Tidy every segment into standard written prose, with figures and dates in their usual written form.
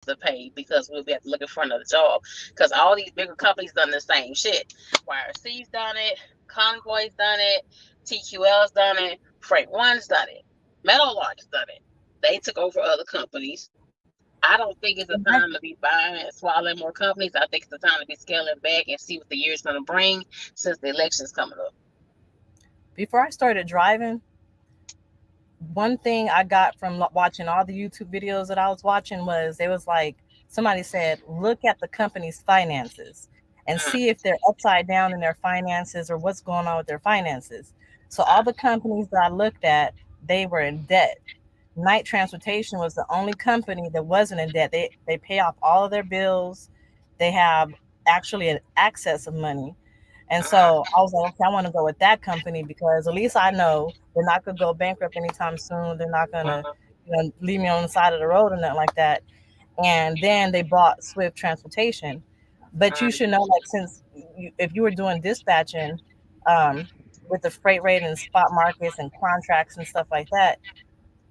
to pay because we'll be able to look in front of the job. Because all these bigger companies done the same shit. YRC's done it, Convoy's done it, TQL's done it, Freight One's done it, Meadowlark's done it. They took over other companies. I don't think it's a time to be buying and swallowing more companies. I think it's a time to be scaling back and see what the year's going to bring since the election's coming up. Before I started driving, one thing I got from watching all the YouTube videos that I was watching was it was like somebody said, look at the company's finances and Mm, see if they're upside down in their finances or what's going on with their finances. So all the companies that I looked at, they were in debt. Night Transportation was the only company that wasn't in debt. They pay off all of their bills. They have actually an excess of money. And so I was like, okay, I want to go with that company because at least I know they're not gonna go bankrupt anytime soon. They're not gonna, mm, leave me on the side of the road or nothing like that. And then they bought Swift Transportation. But you mm, should know, like, since if you were doing dispatching, um, with the freight rate and spot markets and contracts and stuff like that,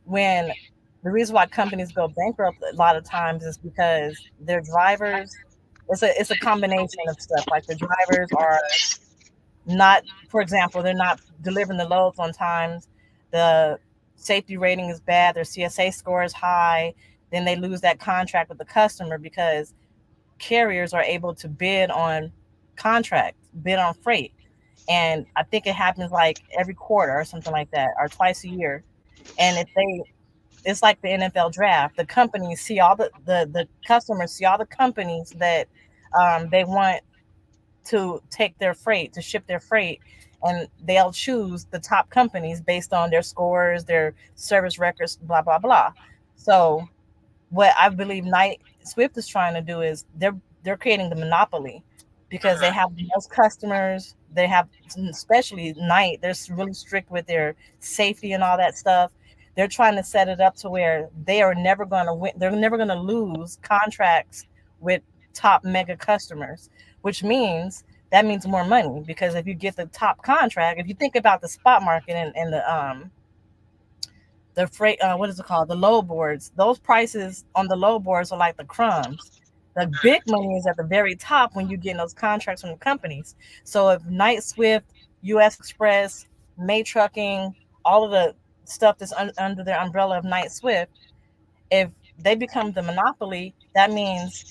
when the reason why companies go bankrupt a lot of times is because their drivers, it's a combination of stuff. Like the drivers are not, for example, they're not delivering the loads on time. The safety rating is bad. Their CSA score is high. Then they lose that contract with the customer because carriers are able to bid on contracts, bid on freight. And I think it happens like every quarter or something like that, or twice a year. And if they, it's like the NFL draft. The companies see all the customers see all the companies that they want to take their freight, to ship their freight, and they'll choose the top companies based on their scores, their service records, blah blah blah. So what I believe Night Swift is trying to do is they're creating the monopoly because they mm. have the most customers. They have, especially Night, they're really strict with their safety and all that stuff. They're trying to set it up to where they are never going to win. They're never going to lose contracts with top mega customers, which means that means more money because if you get the top contract, if you think about the spot market and the freight, what is it called, the low boards, those prices on the low boards are like the crumbs. The big money is at the very top when you get those contracts from the companies. So if Night Swift, US Express, May Trucking, all of the stuff that's under their umbrella of Night Swift, if they become the monopoly, that means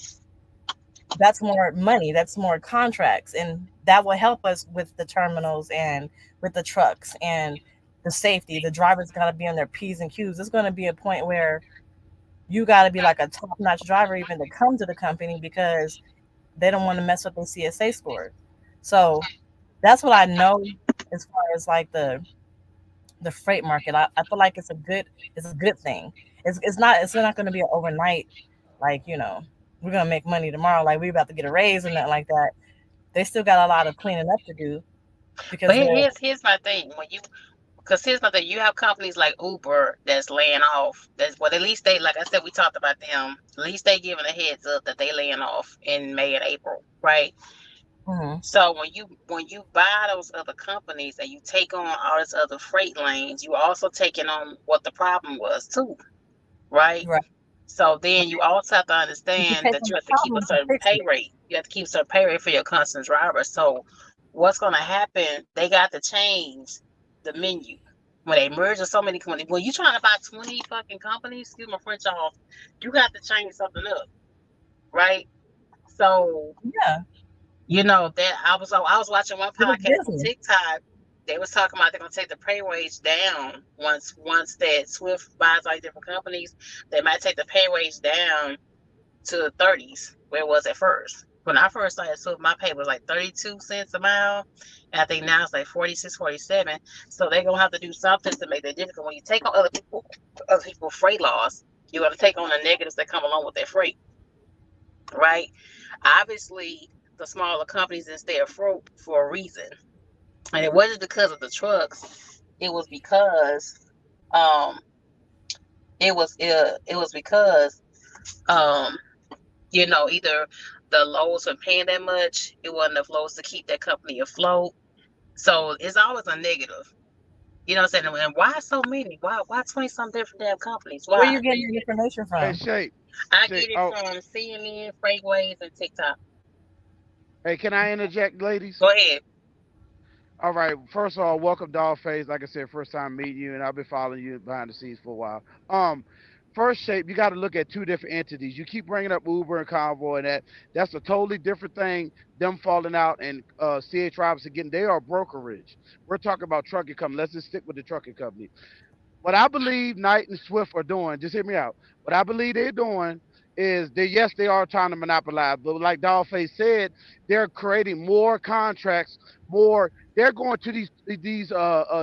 that's more money, that's more contracts, and that will help us with the terminals and with the trucks and the safety. The drivers got to be on their P's and Q's. There's going to be a point where you got to be like a top-notch driver even to come to the company because they don't want to mess up their CSA score. So that's what I know as far as like the freight market. I feel like it's a good thing. It's not going to be an overnight, like, we're going to make money tomorrow, like we're about to get a raise or nothing like that. They still got a lot of cleaning up to do But because they're here's my thing. Because here's my thing. You have companies like Uber that's laying off. That's well, at least they, like I said, we talked about them. At least they giving a heads up that they laying off in May and April, right? mhm, So when you buy those other companies and you take on all this other freight lanes, you also taking on what the problem was too, right? right. So then you also have to You can understand take that on you the have to keep a problem and certain fix pay it. rate. You have to keep a certain pay rate for your constant driver. So what's going to happen? They got to change the menu when they merge with so many companies. When you trying to buy 20 fucking companies, excuse my French off, you got to change something up, right? So Yeah, that I was watching one it was podcast on business. TikTok. They was talking about they're gonna take the pay wage down once that Swift buys all these different companies. They might take the pay wage down to the 30s where it was at first. When I first started Swift, my pay was like 32 cents a mile. And I think now it's like 46, 47. So they're gonna have to do something to make that difficult. When you take on other people freight laws, you're gonna take on the negatives that come along with that freight, right? Obviously, the smaller companies is there for a reason. And it wasn't because of the trucks. It was because um it was because um either the loads were paying that much, it wasn't enough loads to keep that company afloat. So it's always a negative. You know what I'm saying? And why so many? Why 20 some different damn companies? Where Why? you getting your information Hey, from? Shay. I See, get it oh, from CNN, Freightways, and TikTok. hey, can I interject, ladies? Go ahead. All right. First of all, welcome, DollFace. Like I said, first time meeting you, and I've been following you behind the scenes for a while. First shape, you got to look at two different entities. You keep bringing up Uber and Convoy, and that's a totally different thing. Them falling out and C.H. Robinson getting, they are brokerage. We're talking about trucking company. Let's just stick with the trucking company. What I believe Knight and Swift are doing, just hear me out. What I believe they're doing is they, yes, they are trying to monopolize, but like DollFace said, they're creating more contracts, more. They're going to these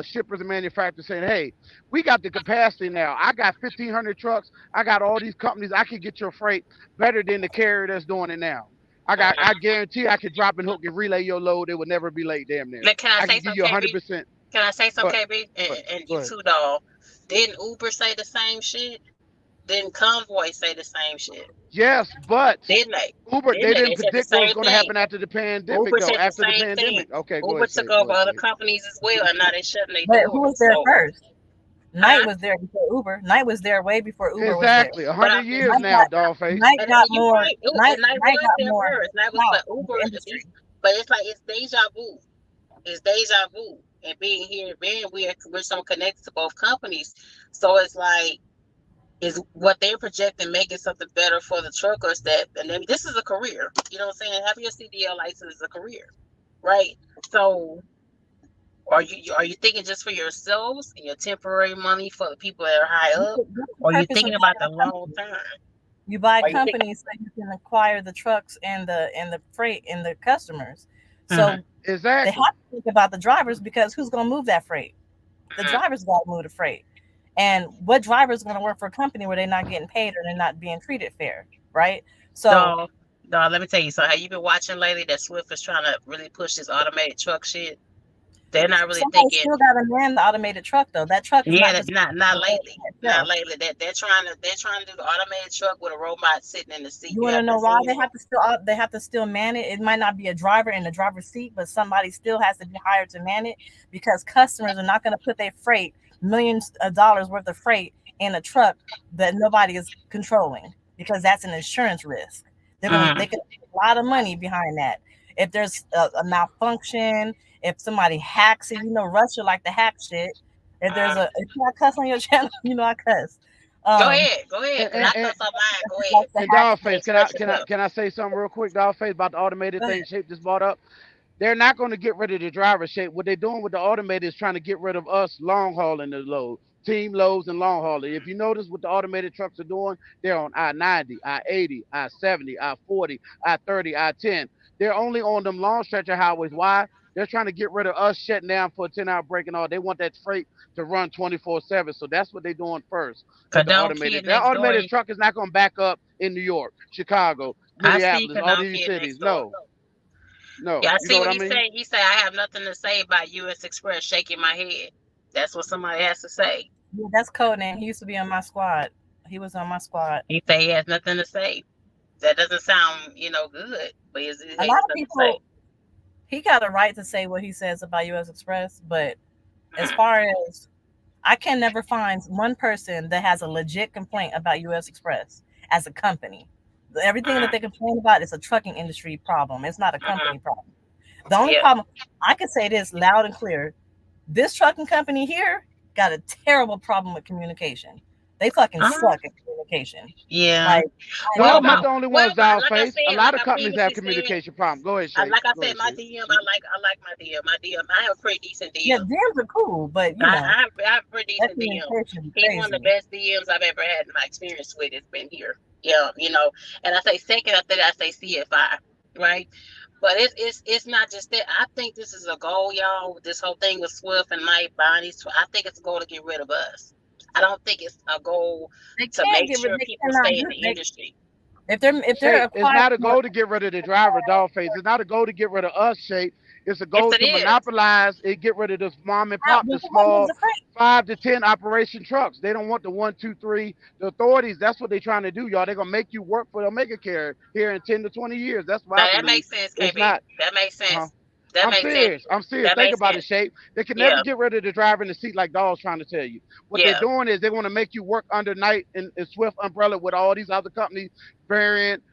shippers and manufacturers saying, "Hey, we got the capacity now. I got 1,500 trucks. I got all these companies. I can get your freight better than the carrier that's doing it now. I Mhm. guarantee I can drop and hook and relay your load. It would never be late. Damn near. Can I I say can give something, you KB? 100%." Can I say Go ahead. something, KB? Go ahead. And Go you ahead. too, dog. Didn't Uber say the same shit? Didn't Convoy say the same shit? Yes, but Didn't they? Uber, Didn't they they? didn't They said the predict what was same going to thing. happen after the pandemic, Uber though. said the After the same thing. pandemic. Okay, go Uber ahead, took say. Go over ahead, other say. companies as well, and now they shutting their But who was doors. there So, first? Knight huh? was there before Uber. Knight was there way before Uber was there. Exactly. A But I, 100 years Knight now, got Dollface. Knight got and you're more. right. Ooh, Knight and I Knight was got there more first. That was, clout but in the Uber. industry. But it's like it's deja vu. It's deja vu. And being here, being we're so connected to both companies, so it's like is what they're projecting making something better for the truckers that and then this is a career. You know what I'm saying? Having your CDL license is a career. Right? So are you thinking just for yourselves and your temporary money for the people that are high up? That's the Or are you purpose of thinking about buying the a long company. term? You buy Are you thinking companies so you can acquire the trucks and the freight and the customers. Mhm, So they have Exactly. to think about the drivers because who's going to move that freight? The mhm. drivers got to move the freight. And what driver is going to work for a company where they're not getting paid or they're not being treated fair, right? So Dog, dog, let me tell you. So, have you been watching lately that Swift is trying to really push this automated truck shit? They're not really somebody thinking. still got to man the automated truck though. That truck is Yeah, not that, just not going to lately, by not itself. lately. That they're trying to do the automated truck with a robot sitting in the seat. You You want to haven't know why seen it? they have to still man it? It might not be a driver in the driver's seat, but somebody still has to be hired to man it because customers are not going to put their freight, millions of dollars worth of freight, in a truck that nobody is controlling because that's an insurance risk. They Mm. can put a lot of money behind that. If there's a malfunction, if somebody hacks it, Russia like to hack shit. If you I cuss on your channel, I cuss. Um, Go ahead, And, because I and, and, cuss on mine. Go ahead. like to and hack Dollface, It's can I fresh can I enough. can I say something real quick, Dollface, about the automated thing shit. Shape just brought up? They're not going to get rid of the driver Shape. What they're doing with the automated is trying to get rid of us long hauling the load, team loads and long hauling. If you notice what the automated trucks are doing, they're on I-90, I-80, I-70, I-40, I-30, I-10. They're only on them long stretcher highways. Why? They're trying to get rid of us shutting down for a 10-hour break and all. They want that freight to run 24/7. So that's what they're doing first with the Condone kid automated. That next door. automated truck is not going to back up in New York, Chicago, I see Minneapolis, all condone these kid cities. next door. No, no. Yeah, I You know see what what I he mean? say. He say I have nothing to say about U.S. Express. Shaking my head. That's what somebody has to say. Yeah, that's code name. He used to be on my squad. He was on my squad. He say he has nothing to say. That doesn't sound, good, but he A lot has of nothing to say. people, he got a right to say what he says about U.S. Express, but as Mhm. far as I can never find one person that has a legit complaint about U.S. Express as a company. Everything that Mhm. they complain about is a trucking industry problem. It's not a Mhm. company problem. The only Yeah. problem I can say this loud and clear: this trucking company here got a terrible problem with communication. They fucking Uh-huh. suck at communication. Yeah. Like I No, Well, they're never not my the only well, ones, like I Dollface. A said, lot like of I companies have previously said, communication problems. Go ahead, Shay. like I Go said, ahead, my Shay. DM, I like my DM. My DM, I have a pretty decent yeah, DM. DMs are cool, but I have a pretty that decent DM. communication is He's one of the crazy. best DMs I've ever had in my experience with. It's been here. Yeah, And I say second after that, I say CFI, right? But it's not just that. I think this is a goal, y'all. This whole thing with Swift and Knight buying these. I think it's a goal to get rid of us. I don't think it's a goal They to can't make get rid. sure They people cannot stay in do. the industry. If they're Shape, it's acquiring not a more. goal to get rid of the driver, Dollface. It's not a goal to get rid of us, Shape. It's a Yes, goal it to is. monopolize and get rid of this mom and How, pop, well, the who gonna move small the freight? 5 to 10 operation trucks. They don't want the one, two, three. The authorities, that's what they're trying to do, y'all. They're gonna make you work for the mega carrier here in 10 to 20 years. That's what I Now that believe. makes sense, It's KB. not. That makes Uh huh. sense. That I'm makes sense. serious. I'm serious. That Think makes about it, sense. Shape. They can never Yeah, get rid of the driver in the seat like Doll's trying to tell you. What they're yeah, doing is they want to make you work under night and Swift umbrella with all these other companies, Variant,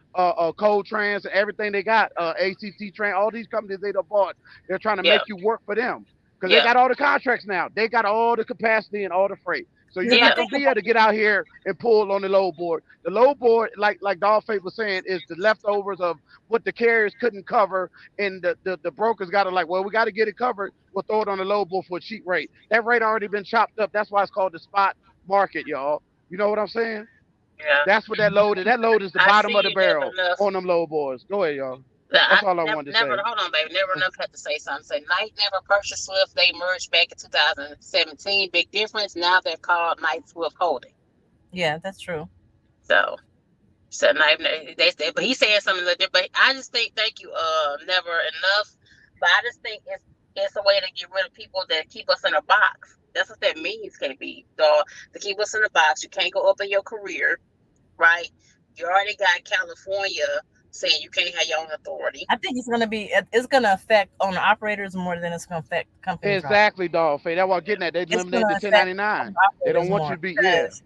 Cold Trans, and everything they got, ACT Train, all these companies they done bought. They're trying to yeah, make you work for them because they yeah, got all the contracts now. They got all the capacity and all the freight. So you're Yeah, but not yeah, gonna think be about able to get out here and pull on the low board. The low board, like Dollface was saying, is the leftovers of what the carriers couldn't cover, and the brokers got to like, well, we got to get it covered. We'll throw it on the low board for a cheap rate. That rate already been chopped up. That's why it's called the spot market, y'all. You know what I'm saying? yeah. That's what that load is. That load is the I bottom of see the it never barrel enough. on them low boards. Go ahead, y'all. I That's all I never, wanted to never, say. hold on, baby. Never enough had to say something. Say Knight never purchased Swift. They merged back in 2017. Big difference. Now they're called Knight Swift Holding. yeah, that's true. So, so Knight, they said, but he's saying something a little different. But I just think, thank you, never enough. But I just think it's a way to get rid of people that keep us in a box. That's what that means, KB. So to keep us in a box, you can't go up in your career, right? You already got California saying you can't have your own authority. I think it's gonna affect owner operators more than it's gonna affect company drivers. Exactly, dog. Fay. That's what I'm getting at. They It's eliminate gonna the affect 1099. owner They don't operators want you more to be. Yeah. because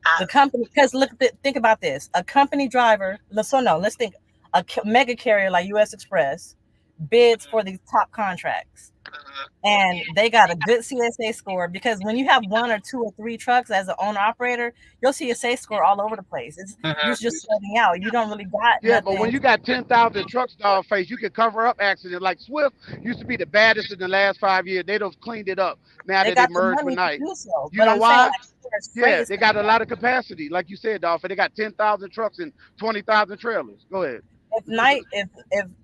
I, the company. Because think about this: a company driver. Let's think a mega carrier like U.S. Express bids for these top contracts, and they got a good CSA score because when you have one or two or three trucks as an owner operator, your CSA score all over the place. You're mhm. just starting out. You don't really got Yeah, but when nothing. you got 10,000 trucks, dog face, you can cover up accidents. Like Swift used to be the baddest in the last 5 years. They done cleaned it up now They that they got the merged with money to Night. do so. You But know I'm saying why? like freight Yeah, is they coming got a up. lot of capacity. Like you said, dog. They got 10,000 trucks and 20,000 trailers. Go ahead.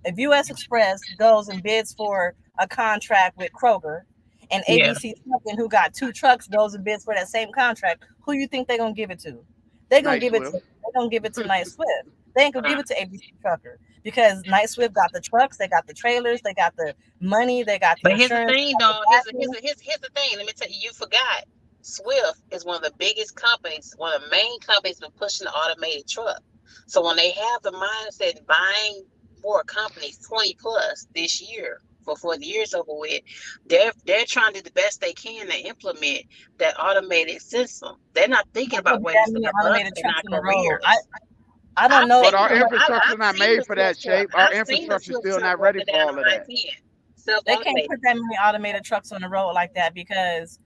If US Express goes and bids for a contract with Kroger and Yeah. ABC Trucking, who got two trucks, goes and bids for that same contract, who you think they're gonna give it to? Night Swift. They're gonna give it to Night Swift. They ain't gonna give it to ABC Trucker because Night Swift got the trucks, they got the trailers, they got the money, they got the But here's the insurance, they thing, got the dog. backing. Here's the thing. Let me tell you, you forgot. Swift is one of the biggest companies, one of the main companies been pushing the automated truck. So when they have the mindset buying more companies, 20 plus this year, before the year's over with, they're trying to do the best they can to implement that automated system. They're not thinking There's gonna about be ways that for many us automated in our trucks on the road. careers. I don't I've know. But seen our them. infrastructure I've not seen made the for that Swift truck. shape. Our I've seen the infrastructure Swift still truck not go up ready and for down all on of that. I-10, They can't self-automated. put that many automated trucks on the road like that because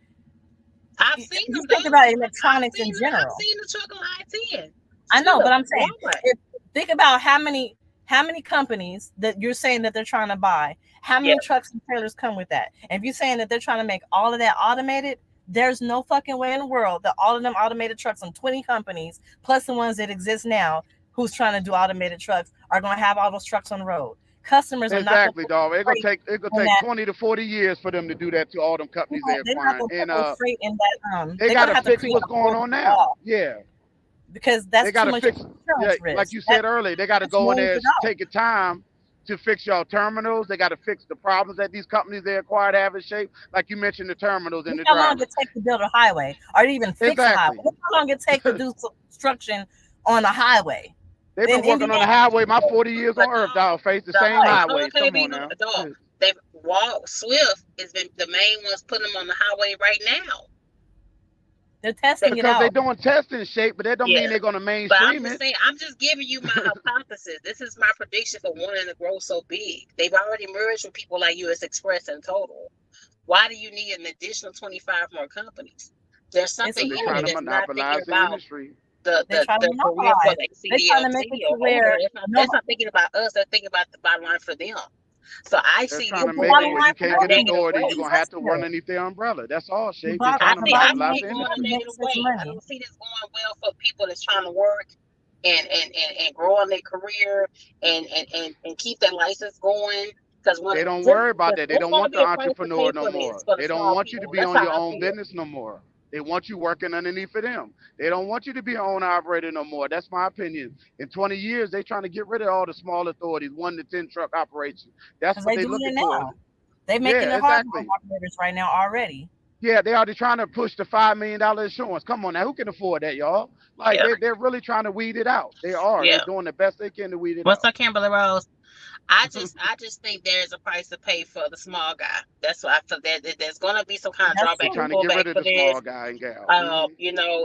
I've if seen you them, think dog. about electronics in I've general. seen the truck on I-10. I know, but Swift, I'm saying, Walmart. if think about how many companies that you're saying that they're trying to buy, how Yeah. many trucks and trailers come with that? And if you're saying that they're trying to make all of that automated, there's no fucking way in the world that all of them automated trucks on 20 companies, plus the ones that exist now, who's trying to do automated trucks, are going to have all those trucks on the road. Customers are not going Exactly, to dog. It's gonna freight take it's gonna in take that. 20 to 40 years for them to do that to all them companies they're They're not acquiring. going to put And no freight in that. they They're going to gotta have to fix create what's a going whole on new now. law Yeah. because They that's too gotta much fix, yeah, insurance like risk. you said earlier, they gotta That's go in millions there of dollars. take a time to fix y'all terminals. They gotta fix the problems that these companies they acquired have in shape. Like you mentioned the terminals and Look the how long it drivers. takes to build a highway or to even fix a highway. Exactly. Look how long it takes to do construction on a highway. They've In been working on the Indiana, highway my 40 years But on earth, dog face the same right? hold on, highways. Come KB, on now. dog. They Swift has been the main ones putting them on the highway right now. They're They, testing it Because they out. doing testing shape, but that don't yeah. mean they're gonna But I'm mainstream just it. saying, I'm just giving you my hypothesis. This is my prediction for wanting to grow so big. They've already merged with people like US Express in total. Why do you need an additional 25 more companies? There's It's something Because they're in trying it to money. that's not thinking monopolize the about industry. They're trying to the career for monopolize. the They're trying to make it CDLT to or holder. where no, That's not thinking about us. They're thinking about the bottom line for them. So I They're see trying this to the make it bottom going where line you for can't a get them negative authority. You're way. gonna have makes to sense. run underneath their umbrella. That's all, The shape. They're bottom trying to line I monopolize see makes the it going a industry. negative sense way. I money. don't see this going well for people that's trying to work and grow on their career and keep their license going. Because when They don't worry about that. They there's don't going to want the be a price to pay entrepreneur no for this more. for the They don't small want you to people. be That's on how your I own feel. business no more. They want you working underneath of them. They don't want you to be an owner operator no more. That's my opinion. In 20 years, they trying to get rid of all the small authorities, 1 to 10 truck operations. That's Because what they're they doing looking it for. now. They're making Yeah, it hard for exactly. operators right now already. Yeah, they already trying to push the $5 million insurance. Come on now, who can afford that, y'all? Like Yeah, they're really trying to weed it out. They are. They're yeah. doing the best they can to weed it What's out. up, Kimberly Rose? I just think there's a price to pay for the small guy. That's why I feel that there's gonna be some kind of That's They drawback true. and trying to get pullback rid of for the small this. guy and gal.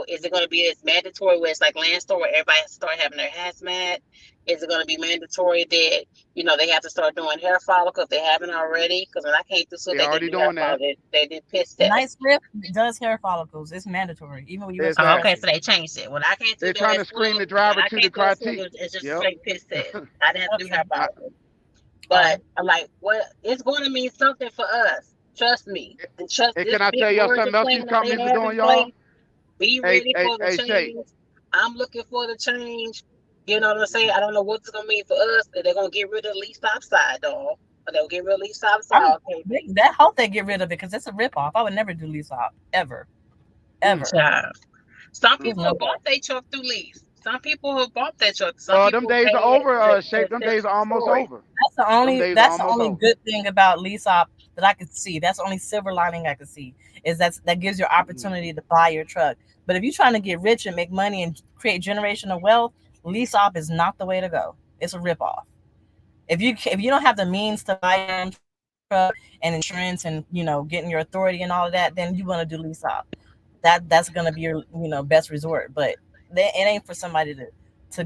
Is it going to be as mandatory where it's like land store where everybody has to start having their hazmat? Is it going to be mandatory that they have to start doing hair follicle if they haven't already? Because when I came through school, They they didn't already do hair doing that. follicle. They did piss Night test. Swift does hair follicles. It's mandatory, even with U.S. Oh, Express. okay, Exactly. so they changed it. When I came through They there trying at to screen school, the when driver I to the came through at school, critique. it's just Yep. straight piss test. I didn't have to do hair Okay. I, follicle. Oh, But I'm like, well, it's going to mean something for us. Trust me. The trust and this can I big tell y'all merger something else plan these that they companies are have in doing, y'all? place. Be Hey, ready hey, for the hey, Shay. change. I'm looking for the change. You know what I'm saying? I don't know what it's gonna mean for us. They're gonna get rid of the least outside, dog. Or they'll get rid of least I'm outside, KB. that hope they get rid of it because it's a ripoff. I would never do lease op ever, Mm, ever. Yeah. Some There's people no have way. bought their truck through lease. Some people have bought their truck. Some them people days are paid it over. to Shape. Them finish days are the almost story. over. That's the Them only days are that's the almost only over. good thing about lease op that I could see. That's the only silver lining I could see is that gives you Mm-mm. opportunity to buy your truck. But if you're trying to get rich and make money and create generational wealth, lease op is not the way to go. It's a ripoff. If you don't have the means to buy your own truck and insurance and getting your authority and all of that, then you want to do lease op. That's gonna be your best resort. But it ain't for somebody to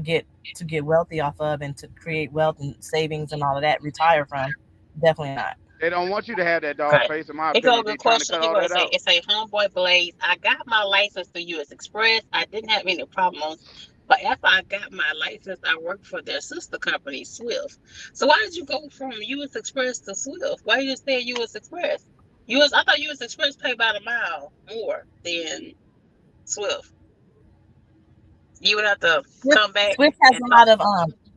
get wealthy off of and to create wealth and savings and all of that. Retire from. Definitely not. They don't want you to have that dog Okay. face. In my Here goes opinion, a they trying to question. cut Here all goes that out. it's a homeboy Blaze. I got my license through US Express. I didn't have any problems. But after I got my license, I worked for their sister company, Swift. So why did you go from US Express to Swift? Why you just stay at US Express? I thought US Express paid about a mile more than Swift. You would have to Swift, come back Swift has and a talk. lot of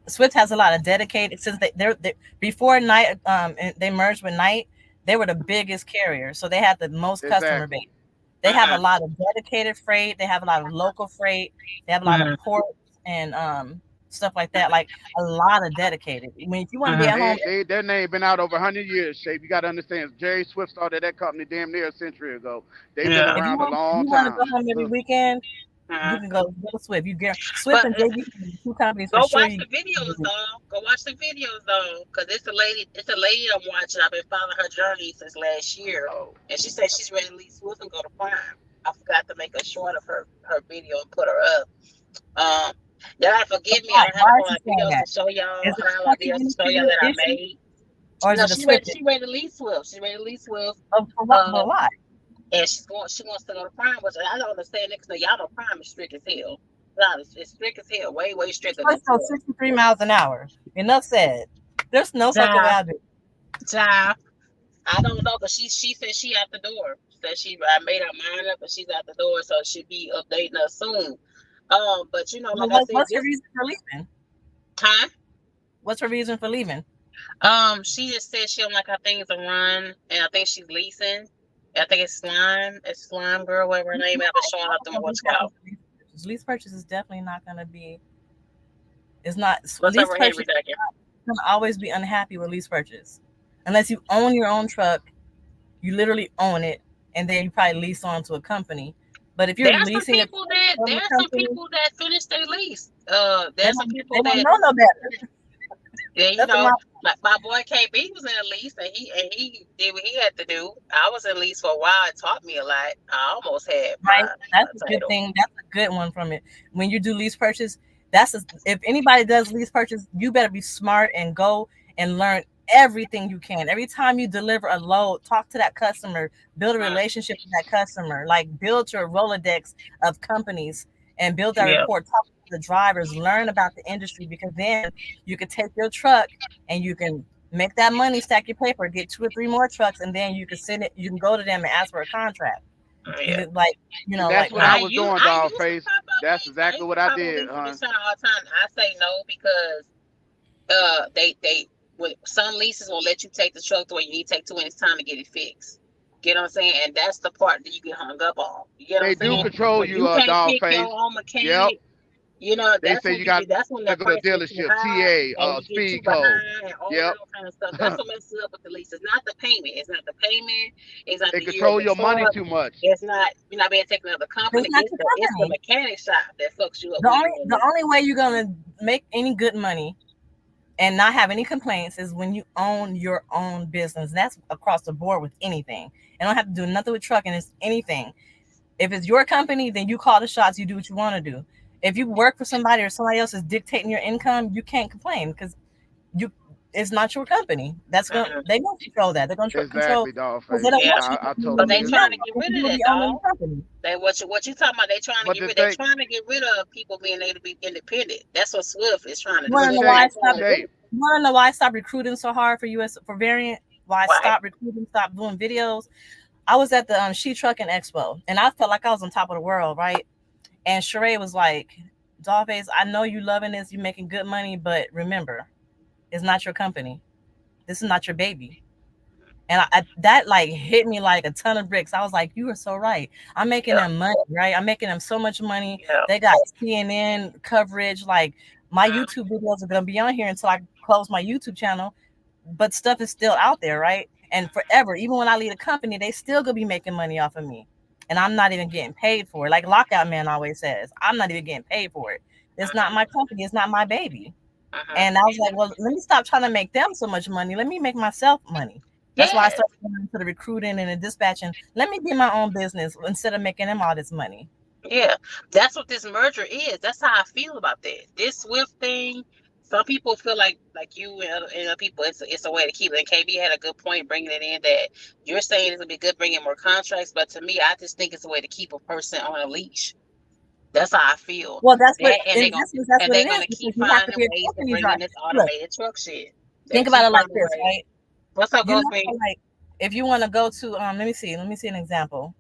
Swift has a lot of dedicated since they before Night and they merged with Night, they were the biggest carrier, so they had the most customer Exactly. base. They have a lot of dedicated freight. They have a lot of local freight. They have a lot of Mhm, ports and stuff like that. Like a lot of dedicated. I mean, if you want to be mhm, at home, Their name been out over 100 years. Shape. You got to understand. Jerry Swift started that company damn near a century ago. They've been yeah. if you around a want if long you want to go time. home every weekend, you Mhm. can go to Swift. You get Swift But and JB, two companies for go sure. watch You the videos though. Go watch the videos though, because it's a lady. It's a lady I'm watching. I've been following her journey since last year, Oh, and she said she's ready to leave Swift and go to Prime. I forgot to make a short of her video and put her up. Um, y'all forgive me. I don't have a why whole is she lot of saying videos that? to show y'all. Is I the don't have a lot of trucking videos to show industry y'all that an I issue, made. or is No, it a she ready. Swift She ready to leave Swift. She ready to leave Swift. for what? Um, But why? and she's going. She wants to go to Prime, which I don't understand. Because y'all know Prime is strict as hell. No, it's strict as hell. Way, way This stricter place than goes Swift. 63 miles an hour. Enough said. There's no fucking way Child, I do. child. I don't know, but she said she at the door. Said I made her mind up, and she's at the door, so she'll be updating us soon. But But like I said, what's her this reason for leaving? time. What's her reason for leaving? She just said she don't like how things are run, and I think she's leasing. I think it's Slime. It's Slime Girl, whatever her name is. I've been showing up through my what's Lease called. purchase. Lease purchase is definitely not going to be. It's not What's lease over here, purchase. Reduction? Going to always be unhappy with lease purchase, unless you own your own truck. You literally own it, and then you probably lease on to a company. But if you're leasing a truck from a There's some company, people that finish their lease. they There's some don't they people don't that know no better. yeah, That's what my like my boy KB was in a lease and he did what he had to do. I was in lease for a while. It taught me a lot. I almost had right. my That's a good title. thing. That's a good one from it. When you do lease purchase, if anybody does lease purchase, you better be smart and go and learn everything you can. Every time you deliver a load, talk to that customer, build a Uh, relationship with that customer, like build your Rolodex of companies and build that yeah, report. Talk to the drivers, learn about the industry because then you can take your truck and you can make that money, stack your paper, get 2 or 3 more trucks, and then you can send it. You can go to them and ask for a contract. yeah. Like and that's like what I when was doing, I dog used to face. pop up That's lease. I exactly used to what I pop up did, lease from the huh? center all the time. I say no because they with some leases will let you take the truck the way you need to take to when it's time to get it fixed. Get what I'm saying? And that's the part that you get hung up on. You get what I'm They do saying? control When you, you can't dog pick your face. own Yep. mechanic, They say you got that's when to the go to a price gets too dealership, high TA, and you get too speed code. behind and all Yep. that kind of stuff. That's what messes up with the lease. It's not the payment. It's not the payment. It's not They the year of control the your money truck. too much. It's not you're not being taken to another it's company. not your It's the company. mechanic shop that fucks you up The when only you're in the lease. only way you're gonna make any good money and not have any complaints is when you own your own business. That's across the board with anything. You don't have to do nothing with trucking. It's anything. If it's your company, then you call the shots. You do what you want to do. If you work for somebody or somebody else is dictating your income, you can't complain because you it's not your company. That's going Mhm. they don't control that. They're going to control Exactly, because they DollFace. don't Yeah, want Yeah, you I but totally they making agree. trying money. to get If rid you're of going to that, be owning dog. the company. They what you talking about? They trying to But get the rid. They're thing, trying to get rid of people being able to be independent. That's what Swift is trying to You do. want to but They're know why not I Shape, stopped? trying to Shape. You want to know why I stopped recruiting so hard for US for Variant? Why I right. stopped recruiting, stopped doing videos? I was at the S.H.E Trucking Expo, and I felt like I was on top of the world, right? And Sheree was like, "DollFace, I know you loving this, you making good money, but remember, it's not your company. This is not your baby." And that like hit me like a ton of bricks. I was like, "You are so right. I'm making Yeah, them money, right? I'm making them so much money. yeah. They got CNN coverage. Like my Mhm. YouTube videos are gonna be on here until I close my YouTube channel, but stuff is still out there, right? And forever, even when I leave the company, they still gonna be making money off of me, and I'm not even getting paid for it. Like Lockout Man always says, I'm not even getting paid for it. It's not Mhm. my company. It's not my baby. Mhm. And I was like, well, let me stop trying to make them so much money. Let me make myself money. That's why I Yes. started going into the recruiting and the dispatching. Let me be my own business instead of making them all this money. Yeah, that's what this merger is. That's how I feel about that. This Swift thing. Some people feel like you and other people. It's a way to keep it. And KB had a good point bringing it in that you're saying it's gonna be good bringing more contracts, but to me, I just think it's a way to keep a person on a leash. That's how I feel. Well, that's what That and in they're gonna essence that's and what it they're is gonna because keep you have to finding be a ways to company bring in driver. this Look, automated truck shit. They think about keep it like finding this, ways. right? What's up, You know, Ghostman? like if you want to go to let me see an example.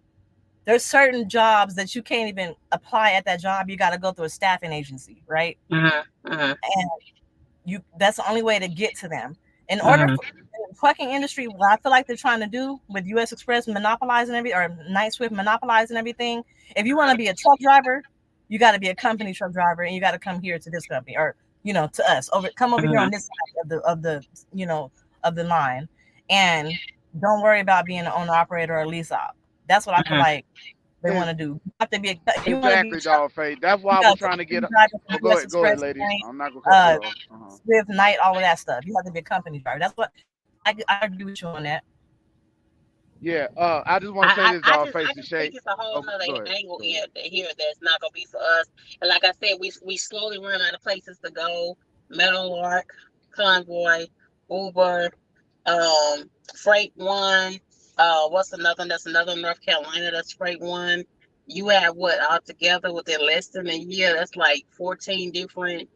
There's certain jobs that you can't even apply at that job. You got to go through a staffing agency, right? Mhm. Mhm. And you that's the only way to get to them. In order Mhm. for the trucking industry, what I feel like they're trying to do with US Express monopolizing every or Night Swift monopolizing everything, if you want to be a truck driver, you got to be a company truck driver and you got to come here to this company or to us over come over here Mhm. on this side of the you know of the line and don't worry about being an owner operator or lease op. That's what I feel Mhm. like they want Is to do. You have to be if you want to be a exactly, truck, DollFace. That's you why I got was to be trying to a get. company driver Oh, for US go ahead, Express, ladies. Bank, I'm not gonna cut you off. Swift, Night, all of that stuff. You have to be a company driver. That's what I agree with you on that. Yeah. I just want to say this, I DollFace, and just think Shay. it's a whole Oh, nother go ahead. angle Go ahead. here that's not gonna be for us. And like I said, we slowly run out of places to go. Meadowlark, Convoy, Uber, Freight One. What's another? That's another North Carolina. That's Freight One. You have what altogether within less than a year? That's like 14 different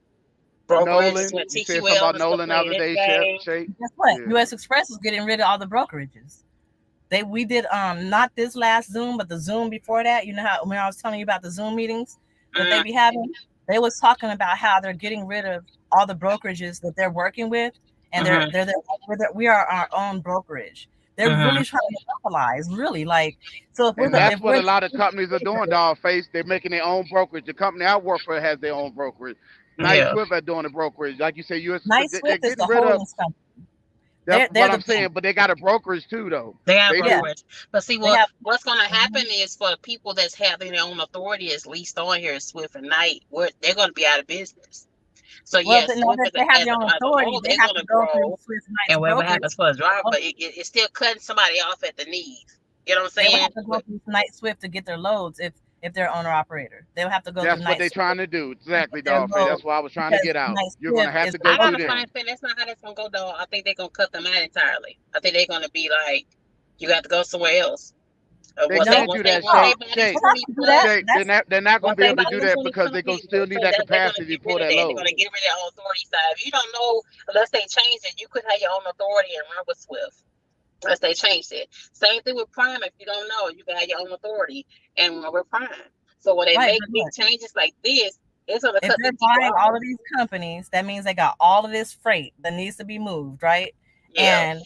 brokerages Nolan, when you said something TQL about is still Nolan the playing other this day, game. Shay. Guess what? Yeah. US Express is getting rid of all the brokerages. We did not this last Zoom, but the Zoom before that. You know how when I was telling you about the Zoom meetings that they Mm, be having, they was talking about how they're getting rid of all the brokerages that they're working with, and mm-hmm, we are our own brokerage. They're mm-hmm. really trying to monopolize, really like. So And if that's what we're a lot of companies are doing, DollFace. They're making their own brokerage. The company I work for has their own brokerage. Night Yeah. Swift are doing the brokerage. Like you say, Night they're Swift is getting the rid of holdings company. that. They're What the I'm bank. saying, but they got a brokerage too, though. They have They Yeah, do. brokerage. But see they have. what's gonna happen Mhm. is for the people that's having their own authority is leased on here at Swift and Knight, where they're gonna be out of business. So Well, yes, no, Swift if they have their own as a authority, whole, they they're have to gonna go through grow Swift Knight's and whatever brokerage. happens for a driver, but it's still cutting somebody off at the knees. You know what I'm They will saying? have to go through Night Swift to get their loads if they're owner operator. They'll have to go through That's what Night they're Swift trying to do. to get Exactly, their Dolphin. load That's why I was trying to because get out. Night You're gonna Swift have is to the go I got through a holding funny them. company. feeling that's not how that's gonna go though. I think they're gonna cut them out entirely. I think they're gonna be like, you got to go somewhere else. They No, can't do that, Once they Shay. no, buy them Shay, they have 20 to do that. plus, Shay. That's They're not gonna once be they able to buy do them that 20 because they're gonna companies, still need that they're gonna capacity to get rid pull of that that. They're load. gonna get rid of their own authority side. If you don't know, unless they change it, you could have your own authority and run with Swift. Unless they changed it. Same thing with Prime. If you don't know, you can have your own authority and run with Prime. So when they right. make But big look, changes like this, it's gonna if cut they're these people buying all off. of these companies, that means they got all of this freight that needs to be moved, right? Yeah. And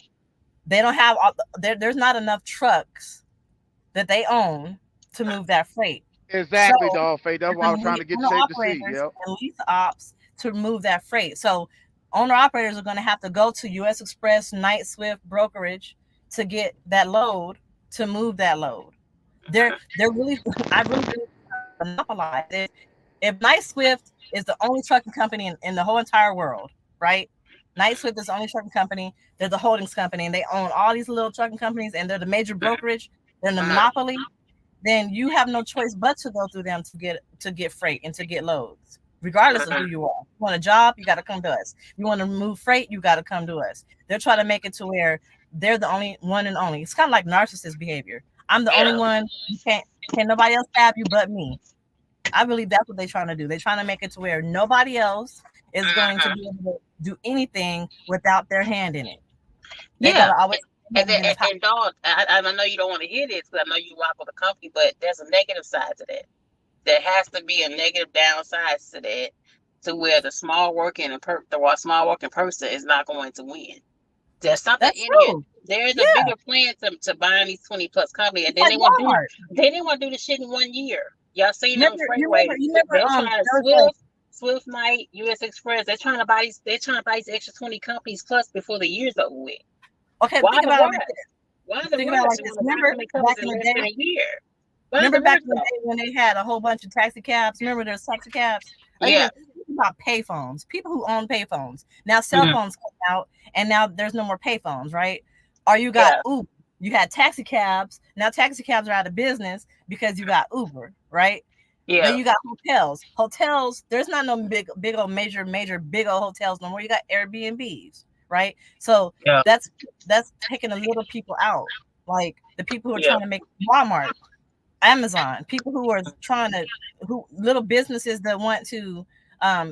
they don't have all. There's not enough trucks that they own to move that freight. So Exactly, Dolphin. That's they're why I going was to trying need to get owner Shay to see. operators Yep. and lease ops to move that freight. So owner operators are going to have to go to US Express, Night Swift brokerage to get that load to move that load. They're really I really believe monopolize it. If Night Swift is the only trucking company in the whole entire world, right? Knight-Swift is the only trucking company. They're the holdings company, and they own all these little trucking companies, and they're the major brokerage. They're the monopoly. Then you have no choice but to go through them to get freight and to get loads, regardless of who you are. You want a job, you got to come to us. You want to move freight, you got to come to us. They're trying to make it to where they're the only one and only. It's kind of like narcissist behavior. I'm the only one. You can't nobody else have you but me. I believe that's what they're trying to do. They're trying to make it to where nobody else is going to be able to do anything without their hand in it. They gotta always. And dog, I know you don't want to hear this because I know you rock with the company, but there's a negative side to that. There has to be a negative downside to that, to where the small working person is not going to win. There's something in here. There's a bigger plan to buying these 20 plus companies, and then they want to do the shit in 1 year. Y'all seen them freightways? They're trying to Swift Night, US Express. They're trying to buy these. They're trying to buy these extra 20 companies plus before the year's over with. Okay, think about it. Remember back in the day? Remember back in the day when they had a whole bunch of taxi cabs? Remember there's taxi cabs? Yeah. About payphones, people who own payphones. Now cell phones come out, and now there's no more payphones, right? Or you got Uber. You had taxi cabs. Now taxi cabs are out of business because you got Uber, right? Yeah. Then you got hotels. Hotels, there's not no big old major big old hotels no more. You got Airbnbs, right? So that's taking the little people out, like the people who are trying to make Walmart, Amazon, people who are little businesses that want to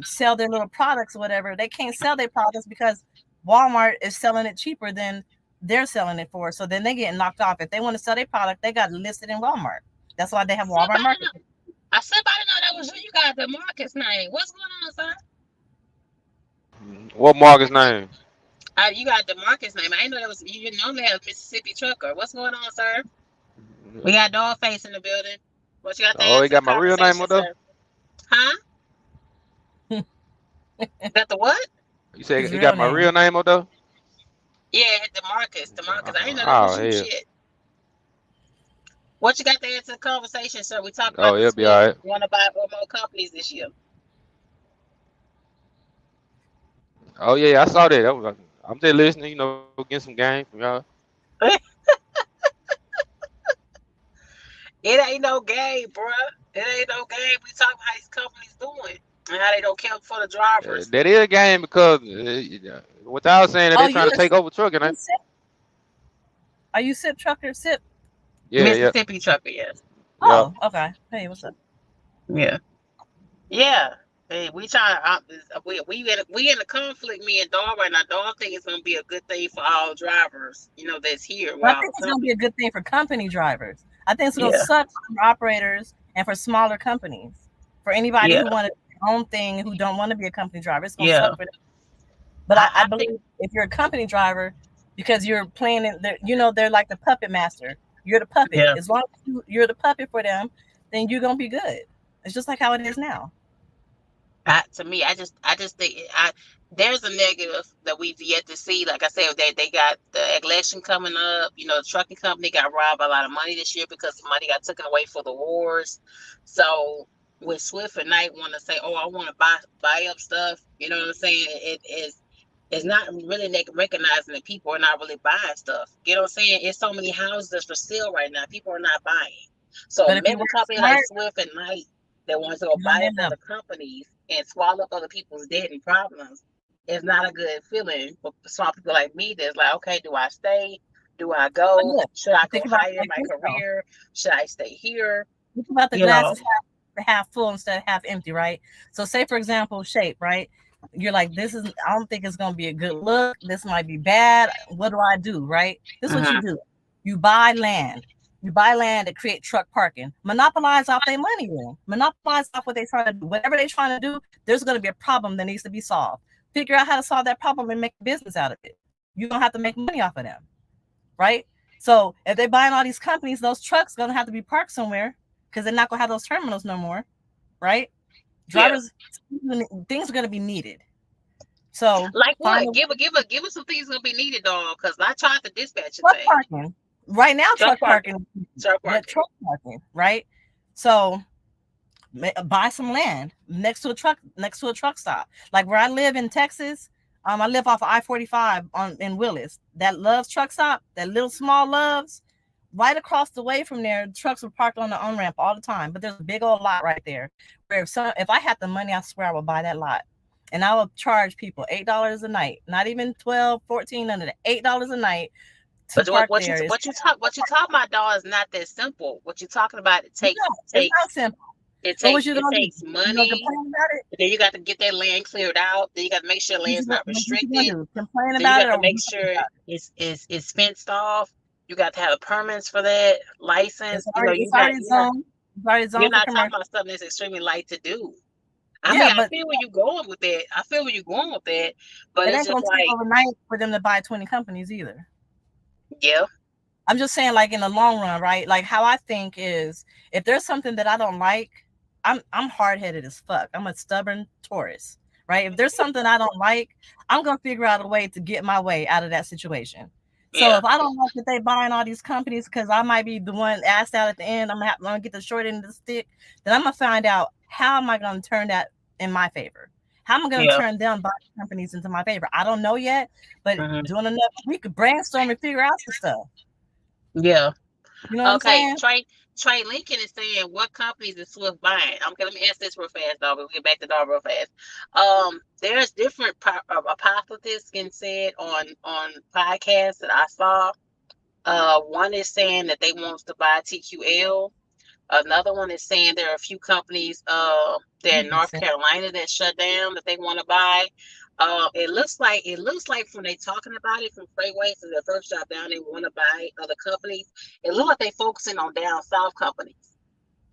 sell their little products or whatever. They can't sell their products because Walmart is selling it cheaper than they're selling it for. So then they get knocked off. If they want to sell their product, they got to list it in Walmart. That's why they have Walmart Market. I said, I didn't know that was you. You got the Marcus name. What's going on, sir? What Marcus name? You got the Marcus name. I didn't know that was you. Didn't normally have Mississippi Trucker. What's going on, sir? We got DollFace in the building. What you got to he got my real name on there? Huh? Got the what? You said you got my real name on there? Yeah, the Marcus. I didn't know that was you shit. What you got to add to the conversation, sir? We talked about it'll be all right. Want to buy more companies this year. Oh yeah, I saw that. I'm just listening, getting some game from y'all. It ain't no game, bruh. It ain't no game. We talking how these companies doing and how they don't care for the drivers. That is a game because what I was saying that they're trying to take over trucking. Are you SIP Trucker? SIP? Yeah, Mississippi Trucker, yes. Oh, okay. Hey, what's up? Yeah. Hey, we trying. We in a conflict. Me and Dog right now. Dog think it's gonna be a good thing for all drivers. That's here. I think it's gonna be a good thing for company drivers. I think it's gonna suck for operators and for smaller companies. For anybody who want to do their own thing, who don't want to be a company driver, it's gonna suck for them. But I believe if you're a company driver, because you're playing it, they're like the puppet master. You're the puppet. Yeah. As long as you're the puppet for them, then you're gonna be good. It's just like how it is now. To me, I just think there's a negative that we've yet to see. Like I said, they got the election coming up. The trucking company got robbed by a lot of money this year because the money got taken away for the wars. So with Swift and Knight want to say, "Oh, I want to buy up stuff," you know what I'm saying? It's not really recognizing that people are not really buying stuff. You know what I'm saying? It's so many houses that's for sale right now. People are not buying. So a mega company like Swift and Knight that wants to go buy up other companies and swallow up other people's debt and problems is not a good feeling for small people like me. That's like, okay, do I stay? Do I go? Should I go higher in my career? Should I stay here? Think about the glass is half full instead of half empty, right? So say, for example, shape, right? You're like, I don't think it's going to be a good look. This might be bad. What do I do, right? This is what you do. You buy land. You buy land to create truck parking. Monopolize off their money then. Monopolize off what they're trying to do. Whatever they're trying to do, there's going to be a problem that needs to be solved. Figure out how to solve that problem and make a business out of it. You don't have to make money off of them, right? So if they're buying all these companies, those trucks going to have to be parked somewhere because they're not going to have those terminals no more, right? Drivers, things are going to be needed. So like what? Give us some things going to be needed, dog. Because I tried to dispatch truck parking. Right now, truck parking, right? So buy some land next to a truck stop. Like where I live in Texas, I live off of I-45 in Willis. That Love's truck stop, that little small Love's, right across the way from there, trucks were parked on the on ramp all the time. But there's a big old lot right there. Where if I had the money, I swear I would buy that lot, and I would charge people $8 a night, not even 12, 14, none of that. $8 a night to But park there. what you talk about, dog, is not that simple. What you talking about, it No, it's takes not simple. But what you it gonna do? takes You gonna money. complain about it? Then you got to get that land cleared out. Then you got to make sure land's not What you gonna restricted. do? Complain Then you about got it to or make do something sure about it's fenced off. You got to have permits for that, it? license. You know, It's already zoned. It's already you're zoned for not talking commercial. about something that's extremely light to do. I mean, Yeah, I but feel where you're going with that. I feel where you're going with that, but it it's ain't just gonna take like, overnight for them to buy 20 companies either. yeah, I'm just saying, like in the long run, right? Like how I think is, if there's something that I don't like, I'm hard headed as fuck. I'm a stubborn Taurus, right? If there's something I don't like, I'm gonna figure out a way to get my way out of that situation. So yeah, if I don't like that they buying all these companies because I might be the one asked out at the end, I'm gonna get the short end of the stick. Then I'm gonna find out how am I gonna turn that in my favor. How am I going to yeah, turn them buying companies into my favor? I don't know yet, but hmm doing enough, we could brainstorm and figure out some stuff. yeah. You know what I'm Okay, saying? Trey Lincoln is saying what companies is Swift buying. Okay, let me answer this real fast, dog. We'll get back to dog real fast. There's different hypotheses getting said on podcasts that I saw. One is saying that they want to buy TQL. Another one is saying there are a few companies there in North Carolina that shut down that they want to buy. It looks like from they talking about it from Freightways and their first job down, they want to buy other companies. It looks like they focusing on down south companies.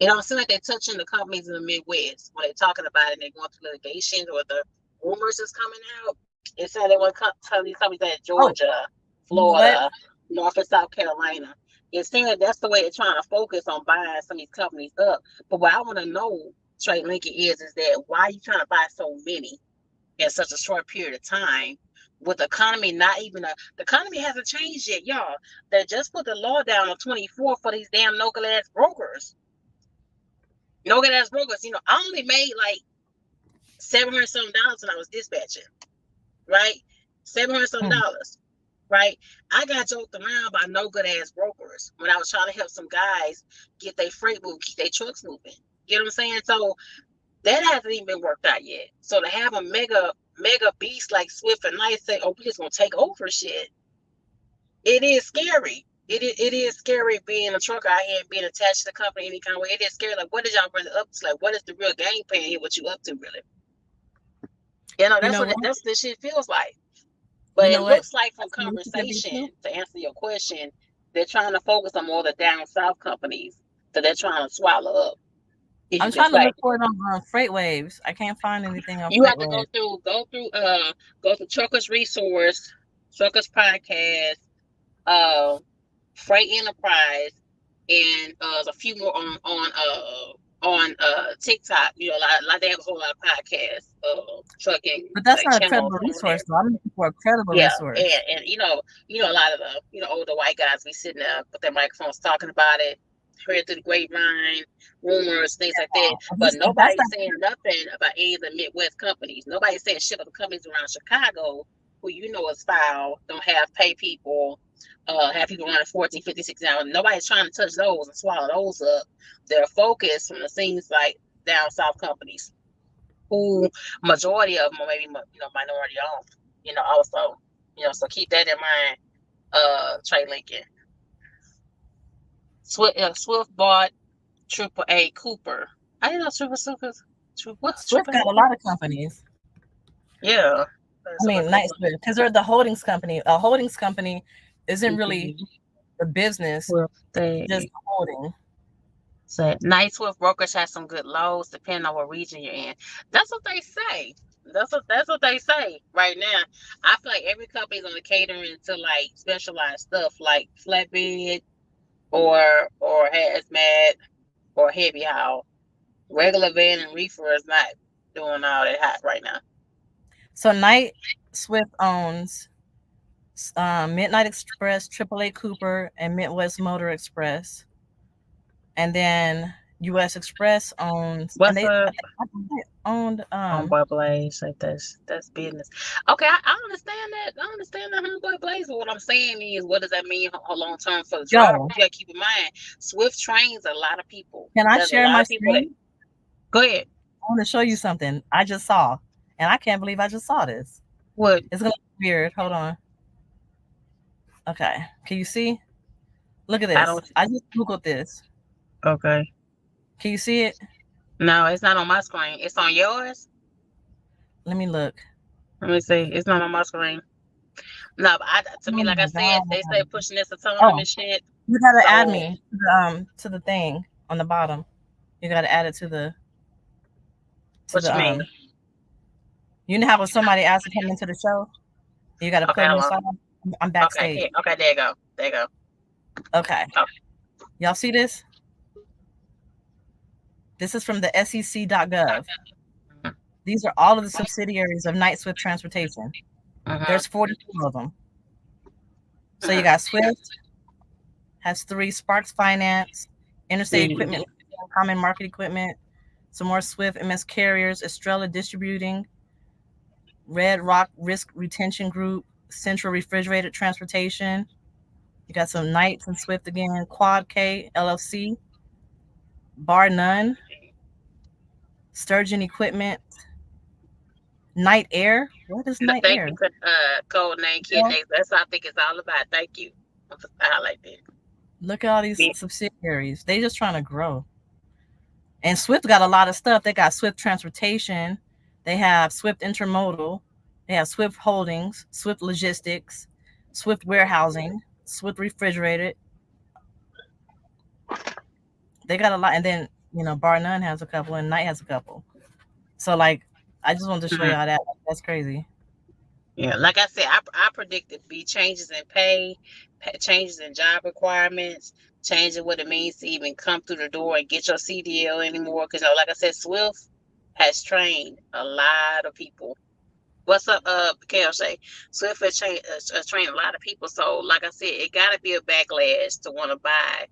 It don't seem like they're touching the companies in the Midwest when they're talking about it and they're going through litigation or the rumors is coming out. It said they want to tell these companies that Oh, Georgia, you know what? Florida, North and South Carolina. It seems like that's the way they're trying to focus on buying some of these companies up. But what I want to know, Trey Lincoln, is that why are you trying to buy so many in such a short period of time? With the economy not even the economy hasn't changed yet, y'all. They just put the law down on 24 for these damn no-good ass brokers. No-good ass brokers. I only made like $700 something when I was dispatching, right? $700 something, right? I got joked around by no good ass brokers when I was trying to help some guys get their freight moved, keep their trucks moving. You know what I'm saying? So that hasn't even been worked out yet. So to have a mega beast like Swift and Knight say, "Oh, we just gonna take over shit," it is scary. It is scary being a trucker out here and being attached to the company any kind of way. It is scary. Like, what is y'all really up to? Like, what is the real game plan here? What you up to, really? You That's know what what? that's this shit feels like. But You it know what? looks like from conversation, to answer your question, they're trying to focus on more of the down south companies that they're trying to swallow up. I'm It's trying just to like look for it on Freight Waves. I can't find anything on you Freight have to Waves. go through Truckers Resource, Truckers Podcast, uh, Freight Enterprise, and there's a few more on TikTok. Like they have a whole lot of podcasts, trucking But that's like not a channels credible on there. resource, though. I'm looking for a credible Yeah, resource. and a lot of the older white guys be sitting there with their microphones talking about it, heard through the grapevine, rumors, things like that. But If that's nobody's not, saying nothing about any of the Midwest companies. Nobody's saying shit about the companies around Chicago who is foul, don't have pay people, have people running 14, 56 hours. Nobody's trying to touch those and swallow those up. They're focused from the scenes like down south companies, who majority of them are maybe minority owned. Also, so keep that in mind. Trey Lincoln, Swift bought AAA Cooper. I didn't know what's Swift got AAA a Cooper? lot of companies. Yeah, I mean, Night Swift, because they're the holdings company. A holdings company isn't really Mhm. the business, Well, just they the holding. say Night Swift brokerage has some good lows depending on what region you're in. That's what they say. That's what they say right now. I feel like every company's on the catering to like specialized stuff like flatbed or hazmat or heavy haul. Regular van and reefer is not doing all that hot right now. So Night Swift owns Midnight Express, AAA Cooper, and Midwest Motor Express. And then U.S. Express owns, and What's they I up? think they owned Homeboy Blaze, like that's business. Okay, I understand that. I understand that Homeboy Blaze. But what I'm saying is, what does that mean long term for the drivers? Joe. You gotta keep in mind, Swift trains a lot of people. Can I There's a share lot my of people that screen? go ahead. I want to show you something I just saw, and I can't believe I just saw this. What? It's gonna be weird. Hold on. Okay, can you see? Look at I this. don't. I just googled this. Okay. Can you see it? No, it's not on my screen. It's on yours. Let me look. Let me see. It's not on my screen. No, but to me, Oh like I my said, they god. say pushing this Oh, autonomous shit. you gotta add So me to the thing on the bottom. You gotta add it to what the you mean? You know how when somebody asks to come into the show, you gotta Okay, put them hello. inside. I'm Okay, backstage. okay, there you go. There you go. Okay, Oh, y'all see this? This is from the SEC.gov. These are all of the subsidiaries of Night Swift Transportation. uh-huh. There's 44 of them. So you Uh-huh. got Swift, has 3, Sparks Finance, Interstate See, Equipment, Common Market Equipment, some more Swift, MS Carriers, Estrella Distributing, Red Rock Risk Retention Group, Central Refrigerated Transportation. You got some Knights and Swift again, Quad K LLC, Bar None, Sturgeon Equipment, Night Air. What is Night thank Air? you, code name Kid Well, Next. That's what I think it's all about. Thank you. I like that. look at all these Yeah. subsidiaries. They just trying to grow. And Swift got a lot of stuff. They got Swift Transportation. They have Swift Intermodal. They have Swift Holdings, Swift Logistics, Swift Warehousing, Swift Refrigerated. They got a lot. And then, Bar None has a couple and Night has a couple. So, like, I just wanted to show Mhm. y'all that. That's crazy. Yeah, like I said, I predicted be changes in pay, changes in job requirements, changing what it means to even come through the door and get your CDL anymore. Because, like I said, Swift has trained a lot of people. What's up, KLJ? Swift has trained a lot of people. So, like I said, it got to be a backlash to want to buy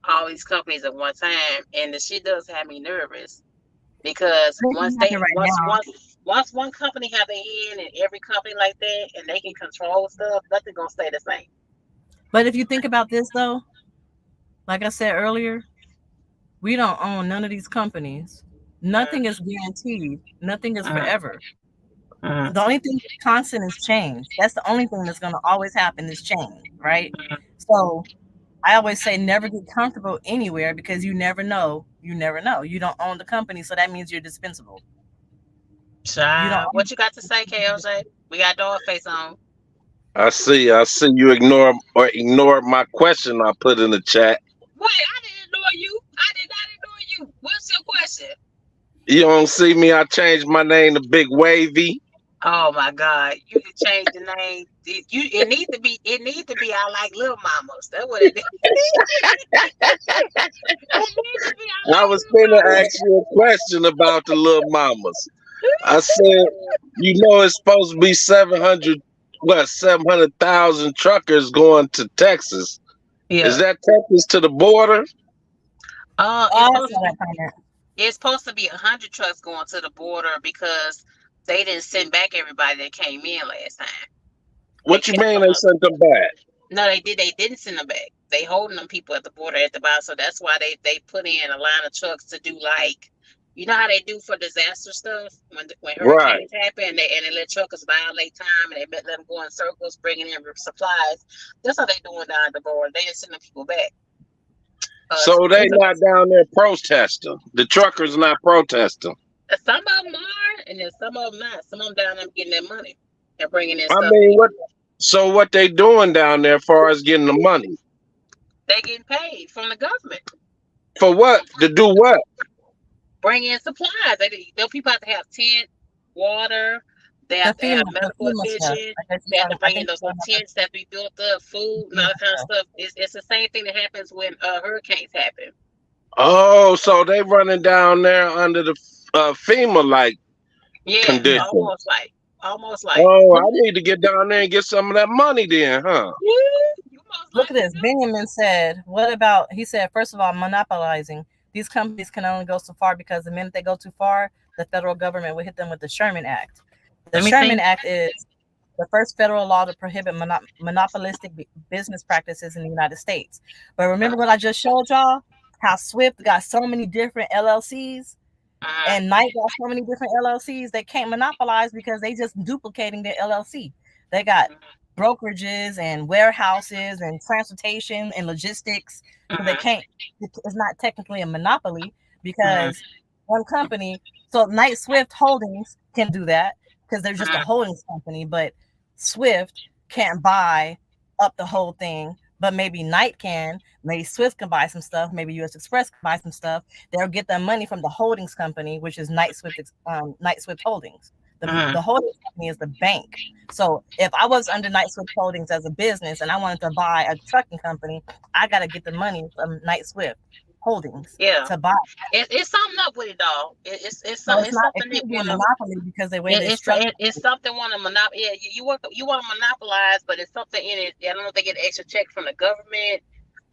all these companies at one time, and the shit does have me nervous because It doesn't happen right now. once one company have their hand in every company like that, and they can control stuff, nothing gonna stay the same. But if you think about this, though, like I said earlier, we don't own none of these companies. Nothing is guaranteed. Nothing is Uh, forever. uh, The only thing that's constant is change. That's the only thing that's going to always happen is change, right? uh, So I always say never get comfortable anywhere because you never know. You never know. You don't own the company, so that means you're dispensable. You don't Child, own what you got to say, KLJ? We got DollFace on. I see you ignored my question I put in the chat. Wait, I didn't ignore you. I did not ignore you. What's your question? You don't see me, I changed my name to Big Wavy. Oh my God! You can change the name. It needs to be. It needs to be. I like little mamas. That's what it is. It needs to be. I I like was little finna mamas. ask you a question about the little mamas. I said, you know, it's supposed to be 700,000 truckers going to Texas. Is Yeah. that Texas to the border? It's I supposed saw that comment. it's supposed to be 100 trucks going to the border because they didn't send back everybody that came in last time. They What you kept mean them they up. sent them back? No, they did. They didn't send them back. They holding them people at the border at the bottom. So that's why they put in a line of trucks to do like, you know how they do for disaster stuff when Right. hurricanes happen and they let truckers violate time and they let them go in circles bringing in supplies. That's how they doing down at the border. They didn't send them people back. So they not down there protesting. The truckers not protesting. Some of them are, and then some of them not. Some of them down there getting their money and bringing in I stuff. mean, what? So what they doing down there, as far as getting the money They getting paid from the government. for? What to do? What? Bring in supplies. Those people have to have tent, water. They The have to have the medical FEMA stuff. attention. They have to I bring in think those you're little talking about tents that be built up, food, the and all FEMA that kind of stuff. stuff. It's the same thing that happens when hurricanes happen. Oh, so they running down there under the FEMA like Yeah, Yeah. conditions. almost like. Oh, I need to get down there and get some of that money then, huh? Yeah, you most Look at likely this. do. Benjamin said, what about, he said, first of all, monopolizing. these companies can only go so far because the minute they go too far, the federal government will hit them with the Sherman Act. The Let me Sherman see. Act is the first federal law to prohibit monopolistic business practices in the United States. But remember what I just showed y'all? How Swift got so many different LLCs Uh-huh. and Knight got so many different LLCs they can't monopolize because they just duplicating their LLC. They got brokerages and warehouses and transportation and logistics. So they Uh-huh. can't, it's not technically a monopoly Uh-huh. because one company, so Knight Swift Holdings can do that because they're just a Uh-huh. holdings company, but Swift can't buy up the whole thing. But maybe Knight can, maybe Swift can buy some stuff, maybe US Express can buy some stuff. They'll get their money from the holdings company, which is Knight Swift Holdings. Uh-huh. The holdings company is the bank. So if I was under Knight Swift Holdings as a business and I wanted to buy a trucking company, I got to get the money from Knight Swift Holdings Yeah. to buy. It's something up with it, dog. So It's it something they can't be a want to. monopoly because the way they structure It's something want to monopolize. Yeah, you want to monopolize, but it's something in it. I don't know if they get an extra check from the government.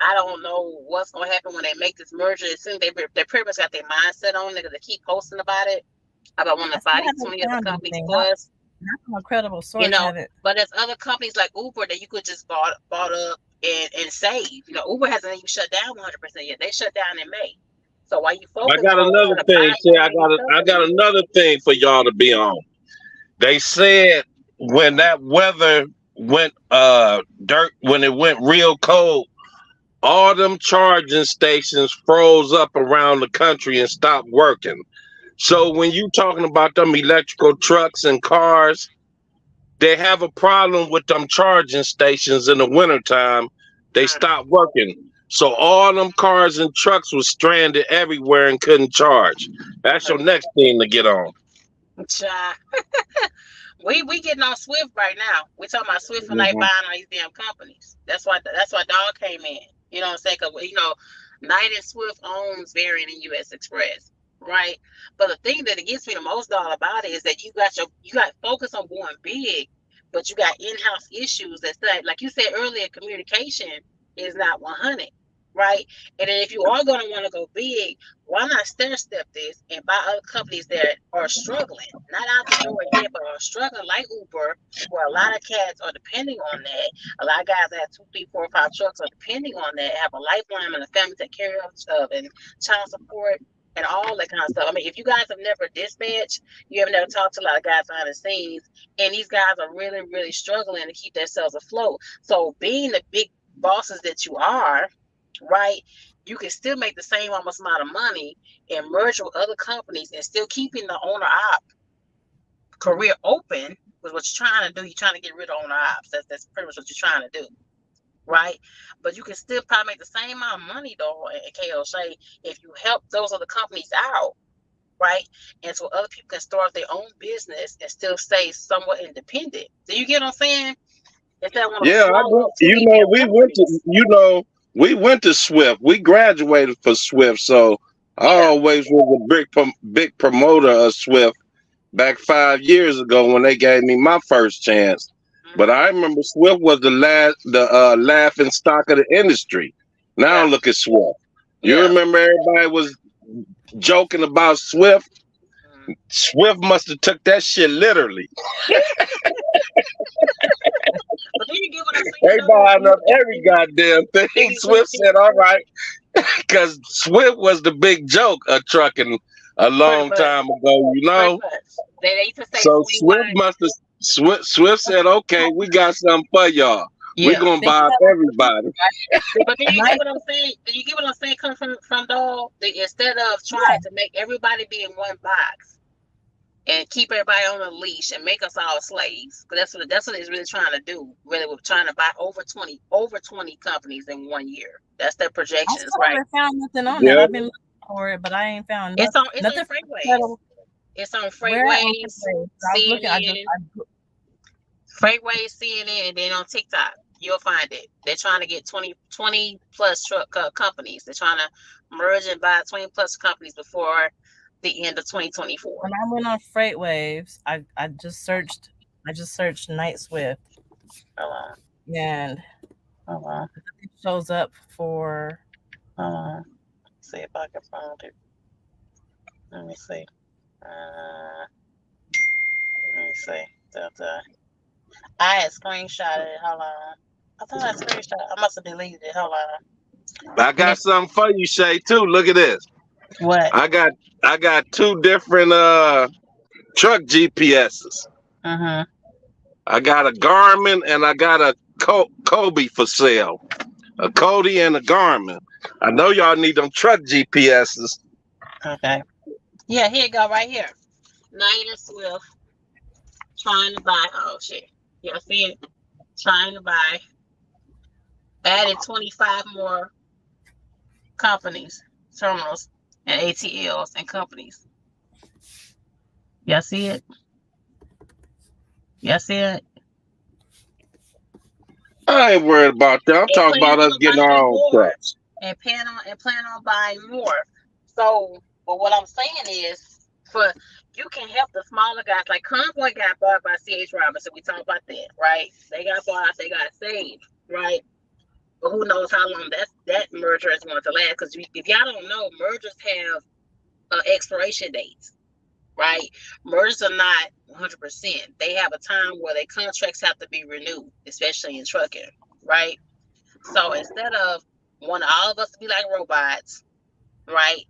I don't know what's gonna happen when they make this merger. As soon as they pretty much got their mindset on it because they keep posting about it, about wanting I to buy still these haven't 20 other found companies anything. plus. Not from a credible You source know, have it. but there's other companies like Uber that you could just bought up and save. You know, Uber hasn't even shut down 100% yet. They shut down in May. So while you I focus got on another trying to thing. buy See, so many I got companies, another thing for y'all to be on. They said when that weather went dirt when it went real cold, all them charging stations froze up around the country and stopped working. So when you talking about them electrical trucks and cars, they have a problem with them charging stations in the wintertime. They stopped working. So all them cars and trucks was stranded everywhere and couldn't charge. That's your next thing to get on. child, we getting on Swift right now. We talking about Swift and like Mhm. buying all these damn companies. That's why Dog came in. You know what I'm saying? Cause Knight and Swift owns Variant and US Express, right? But the thing that it gets me the most dog about it is that you got focus on going big, but you got in-house issues that say, like you said earlier, communication is not 100, right? And then if you are going to want to go big, why not stair step this and buy other companies that are struggling, not out the door yet, but are struggling like Uber, where a lot of cats are depending on that. A lot of guys that have 2, 3, 4, 5 trucks are depending on that, have a lifeline and a family to take care of, and child support and all that kind of stuff. I mean, if you guys have never dispatched, you have never talked to a lot of guys behind the scenes, and these guys are really, really struggling to keep themselves afloat. So being the big bosses that you are, right? You can still make the same almost amount of money and merge with other companies and still keeping the owner op career open with what you're trying to do. You're trying to get rid of owner ops. That's pretty much what you're trying to do, right? But you can still probably make the same amount of money though at KOSA if you help those other companies out, right? And so other people can start their own business and still stay somewhat independent. Do you get what I'm saying? Instead of want to Yeah, I swallow agree. up too many damn companies. We went to Swift. We graduated for Swift, so I Yeah. always was a big promoter of Swift back 5 years ago when they gave me my first chance. But Hmm. I remember Swift was the laughing stock of the industry. Now Yeah. look at Swift. You Yeah. remember everybody was joking about Swift. Mhm. Swift must have took that shit literally. But do you get what I'm saying They though? buying up every goddamn thing. Swift said, "All right," because Swift was the big joke of trucking a Pretty long much. time ago. Pretty much. They used to say So swing Swift wide. must have Swift said, "Okay, we got something for y'all. We're Yeah. gonna Think buy up about everybody." But do you get Knight. what I'm saying? Do you get what I'm saying? Come from dog. Instead of trying Yeah, to make everybody be in one box and keep everybody on a leash and make us all slaves, because that's what it's really trying to do. Really, we're trying to buy over 20 companies in 1 year. That's their I projections, still right? haven't found nothing on that. Yeah, I've been looking for it, but I ain't found It's on nothing from freightways. credible. It's on Where on freightways, Freightways? I was looking. CNN, freightways, CNN, and then on TikTok. You'll find it. They're trying to get 20 plus truck companies. They're trying to merge and buy 20 plus companies before the end of 2024. when I went on Freightwaves, I just searched Night Swift, Hold on. and Hold on. it shows up for Hold on. See if I can find it. Let me see. Uh, let me see. I had screenshotted it. Hold on. I thought I screenshot. I must have deleted it. Hold on. I And got it's something for you, Shay, too. Look at this. what? I got I got two different truck GPSs. Mm-hmm. I got a Garmin and I got a Kobe for sale. A Cody and a Garmin. I know y'all need them truck GPSs. Okay. Yeah, here you go, right here. Nader Swift trying to buy. Oh shit. Yeah, see it. Trying to buy. Added 25 more companies, terminals, and ATLs and companies. Y'all see it? Y'all see it? I ain't worried about that. I'm And talking plan about us on getting our buying own more. trucks. And plan on buying more. So, but what I'm saying is, for you can help the smaller guys. Like Convoy got bought by C.H. Robinson. We talked about that, right? They got bought. They got saved, right? But who knows how long that merger is going to last? Because if y'all don't know, mergers have expiration dates, right? Mergers are not 100%. They have a time where their contracts have to be renewed, especially in trucking, right? So instead of wanting all of us to be like robots, right?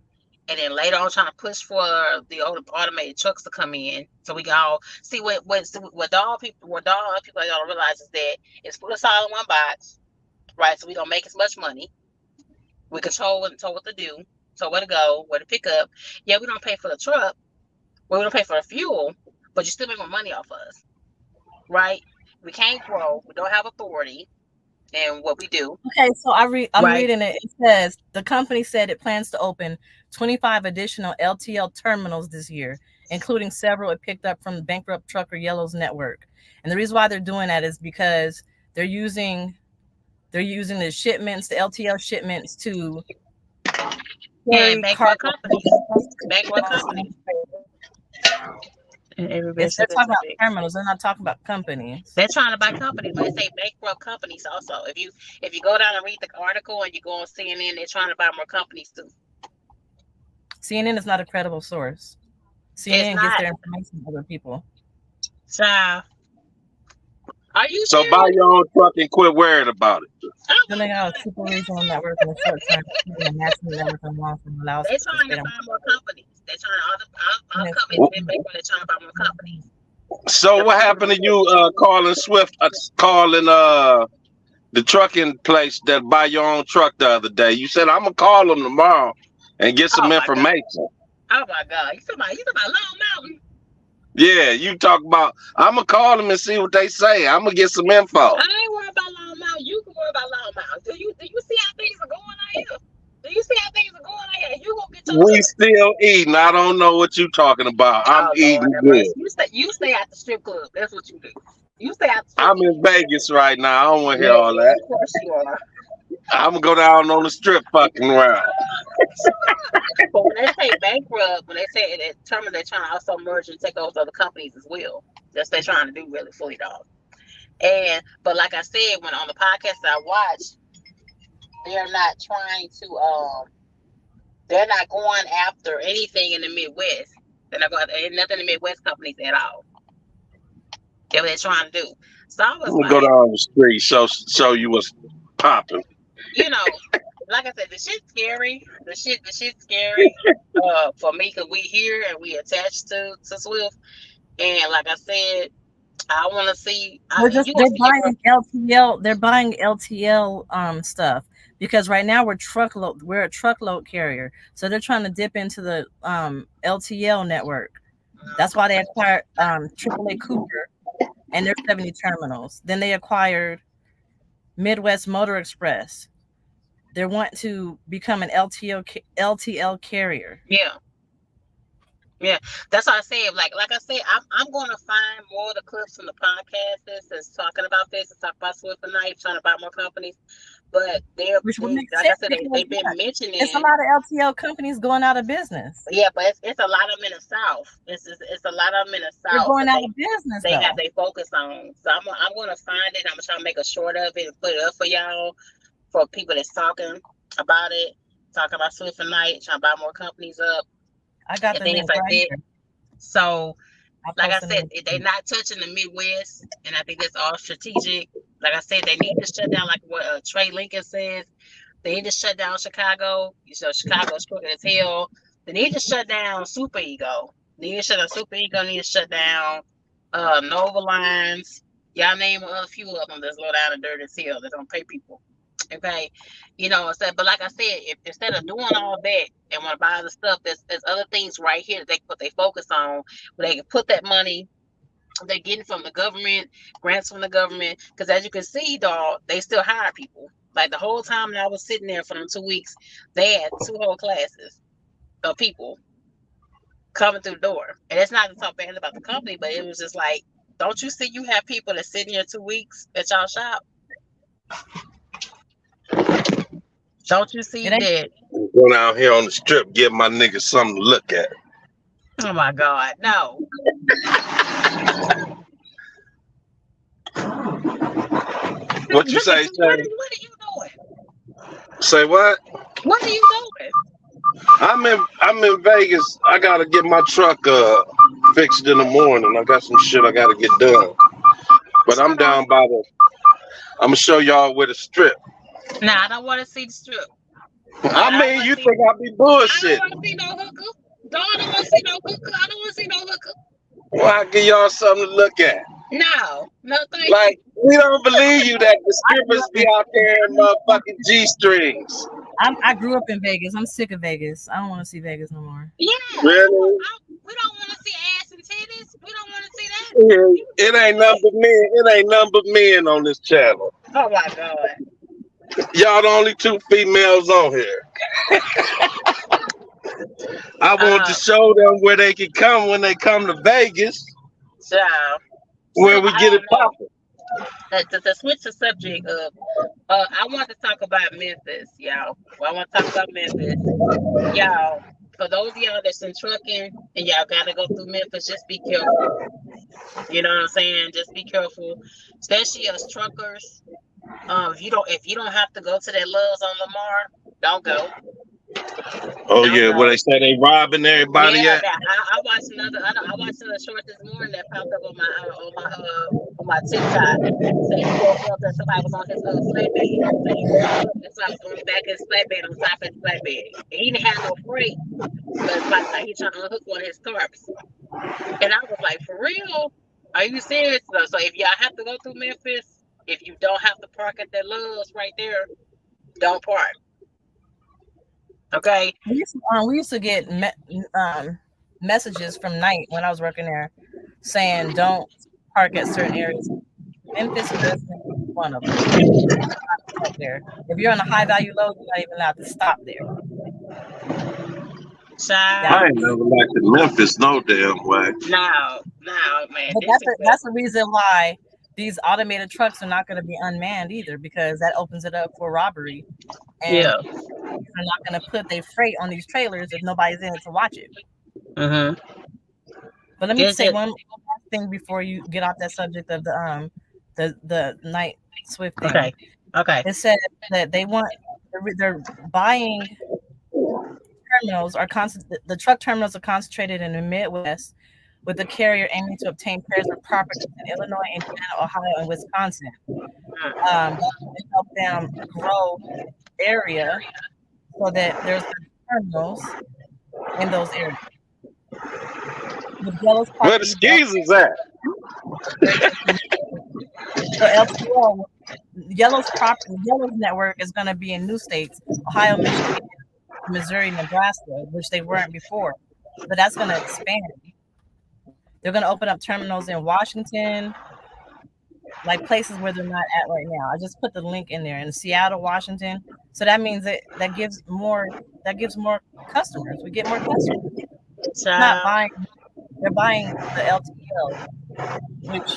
And then later on trying to push for the automated trucks to come in, so we can all see what Doll people gotta realize is that it's put us all in one box, right? So we don't make as much money. We control what to do, so where to go, where to pick up. Yeah, we don't pay for the truck, we don't pay for the fuel, but you still make more money off us, right? We can't grow, we don't have authority in what we do, Okay, so I'm right? reading it. It says the company said it plans to open 25 additional LTL terminals this year, including several it picked up from the bankrupt trucker Yellow's network. And the reason why they're doing that is because they're using the shipments, the LTL shipments, to And carry bankrupt cargo. companies, bankrupt companies. And everybody They're said talking that's a about big. terminals. They're not talking about companies. They're trying to buy companies, but they say bankrupt companies also. If you go down and read the article and you go on CNN, they're trying to buy more companies too. CNN is not a credible source. It's CNN gets not. their information from other people. Child, are you So buy serious? your own truck and quit worrying about it. Building out a super regional network in the short term, keeping a national network in the long term allows They're us to trying stay to on. buy more companies. They're trying all companies W- have been bankrupt. They're trying to buy more companies. So what happened to you calling Swift, calling the trucking place that buy your own truck the other day? You said I'm gonna call them tomorrow and get some Oh my god. information. Oh my god. You talking about Long Mountain? Yeah, you talk about I'm gonna call them and see what they say. I'm gonna get some info. I ain't worried about Long Mountain. You can worry about Long Mountain. Do you see how things are going out here? Do you see how things are going out here? You gonna get your We truck. still eating. I don't know what you talking about. I'm Oh Lord eating have good. mercy. You stay at the strip club. That's what you do. You stay at the strip I'm club. in Vegas right now. I don't want to hear Yeah, all that. of course you are. I'm gonna go down on the strip fucking around. But when they say bankrupt, when they say it determined they're trying to also merge and take over other companies as well. That's what they're trying to do really fully dog. But like I said, when on the podcast I watched, they're not trying to they're not going after anything in the Midwest. They're not going ain't nothing in the Midwest companies at all. That's what they're trying to do. So I I'm was gonna go like, down the street, show you what's popping. you know, like I said, the shit's scary. The shit's scary. For me, cause we here and we attached to Swift. And like I said, I want to see. You gonna They're see it, bro? buying LTL. They're buying LTL stuff because right now we're a truckload carrier. So they're trying to dip into the LTL network. That's why they acquired AAA Cooper and their 70 terminals. Then they acquired Midwest Motor Express. They want to become an LTL carrier. Yeah, yeah. That's what I said. Like I said, I'm going to find more of the clips from the podcast that's talking about this and talk about Swift and Knife trying to buy more companies. But Which would they make like I sense said, because they've been yeah, it's a mentioning. lot of LTL companies going out of business. Yeah, but it's a lot of them in the South. It's a lot of them in the They're South going that out of business they have though. they focus on. So I'm gonna find it. I'm gonna try to make a short of it and put it up for y'all for people that's talking about it. talking about Swift and Knight, trying to buy more companies up I got and the things link like right that. here. So, I like I posted said, it. they're not touching the Midwest, and I think that's all strategic. Like I said, they need to shut down, like what Trey Lincoln says. They need to shut down Chicago. You know, Chicago's crooked as hell. They need to shut down Super Ego. They need to shut down Super Ego. Need to shut down Nova Lines. Y'all name a few of them that's low down and dirty as hell. That don't pay people. Okay, but like I said, if instead of doing all that and want to buy the stuff, there's other things right here that they can put their focus on, where they can put that money they're getting from the government, grants from the government. Because as you can see, dog, they still hire people. Like the whole time that I was sitting there for them 2 weeks, they had 2 whole classes of people coming through the door. And it's not to talk bad about the company, but it was just like, don't you see you have people that sitting here 2 weeks at y'all shop? Don't you see It ain't. that? Going out here on the strip, give my niggas something to look at. Oh my God, no. What you Look at say, you. Shane? What are you doing? Say what? What are you doing? I'm in Vegas. I gotta get my truck fixed in the morning. I got some shit I gotta get done. But I'm down by the. I'm gonna show y'all where the strip. Nah, I don't want to see the strip. I I don't mean, want you to see. think I be I don't bullshit? want to see no hooker. Dog, I don't want to see no hooker. I don't want to see no hooker. Well, I give y'all something to look at. No, thank Like, you. we don't believe you that the I grew strippers up be out there in motherfucking G strings. I grew up in Vegas. I'm sick of Vegas. I don't want to see Vegas no more. Yeah, Really? we don't want to see ass and titties. We don't want to see that. It ain't nothing but men. It ain't nothing but men on this channel. Oh my God. Y'all the only 2 females on here. I want to Uh, show them where they can come when they come to Vegas, child. where we I get it don't know. popping. To switch the subject of, I want to talk about Memphis, y'all. Well, I want to talk about Memphis, y'all. For those of y'all that's in trucking and y'all gotta go through Memphis, just be careful. You know what I'm saying? Just be careful, especially us truckers. If you don't have to go to that Love's on Lamar, don't go. Oh Don't yeah, where go. they say they robbing everybody Yeah, at? that I watched another short this morning that popped up on my TikTok. Said he woke up and somebody was on his flatbed. So he woke up and somebody was on the back of his flatbed on top of his flatbed. And he didn't have no freight, but it's like he trying to unhook one of his tarps. And I was like, for real? Are you serious? So if y'all have to go through Memphis, if you don't have to park at that Love's right there, don't park. Okay? We used to get messages from Night when I was working there saying don't park at certain areas. Memphis wasn't one of them. Up there. If you're on a high value load, you're not even allowed to stop there. I Child. ain't never liked the Memphis no damn way. No, man. But that's the reason why these automated trucks are not going to be unmanned either, because that opens it up for robbery, and Yeah. they're not going to put their freight on these trailers if nobody's in it to watch it. Mm-hmm. But let me say one last thing before you get off that subject of the Night Swift thing. Okay. It said that they're buying terminals the truck terminals are concentrated in the Midwest, with the carrier aiming to obtain pairs of properties in Illinois, Indiana, Ohio, and Wisconsin. That will help them grow area so that there's terminals in those areas. Where the skis is at? So LTO, Yellow's network is going to be in new states: Ohio, Michigan, Missouri, Nebraska, which they weren't before. But that's going to expand. They're going to open up terminals in Washington, like places where they're not at right now. I just put the link in there in Seattle, Washington. So that means that gives more customers. We get more customers. They're buying the LTL, which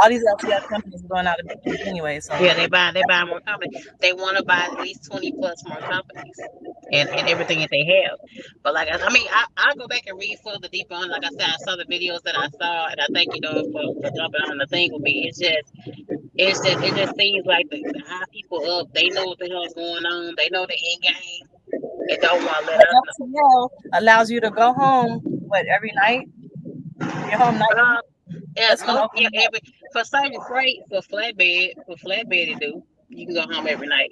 all these LTL companies are going out of business anyway. So yeah, they buy more companies. They want to buy at least 20 plus more companies and everything that they have. But like I'll go back and read further deeper on. Like I said, I saw the videos that I saw, and I thank you though for jumping on the thing with me. It just seems like the high people up. They know what the hell's going on. They know the end game. and don't want to let But us know. LTL allows you to go home, what, every night? You're home nightly. Uh, yeah, That's gonna open it up. every for certain freight for flatbed it do. You can go home every night.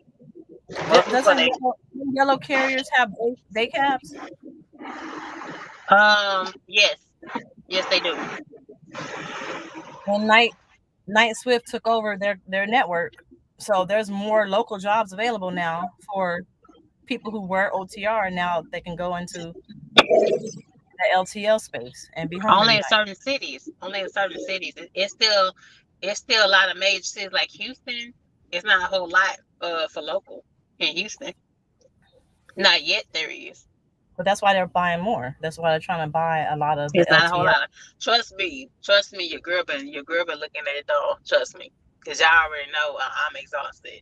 Mostly for Doesn't they yellow carriers have day cabs? yes, yes they do. And Night Swift took over their network, so there's more local jobs available now for people who were OTR. Now they can go into the LTL space and be home Only every in night. certain cities. Only in certain cities. It's still a lot of major cities like Houston. It's not a whole lot for local in Houston. Not yet there is. But that's why they're buying more. That's why they're trying to buy a lot of the It's not a whole LTL. lot. Trust me. Your girl been looking at it though. Trust me, because y'all already know I'm exhausted.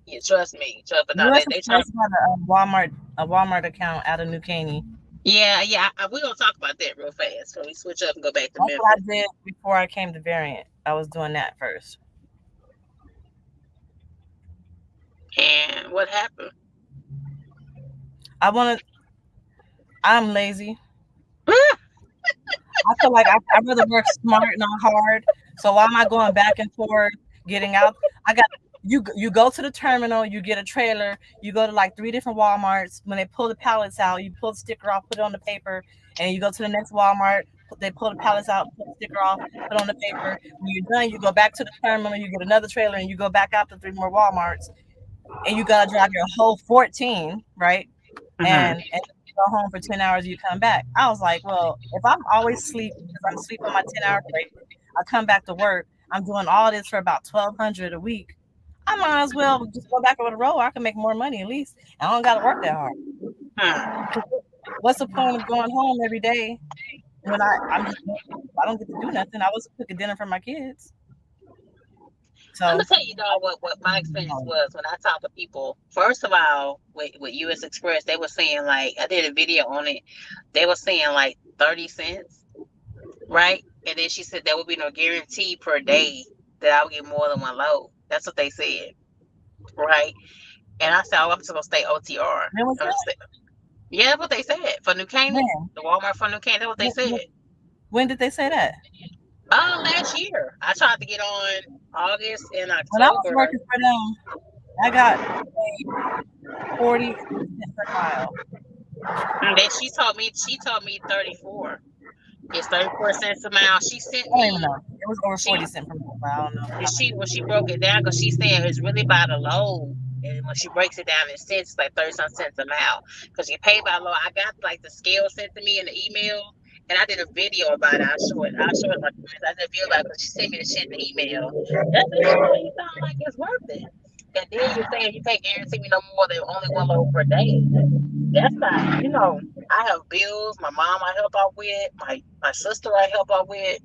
Yeah, trust me. Trust, but no, U.S. they trying. Express got a Walmart account out of New Caney. Yeah, yeah. We're gonna talk about that real fast. So we switch up and go back to That's what Memphis. I did before I came to Variant. I was doing that first. And what happened? I want to. I'm lazy. I feel like I'd rather work smart, not hard. So why am I going back and forth, getting out? I got you go to the terminal, you get a trailer, you go to like 3 different Walmarts. When they pull the pallets out, you pull the sticker off, put it on the paper, and you go to the next Walmart. They pull the pallets out, put the sticker off, put it on the paper. When you're done, you go back to the terminal, you get another trailer, and you go back out to 3 more Walmarts, and you gotta drive your whole 14, right? Mm-hmm. And you go home for 10 hours, you come back. I was like, well, if I'm always sleep, because I'm sleeping my 10-hour break, I come back to work, I'm doing all this for about 1,200 a week. I might as well just go back over the road. I can make more money at least. I don't got to work that hard. Hmm. What's the point of going home every day when I don't get to do nothing? I was cooking dinner for my kids. I'm gonna So tell you though what my experience was when I talked to people. First of all, with US Express, they were saying like I did a video on it. They were saying like 30 cents, right? And then she said there would be no guarantee per day that I would get more than one load. That's what they said, right? And I said, oh, I'm just gonna stay OTR. when was I'm just that? stay. Yeah, that's what they said for New Caney, When? the Walmart for New Caney. That's what they When, said. when did they say that? Last year I tried to get on August and When I was October. working for them, I got paid 40 cents per mile. And then she told me 34. It's 34 cents a mile. She sent I don't even me know. It was over she 40 cents per mile. I don't know and how much. she when she broke it down because she's saying it's really by the load. And when she breaks it down in cents, it's like 30 some cents a mile. Because you pay by load. I got like the scale sent to me in the email. And I did a video about it. I'll show it in my comments. I did a video about it because she sent me the shit in the email. That's it. You sound like it's worth it. And then you're saying you can't guarantee me no more than only one load per day. That's not. I have bills. My mom I help out with. My sister I help out with.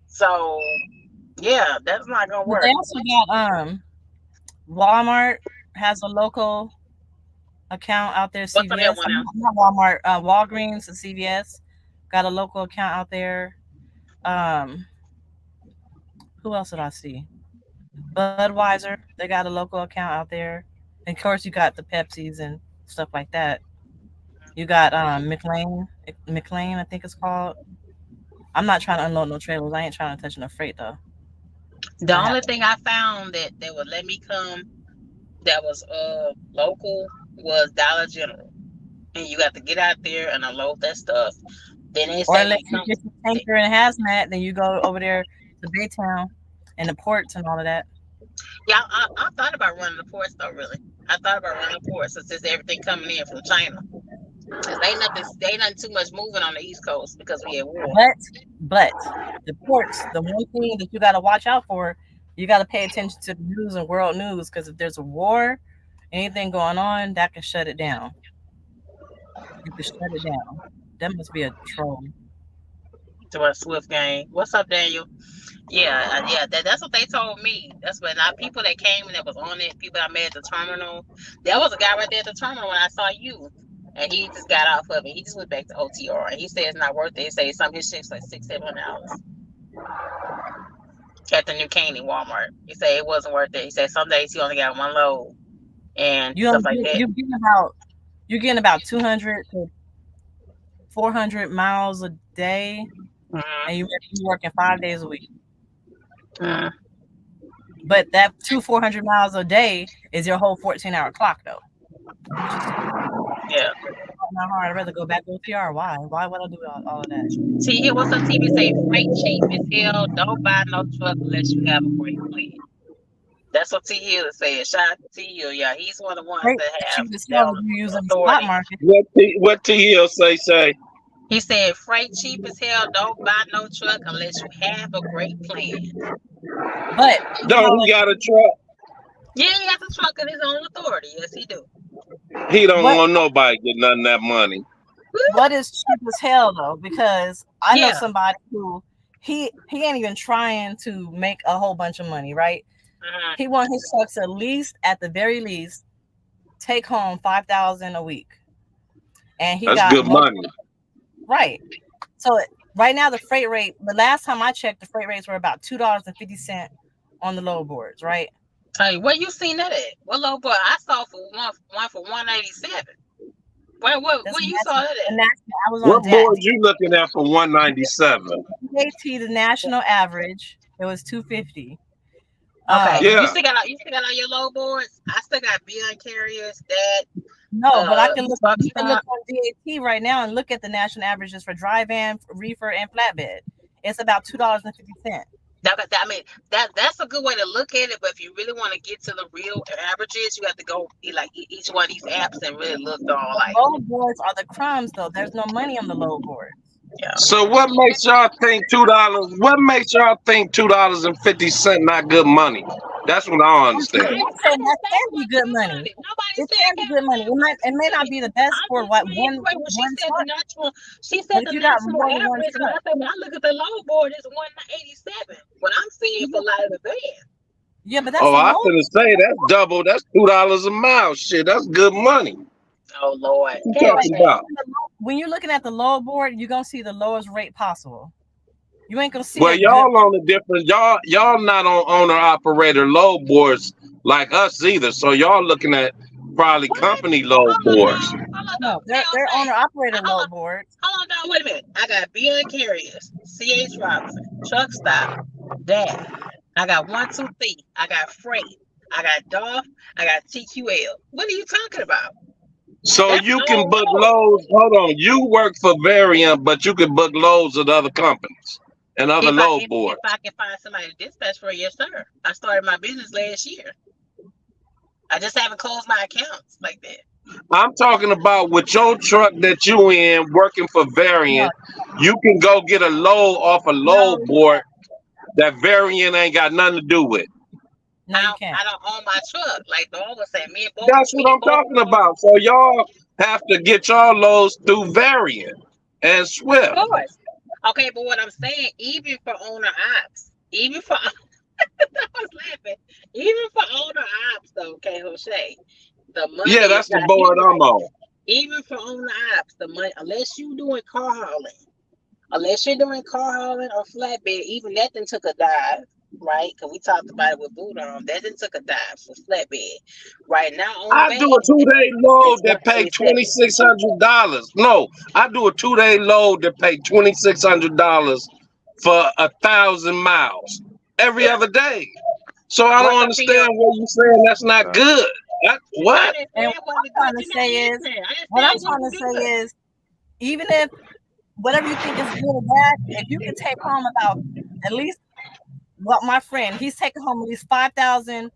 So yeah, that's not gonna But they work. also got Walmart has a local account out there. What's the other CVS, one now? not Walmart, Walgreens and CVS got a local account out there. Um, who else did I see? Budweiser, they got a local account out there. And of course, you got the Pepsis and stuff like that. You got McLean, I think it's called. I'm not trying to unload no trailers. I ain't trying to touch no freight though. The I have only thing I found that they would let me come that was local was Dollar General, and you got to get out there and unload that stuff. Then they or say unless when you you come. get your tanker and hazmat, then you go over there to Baytown and the ports and all of that. Yeah, I thought about running the ports though. Really, I thought about running the ports since everything coming in from China. Cause they ain't nothing too much moving on the East Coast because we at war. But the ports, the one thing that you got to watch out for, you got to pay attention to the news and world news because if there's a war, anything going on, that can shut it down. You can shut it down. That must be a troll. To a Swift game. What's up, Daniel? Yeah, yeah. That's what they told me. That's what not people that came and that was on it. People I met at the terminal. There was a guy right there at the terminal when I saw you, and he just got off of it. He just went back to OTR, and he said it's not worth it. He said some of his shit's like $600-700 at the New Caney Walmart. He said it wasn't worth it. He said some days he only got one load and You stuff only like that. you get about you're getting about 200 to 400 miles a day, Mm-hmm. and you're working 5 days a week. Mm-hmm. But that 400 miles a day is your whole 14-hour clock, though. Which is Yeah. not hard. I'd rather go back to OTR. Why? Why would I do all of that? See, here what's on TV say freight cheap as hell. Don't buy no truck unless you have a great plan. That's what T Hill is saying. Shout out to T Hill. Yeah, he's one of the ones Great, that have cheap as that hell on if you use a spot authority. market. What T Hill say? He said freight cheap as hell. Don't buy no truck unless you have a great plan. But even Don't though he got a truck? Yeah, he has a truck of his own authority. Yes, he do. He don't what want nobody get none of that money. what is cheap as hell though? Because I know Yeah. somebody who he ain't even trying to make a whole bunch of money, right? Mm-hmm. He wants his trucks at the very least, take home 5,000 a week, and he That's got good money. right. So right now the freight rate. The last time I checked, the freight rates were about $2.50 on the load boards, right? Hey, where you seen that at? Well, low boy, I saw for one for 187. That's Where you saw that the at? national. I was on What board you looking at for 197? DAT. The national average it was 250. Okay, Yeah. you still got all your low boards. I still got beyond carriers that No, but I can look. truck You can look stop. on DAT right now and look at the national averages for dry van, reefer, and flatbed. It's about $2.50. I mean that's a good way to look at it. But if you really want to get to the real averages, you have to go like each one of these apps and really look on The like load boards are the crumbs, though. There's no money on the load boards. yeah. So what makes y'all think $2? What makes y'all think $2.50 not good money? That's what I don't understand. I'm I saying didn't that say can it be wasn't good good money. money. Nobody It said can be good money. It may not be the best I'm for just what reiterating when she one said the truck, natural. She but said if the you got national more than one average, and I truck, said when I look at the low board, it's 187. What I'm seeing for light of the van. yeah, but that's Oh, a I load. finna say that's double. That's $2 a mile. Shit, that's good money. Oh Lord, What you K talking O'Shea. about? When you're looking at the load board, you're gonna see the lowest rate possible. You ain't gonna see Well, a good. y'all on the difference. Y'all not on owner operator load boards like us either. So y'all looking at probably What? company load Hold on, boards. dog. Hold on, No, dog. K they're owner O'Shea. operator Hold on, load boards. hold on, dog. Wait a minute. I got Beyond Carriers, C.H. Robinson, Truck Stop, Dad. I got 123. I got Freight. I got Dolph. I got TQL. What are you talking about? So That's you can all book low. loads. Hold on, you work for Variant, but you can book loads at other companies and other If I load if, if boards. I can find somebody to dispatch for, yes, sir. I started my business last year. I just haven't closed my accounts like that. I'm talking about with your truck that you in working for No, Variant, you can go get a load off a no, load board that Variant ain't got nothing to do with. no, you can't. I don't own my truck. Like the was saying, That's what me and I'm Bo talking about. So y'all have to get y'all loads through Variant and of Swift. course. Okay, but what I'm saying, even for owner ops, even for I was laughing, even for owner ops though, okay, Jose, the money Yeah, is that's the not here board I'm right. on. Even for owner ops, the money unless you doing car hauling. Unless you're doing car hauling or flatbed, even that then took a dive, right? Because we talked about it with boot on. That then took a dive for flatbed. Right now on I van, do a 2-day load it's that pay 187. $2,600. No, I do a 2-day load that pay $2,600 for 1,000 miles every Yeah. other day. So I don't What's up to you? understand what you saying. That's not Exactly. good. I What? didn't say And it wasn't good. You're not listening. I didn't say it wasn't good. even if whatever you think is good or bad, if you could take home about at least what my friend, he's taking home at least 5,000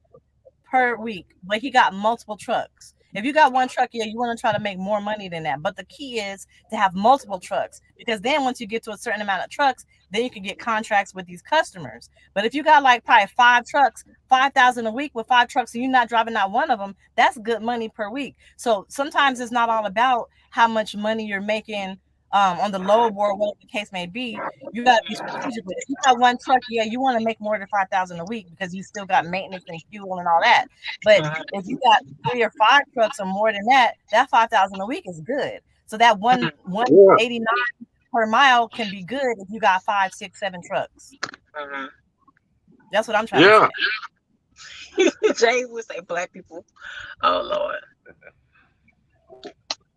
per week, but he got multiple trucks. If you got one truck, yeah, you want to try to make more money than that. But the key is to have multiple trucks because then once you get to a certain amount of trucks, then you can get contracts with these customers. But if you got like probably 5 trucks, 5,000 a week with 5 trucks, and you're not driving not one of them, that's good money per week. So sometimes it's not all about how much money you're making on the load board, whatever the case may be. You got to be strategic with it. If you got one truck, yeah, you want to make more than 5,000 a week because you still got maintenance and fuel and all that. But if you got 3 or 5 trucks or more than that, that 5,000 a week is good. So that one Yeah. 189 per mile can be good if you got 5, 6, 7 trucks. That's what I'm trying to Yeah. say. Jay would say black people. Oh Lord.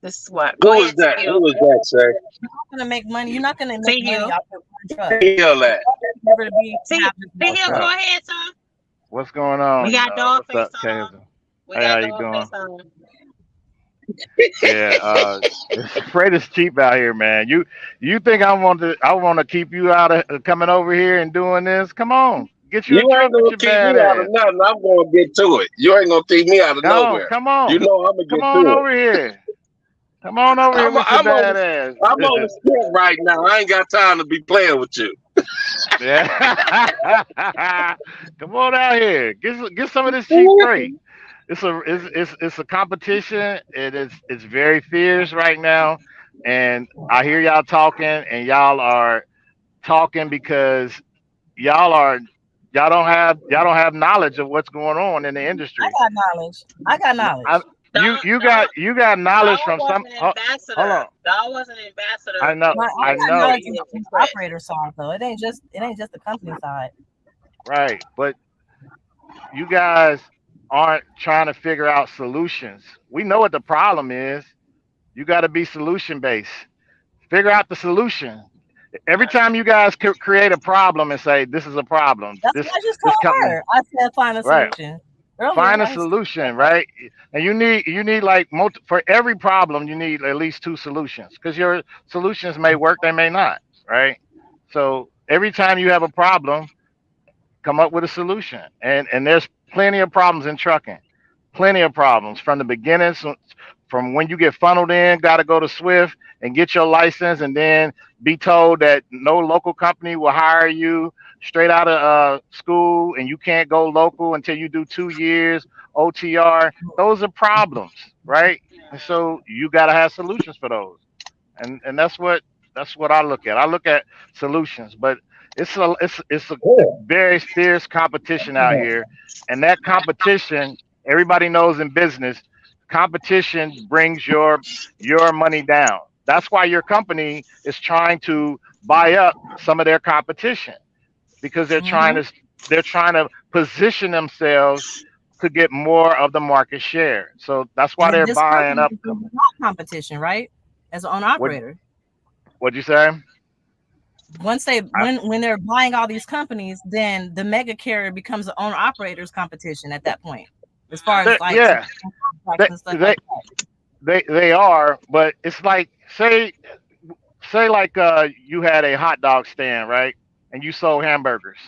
This is what. Go Who is ahead, that? T. Who is that, Shay? You're not gonna make money. You're not gonna make T. money Hill. off of one truck. Heal Your that. truck is never to be to T. have just T. one What's Hill. truck. Go up? ahead, son. What's going We on? got What's up, DollFace on. Kevin? We Hey, got how you doing? DollFace on. Yeah, freight is cheap out here, man. You think I want to keep you out of coming over here and doing this? Come on, get you a You truck ain't with gonna your keep bad me out of ass. nothing. I'm gonna get to it. You ain't gonna keep me out of No, nowhere. come You on, know I'm gonna come get on to it. over here. Come on over here I'm with your I'm on bad the I'm on ass. the strip right now. I ain't got time to be playing with you. Yeah, come on out here. Get some of this cheap freight. It's a competition. It's very fierce right now, and I hear y'all talking, and y'all are talking because y'all are y'all don't have knowledge of what's going on in the I industry. got knowledge. I got I, knowledge. you Doll, you Doll, got you got knowledge Doll from was some. an Hold ambassador. on, Doll was an ambassador I know, for I I got know, knowledge CSE on and the Express. operator side though. It ain't just the company side. right, but you guys aren't trying to figure out solutions. We know what the problem is. You got to be solution based. Figure out the solution. Every time you guys create a problem and say this is a problem, That's what this I just this told company, her. I said find a right? solution. Earlier, Find a I said, solution, right? And you need like for every problem you need at least two solutions because your solutions may work, they may not, right? So every time you have a problem, come up with a solution. And there's plenty of problems in trucking, plenty of problems from the beginning. So from when you get funneled in, got to go to Swift and get your license, and then be told that no local company will hire you straight out of school, and you can't go local until you do 2 years OTR. Those are problems, right? And so you got to have solutions for those, and that's what I look at. I look at solutions, but it's very fierce competition out here, and that competition, everybody knows in business, competition brings your money down. That's why your company is trying to buy up some of their competition because mm-hmm. they're trying to position themselves to get more of the market share. So that's why And they're this buying company up. is not competition, right? As an own What operator. what'd you say? Once they I, when they're buying all these companies, then the mega carrier becomes the owner operator's competition at that point, as far as like yeah, securing contracts they, and stuff they like that. they are, but it's like say like you had a hot dog stand, right? And you sold hamburgers.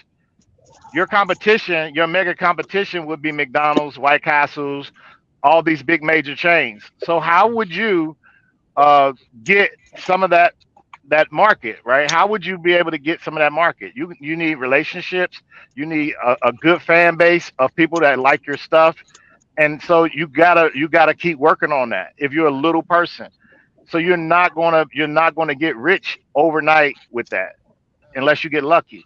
Your competition, your mega competition would be McDonald's, White Castles, all these big major chains. So how would you uh, get some of that market, right? How would you be able to get some of that market? You need relationships. You need a good fan base of people that like your stuff, and so you gotta keep working on that. If you're a little person, so you're not gonna get rich overnight with that unless you get lucky.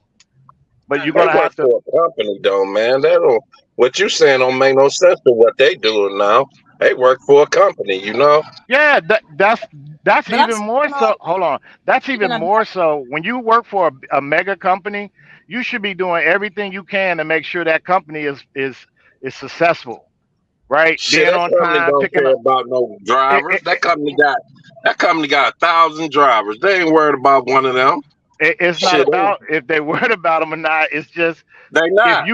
But you're They gonna work have to. for a company though, man. That don't what you saying don't make no sense to what they doing now. They work for a company, you know. Yeah, that's But I'm even more speaking on so. Hold on, that's even speaking of more so. When you work for a mega company, you should be doing everything you can to make sure that company is successful, right? Shit, Being that on company time, don't picking care up. about no It, drivers. it, That company got 1,000 drivers. They ain't worried about one of them. it's not Shit, about if they worried about them or not. It's just they if not.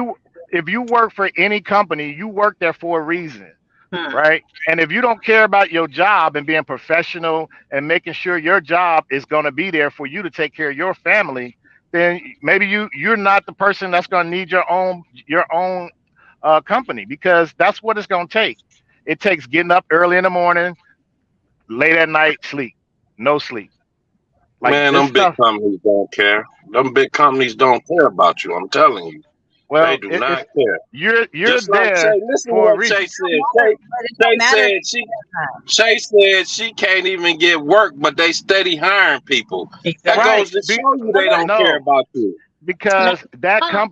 you work for any company, you work there for a reason, Hmm. right? And if you don't care about your job and being professional and making sure your job is going to be there for you to take care of your family, then maybe you're not the person that's going to need your own company because that's what it's going to take. It takes getting up early in the morning, late at night, sleep, no sleep. Like Man, this them big stuff. companies don't care. Them big companies don't care about you. I'm telling you, they Well, do it's not care. you're Just like there Shay, listen to for a what Shay reason. said. but it don't Shay matter said Shay said she can't even get work, but they steady hiring people. That Exactly. Right. goes to show you they don't care No, about you. No, because that hold on.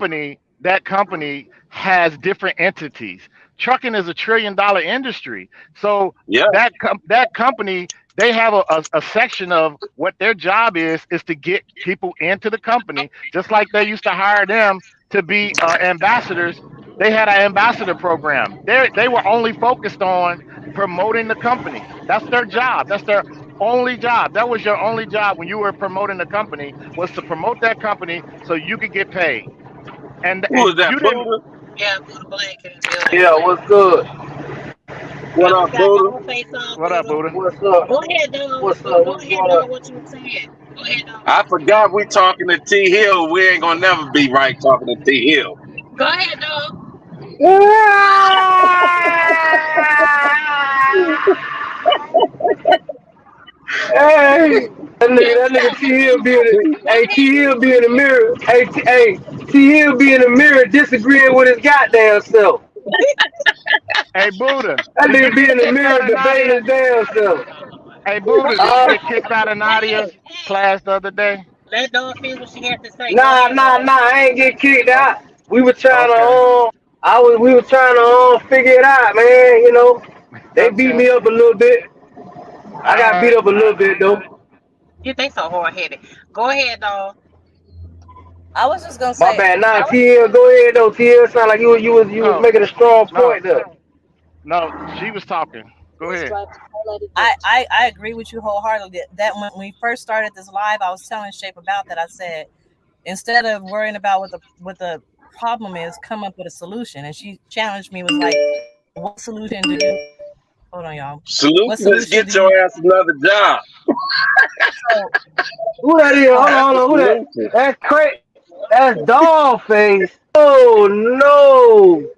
company has different entities. Trucking is $1 trillion industry. So Yeah. that company, they have a section of what their job is to get people into the company, just like they used to hire them to be ambassadors They had an ambassador program. They were only focused on promoting the company. That's their job. That's their only job. That was your only job when you were promoting the company, was to promote that company so you could get paid. Who is And that, you didn't. Buddha? Yeah, Buddha Blank in the building. Yeah, what's good? What And we up, got Buddha? DollFace on, What up, Buddha. Buddha? What's up? Go ahead, dog. What's Go, up? go What's ahead, going on? dog. What you were saying. Go ahead, dog. I forgot we talking to T Hill. We ain't gonna never be right talking to T Hill. Go ahead, dog. Hey, that nigga T Hill be in the, Go hey, ahead, T Hill dog. be in the mirror. T Hill be in the mirror disagreeing with his goddamn self. Hey, Buddha, That did you nigga be get in the kicked mirror out of debating Nadia's? his damn self. Oh, Lord. Hey, Buddha, did you Uh, get kicked out of Hey, Nadia's hey. class the other day? Let dog finish what she has to say. Go nah, ahead, nah, dog. nah. I ain't get kicked Oh, out. We were trying to okay, we were trying to figure it out, man. You know, they beat okay, me up a little bit. I all got beat right. up a little bit though. You think so hard headed. Go ahead, dog. I was just gonna My say, bad. Nah, TL, go ahead though. TL sound like you was No, making a strong no, point there. no. She was talking. Go ahead. I agree with you wholeheartedly. That when we first started this live, I was telling Shape about that. I said, instead of worrying about what the problem is, come up with a solution. And she challenged me, was like, what solution do you, hold on, y'all, what Solution is solution do get your you, ass another job. so Who that is? Hold um on, That's hold the on. Who that? solution. That's crazy. That's DollFace. Oh no.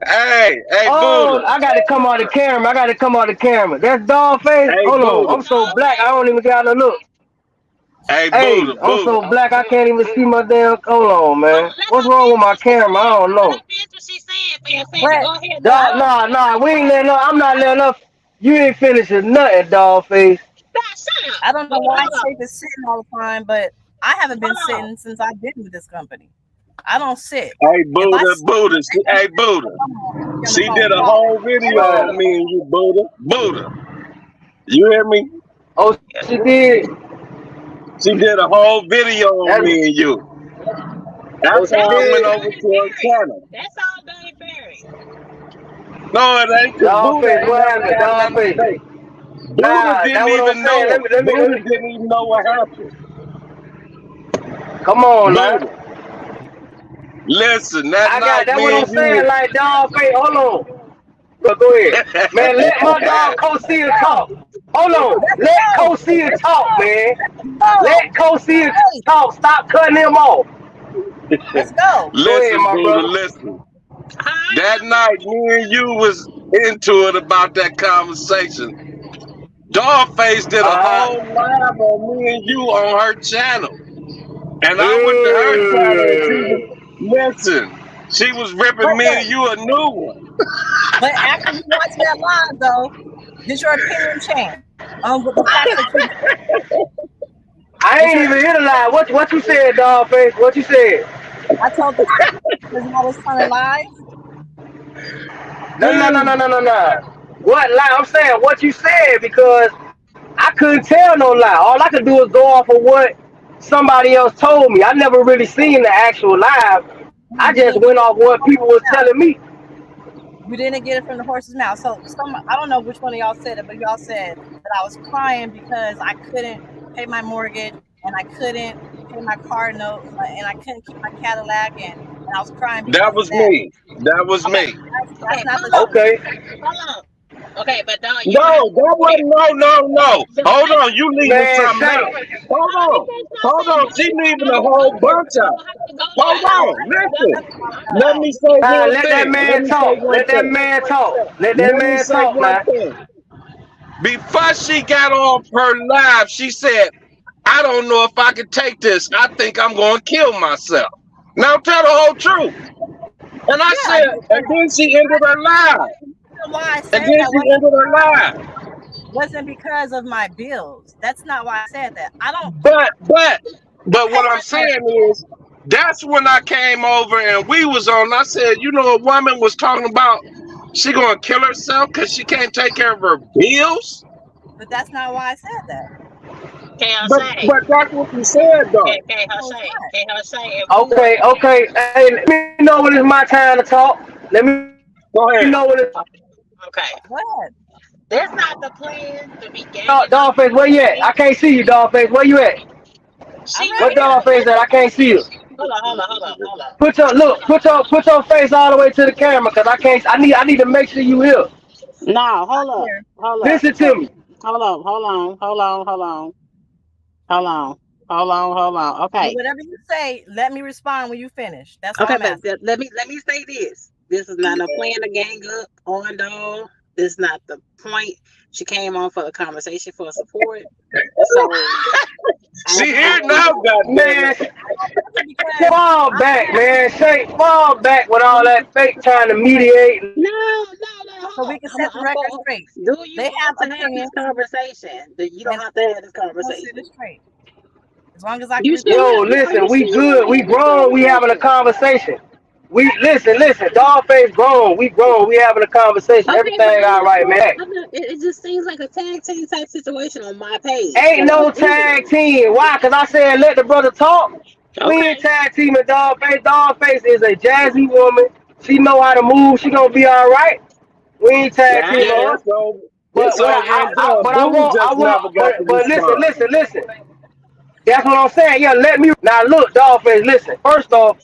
Hey, Oh, Buddha. I got to come out the camera. I got to come out the camera. That's DollFace. Hey, Hold on. Buddha. I'm so Dog black. I face. don't even got to look. Hey, Hey, Buddha, I'm Buddha. so black. I can't even see my damn. Hold on, Hold man. on, let What's her wrong with finish my what she's camera? I saying. don't Let her know. finish what she's saying for a second. but Go ahead, Dog, dog. nah. We ain't letting. I'm not letting up. You ain't finishing nothing, DollFace. Stop, shut up. I don't know Okay, why hold on. Shape is sitting all the time, but I haven't been Hold on. sitting since I've been with this company. I don't sit. Hey, If I Buddha, sit, Buddha. Hey, Buddha. come on, be on the She phone did a talking. whole video on Man. me and you, Buddha. Buddha. You hear me? Oh, she did. She did a whole video on That. me and you. Oh, That's she how That's I all went did. over Donnie to her Ferry. channel. That's all Donnie Ferry. No, it ain't, because Buddha DollFace. ain't What never happened? had nothing to DollFace. say. Buddha Nah, didn't that's what I'm even saying. know Let it. me, let me, let Buddha me. didn't even know what happened. Come on, now. Buddha. Listen, that I got night that. What me I'm and you saying, was like DollFace. Hold on. Go ahead, man. Let my dog Cosia talk. Hold on. Let's Let go. Cosia talk, man. Go. Let Cosia Hey, talk. Stop cutting him off. let's go. Go ahead, listen, my Buddha, brother. listen. Hi, That night me and you was into it about that conversation. Dollface did a Uh, whole live on me and you on her channel. And I went to her channel and she was, mm, listen, she was ripping But me and look, you a new one. but after you watch that live though, did your opinion change on with the facts that you, I did ain't your, even hit a lie. What you said, Dollface? What you said? I told the truth because I was telling lies. No. What lie? I'm saying what you said because I couldn't tell no lie. All I could do is go off of what somebody else told me. I never really seen the actual live. I You just didn't get went it off from the what people horse's was mouth. telling me. You didn't get it from the horse's mouth. So some, I don't know which one of y'all said it, but y'all said that I was crying because I couldn't pay my mortgage and I couldn't pay my car note and I couldn't keep my Cadillac and I was crying That because of was that. me. That was okay, me. That's okay, not the hold on, truth. Okay. hold on. Okay, but dog, you No, gonna have to that okay. wasn't no. Hold Hang on, on. you leaving Man, something say out. Hold Let me on. finish what I'm Hold saying. on. Dog, She you gonna leaving a have to go whole there. bunch You out. gonna have to go Hold there. No, on. that's Listen. not what I said. Let me say one let that thing. Let man me say talk. one Let that thing. man talk. Let that Let me man say talk one now. thing. Before she got off her live, she said, I don't know if I can take this. I think I'm going to kill myself. Now tell the whole truth. And I Yeah, I said, did say and that. then she ended her live. The reason why I And said then that she ended her live. wasn't because of my bills. That's not why I said that. I don't But pay what I'm my mortgage. saying is, that's when I came over and we was on. I said, you know, a woman was talking about she gonna kill herself because she can't take care of her bills. But that's not why I said that. K.R. but Shane. that's what you said though. No, it's not. K.R. Shane and Boom. Okay, okay. Hey, let me know when it's my time to talk. Let me know when it's Go ahead. Okay. Go ahead. That's not the plan to be ganging up Dollface, on where you at? women. I can't see you, Dollface. Where you at? I'm She right What right here. Dollface at? I can't see you. hold on. Put your face all the way to the camera, cause I can't. I need to make sure you here. No, I'm here. Listen to me. Hold on, hold on. But Okay, whatever you say, let me respond when you finish. That's all okay, I'm but asking. let me say this. This is not a plan to gang up on dog. This is not the point. She came on for the conversation for support. So She I here now, goddamn Man, it. Because fall I'm back, here man. Say fall back with so all we that can fake trying to right, mediate. no. so we Hold can on. set the record straight. Do you They have want to have this opinions, conversation? You don't and have to have this I'm gonna set conversation. it straight. As long as I can You sure respond. you? Yo, Are listen, you we sure you good. want to We have this grown. We having a conversation? conversation. We listen. Dollface grown. We grown. We having a conversation. Okay, but Everything all right, man. it just seems like a tag team type situation on my page. Ain't So I'm no tag angry. team. Why? Cause I said let the brother talk. We ain't Okay. tag teaming Dollface. Dollface is a jazzy woman. She know how to move. She gonna be all right. We ain't tag Nah, teaming her. But it's what over and done. but Boo just never got to but respond. listen. That's what I'm saying. Yeah, let me now look, Dollface. Listen. First off,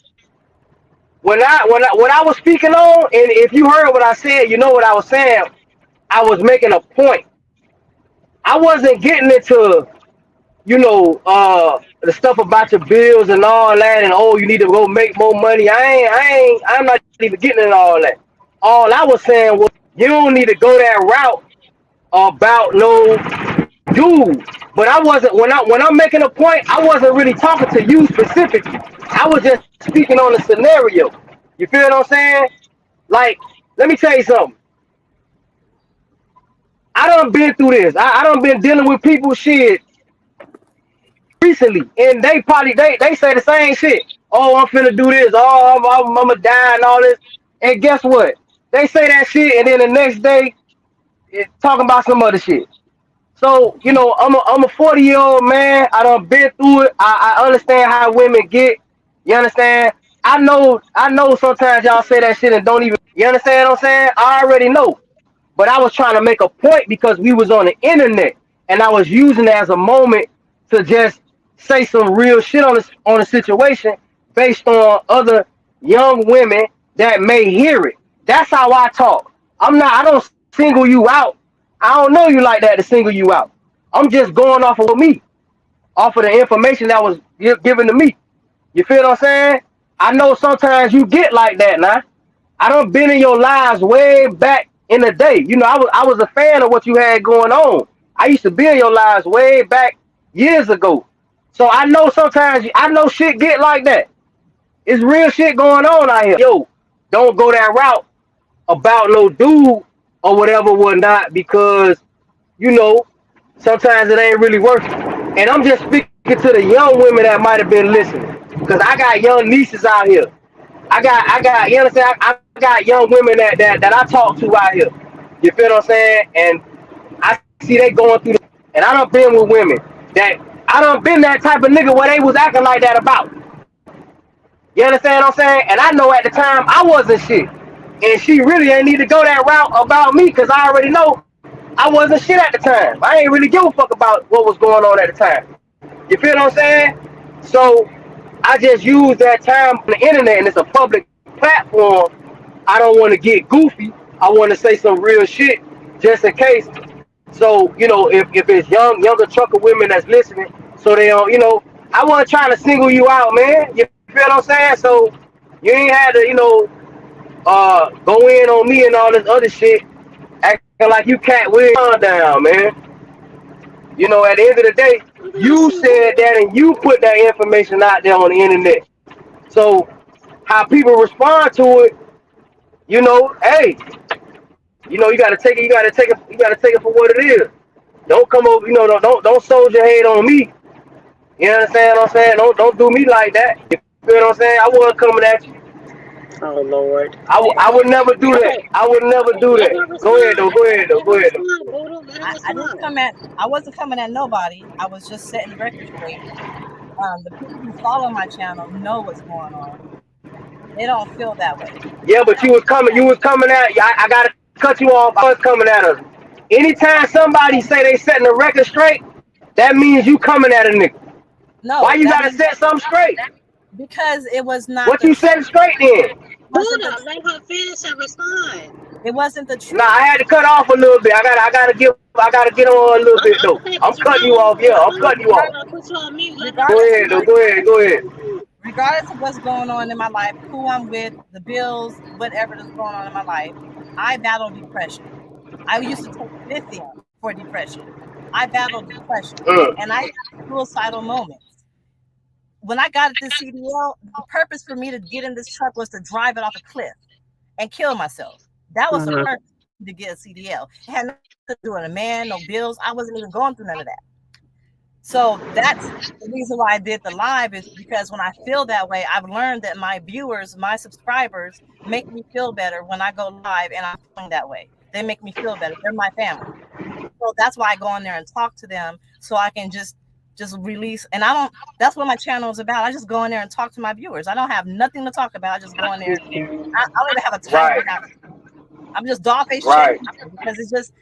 when I was speaking on, and if you heard what I said, you know what I was saying. I was making a point. I wasn't getting into the stuff about your bills and all that, and oh, you need to go make more money. I'm not even getting into all that. All I was saying was you don't need to go that route about no dude. But I wasn't when I'm making a point, I wasn't really talking to you specifically. I was just speaking on the scenario. You feel what I'm saying? Like, let me tell you something. I done been through this. I done been dealing with people shit recently, and they probably they say the same shit. Oh, I'm finna do this. Oh, I'm gonna die and all this. And guess what? They say that shit, and then the next day, talking about some other shit. So I'm a 40-year-old man. I done been through it. I understand how women get. You understand? I know. Sometimes y'all say that shit and don't even. You understand what I'm saying? I already know. But I was trying to make a point because we was on the internet, and I was using it as a moment to just say some real shit on the situation based on other young women that may hear it. That's how I talk. I don't single you out. I don't know you like that to single you out. I'm just going off of me, off of the information that was given to me. You feel what I'm saying? I know sometimes you get like that now. I done been in your lives way back in the day. I was a fan of what you had going on. I used to be in your lives way back years ago. So I know sometimes I know shit get like that. It's real shit going on out here. Yo, don't go that route about no dude or whatever whatnot because you know sometimes it ain't really worth it. And I'm just speaking to the young women that might have been listening because I got young nieces out here. You understand? I got young women that I talk to out here. You feel what I'm saying? And I see they going through and I done been with women that I done been that type of nigga where they was acting like that about. You understand what I'm saying? And I know at the time I wasn't shit. And she really ain't need to go that route about me because I already know I wasn't shit at the time. I ain't really give a fuck about what was going on at the time. You feel what I'm saying? So I just use that time on the internet and it's a public platform. I don't want to get goofy. I want to say some real shit just in case. So, if it's younger trucker women that's listening, so they don't, I wasn't trying to single you out, man. You feel what I'm saying? So you ain't had to, go in on me and all this other shit, acting like you Cat Williams down, man. At the end of the day, you said that and you put that information out there on the internet. So how people respond to it, hey, you gotta take it, you gotta take it for what it is. Don't come over, don't soldier hate on me. You understand what I'm saying? Don't do me like that. You feel what I'm saying? I wasn't coming at you. Oh Lord. I would never do that. Okay. I would never do Let that. her Go ahead respond. though. Go ahead though. Let Go her ahead though. respond, Buddha. That I was didn't come smart. at I wasn't coming at nobody. I was just setting the record straight. The people who follow my channel know what's going on. They don't feel that way. Yeah, but you was coming at. I gotta cut you off. I was coming at us. Anytime somebody say they setting the record straight, that means you coming at a nigga. Why No, you that gotta means set something straight? because it was not What the you truth. setting straight then? Wasn't Hold the up, truth. let her finish and respond. It wasn't the Nah, truth. I had to cut off a little bit. I gotta get on a little bit though. Okay, I'm because you cutting you know, off. Yeah, I'm cutting you I'm off. gonna put you on mute. Let her Go Regardless of ahead though. what respond. Go ahead. regardless of what's going on in my life, who I'm with, the bills, whatever that's going on in my life, I battle depression. I used to take lithium for depression. I battled depression and I had suicidal moments. When I got at this CDL, the purpose for me to get in this truck was to drive it off a cliff and kill myself. That was the purpose to get a CDL. It had nothing to do with a man, no bills. I wasn't even going through none of that. So that's the reason why I did the live is because when I feel that way, I've learned that my viewers, my subscribers make me feel better when I go live and I'm feeling that way. They make me feel better. They're my family. So that's why I go in there and talk to them so I can just release. And I don't, that's what my channel is about. I just go in there and talk to my viewers. I don't have nothing to talk about. I just go in there. I don't even have a title Right, now. I'm just DollFace checking right, because it's just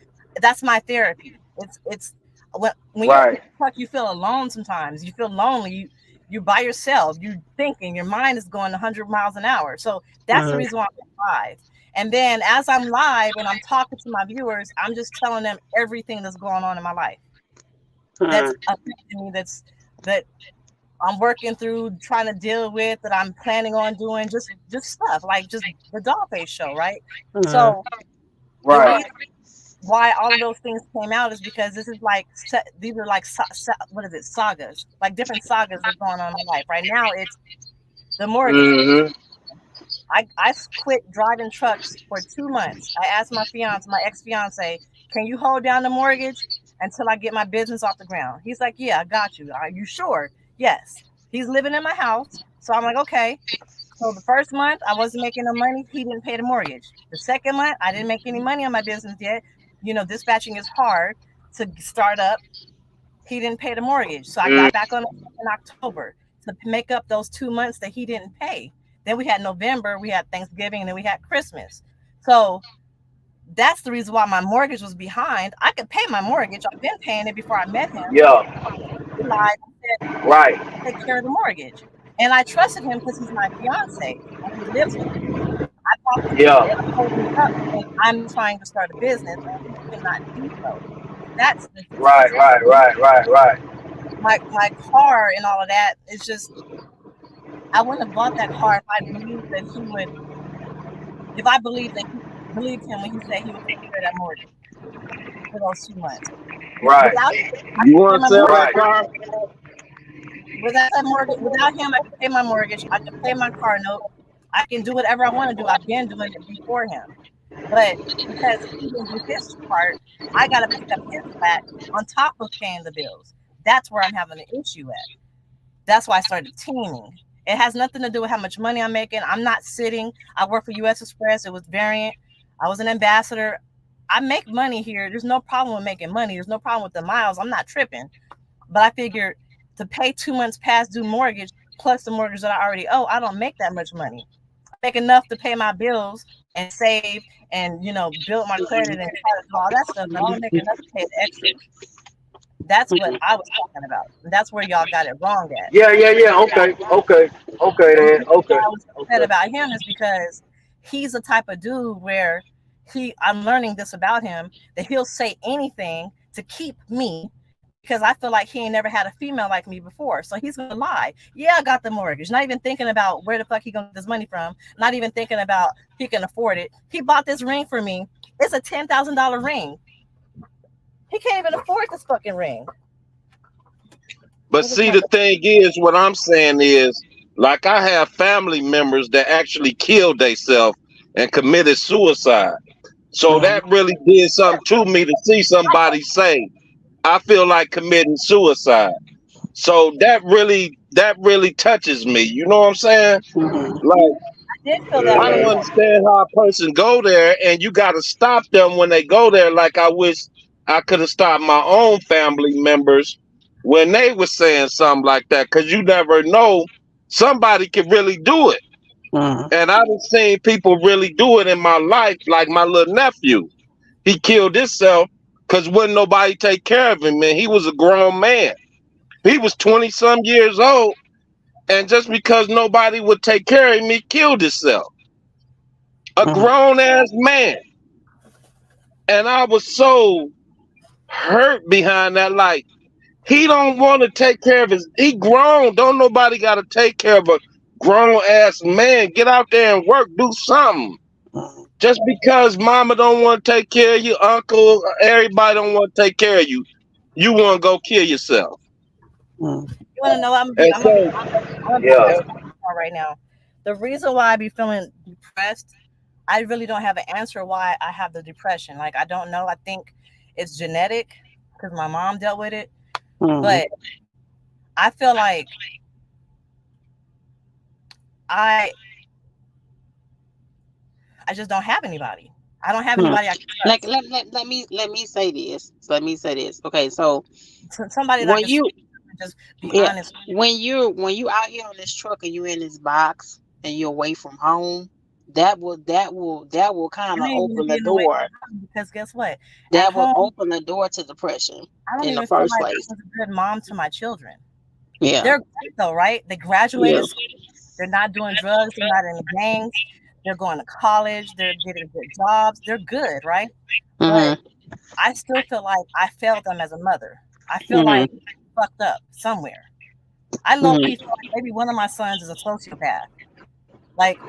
that's my therapy. It's when you're in right. the truck, you feel alone sometimes. You feel lonely. You by yourself. You thinking. Your mind is going 100 miles an hour. So that's the reason why I'm live. And then as I'm live and I'm talking to my viewers, I'm just telling them everything that's going on in my life that's affecting me. That I'm working through, trying to deal with, that I'm planning on doing, just stuff like just the DollFace show, right? So the Right. reason why all of those things came out is because this is like these are like what is it, sagas, like different sagas that's going on in my life right now. It's the mortgage. Mm-hmm. I quit driving trucks for 2 months. I asked my ex-fiance, can you hold down the mortgage until I get my business off the ground? He's like, yeah, I got you. Are you sure? Yes. He's living in my house. So I'm like, okay. So the first month I wasn't making no money. He didn't pay the mortgage. The second month I didn't make any money on my business yet. Dispatching is hard to start up. He didn't pay the mortgage. So I got back on in October to make up those 2 months that he didn't pay. Then we had November, we had Thanksgiving, and then we had Christmas. So that's the reason why my mortgage was behind. I could pay my mortgage. I've been paying it before I met him. Yeah. He lied and said, Right. take care of the mortgage. And I trusted him because he's my fiance and he lives with me. I talked to him Yeah. and told me up and I'm trying to start a business and he cannot do so. That's the Right. situation. Right. My car and all of that is just I wouldn't have bought that car if I believed that he would if I believed that he believed him when he said he would take care of that mortgage for those 2 months. Right. Without him, I You could pay want to my sell mortgage. that Right. car? Without him, I could pay my mortgage. I could pay my car note. I can do whatever I want to do. I've been doing it before him. But because he didn't do his part, I got to pick up his slack on top of paying the bills. That's where I'm having an issue at. That's why I started teaming. It has nothing to do with how much money I'm making. I'm not sitting. I work for US Express. It was Variant. I was an ambassador. I make money here. There's no problem with making money. There's no problem with the miles. I'm not tripping. But I figured to pay 2 months past due mortgage plus the mortgage that I already owe, I don't make that much money. I make enough to pay my bills and save and build my credit and try to do all that stuff, but I don't make enough to pay the extra. That's what I was talking about. And that's where y'all got it wrong at. Yeah. Okay And the then. reason why Okay. I was upset about him is because he's the type of dude where I'm learning this about him, that he'll say anything to keep me because I feel like he ain't never had a female like me before. So he's gonna lie. Yeah, I got the mortgage. Not even thinking about where the fuck he gonna get this money from. Not even thinking about he can afford it. He bought this ring for me. It's a $10,000 ring. He can't even afford this fucking ring. But see, the thing is, what I'm saying is, like, I have family members that actually killed themselves and committed suicide. So that really did something to me to see somebody say, I feel like committing suicide. So that really touches me. You know what I'm saying? Like, I did feel that I way. don't understand how a person go there and you got to stop them when they go there. Like, I wish I could have stopped my own family members when they were saying something like that, because you never know, somebody could really do it. Mm, And I've seen people really do it in my life, like my little nephew. He killed himself because wouldn't nobody take care of him, man. He was a grown man. He was 20 some years old, and just because nobody would take care of him, he killed himself. A mm, grown ass man. And I was so hurt behind that. Like, he don't want to take care of his. He grown. Don't nobody got to take care of a grown ass man. Get out there and work. Do something. mm. Just because mama don't want to take care of you, uncle, everybody don't want to take care of you, you want to go kill yourself. Mm. You want to know? And so, I'm gonna be Yeah. honest right now. The reason why I be feeling depressed, I really don't have an answer why I have the depression. Like I don't know. I think it's genetic because my mom dealt with it. Mm. But I feel like I I just don't have anybody. I don't have Mm. anybody I can Like trust. let me say this. Let me say this. Okay, so Somebody that I when can sit you and just be yeah honest. when you out here on this truck and you in this box and you're away from home, that will kind It of ain't even open the being away door. from home because guess what? At That will home, open the door to depression I don't in the even feel first like I place. was a good mom to my children. Yeah. They're great though, right? They Yeah. graduated school. They're not doing drugs. They're not in gangs. They're going to college. They're getting good jobs. They're good, right? But Mhm. I still feel like I failed them as a mother. I feel like Mhm. I fucked up somewhere. I low key Mhm. feel like maybe one of my sons is a sociopath. Like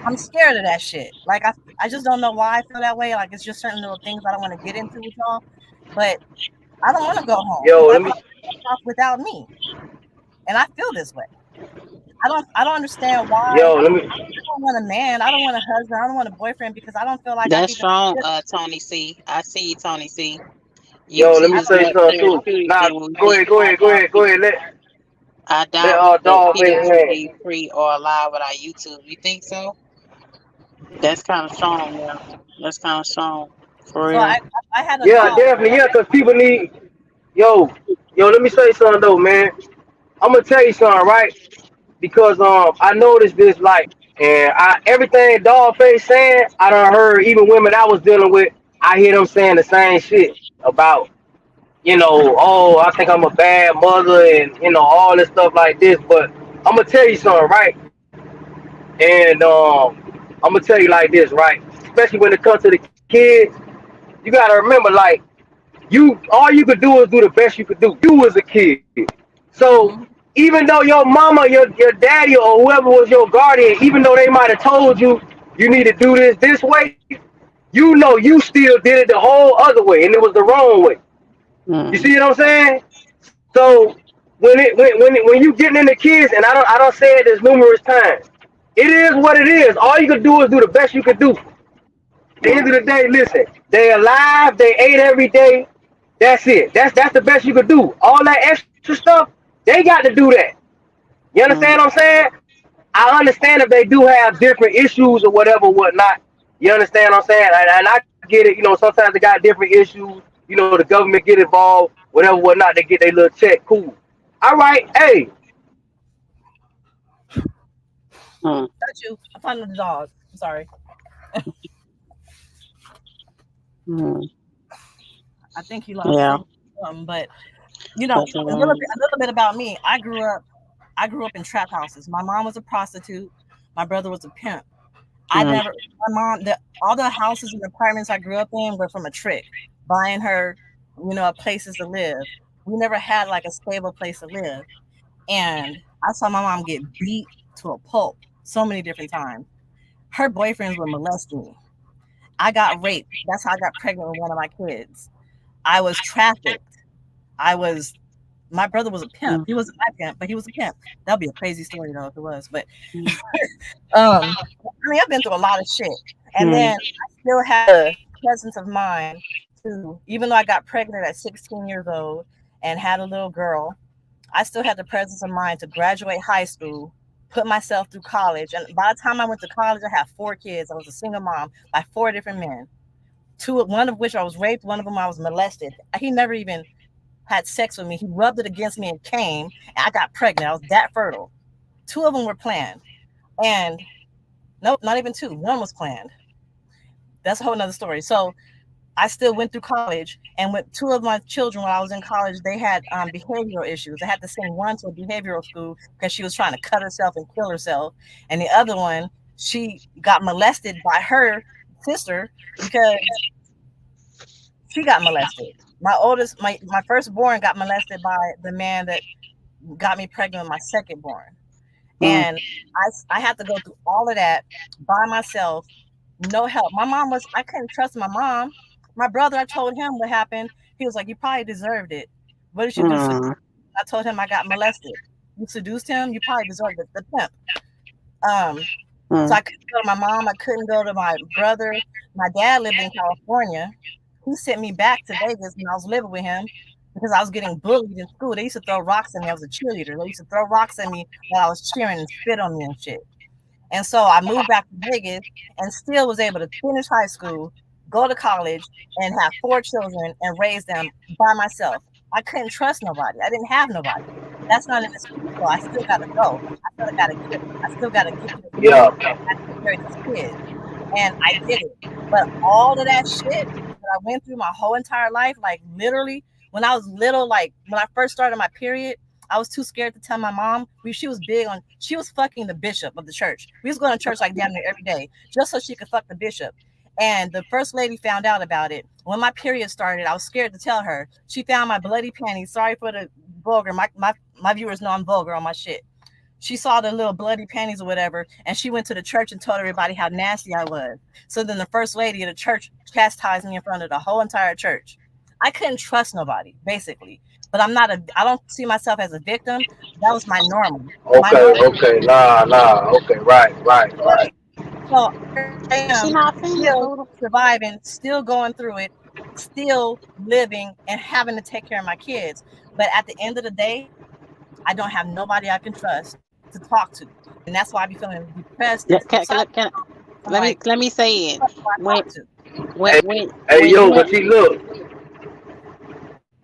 I'm scared of that shit. Like I just don't know why I feel that way. Like it's just certain little things I don't want to get into with y'all. But I don't want to go home Yo, because I let feel me. like they're off without me, and I feel this way. I don't understand why Yo, let me. I don't want a man. I don't want a husband. I don't want a boyfriend because I don't feel like I That's could strong, even. Tony C. I see you, Tony C. You Yo, let see me I this don't say more something understand. too. therapeutic Nah, than we go think. ahead, go ahead, go ahead, go ahead. I Let doubt that dog people face should man. be free or alive without YouTube. You think so? That's kind of strong, yeah. That's kind of strong, for So real. I had a Yeah, dog. definitely. Yeah, cause people need. Yo, yo, let me say something though, man. I'm gonna tell you something, right? Because I noticed this like, and I everything DollFace saying, I done heard even women I was dealing with, I hear them saying the same shit about, oh, I think I'm a bad mother and all this stuff like this. But I'm gonna tell you something, right? And I'm gonna tell you like this, right? Especially when it comes to the kids, you gotta remember, like, you all you could do is do the best you could do. You was a kid, so Mhm. even though your mama, your daddy, or whoever was your guardian, even though they might have told you you need to do this way, you still did it the whole other way, and it was the wrong way. You Mm. see what I'm saying? So when you getting into kids, and I don't say it this numerous times. It is what it is. All you can do is do the best you can do. At the end of the day, listen, they alive, they ate every day. That's it. That's the best you could do. All that extra stuff, they got to do that. You understand Mm. what I'm saying? I understand if they do have different issues or whatever, whatnot. You understand what I'm saying? And I get it. Sometimes they got different issues. The government get involved, whatever, whatnot. They get their little check. Cool. All right. Hey, Mm. That's you. I found the dog. I'm sorry. Mm. I think he lost Yeah. something, but That's a little bit, about me. I grew up in trap houses. My mom was a prostitute. My brother was a pimp. I mm. never. My mom. All the houses and apartments I grew up in were from a trick, buying her, places to live. We never had like a stable place to live, and I saw my mom get beat to a pulp so many different times. Her boyfriends were molesting me. I got raped. That's how I got pregnant with one of my kids. I was trafficked. I was My brother was a pimp. Mm. He wasn't my pimp, but he was a pimp. That'd be a crazy story though if it was. But Mm. I've been through a lot of shit, and Mm. then I still had the presence of mind to, even though I got pregnant at 16 years old and had a little girl, I still had the presence of mind to graduate high school, put myself through college, and by the time I went to college, I had 4 kids. I was a single mom by 4 different men. one of which I was raped, one of them I was molested. He never even had sex with me. He rubbed it against me and came, and I got pregnant. I was that fertile. Two of them were planned, and nope, not even two. One was planned. That's a whole nother story. So I still went through college, and with two of my children when I was in college, they had behavioral issues. I had to send one to a behavioral school because she was trying to cut herself and kill herself, and the other one, she got molested by her sister because she got molested. My oldest, my firstborn got molested by the man that got me pregnant with my secondborn. Mm. And I had to go through all of that by myself, no help. My mom was, I couldn't trust my mom. My brother, I told him what happened. He was like, you probably deserved it. What did you do? Mm. I told him I got molested. You seduced him, you probably deserved it. The pimp. So Mm. I couldn't go to my mom. I couldn't go to my brother. My dad lived in California. He sent me back to Vegas when I was living with him because I was getting bullied in school. They used to throw rocks at me. I was a cheerleader. They used to throw rocks at me while I was cheering and spit on me and shit. And so I moved back to Vegas and still was able to finish high school, go to college, and have 4 children and raise them by myself. I couldn't trust nobody. I didn't have nobody. That's not an excuse. So I still got to go. I still got to get to this Yeah. money. I have to carry this kid. And I did it. But all of that shit that I went through my whole entire life, like literally, when I was little, like when I first started my period, I was too scared to tell my mom. She was big on, she was fucking the bishop of the church. We was going to church like damn near every day just so she could fuck the bishop. And the first lady found out about it. When my period started, I was scared to tell her. She found my bloody panties. Sorry for the vulgar. My viewers know I'm vulgar on my shit. She saw the little bloody panties or whatever, and she went to the church and told everybody how nasty I was. So then the first lady of the church chastised me in front of the whole entire church. I couldn't trust nobody, basically. But I don't see myself as a victim. That was my normal. My Okay, normal. okay, nah. Okay, right. So here I She am, not finished, still Buddha. surviving, still going through it, still living and having to take care of my kids. But at the end of the day, I don't have nobody I can trust to talk to. And that's why I be feeling depressed Yeah, and suicidal. I'm like, let me say it. who do I When talk to? when Hey, when hey, when yo, you but see, look.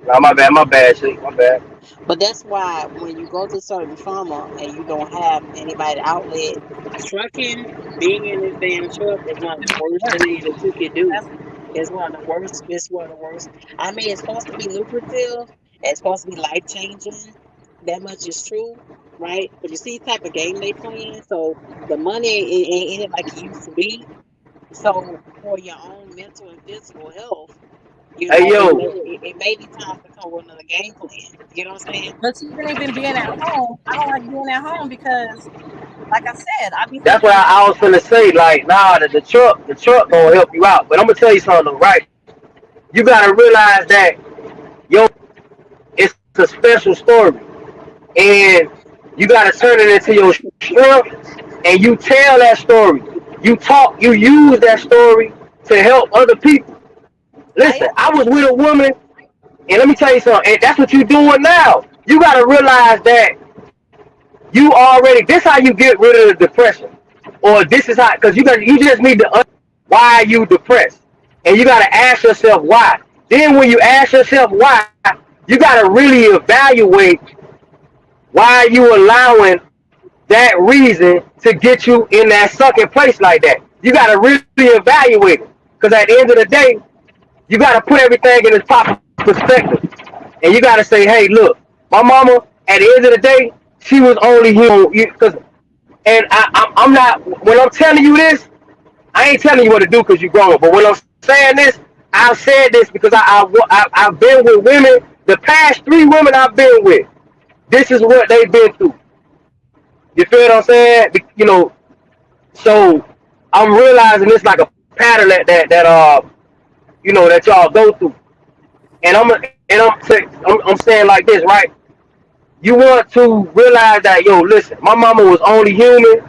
Nah, my bad, see, my bad. But that's why when you go to certain trauma and you don't have anybody outlet, trucking, being in this damn truck is one of the worst Work. things that you can do. That's It's one of the worst. It's one of the worst. I mean, it's supposed to be lucrative. It's supposed to be life changing. That much is true, right? But you see the type of game they playing. So the money ain't in it like it used to be. So for your own mental and physical health, Hey, yo, it may be time to come with another game plan. You know what I'm saying? but even being at home, I don't like being at home because like I said, I be that's what thinking I was finna say. Like, nah, the truck gonna help you out. But I'm gonna tell you something, though, right? You gotta realize that your it's a special story, and you gotta turn it into your strength, and you tell that story. You use that story to help other people. I Listen, am. I was with a woman, and let me tell you something. And that's what you're doing now. You gotta realize that you already. This how you get rid of the depression, or this is how because you just need to why you depressed, and you gotta ask yourself why. Then when you ask yourself why, you gotta really evaluate why you allowing that reason to get you in that sucking place like that. You gotta really evaluate it, because at the end of the day, you gotta put everything in its proper perspective, and you gotta say, hey, look, my mama. At the end of the day, she was only human. Because and I'm not when I'm telling you this, I ain't telling you what to do because you're grown. But when I'm saying this, I've said this because I've been with women. The past 3 women I've been with, this is what they've been through. You feel what I'm saying? So I'm realizing it's like a pattern that y'all go through. And I'm saying like this, right? You want to realize that, yo, listen, my mama was only human.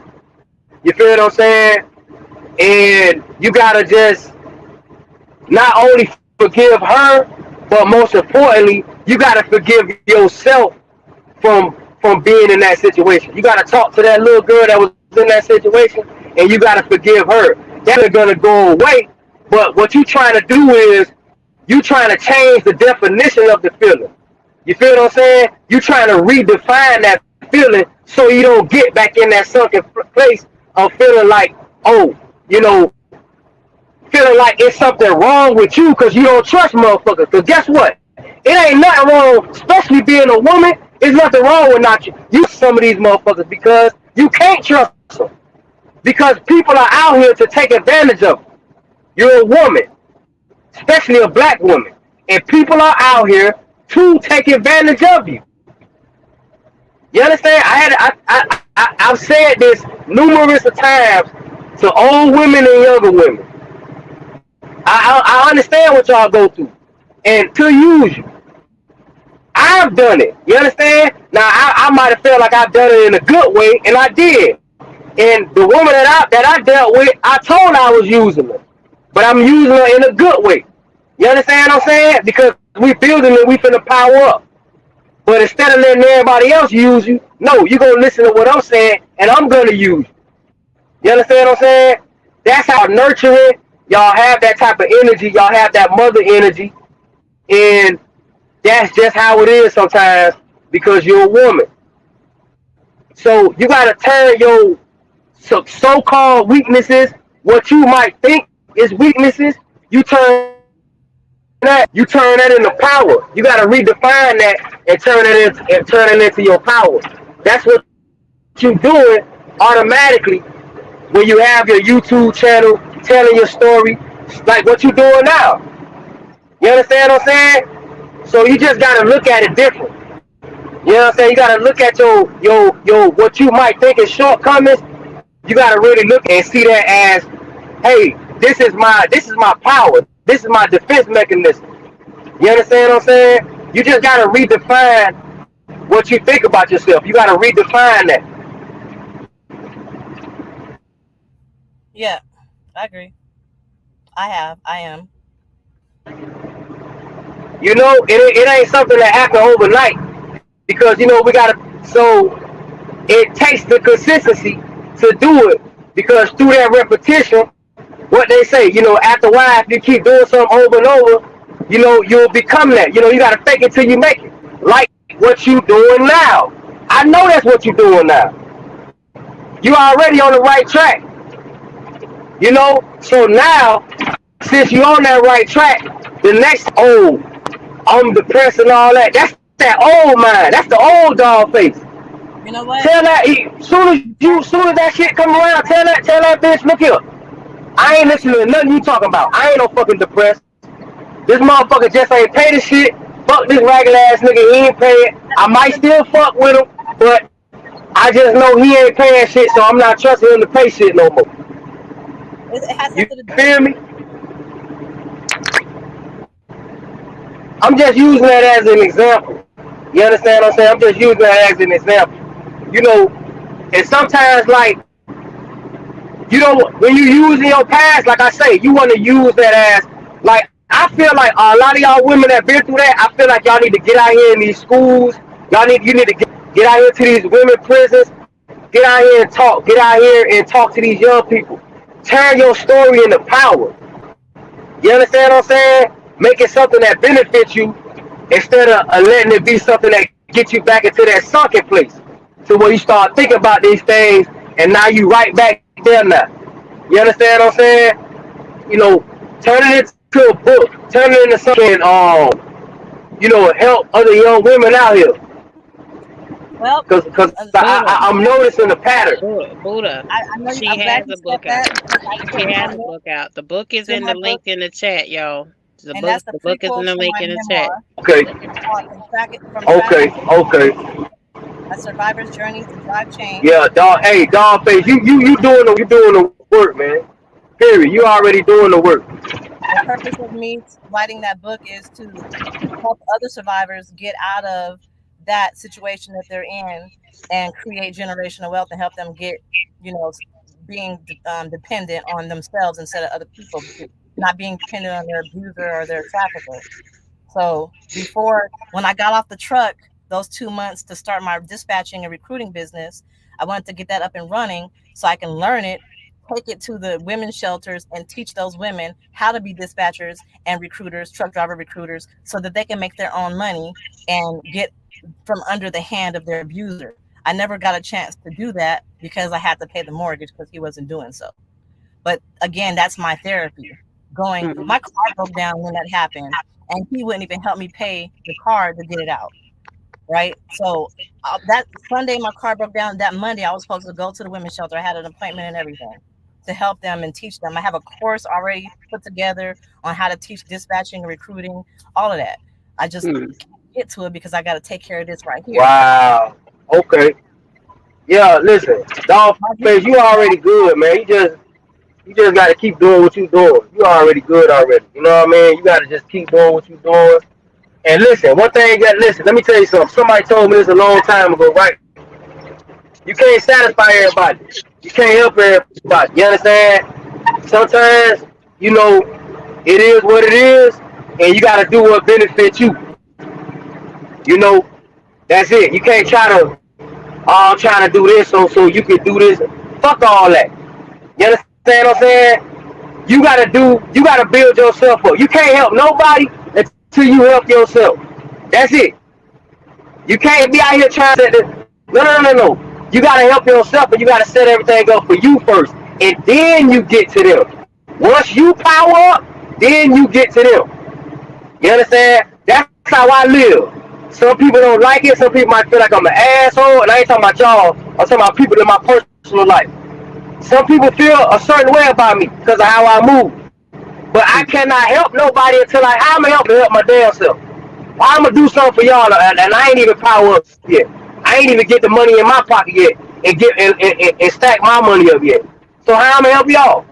You feel what I'm saying? And you gotta just not only forgive her, but most importantly, you gotta forgive yourself from being in that situation. You gotta talk to that little girl that was in that situation, and you gotta forgive her. That's gonna go away But what you trying to do is you trying to change the definition of the feeling. You feel what I'm saying? You trying to redefine that feeling so you don't get back in that sunken place of feeling like, oh, you know, feeling like it's something wrong with you because you don't trust motherfuckers. Because guess what? It ain't nothing wrong, especially being a woman. There's nothing wrong with not you some of these motherfuckers because you can't trust them. Because people are out here to take advantage of you. You're a woman, especially a black woman. And people are out here to take advantage of you. You understand? I've said this numerous of times to old women and younger women. I understand what y'all go through. And to use you, I've done it. You understand? Now I might have felt like I've done it in a good way, and I did. And the woman that I dealt with, I told I was using her, but I'm using her in a good way. You understand what I'm saying? Because we building it, we finna power up. But instead of letting everybody else use you, no, you gonna listen to what I'm saying, and I'm gonna use you. You understand what I'm saying? That's how nurturing y'all have that type of energy. Y'all have that mother energy, and that's just how it is sometimes because you're a woman. So you gotta turn your so-called weaknesses, what you might think is weaknesses, you turn that into power. You gotta redefine that and turn it into your power. That's what you're doing automatically when you have your YouTube channel telling your story, like what you doing now. You understand what I'm saying? So you just gotta look at it different. You know what I'm saying? You gotta look at your what you might think is shortcomings. You gotta really look and see that as, hey, this is my power. This is my defense mechanism. You understand what I'm saying? You just gotta redefine what you think about yourself. You gotta redefine that. Yeah, I agree. I am. You know, it ain't something that happen overnight because we gotta. So it takes the consistency to do it because through that repetition, what they say, after a while, if you keep doing something over and over, you'll become that. You gotta fake it till you make it. Like what you doing now. I know that's what you're doing now. You already on the right track. So now, since you're on that right track, the next, oh, I'm depressed and all that. That's that old mind. That's the old dog face. You know what? Tell that soon as that shit come around, tell that bitch, look here. I ain't listening to nothing you talking about. I ain't no fucking depressed. This motherfucker just ain't pay the shit. Fuck this ragged ass nigga. He ain't pay it. I might still fuck with him, but I just know he ain't paying shit, so I'm not trusting him to pay shit no more. It has You something to do with feel me? I'm just using that as an example. You understand what I'm saying? I'm just using that as an example. You know, and sometimes like when you use in your past, like I say, you want to use that as like I feel like a lot of y'all women that been through that. I feel like y'all need to get out here in these schools. You need to get out here to these women prisons. Get out here and talk. Get out here and talk to these young people. Turn your story into power. You understand what I'm saying? Make it something that benefits you instead of letting it be something that gets you back into that sunken place. To where you start thinking about these things and now you right back there now. You understand what I'm saying? Turn it into a book. Turn it into something help other young women out here. well. Cause Buddha, I'm noticing the pattern. Buddha. I know you. She I'm glad has you a said book out. that because I She put my has a link book out. The book is to in my the book, link in the chat, y'all. The and book, that's the the book is in prequel the to link my in the chat. memoir. Okay. It's called From Okay. Trafficking to Okay. Self-Sufficiency: A Survivor's Journey to Drive Change. Yeah, dog. Hey, dog face. You doing the work, man. Period. You The already doing the work. the purpose of me writing that book is to help other survivors get out of that situation that they're in and create generational wealth and help them get, you know, being dependent on themselves instead of other people, not being dependent on their abuser or their trafficker. So before, when I got off the truck, those 2 months to start my dispatching and recruiting business, I wanted to get that up and running so I can learn it, take it to the women's shelters and teach those women how to be dispatchers and recruiters, truck driver recruiters, so that they can make their own money and get from under the hand of their abuser. I never got a chance to do that because I had to pay the mortgage because he wasn't doing so. But again, that's my therapy. Going, Mm-hmm. my car broke down when that happened, and he wouldn't even help me pay the car to get it out. Right. So that Sunday, my car broke down. That Monday, I was supposed to go to the women's shelter. I had an appointment and everything to help them and teach them. I have a course already put together on how to teach dispatching and recruiting, all of that. I just Mm-hmm. can't get to it because I got to take care of this right here. Wow. Okay. Yeah, listen, My DollFace, you already good, man. You just gotta keep doing what you doing. You already good already. You know what I mean? You gotta just keep doing what you doing. And listen, one thing that listen, let me tell you something. Somebody told me this a long time ago, right? You can't satisfy everybody. You can't help everybody. You understand? Sometimes, you know, it is what it is, and you gotta do what benefits you. You know, that's it. You can't try to I'm trying to do this so you can do this. Fuck all that. You understand what I'm saying? You gotta build yourself up. You can't help nobody until you help yourself. That's it. You can't be out here trying to no. You gotta help yourself and you gotta set everything up for you first. And then you get to them. Once you power up, then you get to them. You understand? That's how I live. Some people don't like it. Some people might feel like I'm an asshole. And I ain't talking about y'all. I'm talking about people in my personal life. Some people feel a certain way about me because of how I move. But I cannot help nobody until I'm going to help my damn self. I'm going to do something for y'all. And I ain't even power up yet. I ain't even get the money in my pocket yet. And stack my money up yet. So how I'm going to help y'all?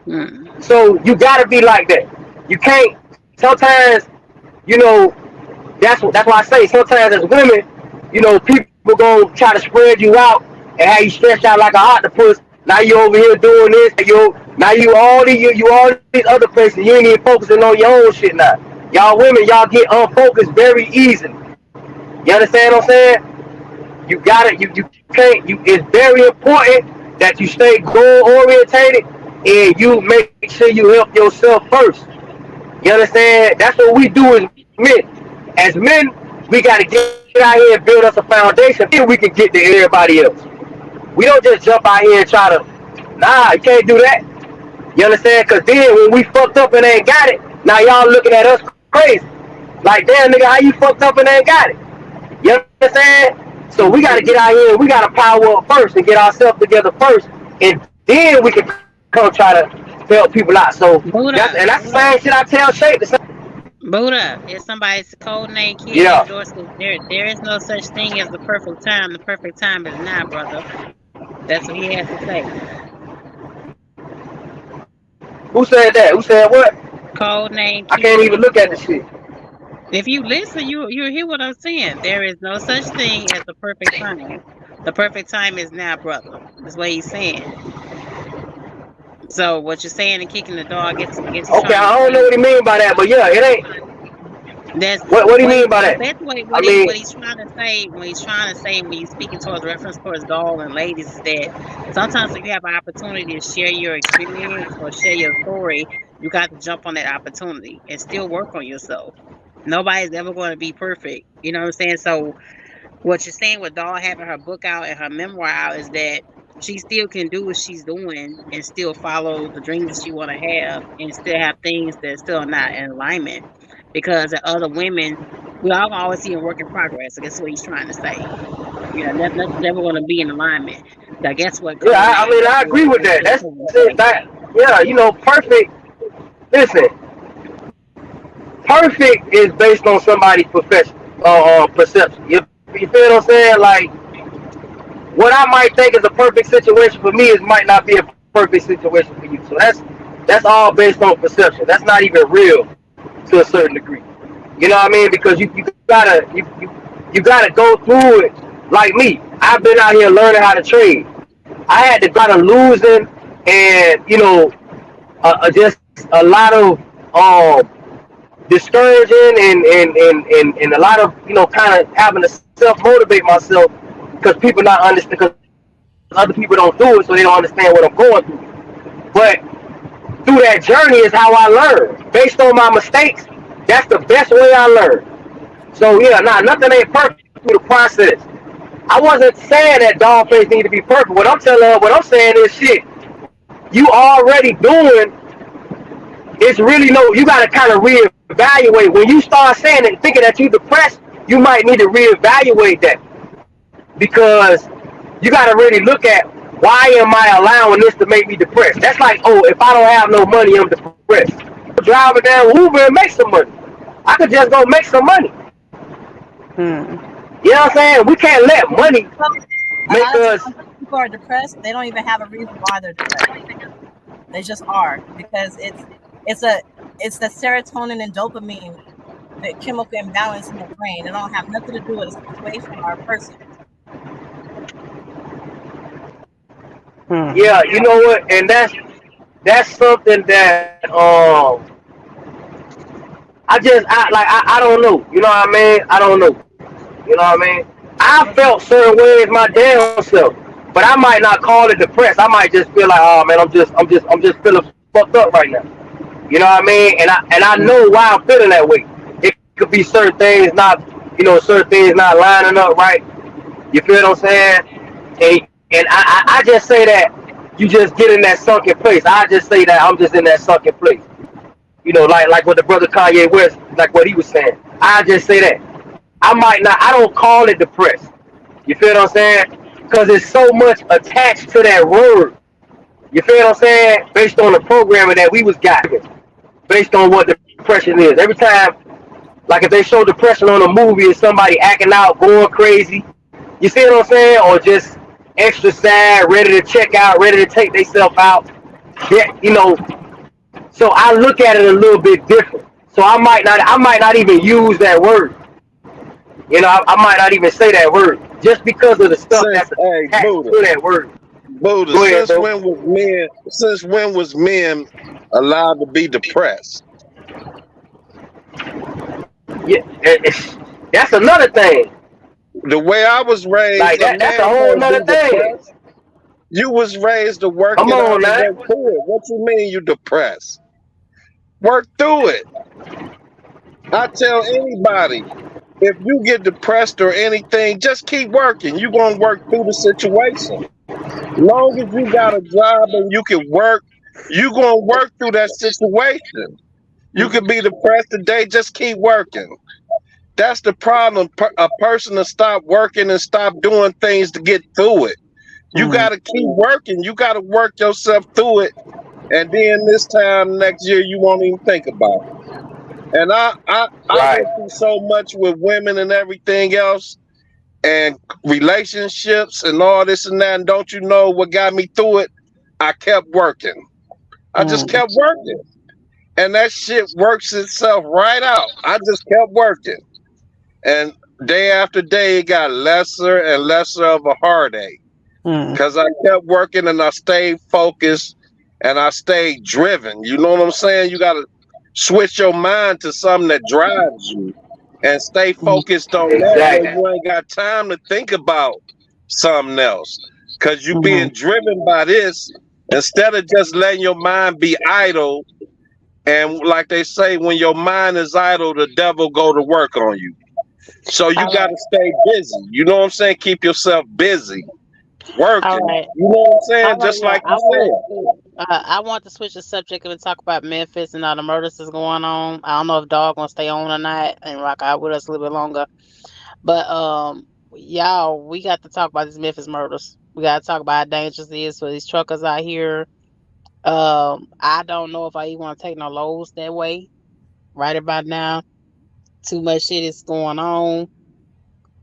Mm-hmm. So you got to be like that. You can't. Sometimes, you know, that's why I say sometimes as women, you know, people gonna try to spread you out and have you stretched out like an octopus. Now you over here doing this, now you all these other places. You ain't even focusing on your own shit now. Y'all women, y'all get unfocused very easily. You understand what I'm saying? You got it. You can't. It's very important that you stay goal orientated and you make sure you help yourself first. You understand? That's what we do as men. As men, we got to get out here and build us a foundation. Then we can get to everybody else. We don't just jump out here and try to. Nah, you can't do that. You understand? Because then when we fucked up and ain't got it, now y'all looking at us crazy. Like, damn, nigga, how you fucked up and ain't got it? You understand? So we got to get out here and we got to power up first and get ourselves together first. And then we can come try to help people out. So that's the Buddha, same shit I tell Shape. Buddha, if somebody's code name kid Yeah. endorses there is no such thing as the perfect time. The perfect time is now, brother. That's what he has to say. Who said that? Who said what? Code name I can't kid even look at the shit. if you listen, you hear what I'm saying. There is no such thing as the perfect time. The perfect time is now, brother. That's what he's saying. So what you're saying and kicking the dog, I guess he's Okay, trying to I don't know say what he mean by that, but yeah, it ain't. that's What do you what mean he by that's that? basically I what mean, he's trying to say when he's speaking towards reference towards doll and ladies is that sometimes if you have an opportunity to share your experience or share your story, you got to jump on that opportunity and still work on yourself. Nobody's ever going to be perfect. You know what I'm saying? So what you're saying with Doll having her book out and her memoir out is that she still can do what she's doing and still follow the dreams that she want to have and still have things that still are not in alignment because the other women we all gonna always see a work in progress. I guess what he's trying to say. You know, nothing's ever going to be in alignment. I guess what yeah, code I name mean, I agree with is that. still That's trying to it. say. Yeah, you know, perfect. Listen, perfect is based on somebody's profession, perception. You feel what I'm saying? Like, what I might think is a perfect situation for me is might not be a perfect situation for you. So that's all based on perception. That's not even real to a certain degree. You know what I mean? Because you gotta go through it. Like me, I've been out here learning how to trade. I had to go out of losing and just a lot of discouraging and a lot of kind of having to self motivate myself because people not understand because other people don't do it, so they don't understand what I'm going through. But through that journey is how I learn. Based on my mistakes, that's the best way I learn. So yeah, nah, nothing ain't perfect through the process. I wasn't saying that DollFace need to be perfect. What I'm saying is shit. You already doing. It's really no. You got to kind of reevaluate when you start saying it, thinking that you depressed. You might need to reevaluate that because you got to really look at why am I allowing this to make me depressed. That's like, oh, if I don't have no money, I'm depressed. Drive a damn Uber and make some money. I could just go make some money. Hmm. You know what I'm saying? We can't let money Well, a make lot of us. times when people are depressed, they don't even have a reason why they're depressed. They just are because it's a it's the serotonin and dopamine, the chemical imbalance in the brain. It don't have nothing to do with a situation or a person. Hmm. Yeah, you know what? And that's something that I don't know. You know what I mean? I don't know. You know what I mean? I felt certain ways my damn self, but I might not call it depressed. I might just feel like, oh man, I'm just feeling fucked up right now. You know what I mean? And I know why I'm feeling that way. It could be certain things not, certain things not lining up right. You feel what I'm saying? And I just say that you just get in that sunken place. I just say that I'm just in that sunken place. Like what the brother Kanye West, like what he was saying. I just say that. I might not. I don't call it depressed. You feel what I'm saying? Because it's so much attached to that word. You feel what I'm saying? Based on the programming that we was given, based on what depression is. Every time, like if they show depression on a movie, it's somebody acting out, going crazy. You see what I'm saying? Or just extra sad, ready to check out, ready to take themselves out. Yeah, So I look at it a little bit different. So I might not even use that word. I might not even say that word just because of the stuff Since that's hey attached Buddha, to that word. Buddha, Go ahead, since bro. when was men allowed to be depressed? Yeah, that's another thing. The way I was Like raised, a that's a man whole can't nother be thing. depressed. You was raised to work Come it on out and now. work through it. What you mean you depressed? Work through it. I tell anybody, if you get depressed or anything, just keep working. You're gonna work through the situation. Long as you got a job and you can work, you gonna work through that situation. You could be depressed today, just keep working. That's the problem. A person to stop working and stop doing things to get through it. You Hmm. got to keep working. You got to work yourself through it. And then this time next year, you won't even think about it. And I Right. went through so much with women and everything else and relationships and all this and that. And don't you know what got me through it? I kept working. I just Hmm. kept working. And that shit works itself right out. I just kept working. And day after day, it got lesser and lesser of a heartache Hmm. because I kept working and I stayed focused and I stayed driven. You know what I'm saying? You got to switch your mind to something that drives you and stay focused on that where Exactly. you ain't got time to think about something else because you Hmm. being driven by this instead of just letting your mind be idle. And like they say, when your mind is idle, the devil go to work on you. So you All got right. to stay busy. You know what I'm saying? Keep yourself busy, All working. right. You know what I'm saying? All right. Just Yeah. like you said. I want to switch the subject and talk about Memphis and all the murders that's going on. I don't know if Dog gonna stay on or not and rock out with us a little bit longer. But y'all, we got to talk about these Memphis murders. We got to talk about how dangerous it is for these truckers out here. I don't know if I even want to take no loads that way right about now. Too much shit is going on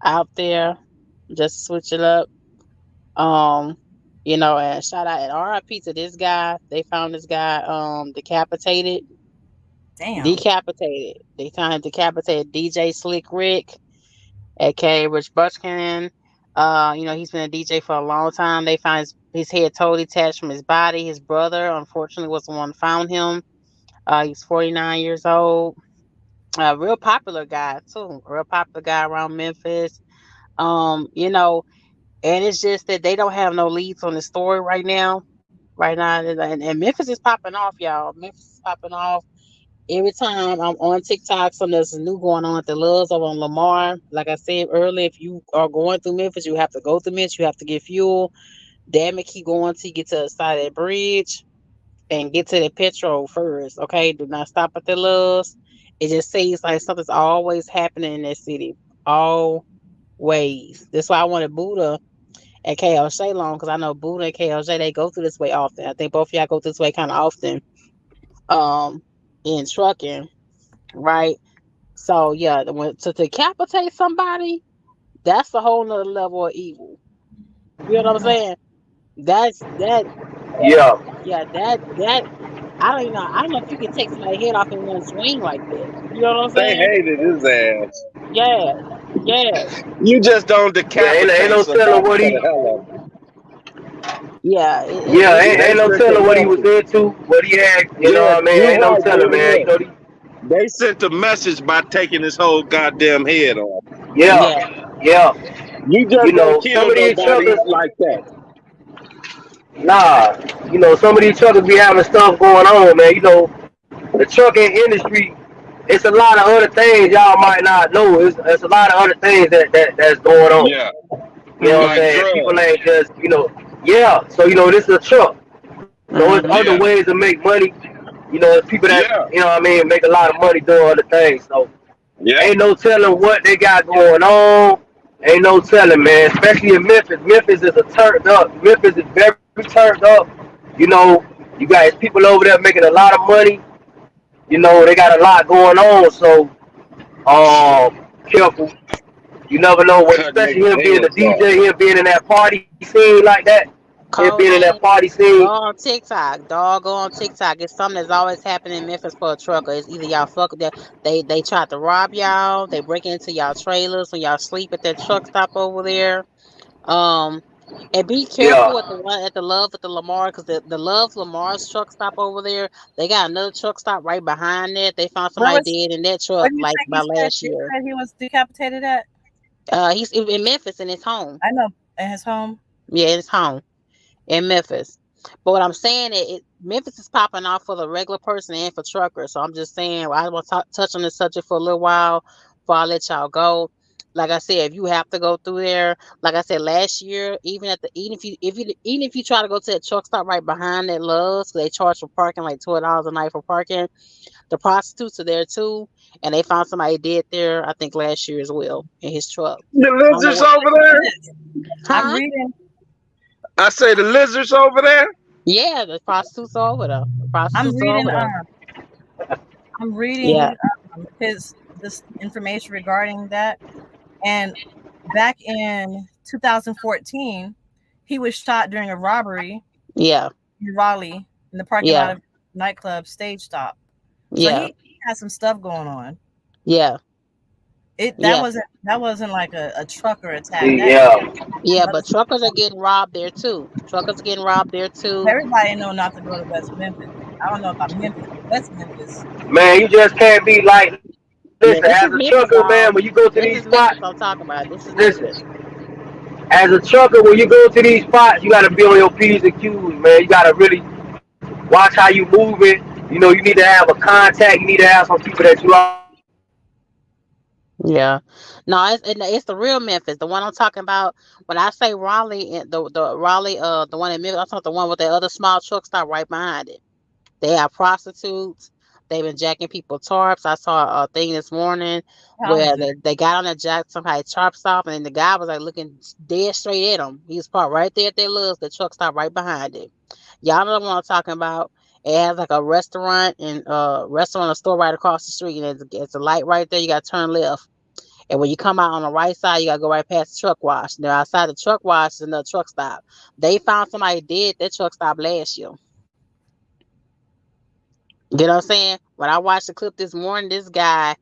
out there. Just switch it up. Um, and shout out and RIP to this guy. They found this guy decapitated. Damn. Decapitated. They found him decapitated. DJ Slick Rick, aka Rich Buckskin. He's been a DJ for a long time. They found his head totally detached from his body. His brother, unfortunately, was the one who found him. He's 49 years old. A real popular guy too. A real popular guy around Memphis. Um, you know, and it's just that they don't have no leads on the story right now. right now, and Memphis is popping off, y'all. Memphis is popping off. Every time I'm on TikTok, something that's new going on at the Loves over on Lamar. Like I said earlier, if you are going through Memphis, you have to go through Memphis. You have to get fuel. Damn it, keep going till you get to the side of that bridge and get to the petrol first. Okay, do not stop at the Loves. It just seems like something's always happening in that city. Always. That's why I wanted Buddha and KLJ long because I know Buddha and KLJ they go through this way often. I think both of y'all go through this way kind of often. Um, in trucking, right? So yeah, to decapitate somebody, that's a whole nother level of evil. You know what I'm saying? That's that. Yeah. Yeah, that. I don't know if you can take somebody's head off in one swing like that. You know what I'm They saying? hated his ass. Yes, yes, You just don't Yeah, ain't decapitate no telling somebody what for he. the hell of yeah. Yeah, It's it. ain't They no sent the telling what he was message. into, what he had. You know Yeah, what I mean? you Ain't no right, telling, Buddha. man. Yeah. You know, They sent the message by taking his whole goddamn head off. yeah, yeah. yeah. You just You don't know, some kill of these nobody truckers, like that. nah. You know, some of these truckers be having stuff going on, man. You know, the trucking industry, it's a lot of other things y'all might not know. It's a lot of other things that's going on. Yeah. You know what I'm Like saying? People drugs. ain't just, yeah. So, this is a truck. So it's Mm-hmm. other Yeah. ways to make money. It's people that, Yeah. make a lot of money doing other things. So Yeah. ain't no telling what they got going on. Ain't no telling, man. Especially in Memphis. Memphis is a turned up. Memphis is very turned up. You know, you got people over there making a lot of money. They got a lot going on. So, careful. You never know what, Cut especially niggas' him being the heads off. DJ, him being in that party scene like that. Him being in that Codeine. party scene. Go on TikTok. Dog, go on TikTok. It's something that's always happening in Memphis for a trucker. It's either y'all fuck they tried to rob y'all, they break into y'all trailers when y'all sleep at that truck stop over there. Um and be careful at Yeah. the one at the Love at the Lamar, because the Love Lamar's truck stop over there, they got another truck stop right behind it. They found Where somebody was dead in that where truck do you like say by last you year. said he was decapitated at? He's in Memphis in his home. I know, in his home. Yeah, in his home in Memphis. But what I'm saying is, Memphis is popping off for the regular person and for truckers. So I'm just saying, I want to touch on this subject for a little while before I let y'all go. Like I said, if you have to go through there, like I said last year, even if you try to go to that truck stop right behind that Love's, 'cause they charge for parking like $12 a night for parking. The prostitutes are there too, and they found somebody dead there. I think last year as well in his truck. The I don't know lizards what, over there? I'm huh? reading. I say the lizards over there? Yeah, the prostitutes are over there. The I'm prostitutes are reading. over there. I'm Yeah, reading his this information regarding that. And back in 2014, he was shot during a robbery yeah, in Raleigh in the parking lot yeah, of nightclub Stage Stop. So yeah, he has some stuff going on. yeah, It yeah, that wasn't like a trucker attack. That Yeah. yeah. some other But stuff truckers are going getting robbed there too. Truckers are getting robbed there on. too. Everybody know not to go to West Memphis. I don't know about Memphis, but West Memphis. Man, you just can't be like, listen, as a Yeah, this trucker, is man, Memphis, when you go to y'all. these spots, This is Memphis I'm talking about. This is listen, Memphis. as a trucker, when you go to these spots, you gotta be on your P's and Q's, man. You gotta really watch how you move it. You need to have a contact. You need to have some people that you already know that's gonna help you out. Yeah, no, it's the real Memphis, the one I'm talking about. When I say Raleigh, the Raleigh, the one in Memphis, I'm talking the one with the other small truck stop right behind it. They have prostitutes. They've been jacking people tarps. I saw a thing this morning How where is it? they got on a jack somebody tarps off, and the guy was like looking dead straight at him. He was parked right there at their Loves. The truck stop right behind it. Y'all know what I'm talking about. It has like a restaurant, a store right across the street, and it's a light right there. You got to turn left, and when you come out on the right side, you got to go right past the truck wash. Now outside the truck wash is another truck stop. They found somebody dead. That truck stop last year. You know what I'm saying? When I watched the clip this morning, this guy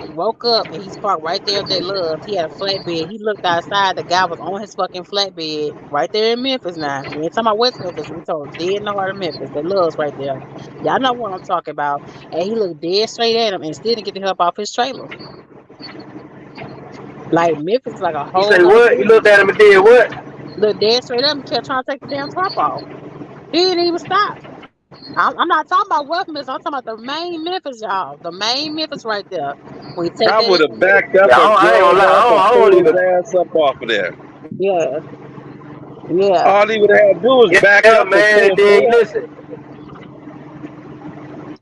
woke up and he's parked right there at their Loves. He had a flatbed. He looked outside. The guy was on his fucking flatbed right there in Memphis now. We ain't talking about West Memphis. We talking dead in the heart of Memphis. They Loves right there. Y'all know what I'm talking about. And he looked dead straight at him and still didn't get the help off his trailer. Like Memphis is like a You whole say nother what? You looked movie. at him and did what? Look dead straight at him and kept trying to take the damn top off. He didn't even stop. I'm not talking about West Memphis. I'm talking about the main Memphis, y'all. The main Memphis right there. When you take I that would have exit, backed up and I ain't gonna drove lie. off and I don't pulled his even. ass up off of there. yeah, yeah, All he would have had to do was back Yeah, up and man. pull And then forward. listen,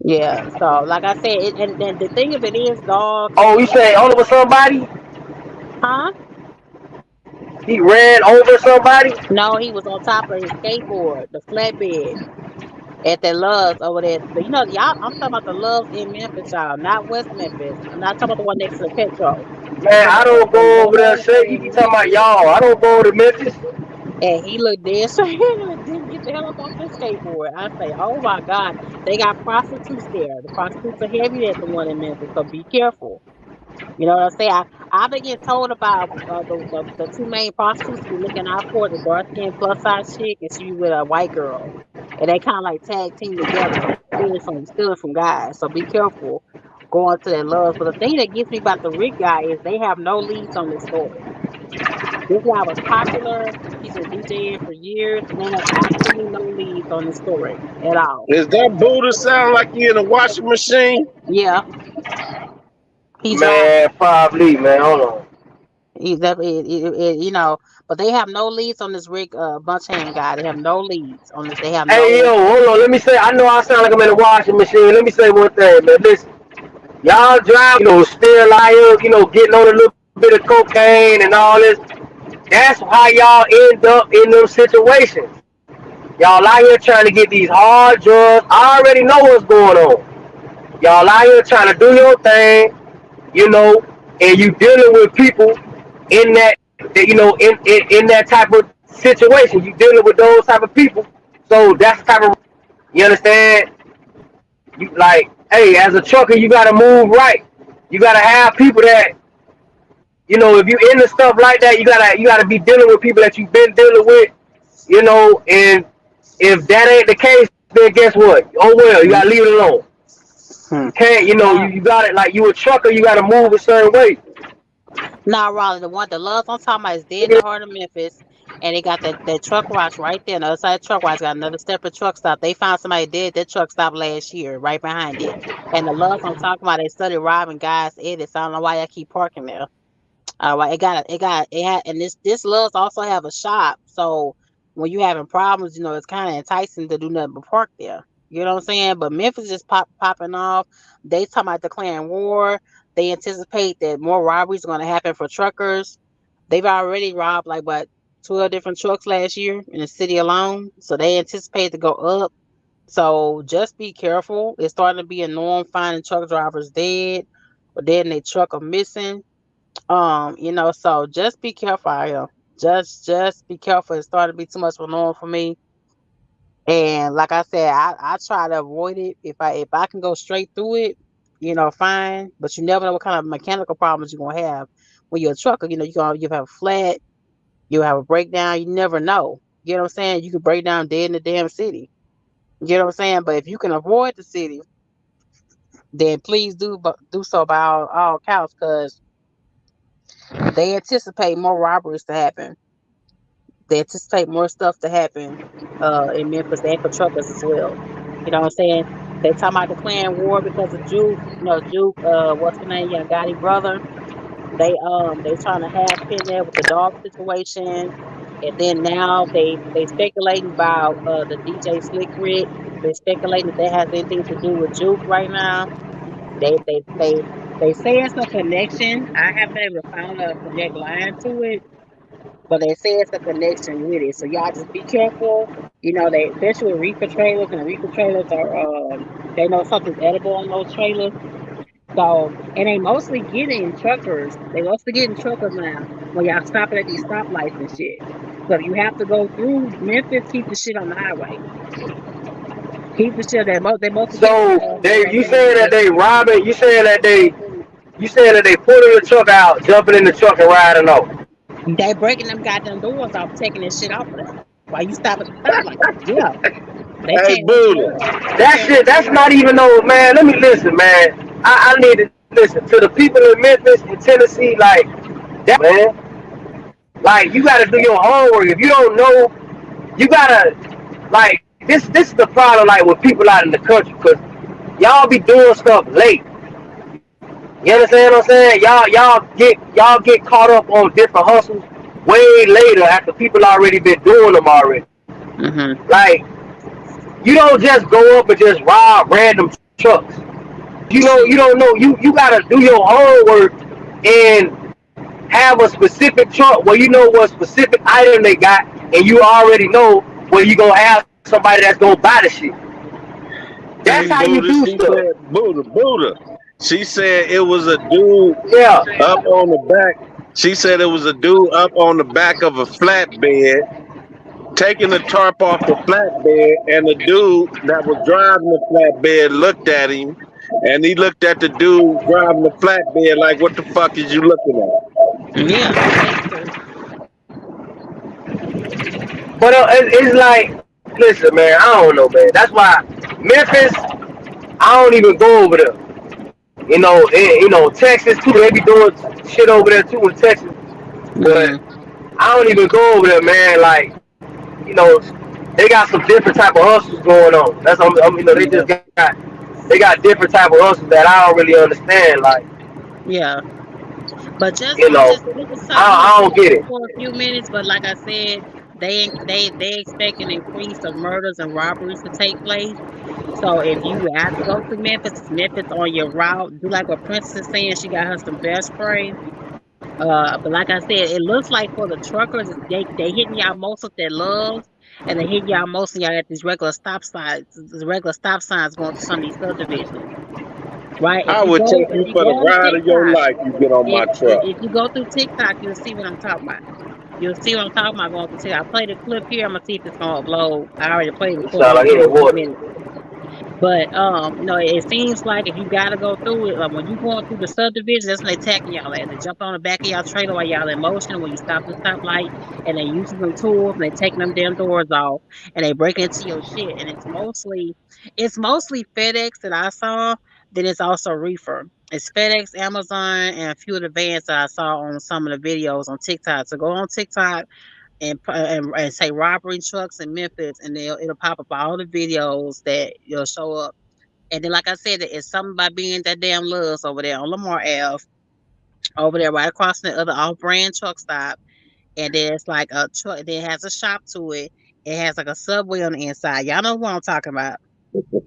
yeah. So, like I said, and then the thing of it is, dog, oh, you say over somebody? huh? He ran over somebody? No, he was on top of his skateboard, the flatbed at the Loves over there. You know, y'all. I'm talking about the Loves in Memphis, y'all, not West Memphis. I'm not talking about the one next to the Petro. I'm Man, talking I about don't the go over there. Loves Say you in talking about Memphis. y'all. I don't go to Memphis. And he looked dead straight and didn't get the hell up off his skateboard. I say, oh my God, they got prostitutes there. The prostitutes are heavy at the one in Memphis, so be careful. You know what I'm saying? I've been getting told about the two main prostitutes to be looking out for the dark skinned plus size chick, and she with a white girl, and they kind of like tag team together, stealing from guys. So be careful going to that Loves. But the thing that gets me about the Rick guy is they have no leads on this story. This guy was popular. He's been DJing for years, and they have absolutely no leads on the story at all. Is that Buddha sound like you in a washing machine? Yeah, he driving. Man, probably, man. Hold on. He's that you know, but they have no leads on this Rick Bunch Hand guy. They have no leads on this. They have Hey, no. yo, hold on. Let me say. I know I sound like I'm in a washing machine. Let me say one thing, man. Listen, y'all drive, still out here, getting on a little bit of cocaine and all this. That's how y'all end up in them situations. Y'all out here trying to get these hard drugs. I already know what's going on. Y'all out here trying to do your thing, you know, and you dealing with people in in that type of situation. You dealing with those type of people. So that's the type of, you understand? You like, hey, as a trucker, you gotta move right. You gotta have people that, if you into stuff like that, you gotta be dealing with people that you've been dealing with, and if that ain't the case, then guess what? Oh well, you gotta leave it alone. You Hmm. can't, Now, you got it like you a trucker, you gotta move a certain way. now, Raleigh, the one the Loves I'm talking about is dead in the heart of Memphis, and they got that truck wash right there. On the other side of the truck wash got another separate truck stop. They found somebody dead. That truck stopped last year, right behind it. And the Loves I'm talking about, they started robbing guys' edits. I don't know why I keep parking there. Right, it had, and this Loves also have a shop. So when you having problems, it's kind of enticing to do nothing but park there. You know what I'm saying? But Memphis just popping off. They talking about declaring war. They anticipate that more robberies are going to happen for truckers. They've already robbed like what 12 different trucks last year in the city alone. So they anticipate to go up. So just be careful. It's starting to be a norm finding truck drivers dead or dead in their truck or missing. So just be careful out here. Just be careful. It's starting to be too much of a norm for me. And like I said, I try to avoid it. If I can go straight through it, fine. But you never know what kind of mechanical problems you're gonna have when you're a trucker. You have a flat, you have a breakdown. You never know. You know what I'm saying? You could break down dead in the damn city. You know what I'm saying? But if you can avoid the city, then please do so by all counts, because they anticipate more robberies to happen. They anticipate more stuff to happen in Memphis and for truckers as well. You know what I'm saying? They talking about declaring war because of Juke. Juke, what's the name? Yeah, Gotti brother. They trying to have pin there with the dog situation. And then now they speculating about the DJ Slick Rick. They speculating that that has anything to do with Juke right now. They say it's a connection. I haven't been able to find a connect line to it, but they say it's a connection with it. So y'all just be careful. They especially with reefer trailers, and the reefer trailers are they know something's edible on those trailers. So, and they mostly getting truckers. They mostly getting truckers now when y'all stopping at these stoplights and shit. So if you have to go through Memphis, keep the shit on the highway. Keep the shit that they mostly getting So when they, they you going saying on that they Memphis. robbing? You saying that they pulling the truck out, jumping in the truck and riding off? They breaking them goddamn doors off, taking this shit off of there. While you stop at the stoplight. Yeah. They Hey, tearing that shit Buddha. up. They That tearing that shit, shit that's up. not even no, man. Let me listen, man. I need to listen to the people in Memphis and Tennessee. Like, that's not cool, man. Like, you got to do your homework. If you don't know, you got to, like, this is the problem, like with people out in the country, cause y'all be doing stuff late. You understand what I'm saying? Y'all get caught up on different hustles way later after people already been doing them already. Mm-hmm. Like you don't just go up and just rob random trucks. You Shit. don't know. You gotta do your homework and have a specific truck where you know what specific item they got, and you already know where you gonna have somebody that's gonna buy the shit. That's how Hey, you do Buddha, she stuff. said, Buddha. She said it was a dude Yeah. up on the back. She said it was a dude up on the back of a flatbed, taking the tarp off the flatbed, and the dude that was driving the flatbed looked at him, and he looked at the dude driving the flatbed like, "What the fuck is you looking at?" Yeah, basically. But it's like, listen, man. I don't know, man. That's why Memphis. I don't even go over there. Texas too. They be doing shit over there too in Texas. But Mm-hmm. I don't even go over there, man. Like, you know, they got some different type of hustles going on. That's they just Yeah. got different type of hustles that I don't really understand. Like, Yeah. But just you I'm know, just we just talk we just I talk don't get it. for a few minutes, but like I said, they expect an increase of murders and robberies to take place. So if you have to go to Memphis, it's Memphis on your route. Do like what Princess is saying, she got her some bear spray. But like I said, it looks like for the truckers, they hitting y'all most of their loves, and they hitting y'all most of y'all at these regular stop signs going to some of these subdivisions. Right? I would take If you you for go the on ride of your TikTok, life. You get on my truck. if you go through TikTok, you'll see what I'm talking about. You'll see what I'm talking about going through TikTok. I played a clip here. I'm gonna see if it's gonna upload. I already played it It before, but sound I'm like gonna he play in it in a few water. minutes. But no, it seems like if you gotta go through it, like when you going through the subdivision, that's when they attacking y'all at. They jump on the back of y'all trailer while y'all in motion when you stop the stoplight, and they using them tools and they taking them damn doors off and they break into your shit. And it's mostly FedEx that I saw. Then it's also reefer. It's FedEx, Amazon, and a few of the vans that I saw on some of the videos on TikTok. So go on TikTok and say robbery trucks in Memphis, and it'll pop up all the videos that you'll show up. And then, like I said, it's something about being that damn Loves over there on Lamar Ave, over there right across from the other off-brand truck stop. And then it's like a truck. Then it has a shop to it. It has like a Subway on the inside. Y'all know what I'm talking about.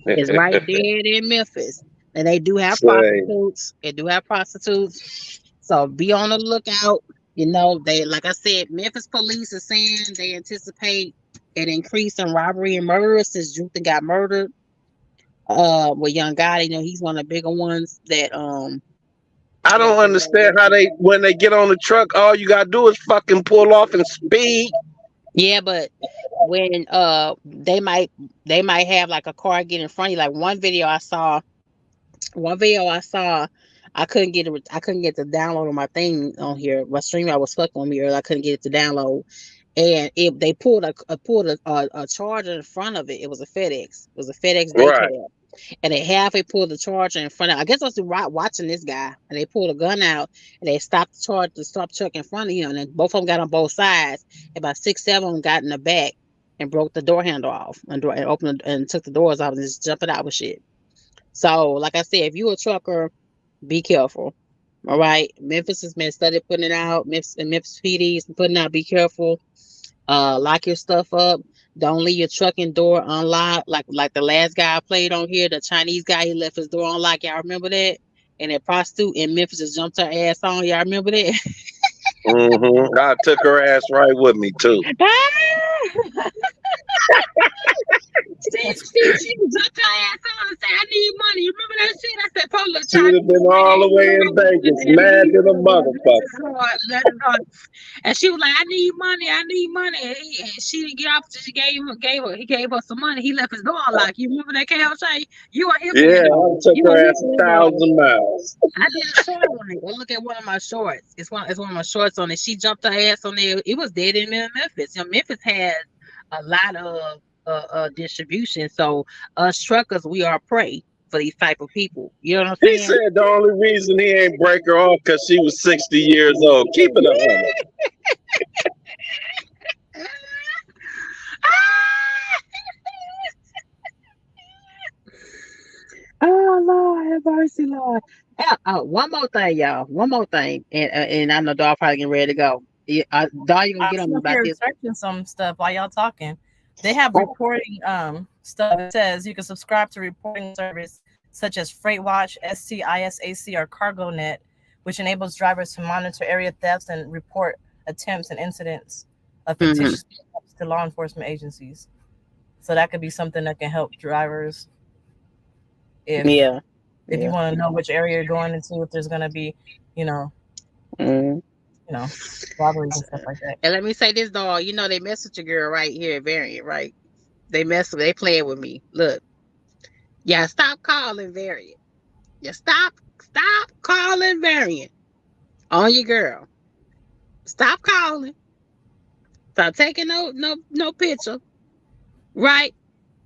It's right there in Memphis, and they do have Say, prostitutes. They do have prostitutes. So be on the lookout. They like I said, Memphis police is saying they anticipate an increase in robbery and murder since Jutha got murdered. With Young Gotti, he's one of the bigger ones I don't that understand how when they get on the truck, all you gotta do is fucking pull off and speed. yeah, but when they might have like a car get in front of you. Like one video I saw, I couldn't get to download on my thing on here. My streamer was fucking with me earlier. I couldn't get it to download, and they pulled a charger in front of it. It was a FedEx. It was a FedEx day Right. cab, and they halfway pulled the charger in front of. I guess I was watching this guy, and they pulled a gun out, and they stopped the stop truck in front of him, and then both of them got on both sides. About 6, 7 of them got in the back and broke the door handle off and opened and took the doors off and just jumping out with shit. So, like I said, if you a trucker, be careful. All right, Memphis has been study putting it out. Memphis PD's putting out. Be careful. Lock your stuff up. Don't leave your trucking door unlocked. Like the last guy I played on here, the Chinese guy, he left his door unlocked. Y'all remember that? And that prostitute in Memphis just jumped her ass on. Y'all remember that? I took her ass right with me too. She jumped her ass on and said, "I need money." You remember that shit? I said, "Poor little She would have Chinese been all the way in Vegas, mad than a motherfucker. woman." And she was like, "I need money. I need money." And she didn't get off until she he gave her some money. He left his door unlocked. You remember that, Cal Shay? You were here for Yeah, that I dog. took You were her here ass for that dog. 1,000 miles. I did a short on it. Go look at one of my shorts. It's one of my shorts on it. She jumped her ass on there. It was dead in Memphis. Memphis has a lot of distribution. So us truckers, we are prey for these type of people. You know what I'm He saying? said the only reason he ain't break her off because she was 60 years old. Keep it 100. Oh Lord, have mercy, Lord. One more thing, y'all. One more thing, and I know dog probably getting ready to go. Yeah, dog, you gonna I'm get on sitting me up about here this searching some stuff while y'all talking. They have one. reporting stuff. It says you can subscribe to reporting service such as FreightWatch, STISAC, or CargoNet, which enables drivers to monitor area thefts and report attempts and incidents of Mm-hmm. fictitious pickups to law enforcement agencies. So that could be something that can help drivers if Yeah, if you yeah. want to know which area you're going into, if there's going to be, you know, Mm-hmm. you know, robberies and stuff like that. And let me say this, dog. You know they mess with your girl right here at Variant, right? They playing with me. Look, yeah, stop calling Variant. Yeah, stop calling Variant on your girl. Stop calling. Stop taking no picture. Right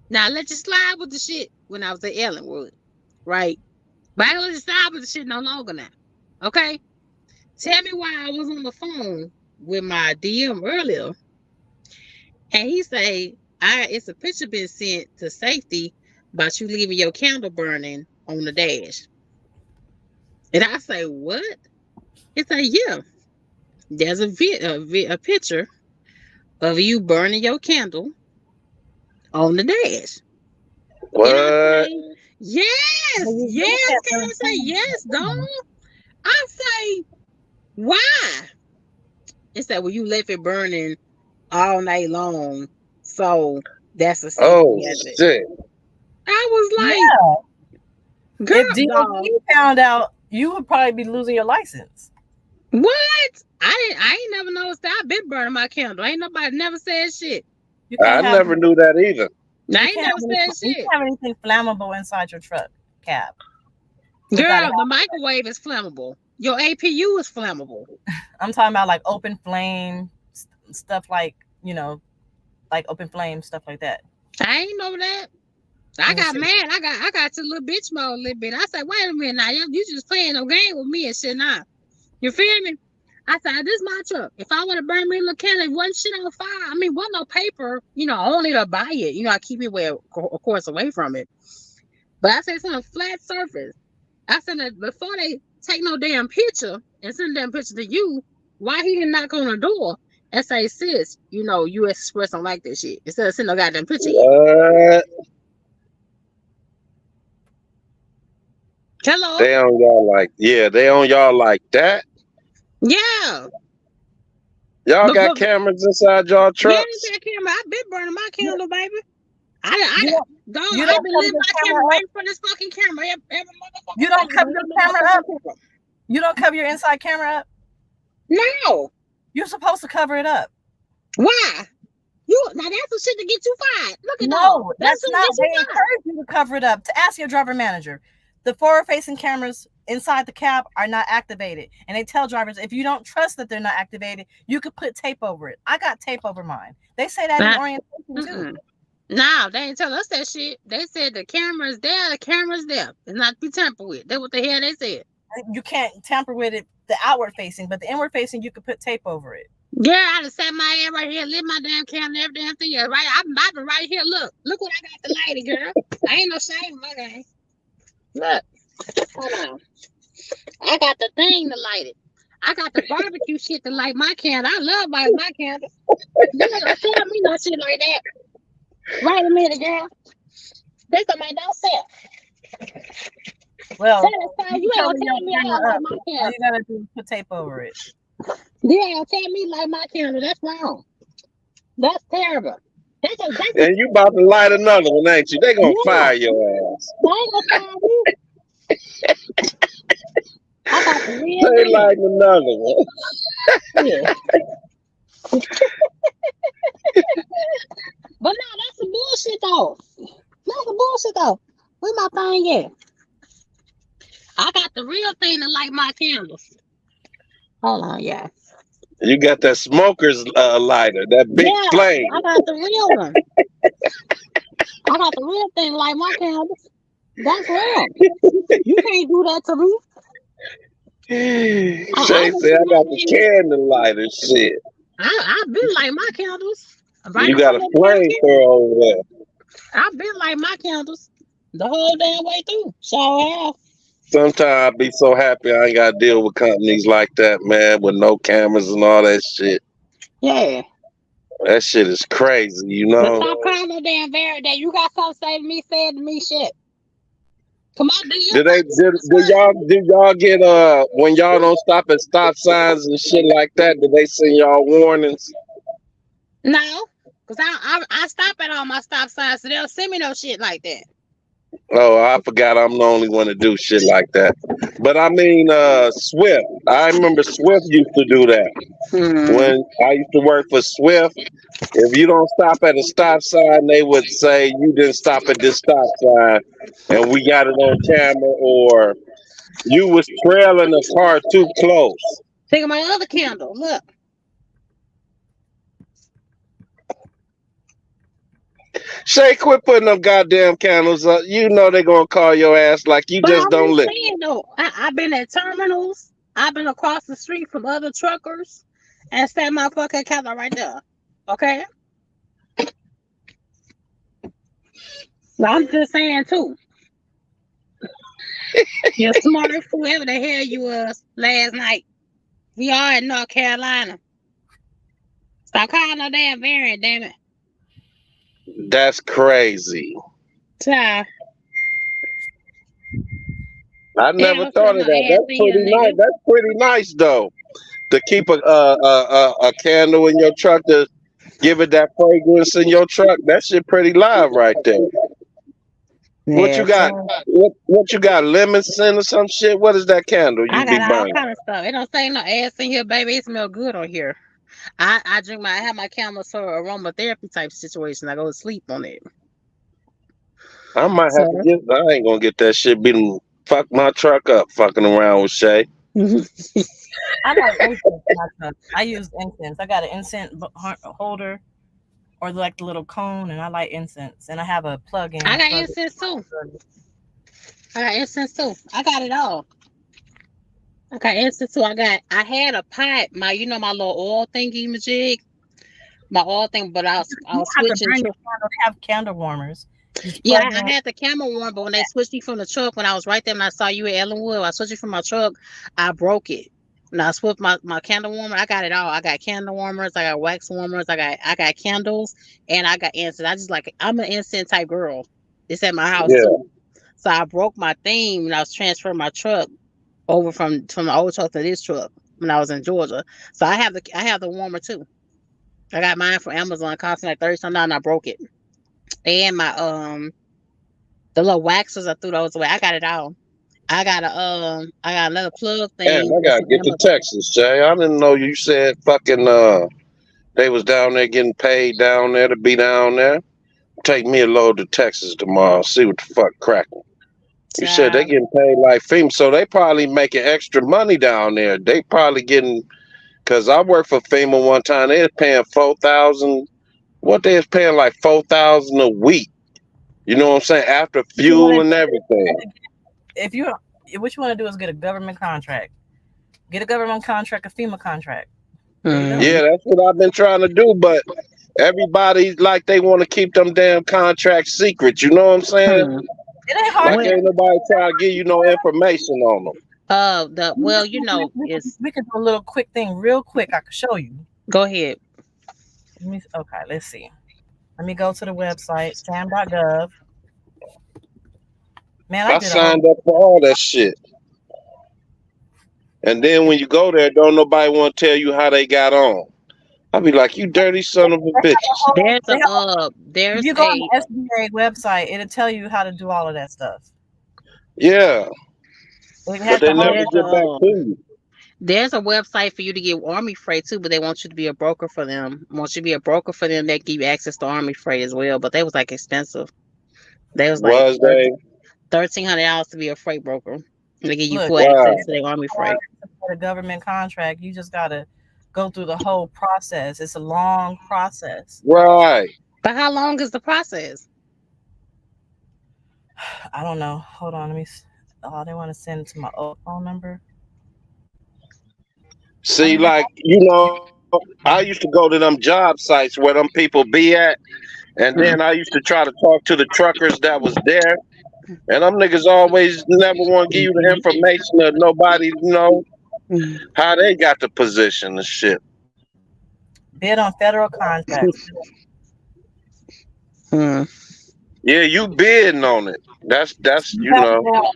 now, let you slide with the shit when I was at Ellenwood. Right, but I don't let you slide with the shit no longer now. Okay, tell me why I was on the phone with my DM earlier, and he say, it's a picture been sent to safety about you leaving your candle burning on the dash." And I say, "What?" He say, "Yeah, there's a picture of you burning your candle on the dash." And I What? say, "Yes, But you yes." can't Can I really say yes, dog? I say, "Why?" It said, "Well, you left it burning all night long, so that's a Oh safety hazard." shit! I was Yeah. like, If "Girl, dog, DOT found out, you would probably be losing your license. what?" I ain't never noticed that. I been burning my candle. Ain't nobody never said shit. You I can't have never knew that either. I you ain't can't never have any, said you shit. can't have anything flammable inside your truck cab. It's got to Girl, the have. microwave is flammable. Your APU is flammable. I'm talking about like open flame stuff, like like open flame stuff like that. I ain't know that. I Let me got see. mad. I got to little bitch mode a little bit. I said, "Wait a minute now, you just playing no game with me and shit now." You feel me? I said, "This my truck. If I want to burn me a little candle, wasn't shit on fire. I mean, wasn't no paper. Only to buy it. I keep it of course, away from it. But I said, it's on a flat surface. I said that before they take no damn picture and send a damn picture to you, why he didn't knock on the door and say, 'Sis, US Express don't like that shit,' instead of sending no goddamn picture yet." What? Hello? They on y'all like, yeah, they on y'all like that. Yeah. Y'all But, got but cameras inside y'all yeah, it's trucks. that camera. I've been burning my You, candle, baby. you I don't dog, you I've don't been cover living your my camera camera right up. in front of this fucking camera every You motherfucking don't day. cover Right your in my camera up. fucking camera. You don't cover your inside camera up. No. You're supposed to cover it up. Why? Now that's some shit to get you fired. Look at dog. No, That's that's some not. get you They fired. encourage you to cover it up. To ask your driver manager, the forward-facing cameras inside the cab are not activated, and they tell drivers if you don't trust that they're not activated, you could put tape over it. I got tape over mine. They say that in Nah. orientation too. Mm-mm. No, they ain't tell us that shit. They said the camera's there, the camera's there. It's not to be tampered with. That's what the hell they said. You can't tamper with it, the outward-facing, but the inward-facing, you could put tape over it. Yeah, I done sat my ass right here, lit my damn camera, every damn thing. Yeah, right, I'm vibing right here. Look what I got the lighting, girl. I ain't no shame in my game. Look, hold on. I got the thing to light it. I got the barbecue shit to light my candle. I love lighting my candle. You ain't gonna tell me no shit like that. Wait a minute, girl. This don't make no sense. Well, Satisfied, you you can ain't cover gonna your tell me I don't camera like up. my All candle. you gotta do is put tape over it. You ain't gonna tell me like my candle. That's wrong. That's terrible. That's And you about to light another one, ain't you? They gonna yeah. fire your ass. They ain't gonna fire me. I got the real They deal. lighting another one. Yeah. But no, that's some bullshit though. That's some bullshit though. Where my thing at? I got the real thing to light my candles. Hold on, yeah. You got that smoker's lighter, that big Yeah, flame. I got the real one. I got the real thing to light my candles. That's wrong. You can't do that to me. I Shay can said, see I my got the name. candle lighter shit. I've been light my candles right You in got front a of the damn camera. flamethrower over there. I've been light my candles. The whole damn way through. So Sometimes I be so happy I ain't gotta deal with companies like that, man, with no cameras and all that shit. yeah. That shit is crazy, you But know. stop calling no damn Veriday. You got something to say to me, say it to me shit. Come on, do your Do they fucking do y'all get when y'all don't stop at stop signs and shit like that? Do they send y'all warnings? no. Cause I stop at all my stop signs, so they don't send me no shit like that. Oh, I forgot I'm the only one to do shit like that. But I mean, Swift. I remember Swift used to do that. Hmm. When I used to work for Swift, if you don't stop at a stop sign, they would say you didn't stop at this stop sign, and we got it on camera, or you was trailing a car too close. Think of my other candle. Look. Shay, quit putting them goddamn candles up. You know they gonna call your ass like you But just I'm don't just listen. saying though, I've been at terminals, I've been across the street from other truckers, and set my fucking candle right there. Okay? So I'm just saying too. You're smart, whoever the hell you was last night. We are in North Carolina. Stop calling no damn variant, damn it. That's crazy. Child. I Ain't never no shit thought no of that. ass That's in here, pretty nice. nigga. That's pretty nice though. To keep a candle in your truck to give it that fragrance in your truck. That shit pretty live right there. What you Yeah, got? child. What you got? Lemon scent or some shit? What is that candle you I be got all burning? kind of stuff. It don't say no ass in here, baby. It smell good on here. I have my candles for aromatherapy type situation. I go to sleep on it. I might have to So get. I ain't gonna get that shit. Be fuck my truck up, fucking around with Shay. I like incense in my truck. I use incense. I got an incense holder or like the little cone, and I like incense. And I have a I plug-in. got Plug it. incense too. I got incense too. I got it all. I got incense too. I had a pot, my little oil thingy majig. My oil thing, but I You was don't have to switching burn to your candle. They have candle warmers. You just yeah, plug in. I had the camera one, but when they switched me from the truck, when I was right there and I saw you at Ellenwood, I switched you from my truck, I broke it. And I switched my candle warmer. I got it all. I got candle warmers, I got wax warmers, I got candles, and I got incense. I'm an incense type girl. It's at my house Yeah. too. So I broke my thing when I was transferring my truck over from the old truck to this truck when I was in Georgia. So I have the warmer too. I got mine from Amazon. It cost me like 30 something, and I broke it. And my the little waxers, I threw those away. I got it all. I got another plug Damn, thing I that's gotta from get to Amazon. Texas, Jay. I didn't know you said fucking they was down there getting paid down there to be down there. Take me a load to Texas tomorrow. See what the fuck cracking. You said they Child. getting paid like FEMA, so they probably making extra money down there. They probably getting because I worked for FEMA one time. They was paying 4,000. What they was paying like 4,000 a week. You know what I'm saying? After What you fuel want and to everything. if you what you want to do is get a government contract. Get a government contract, a FEMA contract. There you go. Mm. Yeah, that's what I've been trying to do, but everybody like they want to keep them damn contracts secret. You know what I'm saying? Hmm. It ain't hard Like to Well, get. ain't nobody trying to give you no information on them. the We well, can, it's we can do a little quick thing, real quick. I can show you. go ahead. Okay, let's see. Let me go to the website, sam.gov. Man, I I did a whole. signed up for all that shit. And then when you go there, don't nobody want to tell you how they got on. I be like, you dirty son of a They have a bitches. whole. There's If there's you go on a the SBA website, it'll tell you how to do all of that stuff. Yeah, It but has they the whole. never there's get back a to you. there's a website for you to get Army Freight too, but they want you to be a broker for them. Want you to be a broker for them, they give you access to Army Freight as well. But they was like expensive. They was like Was they? $1,300 to be a freight broker. And they give you Look, full Wow. access to the Army hard Freight. to get a government contract. You just gotta go through the whole process. It's a long process. Right. But how long is the process? I don't know. Hold on, let me. Oh, they want to send it to my old phone number. I See, mean, like, I used to go to them job sites where them people be at, and then I used to try to talk to the truckers that was there. And them niggas always never want to give you the information of nobody how they got the position and shit. Bid on federal contracts. Mm. Yeah, you bidding on it. That's You have to go.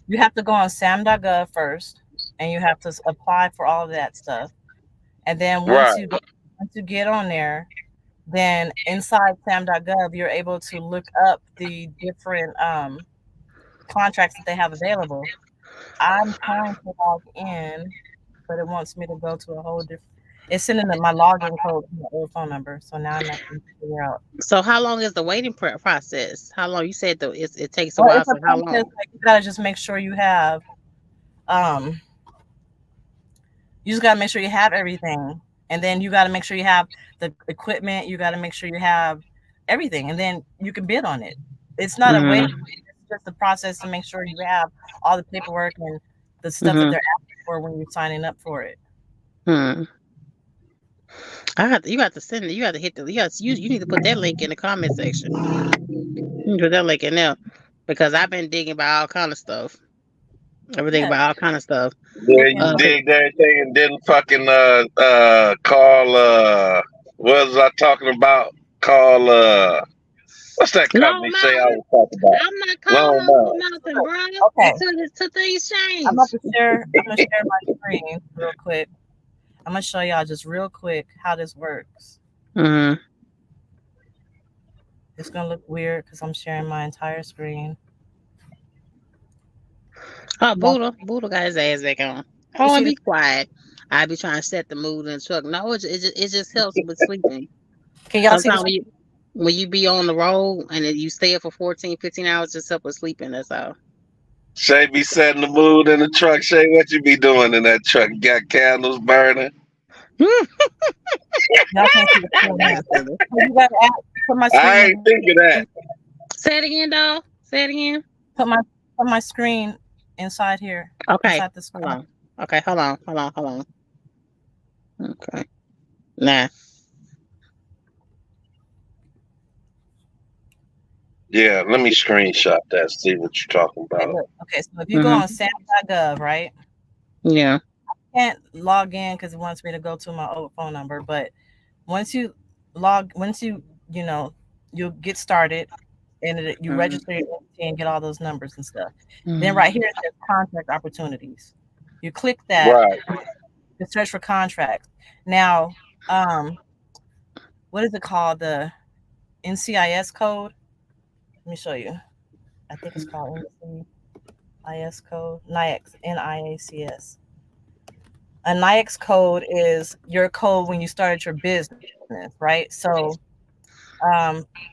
You have to go on sam.gov first, and you have to apply for all of that stuff. And then right. once you get on there, then inside sam.gov, you're able to look up the different contracts that they have available. I'm trying to log in, but it wants me to go to a whole different. It's sending my login code to my old phone number, so now I'm not going to figure out. So how long is the waiting process? How long you said it takes a Well, while? it's a So how process. long? Like, you gotta just make sure you have. Um, you just gotta make sure you have everything, and then you gotta make sure you have the equipment. You gotta make sure you have everything, and then you can bid on it. It's not a wait. Mm-hmm. It's just a process to make sure you have all the paperwork and the stuff that Mm-hmm. they're asking for when you're signing up for it. Hmm. You got to send it. You got to hit the. You need to put that link in the comment section. You can put that link in there because I've been digging about all kind of stuff. I've been digging Yeah, about all kind of stuff. Yeah, and you 'Cause digged everything and didn't fucking call what was I talking about? Call what's that company long say I mountain. was talking about? I'm not calling Long them for Mount. nothing, bro. okay, Until things I'm change. about to share. I'm gonna share my screen real quick. I'm gonna show y'all just real quick how this works. Mm-hmm. It's gonna look weird because I'm sharing my entire screen. Oh, Y'all, Buddha got his ass back on. you Oh, see and the? be quiet. I be trying to set the mood in the truck. No, it just helps with sleeping. Can y'all see Sometimes this? when you be on the road and then you stay up for 14, 15 hours, just help with sleeping. That's all. Shay be setting the mood in the truck. Shay, what you be doing in that truck? You got candles burning? Y'all can't see the screen That's now. silly. So you gotta put my I screen ain't think of that. in. Say it again, dog. Say it again. Put my screen inside here, Okay. inside this. Hold on. Okay, hold on. Okay. Nah. Yeah, let me screenshot that. See what you're talking Okay, about. look. Okay, so if you go Mm-hmm. on sam.gov, right? Yeah. I can't log in because it wants me to go to my old phone number. But once you you know, you get started and you Mm-hmm. register your entity and get all those numbers and stuff. Then Mm-hmm. right here it says contract opportunities. You click that Right. to search for contracts. Now, what is it called? The NCIS code. Let me show you. I think it's called NCIS code. NIACS. NIACS. A NIACS code is your code when you started your business, right? So,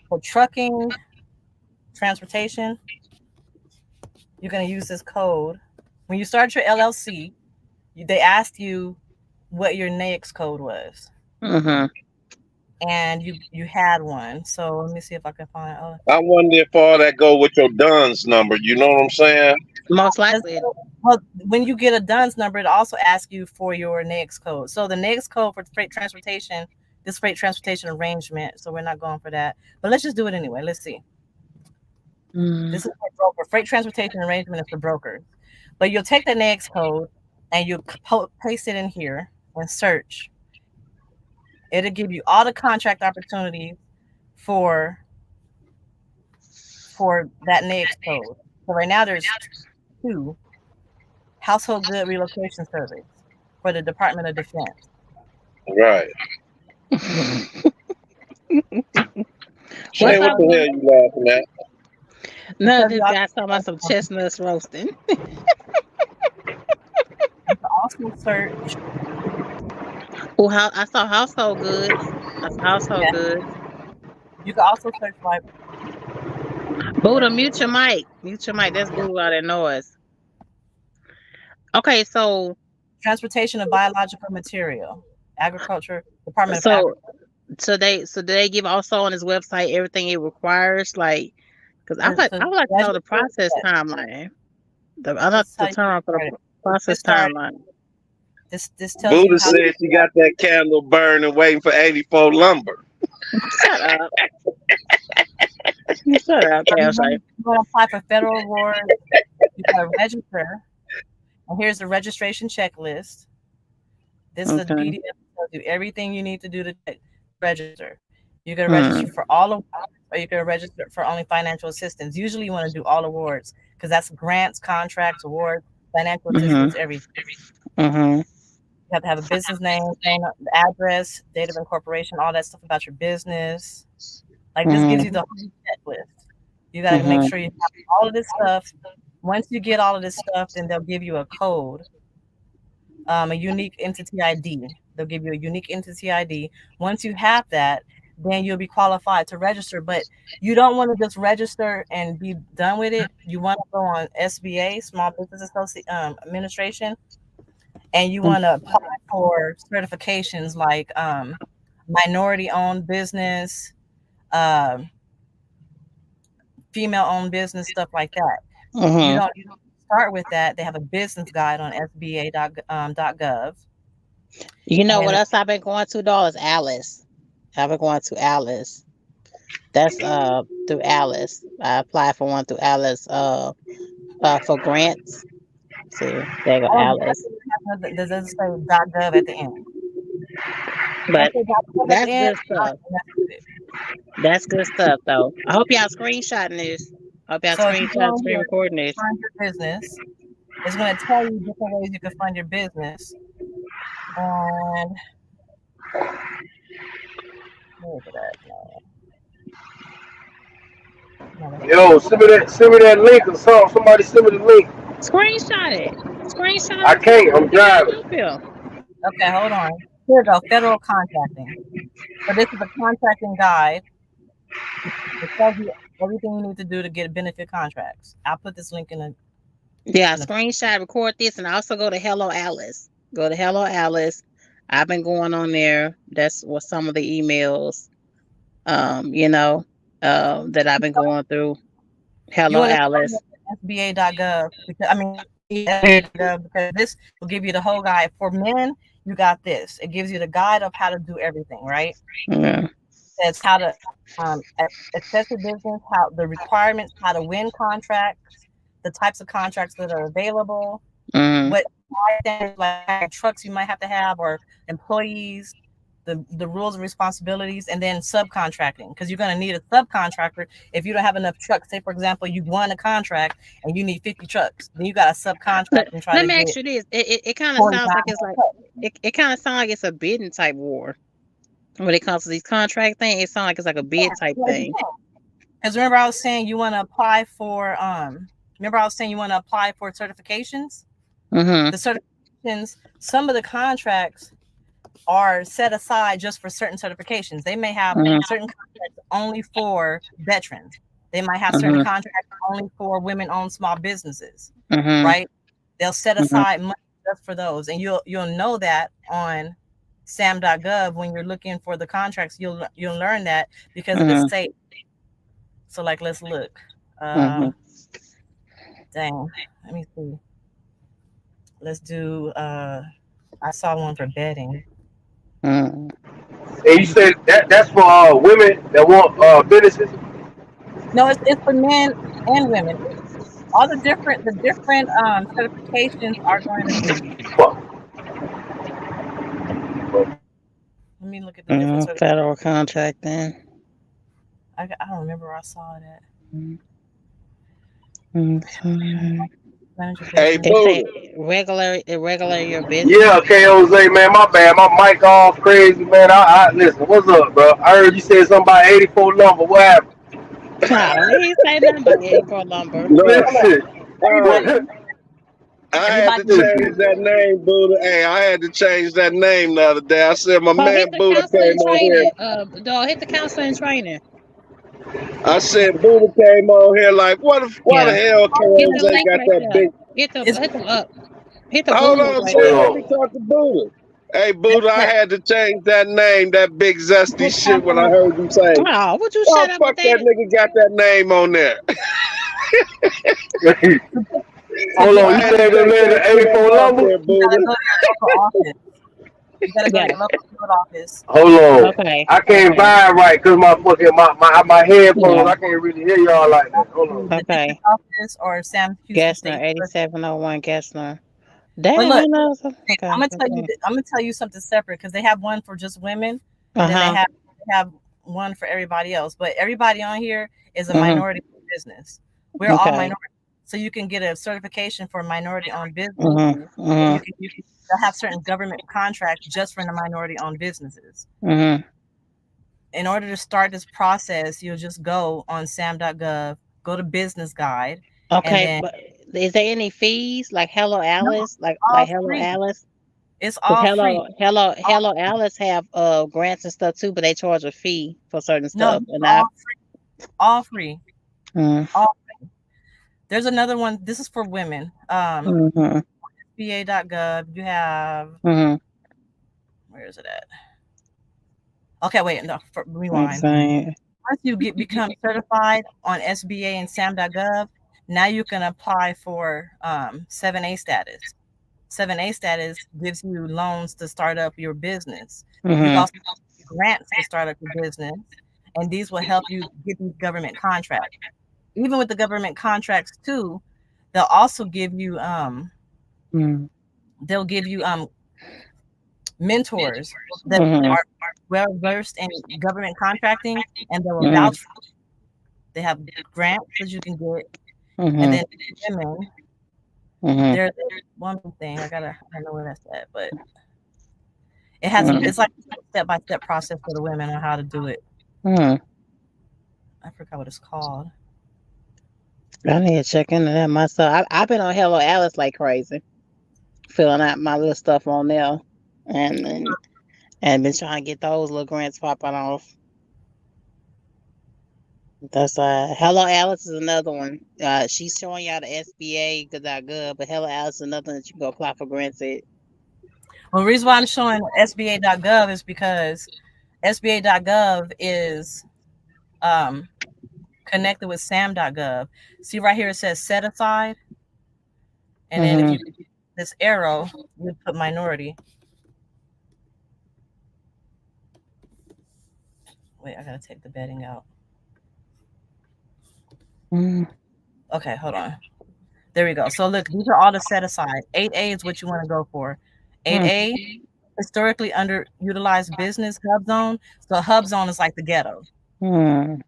for trucking, transportation, you're going to use this code. When you start your LLC, they asked you what your NAICS code was, Mm-hmm. and you had one. So let me see if I can find. Oh, I wonder if all that go with your Dunn's number. You know what I'm saying? Most likely. well, when you get a DUNS number, it also asks you for your NAICS code. So the NAICS code for freight transportation, this freight transportation arrangement. So we're not going for that, but let's just do it anyway. Let's see. Mm-hmm. This is for broker. Freight transportation arrangement is for brokers. But you'll take the NAICS code and you paste it in here and search. It'll give you all the contract opportunities for that NAICS code. So right now there's 2 household good relocation service for the Department of Defense. Right. Shay, What's what up, the Buddha? hell you laughing at? None of Because this guy's talking about some chestnuts roasting. you can also search. Oh, how I saw household goods. That's household Yeah, goods. you can also search like Buddha, mute your mic. Mute your mic. That's Buddha all that noise. Okay, transportation of biological material, agriculture, Department of so Agriculture. so do they give also on his website everything it requires? Like, because I To would like to know the register, process yes, timeline. I like this is how to you turn on for get the started. Get process started. timeline. This tells you Buddha how to said she got that candle burning, waiting for 84 lumber. Shut up. Shut up, So Kelsey. you want to apply for federal awards, you got to register. And here's the registration checklist. This is a Okay. PDF that tells you everything you need to do to register. You can register Hmm. for all awards, or you can register for only financial assistance. Usually, you want to do all awards because that's grants, contracts, awards, financial Hmm. assistance, everything. Hmm. You have to have a business name, address, date of incorporation, all that stuff about your business. Like this gives you the whole checklist. You got to make Hmm. sure you have all of this stuff. Once you get all of this stuff, then they'll give you a code, a unique entity ID. They'll give you a unique entity ID. Once you have that, then you'll be qualified to register. But you don't want to just register and be done with it. You want to go on SBA, Small Business Administration, and you want to apply for certifications like minority-owned business, um, female-owned business, stuff like that. You Hmm. don't start with that. They have a business guide on SBA.gov. You know what And else I've been going to though is Alice. I've been going to Alice. That's through Alice. I applied for one through Alice for grants. See, there you go, oh, Alice. does it say .gov at the end? But Once they .gov at the that's end, good stuff. That's good stuff though. I hope y'all screenshotting this. I hope y'all so if you go screenshot on screen here, recording this. find your business. It's going to tell you different ways you can fund your business. And where is it at? No, Yo, send me that link or something. Somebody send me the link. Screenshot it. Screenshot I and send can't. it. I'm We can all driving. help you. okay, hold on. Here we go. Federal contracting. So this is a contracting guide. It tells you everything you need to do to get benefit contracts. I'll put this link in Yeah, the screenshot, record this, and also go to Hello Alice. Go to Hello Alice. I've been going on there. That's what some of the emails, you know, that I've been going through. you Hello want to start Alice. with SBA.gov because this will give you the whole guide. For men, you got this. It gives you the guide of how to do everything, right? Yeah. It's how to access your business, how the requirements, how to win contracts, the types of contracts that are available, Mm-hmm. what standards like trucks you might have to have or employees, the rules and responsibilities, and then subcontracting because you're going to need a subcontractor if you don't have enough trucks. Say for example, you won a contract and you need 50 trucks, then you got to subcontract and try Let to me ask get you this. It kind of 45 sounds like it's like it kind of sounds like it's a bidding type war when it comes to these contract things. It sounds like it's like a bid type thing. Because remember I was saying you want to apply for certifications. Mm-hmm. The certifications, some of the contracts are set aside just for certain certifications. They may have Mm-hmm. certain contracts only for veterans. They might have certain Mm-hmm. contracts only for women-owned small businesses, Mm-hmm. right? They'll set Mm-hmm. aside money just for those, and you'll know that on sam.gov when you're looking for the contracts. You'll learn that because of the Mm-hmm. state. So like, let's look. Mm-hmm. Dang, let me see. Let's do. I saw one for bedding. Mm-hmm. And you said that's for women that want businesses. No, it's for men and women. All the different certifications are going to be. Let me look at the different certifications. Federal contracting. I don't remember where I saw it at. Mm-hmm. Hey, It Buddha. say irregular your business. Yeah, KOZ, man, my bad. My mic off crazy, man. I listen, what's up, bro? I heard you said something about 84 number. What happened? No, he ain't say nothing about 84 lumber. No, Listen. Everybody, I had to everybody. change that name, Buddha. Hey, I had to change that name the other day. I said my Oh, hit man the Buddha counseling came on here. training. Dog, hit the counseling training. I said Buddha came on here like, why the Yeah. hell Hit the KOZ link got right that there. big? Hit the up. Hit the blue Hold link on, right son. there. Let me talk to Buddha. Hey, Buddha, I had to change that name, that big zesty shit when I heard you say, Oh, would you oh, shut up with fuck that that? nigga got that name on there. To Hold get on, I you had to said the take man that the crap 84 off number? there, you gotta Buddha. go to your local office. You gotta go to Yeah. your local field office. Hold on. Okay. I can't Okay. buy it right because my fucking my headphones. Yeah. I can't really hear y'all like that. Hold on. The district Okay. office or Sam Houston Gessner, State University. 8701 Gessner. But Damn, look, I know. I'm Okay. gonna tell you. Okay. I'm gonna tell you something separate because they have one for just women, and then Uh-huh. they have one for everybody else. But everybody on here is a Mm-hmm. minority business. We're all Okay. minority, so you can get a certification for minority-owned business, Mm-hmm. and Mm-hmm. they'll have certain government contracts just for the minority-owned businesses. Mm-hmm. In order to start this process, you'll just go on sam.gov, go to business guide, and Okay, then but is there any fees like Hello no, Alice, all like Hello free. Alice? It's Because all free. All, Hello Alice have grants and stuff too, but they charge a fee for certain no, stuff. And I all all free. mm, All There's another one. This is for women. mm-hmm, SBA.gov. You have mm-hmm. where is it at? Okay, wait, no, I'm rewind. saying Once you become certified on SBA and SAM.gov, now you can apply for 7A status. 7A status gives you loans to start up your business. You mm-hmm. also get grants to start up your business, and these will help you get these government contracts. Even with the government contracts too, they'll also give you Mm-hmm. they'll give you mentors that Mm-hmm. are well versed in government contracting, and they will Mm-hmm. vouch for you. They have grants that you can get, and Mm-hmm. then women. Mm-hmm. There's one thing I don't know where that's at, but it's like a step by step process for the women on how to do it. Mm-hmm. I forgot what it's called. I need to check into that myself. I've been on Hello Alice like crazy, filling out my little stuff on there, and and been trying to get those little grants popping off. That's Hello Alice is another one. She's showing y'all the SBA.gov, but Hello Alice is another that you can go apply for grants at. Well, the reason why I'm showing SBA.gov is because SBA.gov is connected with SAM.gov. See right here it says set aside, and then if you Mm-hmm. this arrow, you put minority. Wait, I gotta take the bedding out. Mm-hmm. Okay, hold on. There we go. So look, these are all the set aside. 8A is what you want to go for. 8A, historically underutilized business hub zone. So hub zone is like the ghetto. Mm-hmm.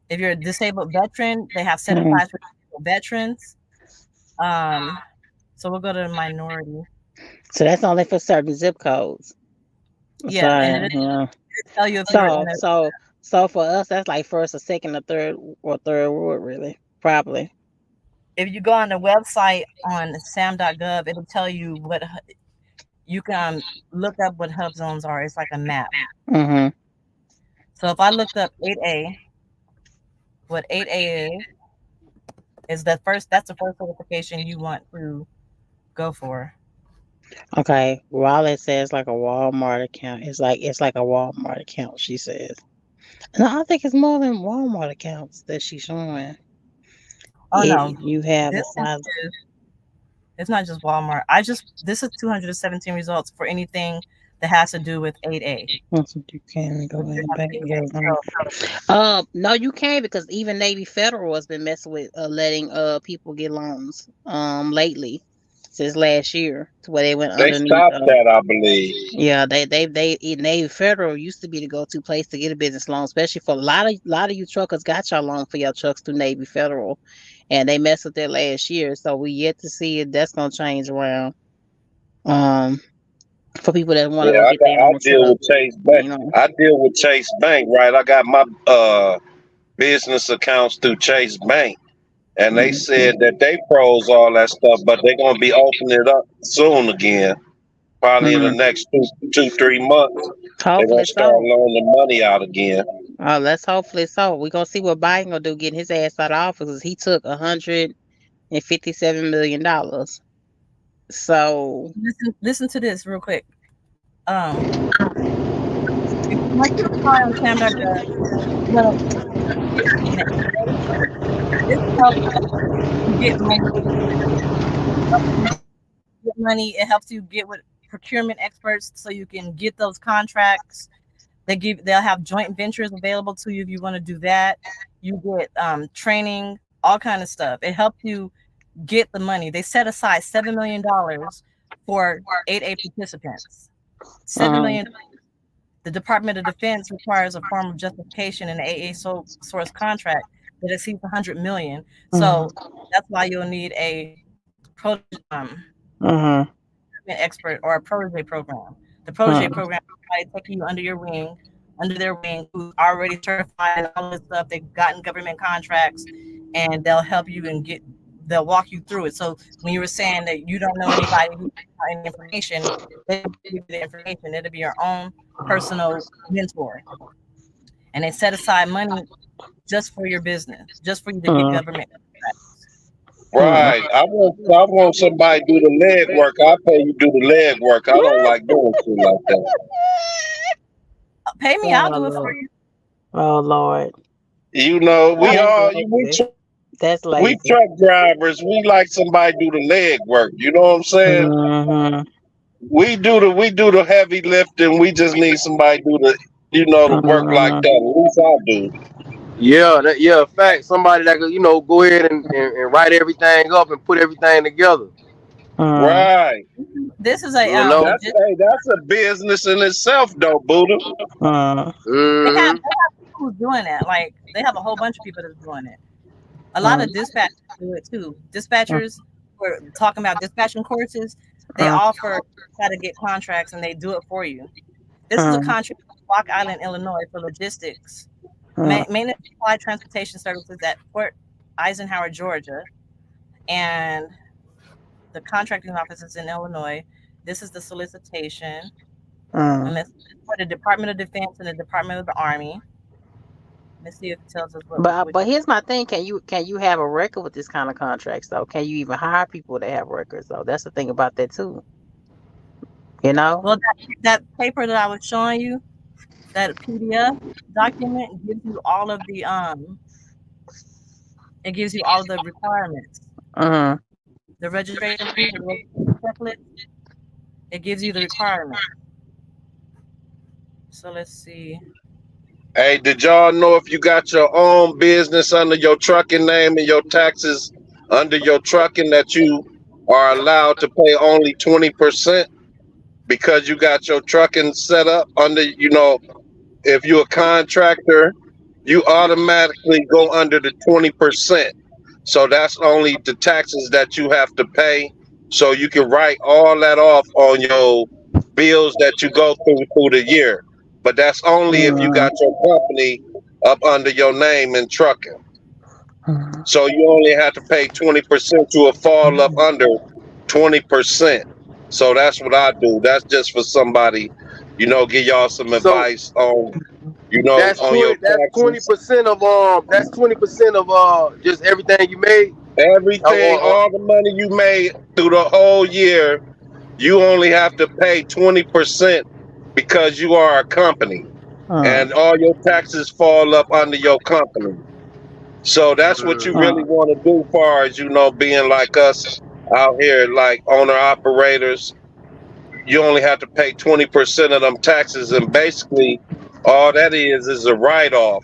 If you're a disabled veteran, they have set Mm-hmm. aside for veterans. So we'll go to the minority. So that's only for certain zip codes. Yeah, and So it yeah. tell you if you're in So a so so for us, that's like first or second or third ward, really, probably. if you go on the website on sam.gov, it'll tell you what you can look up what hub zones are. It's like a map. Mm-hmm. So if I looked up 8A, what 8A is that's the first certification you want to go for. Okay. While it says like a Walmart account, it's like a Walmart account. She says. No, I think it's more than Walmart accounts that she's showing. Oh no, If you have a this one size, is it's not just Walmart. This is 217 results for anything that has to do with 8A. you can go Which you in have back. 8A. No, you can't because even Navy Federal has been messing with letting people get loans lately since last year to where they went They underneath. stopped that, I believe. Yeah, they Navy Federal used to be the go-to place to get a business loan, especially for a lot of you truckers got your loan for your trucks through Navy Federal, and they messed with that last year. So we yet to see if that's gonna change around. Um, for people that want to Yeah, go get their I own deal truck, with Chase Bank. you know. I deal with Chase Bank, right? I got my business accounts through Chase Bank, and they said that they froze all that stuff, but they're gonna be opening it up soon again. Probably in the Mm, next 2, 3 months, they're gonna hopefully start so. loaning money out again. Let's hopefully so. We gonna see what Biden gonna do getting his ass out of office 'cause he took $157 million. So Listen to this real quick. Once you apply on sam.gov, well, this helps you get money. It helps you get money. It helps you get what procurement experts so you can get those contracts. They'll have joint ventures available to you if you want to do that. You get training, all kind of stuff. It helps you get the money. They set aside $7 million for 8A participants. $7 million. The Department of Defense requires a form of justification in the AA source contract that exceeds $100 million. So that's why you'll need a expert or a protege program. The protege program is taking you under their wing, who's already certified and all this stuff. They've gotten government contracts, and they'll help you and they'll walk you through it. So when you were saying that you don't know anybody who has any information, they give you the information. It'll be your own personal mentor. And they set aside money just for your business, just for you to get government contracts. Right. I want somebody to do the leg work. I'll pay you do the leg work. I don't like doing shit like that. Pay me, I'll do it for you. Oh Lord. You know, we That's lazy. we truck drivers. We like somebody do the leg work. You know what I'm saying? We do the heavy lifting. We just need somebody do the the work like that. At least I do. Yeah, fact. Somebody that could, go ahead and write everything up and put everything together. Right. This is that's a business in itself, though, Buddha. They have people who's doing that. Like they have a whole bunch of people that's doing it. A lot of dispatchers do it too. Dispatchers, we're talking about dispatching courses. They offer how to get contracts, and they do it for you. This is a contract in Block Island, Illinois, for logistics, maintenance, supply, transportation services at Fort Eisenhower, Georgia, and the contracting office is in Illinois. This is the solicitation, and it's for the Department of Defense and the Department of the Army. Let's see if it tells us what. But here's my thing: can you have a record with this kind of contracts though? Can you even hire people that have records though? That's the thing about that too. Well, that paper that I was showing you, that PDF document gives you all of the it gives you all of the requirements. The registration checklist. It gives you the requirements. So let's see. Hey, did y'all know if you got your own business under your trucking name and your taxes under your trucking that you are allowed to pay only 20% because you got your trucking set up under, if you're a contractor, you automatically go under the 20%. So that's only the taxes that you have to pay. So you can write all that off on your bills that you go through the year. But that's only if you got your company up under your name in trucking. So you only have to pay 20%. You will fall up under 20%. So that's what I do. That's just for somebody, give y'all some advice on, that's on your taxes. That's 20% of just everything you made. Everything, all the money you made through the whole year, you only have to pay 20%. Because you are a company and all your taxes fall up under your company. So that's what you really want to do, far as being like us out here, like owner operators. You only have to pay 20% of them taxes, and basically all that is a write-off,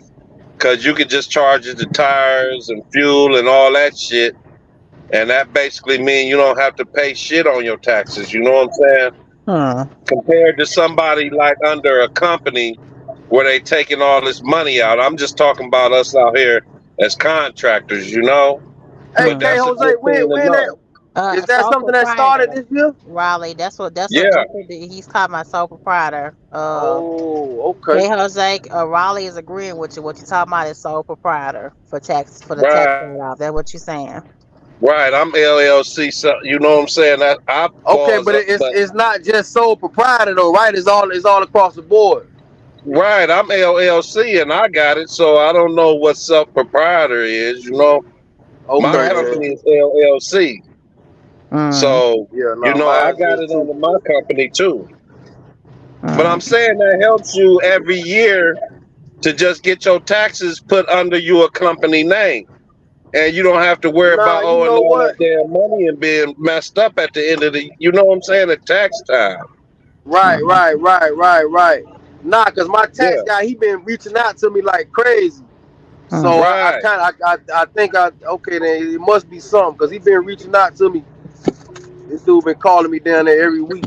because you could just charge it to tires and fuel and all that shit, and that basically means you don't have to pay shit on your taxes. You know what I'm saying? Compared to somebody like under a company where they taking all this money out. I'm just talking about us out here as contractors, Hey, Jose, is that something that started this year? Raleigh, that's what he's called my sole proprietor. Okay. Hey, Jose, Raleigh is agreeing with you. What you're talking about is sole proprietor for the tax write-off. That's what you're saying. Right, I'm LLC, so you know what I'm saying. But it's not just sole proprietor though, right? It's all across the board. Right, I'm LLC and I got it, so I don't know what self-proprietor is. My company is LLC, so I got it under my company too. But I'm saying that helps you every year to just get your taxes put under your company name. And you don't have to worry about owing all that damn money and being messed up at the end of the, at tax time. Right. Nah, cause my tax Yeah, guy, he been reaching out to me like crazy. Hmm. So I right, kind of I think I okay then it must be something because he been reaching out to me. This dude been calling me down there every week.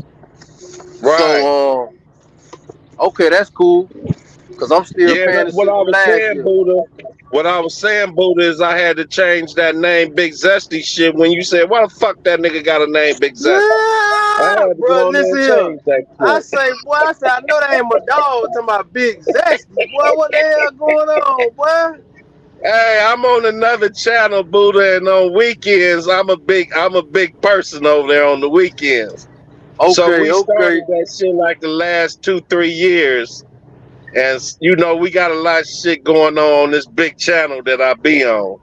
right. So okay, that's cool. Cause I'm still Yeah, paying that's the what shit I from was last saying, year. Buddha. What I was saying, Buddha, is I had to change that name Big Zesty shit when you said, why the fuck that nigga got a name Big Zesty? I Yeah, had to bro, go on there listen and here. change that I shit. say, boy, I know that ain't my dog. Talking about Big Zesty, boy. What the hell going on, boy? Hey, I'm on another channel, Buddha, and on weekends I'm a big person over there on the weekends. So Okay, we started okay. that shit like the last 2-3 years. And we got a lot of shit going on this big channel that I be on.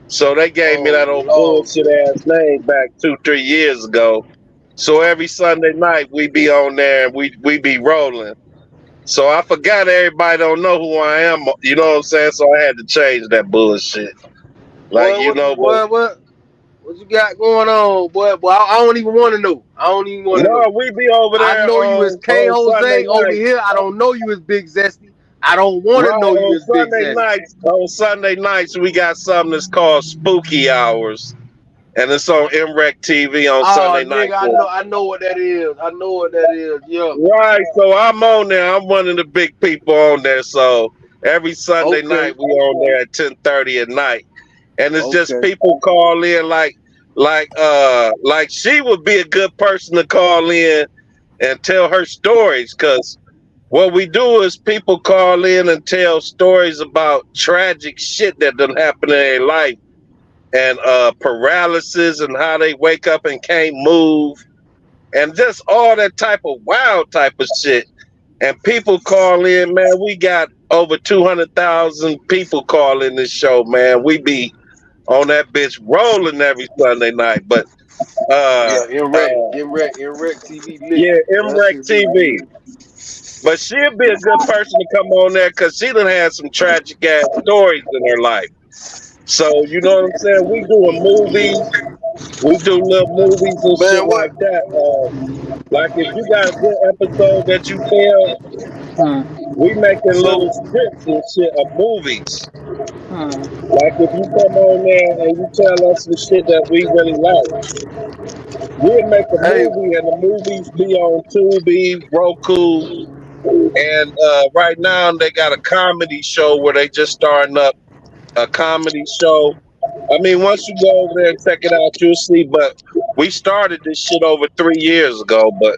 So they gave me Oh that old Lord. bullshit ass name back 2-3 years ago. So every Sunday night we be on there and we be rolling. So I forgot everybody don't know who I am. You know what I'm saying? So I had to change that bullshit. Like Boy, what you but boy, what you got going on, boy? Boy, I don't even want to know. I don't even want to know. no, we be over I there know you as K on Sunday Jose over night. here. I don't know you as Big Zesty. I don't want Right, to know you on as Big Sunday Zesty. nights, we got something that's called Spooky Hours. And it's on MREC TV on Oh Sunday night. nigga, I know what that is. I know what that is. Yeah. Right, so I'm on there. I'm one of the big people on there. So every Sunday Okay. night we on there at 10:30 at night, and it's just Okay. people call in like she would be a good person to call in and tell her stories. Cause what we do is people call in and tell stories about tragic shit that done happen in their life and paralysis and how they wake up and can't move and just all that type of wild type of shit. And people call in, man. We got over 200,000 people calling this show, man. We be on that bitch rolling every Sunday night. But uh, Yeah, in rec TV lit. yeah, That MREC shit be TV. lit. But she'll be a good person to come on there because she done had some tragic ass stories in her life. So you know what I'm saying? We doing movies, we do little movies and shit Man, like what? that. Like if you got a good episode that you tell, Hmm. we making little So scripts and shit of movies. Hmm. Like if you come on there and you tell us some shit that we really like, we'll make a hey, movie and the movies be on Tubi, Roku, and right now they got a comedy show where they just starting up a comedy show. I mean, once you go over there and check it out, you'll see. But we started this shit over 3 years ago, but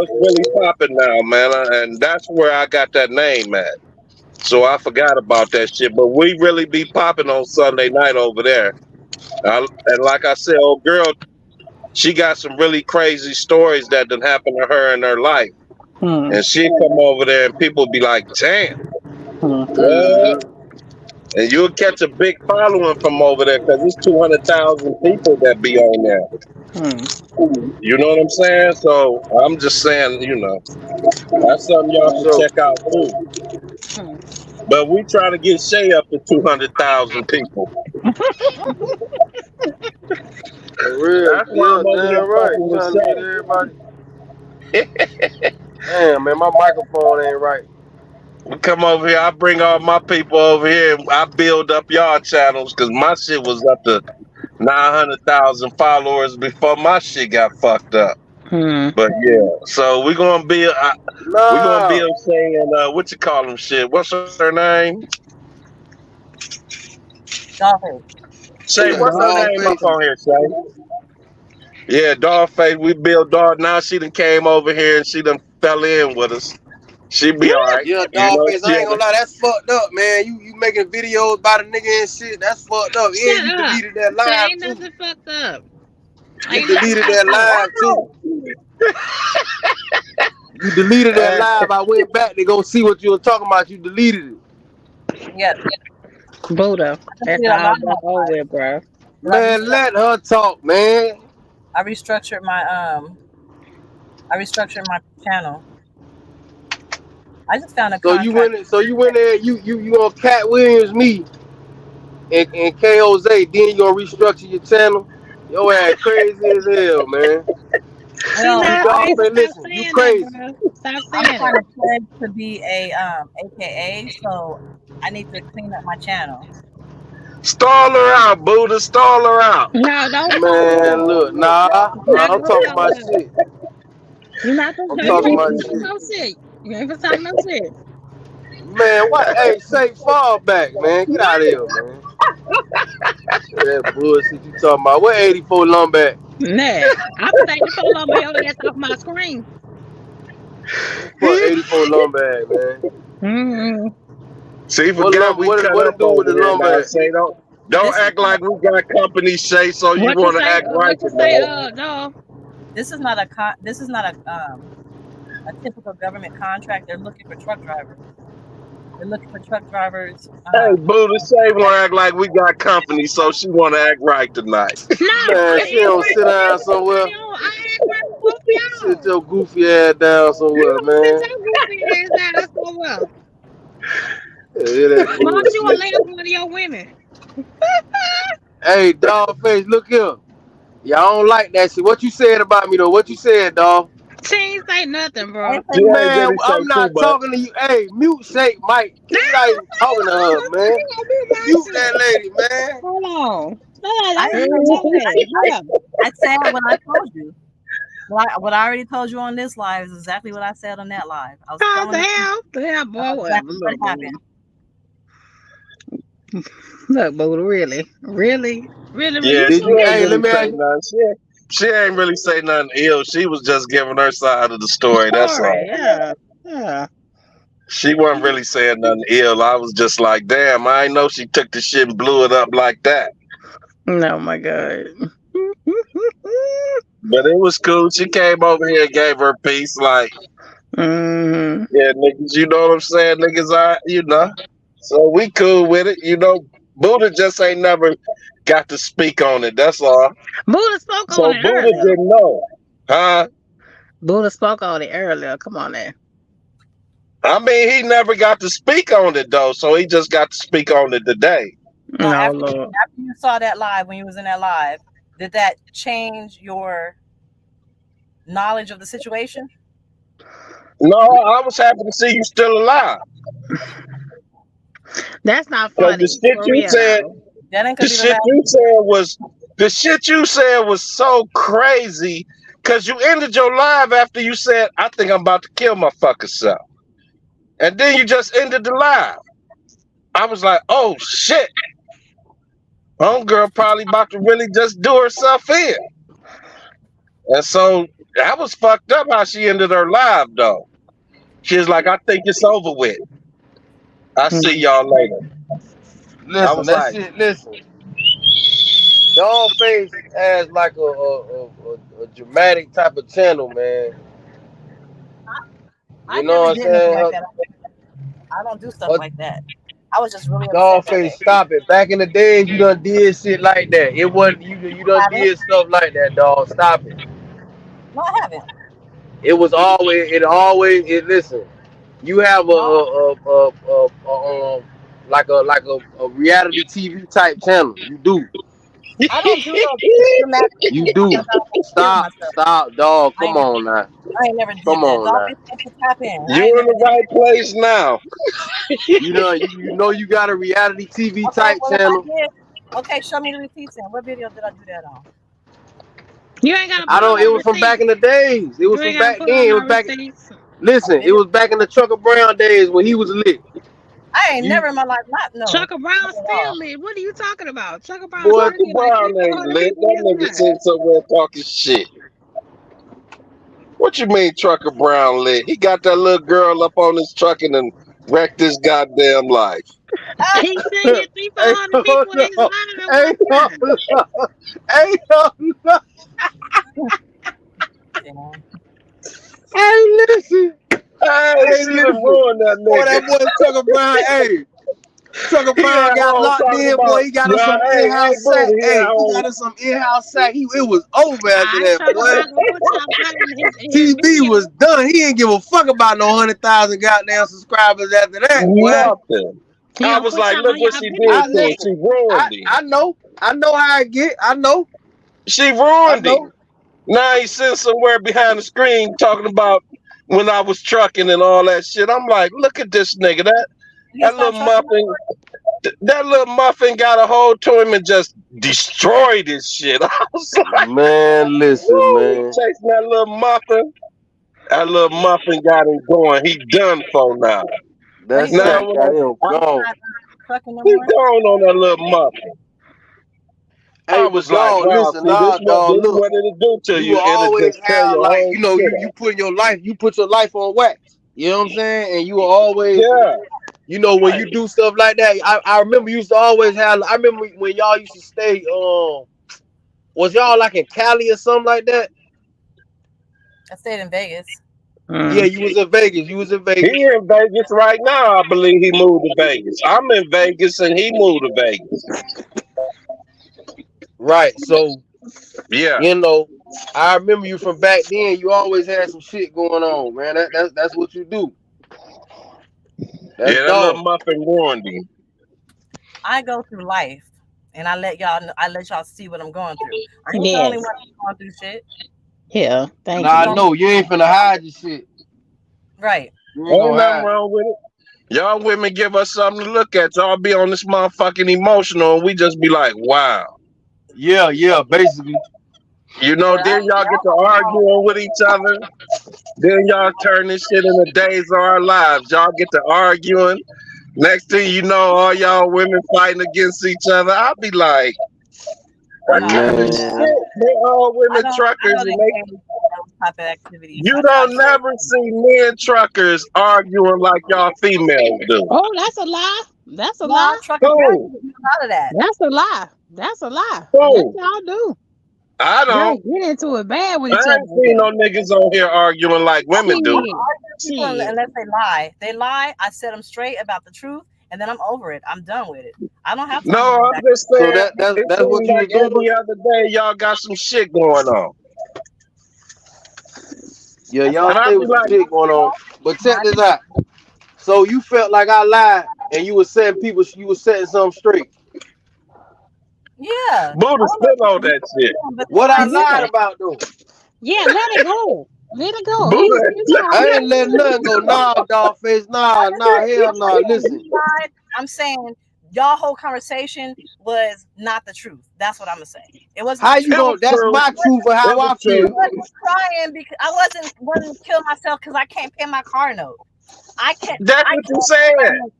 it's really popping now, man, and that's where I got that name at. So I forgot about that shit, but we really be popping on Sunday night over there. And like I said, old girl, she got some really crazy stories that done happened to her in her life. Hmm. And she come over there and people be like, damn, Hmm. what? And you'll catch a big following from over there because it's 200,000 people that be on there. Hmm. You know what I'm saying? So I'm just saying, that's something y'all should so check out too. Hmm. But we trying to get Shay up to 200,000 people. for real, That's why yeah, I'm over there damn right. fucking with Trying to get Shay. everybody. Damn, man, my microphone ain't right. We come over here, I bring all my people over here, and I build up y'all channels because my shit was up to 900,000 followers before my shit got fucked up. Hmm. But yeah, so we're gonna be Nah, saying what you call them shit. What's her name? DollFace. Shay, what's her dog name up face. on here, Shay? Yeah, Dollface. We built Dog. Now she done came over here and she done fell in with us. She be all right. Yeah, dog face. She I had ain't gonna lie, that's fucked up, man. You making videos about a nigga and shit. That's fucked up. And Shut you up. deleted that Say live ain't too. nothing fucked up. You Ain't nothing deleted that fucked up. live too. You deleted that a live. I went back to go see what you were talking about. You deleted it. Yeah, Buddha. I That's did a all lot done over with, bro. because Man, let her talk, man. I restructured my channel. I just found a So you contract. went there, you on Cat Williams me and K Jose, then you gonna restructure your channel. Your ass crazy as hell, man. See Well, See, now, dog, Ace, man, stop listen, you saying that, crazy. bro. Stop I'm saying trying it. to pledge to be a AKA, so I need to clean up my channel. Stall her out, Buddha. Stall her out. No, don't start her Man, up. look, nah, You're not I'm gonna talking start my her up. shit. You're not gonna. I'm No, you talking ain't my gonna talk shit. no shit. You ain't gonna talk no shit. Man, what? Hey, say fall back, man. Get out of here, man. That bullshit you talking about. What 84 lumber at? Nah, I put 84 on my ass off my screen. Who put 84 lumber at, man? Mm-hmm. See, What forgot lumber? we cut What up it do with over the there now. lumber at? Say don't This is act like we got company, Shay. So you What you want to say? act right What you say? tonight? No. this is not a typical government contract. They're looking for truck drivers. They're looking for truck drivers. Hey, Buddha, Shay want to act like we got company, so she want to act right tonight. No, Man, I she ain't don't sit working down with somewhere. y'all. I ain't working with Sit y'all. your goofy ass down You somewhere, gonna sit man. your goofy ass down somewhere. Yeah, hear that Why don't you wanna bullshit. lay up one of your women? Hey, dog face, look here. Y'all don't like that shit. What you said about me though? What you said, dog? She ain't say nothing, I bro. ain't say She nothing. ain't Man, really say I'm too not much. talking to you. Hey, mute Shake, Mike. No, We not even talking to her, man. you gonna be my Mute shit. that lady, man. Hold on. No, I don't ain't mute saying your ass. Yeah. I said what I told you. What I already told you on this live is exactly what I said on that live. I was Oh, telling the the people hell? The hell, boy, whatever. exactly what Look, happened. boo. Look, boo, really? Really? Really? Yeah, You Did she so you? ain't Hey, let really me say ask messy. you. nothing. She ain't really say nothing ill. She was just giving her side of the story. That's Sorry, all. yeah. Yeah. She wasn't really saying nothing ill. I was just like, damn, I ain't know she took the shit and blew it up like that. Oh, my God. But it was cool. She came over here and gave her piece. Like, Mm-hmm. yeah, niggas, you know what I'm saying? Niggas are, you know. So we cool with it. You know, Buddha just ain't never got to speak on it. That's all. Buddha spoke on So it Buddha earlier. didn't know. Huh? Buddha spoke on it earlier. Come on now. I mean, he never got to speak on it though, so he just got to speak on it today. Now, No, Lord. after you saw that live, when you was in that live, did that change your knowledge of the situation? No, I was happy to see you still alive. That's not Cause the funny. shit For you real, said, though. That ain't the gonna be the shit last. you said was, the shit you said was so crazy. Cause you ended your live after you said, "I think I'm about to kill my fucking self," and then you just ended the live. I was like, "Oh shit, homegirl probably about to really just do herself in." And so that was fucked up how she ended her live though. She was like, "I think it's over with. I see Mm. y'all later." I Listen, was that like, shit. Listen, dog face has like a dramatic type of channel, man. I You know never what I'm did nothing like saying? that. I don't do stuff Her, like that. I was just really upset dog that face, day. stop it. Back in the days, you done did shit like that. It wasn't you. You done Haven't? did stuff like that, dog. Stop it. No, I haven't. It was always. It always. It listen. You have No, a reality TV type channel. You do. I don't do no dramatic You shit talking do. about I'm gonna kill Stop. myself. Stop, dog. I Come ain't, on now. I ain't never Come did that. on Dog, now. it's to tap in. I "You ain't in never the did right place now." You know. You know you got a reality TV that. Okay, type well if I channel. did, okay, show me the receipts then. What video did I do that on? You ain't gotta I put don't. on It no was from back receipts. in the days. It was You from ain't gotta back put on then. It no was back. receipts. Listen. It Video. was back in the Trucker Brown days when he was lit. I ain't You never in my life not no. Chucker Brown Not at all. still lit. What are you talking about? Chucker Brown boy. still Trucker get like Brown three, four ain't hundred lit. people That his nigga live. sitting somewhere talking shit. What you mean Trucker Brown lit? He got that little girl up on his truck and then wrecked his goddamn life. He still get three, four Hey, hundred hold people in his on. live at Hey, one hold time. on. Hey, hold on. Yeah. Hey, listen. Hey, Hey, she done listen. ruined that Boy, nigga. that boy Trucker Brown. Hey, Trucker He Brown at got home locked talking in. Boy, about, he got us nah, some hey, in-house sack. Buddha, he at Hey, he home. got us some in-house sack. It was over after I that, Chucker boy. Brown gonna put y'all play in his TB was video. done. He didn't give a fuck about no 100,000 goddamn subscribers after that, boy. Nothing. He I gonna was put like, y'all look on what y'all she video. did I to him. listen. She ruined him. I know. I know how I get. I know. She I ruined know. him. Now he's sitting somewhere behind the screen talking about when I was trucking and all that shit. I'm like, look at this nigga. He That little stopped trucking. muffin, that little muffin got a hold to him and just destroyed his shit. I was like, Man, listen, woo, man. chasing that little muffin. That little muffin got him going. He done for now. But That he's Now not sack when got him I, gone. trucking no he more. gone on that little muffin. Hey, I but was like, dog, wow, listen, see, nah, dog, this look, what it'll do to you you. will It'll always just tear have your like, whole you know, shit you up. put your life, you put your life on wax. You know what I'm saying? And you will always, Yeah. you know, when you do stuff like that, I remember you used to always have. I remember when y'all used to stay. Was y'all like in Cali or something like that? I stayed in Vegas. Yeah, you was in Vegas. You was in He Vegas, in Vegas right now. I believe he moved to Vegas. I'm in Vegas and he moved to Vegas. right? So Yeah. you know, I remember you from back then. You always had some shit going on, man. That's what you do. That's Yeah, that little dog. muffin ruined him. I go through life, and I let y'all know, I let y'all see what I'm going through. I ain't the only Yes. one going through shit. Yeah. Thank Nah, So, you. no, you ain't finna hide your shit. right. You ain't Ain't gonna nothing hide. wrong with it. Y'all women give us something to look at. Y'all be on this motherfucking emotional and we just be like, wow. Yeah, basically. You know, But then y'all get to arguing with each other. Then y'all turn this shit into days of our lives. Y'all get to arguing. Next thing you know, all y'all women fighting against each other. I'll be like, what no, kind of Man, shit? They all I women truckers don't and they engage in those type of activities. you I try to don't stay. never see men truckers arguing like y'all females do. Oh, that's a lie. That's a Y'all lie. trucking Who? girls do a lot of that. That's a lie. That's a lie. Yes, Who? y'all do. I Y'all don't. get into it bad with I each other ain't like seen that. no niggas on here arguing like women I do. Shit. don't argue with people Shit. unless they lie. They lie. I set them straight about the truth, and then I'm over it. I'm done with it. I don't have time to No, go I'm back. just so saying that's it that's what seems you like was doing. every other day y'all got some shit going on. Yeah, That's y'all why And I stay be with some like, shit going on. But check I this out. So you felt like I lied, and you was setting people, you was setting something straight. yeah. I Buddha don't know still on what that shit. you're doing, but What I lying to lied Yeah. me. about though? Yeah, let it go. Let it go. He's Buddha, still trying I to ain't letting nothing go. Nah, DollFace. Nah, hell nah. Listen, You lied. I'm saying y'all whole conversation was not the truth. That's what I'm gonna say. It wasn't how the you it truth. was going? That's true. my truth for It how was I I true. feel. wasn't crying because I wasn't wanting to kill myself because I can't pay my car note. I can't. That's I what you can't pay said. my mortgage.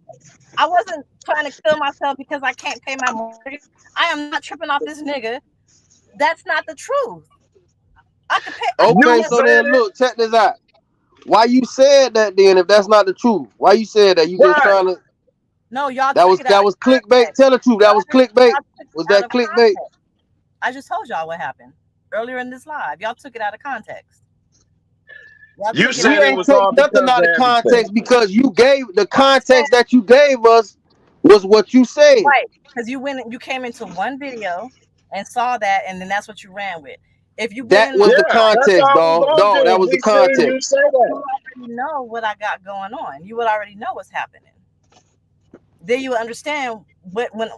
I wasn't trying to kill myself because I can't pay my mortgage. I am not tripping off this nigga. That's not the truth. I could pay. I could Okay, You pay a so said bill. then it. look, check this out. Why you said that then? If that's not the truth, why you said that? You just Right. trying to? No, y'all That took was it out of clickbait. context. Tell the truth. That was clickbait. Y'all took it Was out that of clickbait? context. I just told y'all what happened earlier in this live. Y'all took it out of context. Y'all You took it We out said of it ain't was take all context. nothing because out of of everything. context because you gave the I'm context saying that you gave us was what you said. right because you came into one video and saw that, and then that's what you ran with. If you've been That in my was the Yeah, that's context, all we dog. gonna Dog, that do. was the We seen context. you say that. you already know what I got going on. You would already know what's happening. Then you would understand when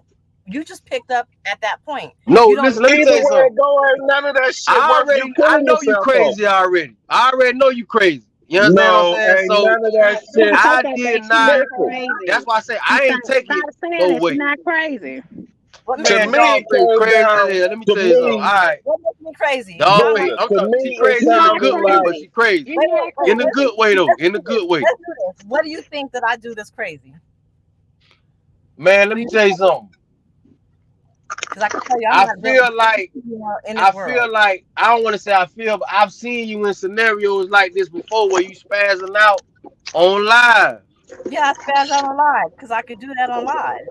you just picked up at that point. No, You don't listen, let me listen. Either tell you way something. it go, ain't none of that shit worth you I killing know you yourself over. crazy already. I already know you crazy. You understand what I'm No, saying? ain't So none of that Don't shit. take I that back. did She's not. not Listen, That's crazy. why I say She I ain't take it stop saying no that. She's way. not crazy. What makes to you Man, me crazy? it DollFace came crazy as down hell. Let me to tell you something. All me, right, What makes me crazy? You sound like DollFace. Buddha. To She me it crazy in a You're not sounded good way, like but crazy. she crazy You're not wait. in the crazy. good way though. Let's In the do this. good way, Let's do this. What do you think that I do that's crazy? man. Let Do me you? tell you something. Because I can tell you, I'm I not dealing feel with like in this world. I don't want to say I feel, but I've seen you in scenarios like this before where you spazzing out on live. Yeah, I spaz out on live because I could do that on live.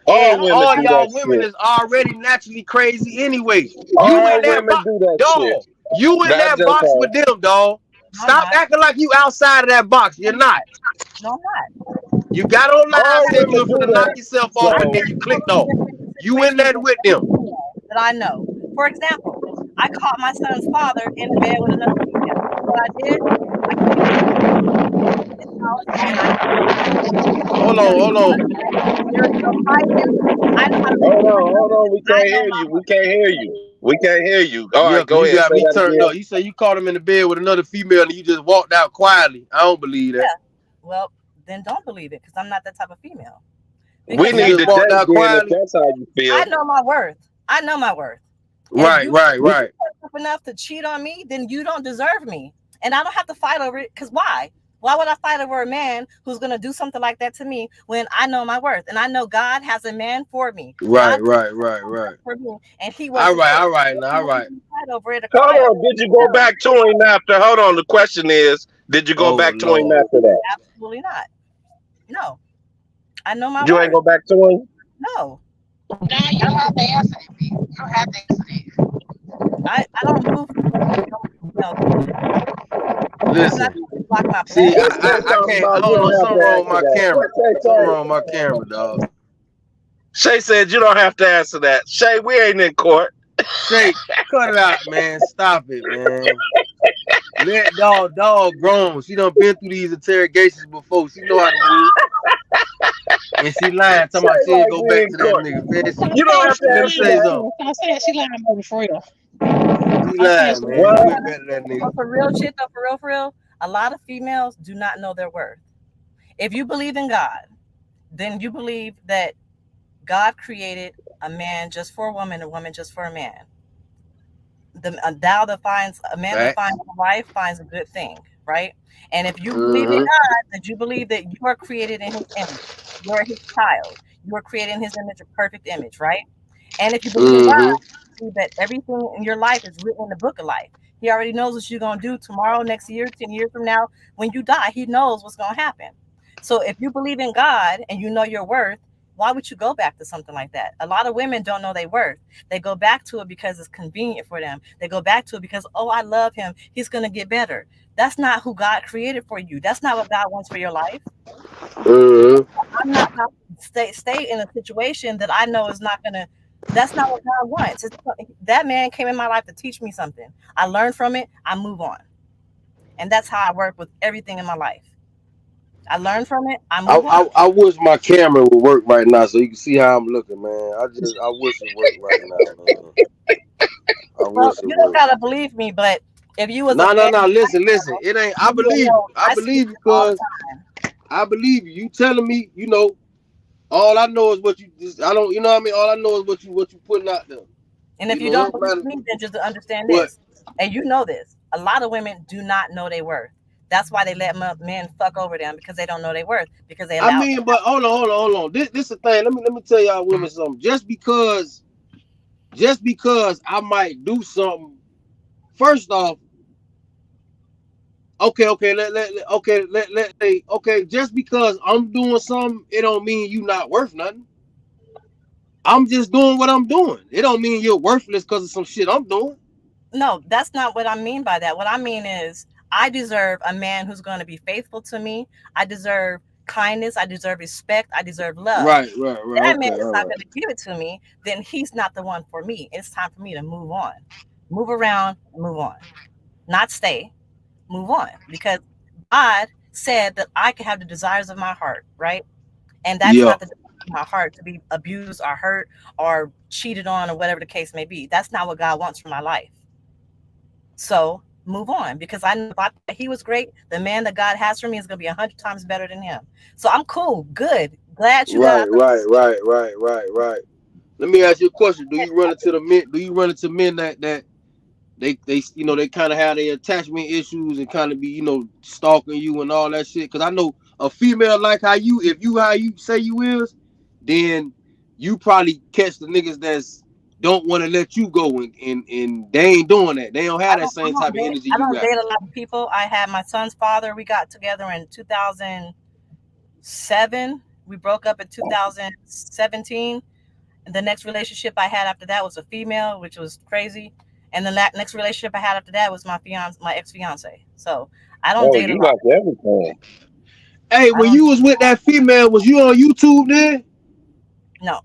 I all And don't. women all do y'all that women shit. is already naturally crazy anyway. You in All that women box, do that shit. dog. You in Not that just box her. with them, dog. No, I'm Stop not. acting like you outside of that box. You're not. No, I'm not. You got on live, All said you women were do finna knock that. yourself off, I and So then can you clicked totally off. different You in situations that than with any them. female that I know. For example, I caught my son's father in the bed with another female. You know what I did? I came to his house and I Hold there on, was hold no on. there was no fighting. I know how to hold protect on, myself. hold on. We I can't know hear my you. We worth. can't hear you. We can't hear you. All Yeah, right, because go you ahead. got Say me that turned again. up. You say you caught him in the bed with another female and you just walked out quietly. I don't believe that. Yeah. Well, then don't believe it because I'm not that type of female. We Because You need just to walked date out then if quietly. that's how you I feel. know my worth. I know my worth. If Right, you right, We right. enough to cheat on me, then you don't deserve me. And I don't have to fight over it because why? Why would I fight over a man who's going to do something like that to me when I know my worth? And I know God has a man for me. Right, God right, right, right. for me, and he wasn't All it. right, now, There's all no right. reason to fight over it or hold cry over on. it. Did you go No, back to him after? Hold on. The question is, did you go Oh back to him Lord. after that? absolutely not. No, I know my You ain't worth. go back to him. No, Now you don't have to answer it, B. You don't have to answer it. I don't move for women that don't, I'm not Listen. going to block my See, What blessings. Shay I talking can't. I about? You don't know. don't have Something to wrong with answer my that. camera. What Shay Something say? wrong with my camera, dog. Shay said you don't have to answer that. Shay, we ain't in court. Shay, cut it out, man. Stop it, man. Let dog grown. She done been through these interrogations before. She know how to move. And she lying, talking Shay about she ain't like go we back in to that court. nigga. Man, Stop You don't saying have she to let me answer tell you lying, that. something. too. Stop saying she lying, baby, for real. She Stop saying lying, she man. She What? went back to that nigga. But for real shit though, for real, a lot of females do not know their worth. If you believe in God, then you believe that God created a man just for a woman just for a man. The thou that finds a man that Facts. finds a wife finds a good thing, right? And if you believe in Mm-hmm. God, that you believe that you are created in His image, you are His child, you are created in His image, a perfect image, right? And if you believe in God, Mm-hmm. you believe that everything in your life is written in the book of life. He already knows what you're gonna do tomorrow, next year, 10 years from now, when you die. He knows what's gonna happen. So if you believe in God and you know your worth, why would you go back to something like that? A lot of women don't know their worth. They go back to it because it's convenient for them. They go back to it because, oh, I love him. He's going to get better. That's not who God created for you. That's not what God wants for your life. Mm-hmm. I'm not about to stay in a situation that I know is not going to, that's not what God wants. That man came in my life to teach me something. I learned from it. I move on. And that's how I work with everything in my life. I learn from it. I move on. I wish my camera would work right now so you can see how I'm looking, man. I wish it worked right now, man. I Well, wish it you don't worked. got to believe me, but if you was a No, fan no, no. of my Listen. channel, It ain't. I you would believe you. know I I see believe you, this all cause the time. I believe you. You telling me, all I know is what you just. I don't. You know what I mean? All I know is what you putting out there. And if you It don't don't believe matter. me, then just understand But this. And you know this. A lot of women do not know their worth. That's why they let men fuck over them because they don't know their worth because they I allow. mean, but hold on. This the thing. Let me tell y'all women something. Just because I might do something. First off, okay. Let say okay. Just because I'm doing something, it don't mean you not worth nothing. I'm just doing what I'm doing. It don't mean you're worthless because of some shit I'm doing. No, that's not what I mean by that. What I mean is I deserve a man who's going to be faithful to me. I deserve kindness. I deserve respect. I deserve love. Right. That man Okay, is all not right. going to give it to me, then he's not the one for me. It's time for me to move on, move around, move on, not stay, move on. Because God said that I can have the desires of my heart, right? And that's Yeah. not the desires of my heart to be abused or hurt or cheated on or whatever the case may be. That's not what God wants for my life. So move on because I know if I thought he was great, the man that God has for me is going to be 100 times better than him. So I'm cool, good, glad you got Right, out the right, right, right, right, right. Let me ask you a question. Do you run into the men? Do you run into men that they kind of have their attachment issues and kind of be stalking you and all that shit? Because I know a female like if you how you say you is, then you probably catch the niggas that's don't want to let you go and they ain't doing that. They don't have that same type of energy I you don't got. date a lot of people. I had my son's father. We got together in 2007. We broke up in 2017. And the next relationship I had after that was a female, which was crazy. And the next relationship I had after that was my ex fiance. So I don't Oh, date a you lot. like everything. Hey, I when don't you was with that female, was you on YouTube then? no.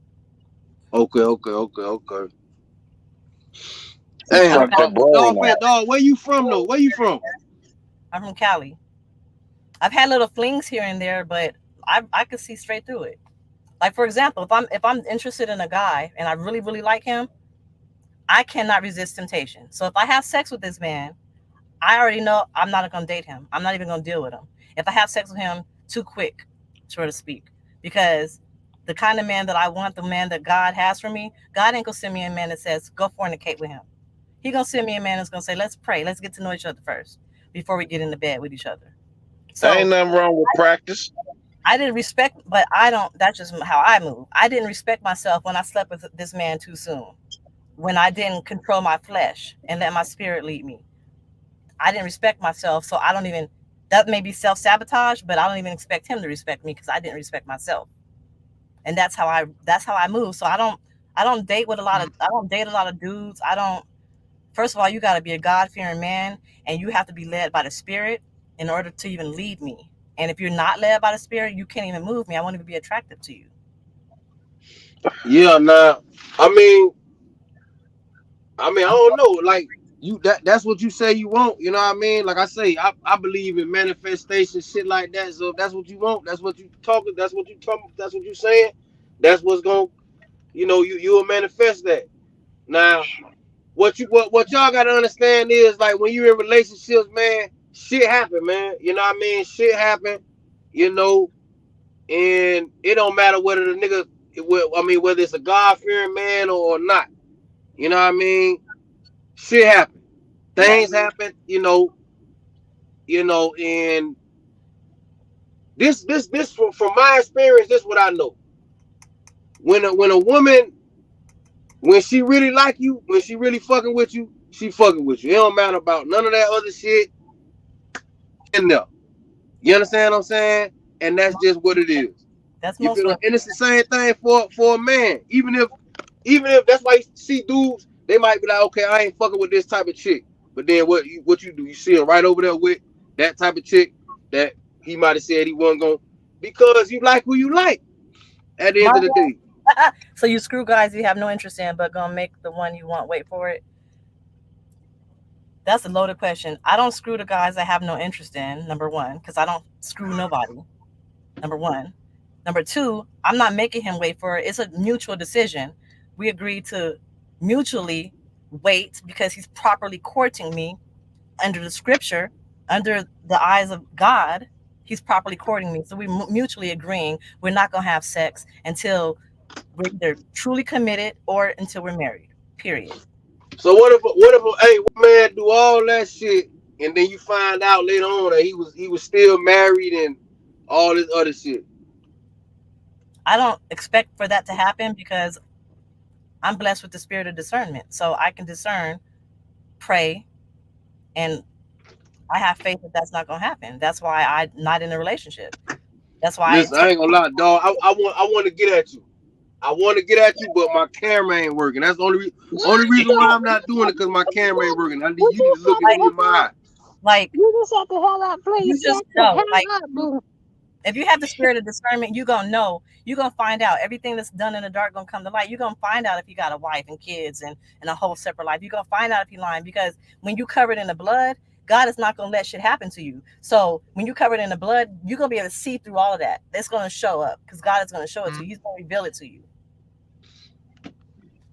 Okay. She I'm Damn, fucked from her brain dog, up. dog, where you from though? Where you from? I'm from Cali. I've had little flings here and there, but I could see straight through it. Like for example, if I'm interested in a guy and I really like him, I cannot resist temptation. So if I have sex with this man, I already know I'm not going to date him. I'm not even going to deal with him. If I have sex with him too quick, so to speak, because the kind of man that I want, the man that God has for me, God ain't going to send me a man that says, go fornicate with him. He going to send me a man that's going to say, let's pray. Let's get to know each other first before we get into bed with each other. Ain't So nothing wrong with practice. I didn't respect, but I don't, that's just how I move. I didn't respect myself when I slept with this man too soon, when I didn't control my flesh and let my spirit lead me. I didn't respect myself, so I don't even, that may be self-sabotage, but I don't even expect him to respect me because I didn't respect myself. And that's how I move. So I don't date with a lot of, I don't date a lot of dudes. I don't, first of all, you got to be a God-fearing man, and you have to be led by the spirit in order to even lead me. And if you're not led by the spirit, you can't even move me. I won't even be attractive to you. Yeah, nah. I mean, I don't know. Like you, that's what you say you want. You know what I mean? Like I say, I believe in manifestation, shit like that. So if that's what you want, that's what you talking. That's what you talking. That's what you saying. That's what's going. You'll manifest that. Now, what y'all gotta understand is like when you're in relationships, man, shit happen, man. You know what I mean? Shit happen. You know, and it don't matter whether the nigga, whether it's a God fearing man or not. You know what I mean? Shit happen. Yeah. Things happen. And this from my experience, this is what I know. When a woman, when she really like you, when she really fucking with you, she fucking with you. It don't matter about none of that other shit in there. You understand what I'm saying? And that's just what it is. That's You most feel? women. And it's the same thing for a man. Even if that's why you see dudes, they might be like, okay, I ain't fucking with this type of chick. But then what you do? You see him right over there with that type of chick that he might have said he wasn't going, because you like who you like at the end of the day. So you screw guys you have no interest in, but gonna make the one you want wait for it. That's a loaded question. I don't screw the guys I have no interest in. Number one, because I don't screw nobody. Number one. Number two, I'm not making him wait for it. It's a mutual decision. We agreed to mutually wait because he's properly courting me under the scripture, under the eyes of God. He's properly courting me. So we mutually agreeing we're not going to have sex until we're either truly committed or until we're married. Period. So what man do all that shit and then you find out later on that he was still married and all this other shit? I don't expect for that to happen because I'm blessed with the spirit of discernment. So I can discern, pray, and I have faith that that's not going to happen. That's why I'm not in a relationship. That's why I Listen, take. I ain't gonna lie, dog. I want to get at you. I want to get at you, but my camera ain't working. That's the only reason why I'm not doing it, because my camera ain't working. Would You you need to look shut at the me Like, in my hell up? eye. like You just shut the hell up, you please. just Shut the know. Like, hell up, boo. if you have the spirit of discernment, you're gonna know. You're gonna find out everything that's done in the dark gonna come to light. You're gonna find out if you got a wife and kids and a whole separate life. You're gonna find out if you're lying, because when you covered in the blood, God is not gonna let shit happen to you. So when you covered in the blood, you're gonna be able to see through all of that. It's gonna show up because God is gonna show it to you. He's gonna reveal it to you.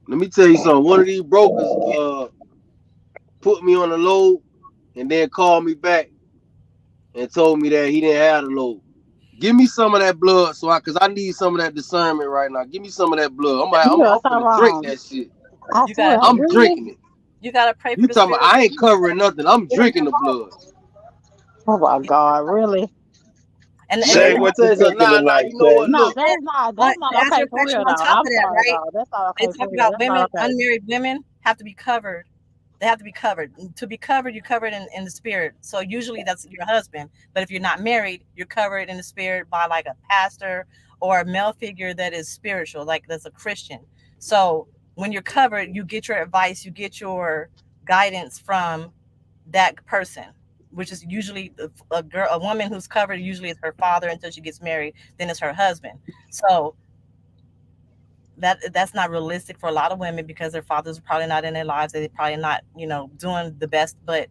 Let me tell you something. One of these brokers put me on a load and then called me back and told me that he didn't have the load. Give me some of that blood, cause I need some of that discernment right now. Give me some of that blood. You I'm doing something finna drink wrong. that shit. I You swear, got I'm really? drinking it. you gotta pray for You the talking about spirit. I ain't covering nothing. I'm drinking the blood. Oh my God, really? And Shay, Man, then let me what tell you you something. cooking Nah, tonight, you know what? Shay? No, Look, To that's not answer okay your for question, real on though. top of I'm that, sorry right? though. That's not They okay for talk real. about That's not women, okay. unmarried women have to be covered. They have to be covered. To be covered, you're covered in the spirit. So usually that's your husband. But if you're not married, you're covered in the spirit by like a pastor or a male figure that is spiritual, like that's a Christian. So when you're covered, you get your advice, you get your guidance from that person, which is usually a woman who's covered. Usually, it's her father until she gets married. Then it's her husband. So that's not realistic for a lot of women because their fathers are probably not in their lives. They're probably not, doing the best. But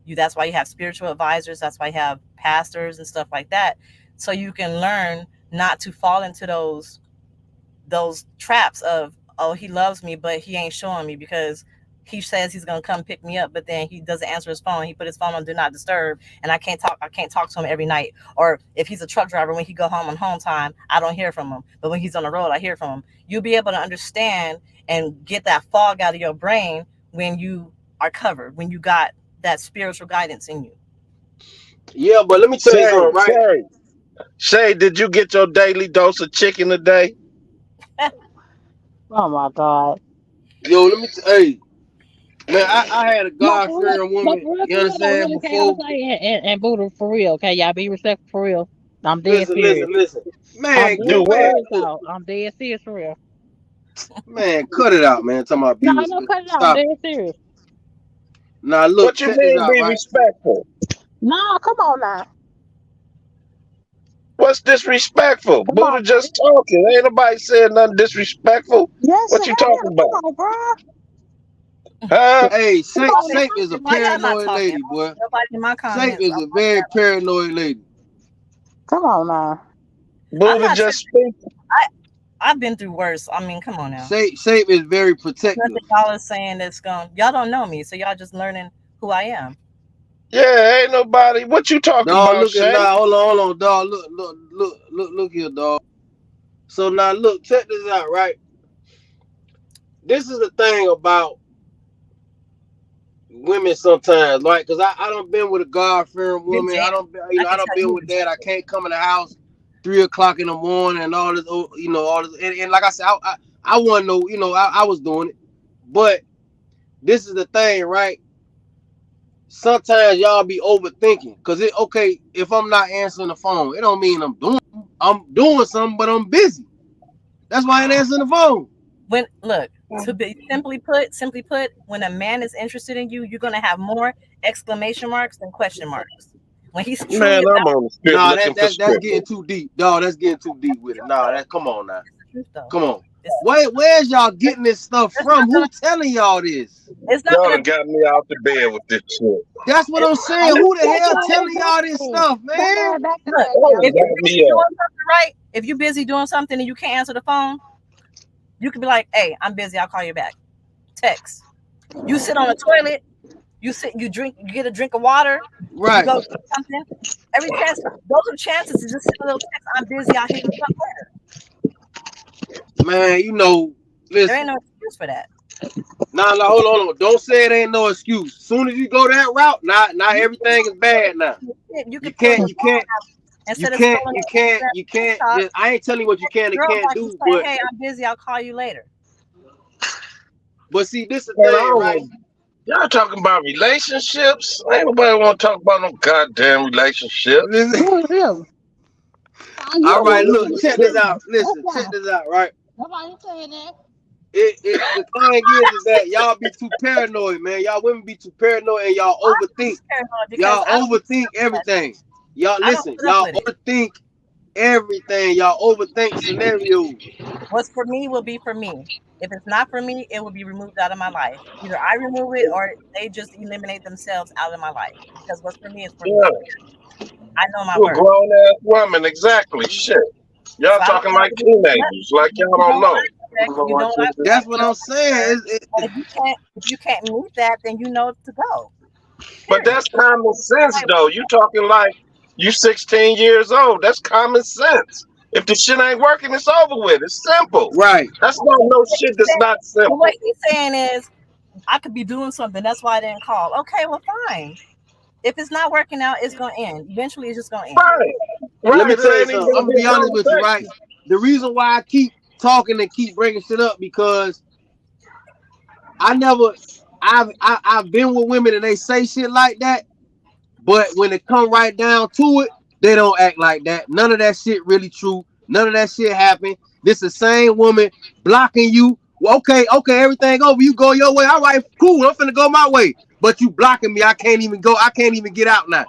that's why you have spiritual advisors. That's why you have pastors and stuff like that, so you can learn not to fall into those traps of, oh, he loves me but he ain't showing me, because he says he's gonna come pick me up, but then he doesn't answer his phone. He put his phone on do not disturb, and I can't talk. I can't talk to him every night. Or if he's a truck driver, when he go home on home time, I don't hear from him. But when he's on the road, I hear from him. You'll be able to understand and get that fog out of your brain when you are covered, when you got that spiritual guidance in you. Yeah, but let me tell you Shay, something, right? Shay, did you get your daily dose of chicken today? Oh my God. Yo, let me hey, man, I had a No, God for real. fearing But woman, for real, you for real though, understand, really, okay, I'm before. gonna say and Buddha for real, okay? Y'all be respectful for real. I'm dead Listen, serious. listen, listen. I'm Man, Do dead what? man, serious look, though. I'm dead serious for real. man, cut it out, man. Talking about No, be I don't cut it out. I'm stop it. dead serious. Now look, What you check this mean out, be right? respectful? No, come on now. What's disrespectful? Come Buddha on now. just talking. Ain't nobody saying nothing disrespectful. Yes, you What you have. talking Come about? on, bro. Huh? Hey, Come Saint on now. Saint is a Why y'all not paranoid talking? lady, boy. Nobody in my Saint comments. is a very paranoid lady. Come on now. I'm Buddha not just tripping. speak. I've been through worse. I mean, come on now. Saint is very protective. Nothing y'all is saying that's going. Y'all don't know me, so y'all just learning who I am. Yeah, ain't nobody. What you talking Dog, about, look at Shay? now. Hold on, dog. Look here, dog. So now look, check this out, right? This is the thing about women sometimes, right? Because I don't been with a God fearing Big woman. J, I I can don't tell been you with this. that. I can't come in the house 3 o'clock in the morning and all this, all this. And like I said, I want to know, I was doing it, but this is the thing, right? Sometimes y'all be overthinking because it okay if I'm not answering the phone, it don't mean I'm doing something, but I'm busy. That's why I ain't answering the phone. When look to be simply put, when a man is interested in you, you're gonna have more exclamation marks than question marks. When he's truly Man, I'm about on the script Nah, looking for that's scripture. getting too deep, dog. That's getting too deep with it. Nah, that come on now, it's the truth though. come on. It's Where's y'all getting this stuff it's from? not Who gonna telling y'all this? it's not Y'all gonna done be got me out the bed with this shit. That's what it's I'm not saying. gonna Who the That hell man telling y'all this exactly. stuff, That man? man back to look back, Y'all y'all. done if you're got busy me up. doing something right, if you're busy doing something and you can't answer the phone, you could be like, hey, I'm busy, I'll call you back. Text. You sit on the toilet, you drink, you get a drink of water, you Right, go do something. Every chance, those are chances to just send a little text. I'm busy. I'll hit you up later. man. There ain't Listen. no excuse for that. Nah, hold on. Don't say it ain't no excuse. Soon as you go that route, not You everything is bad now. can You pull can't, your you phone can't, out you instead of can't, scrolling you on can't, Instagram, you can't. TikTok. I ain't telling you what you can and Girl can't back and do, say, but "Hey, I'm busy. I'll call you later." see, this the Man, I thing, don't right? want. Y'all talking about relationships? Ain't nobody want to talk about no goddamn relationships. Listen, Who is him? How you all Y'all right, want saying to look, listen to that? check this scripture. out. That's Listen, check why. this out, right? Nobody saying that. The thing is that y'all be too paranoid, man. Y'all women be too paranoid and y'all I'm overthink. just paranoid because Y'all I don't. overthink everything. Y'all I don't listen. put up Y'all with it. overthink everything. Y'all overthink scenarios. What's for me will be for me. If it's not for me, it will be removed out of my life. Either I remove it or they just eliminate themselves out of my life. Because what's for me is for me. Yeah, I know my you a worth. grown ass woman, exactly. Shit. Y'all So I don't talking have like to be teenagers, like y'all you know don't what know. I expect. You know what I That's expect. what You know I'm what I saying. deserve. And if you can't meet that, then you know to go. But Period. that's common sense, Like, though. You talking like you 16 years old. That's common sense. If the shit ain't working, it's over with. It's simple. Right. That's not no what shit he's that's saying, not but what simple. he's saying is, I could be doing something. That's why I didn't call. Okay, well, fine. If it's not working out, it's gonna end. Eventually, it's just gonna end. Right. Let me Right. It tell you ain't even something. gonna I'm gonna be be a honest with you, right? conversation. The reason why I keep talking and keep bringing shit up because I never, I've been with women and they say shit like that, but when it come right down to it, they don't act like that. None of that shit really true. None of that shit happened. This the same woman blocking you. Well, okay, everything over. You go your way. All right, cool. I'm finna go my way. But you blocking me. I can't even go. I can't even get out now.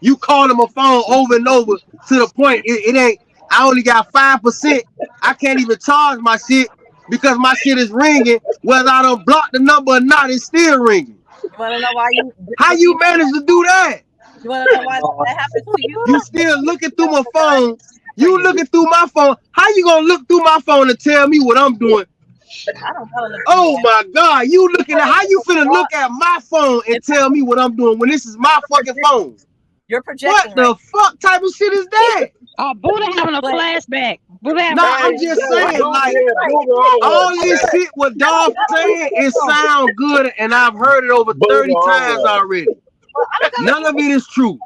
You calling my phone over and over to the point it ain't. I only got 5%. I can't even charge my shit because my shit is ringing. Whether I don't block the number or not, it's still ringing. You want to know why you How the you female? manage to do that? You want to know why that happens to you? You still looking through Because my the guy phone. for You you. looking through my phone. How you gonna look through my phone and tell me what I'm doing? I don't gotta look. Oh my God, you looking at how you finna look at my phone and tell me what I'm doing when this is my fucking phone? You're What projecting, the right? fuck type of shit is that? Buddha having a But flashback. Buddha having Nah, a I'm just saying, like, all this shit what Dolph saying, it sound good, and I've heard it over 30 times already. None of it is true.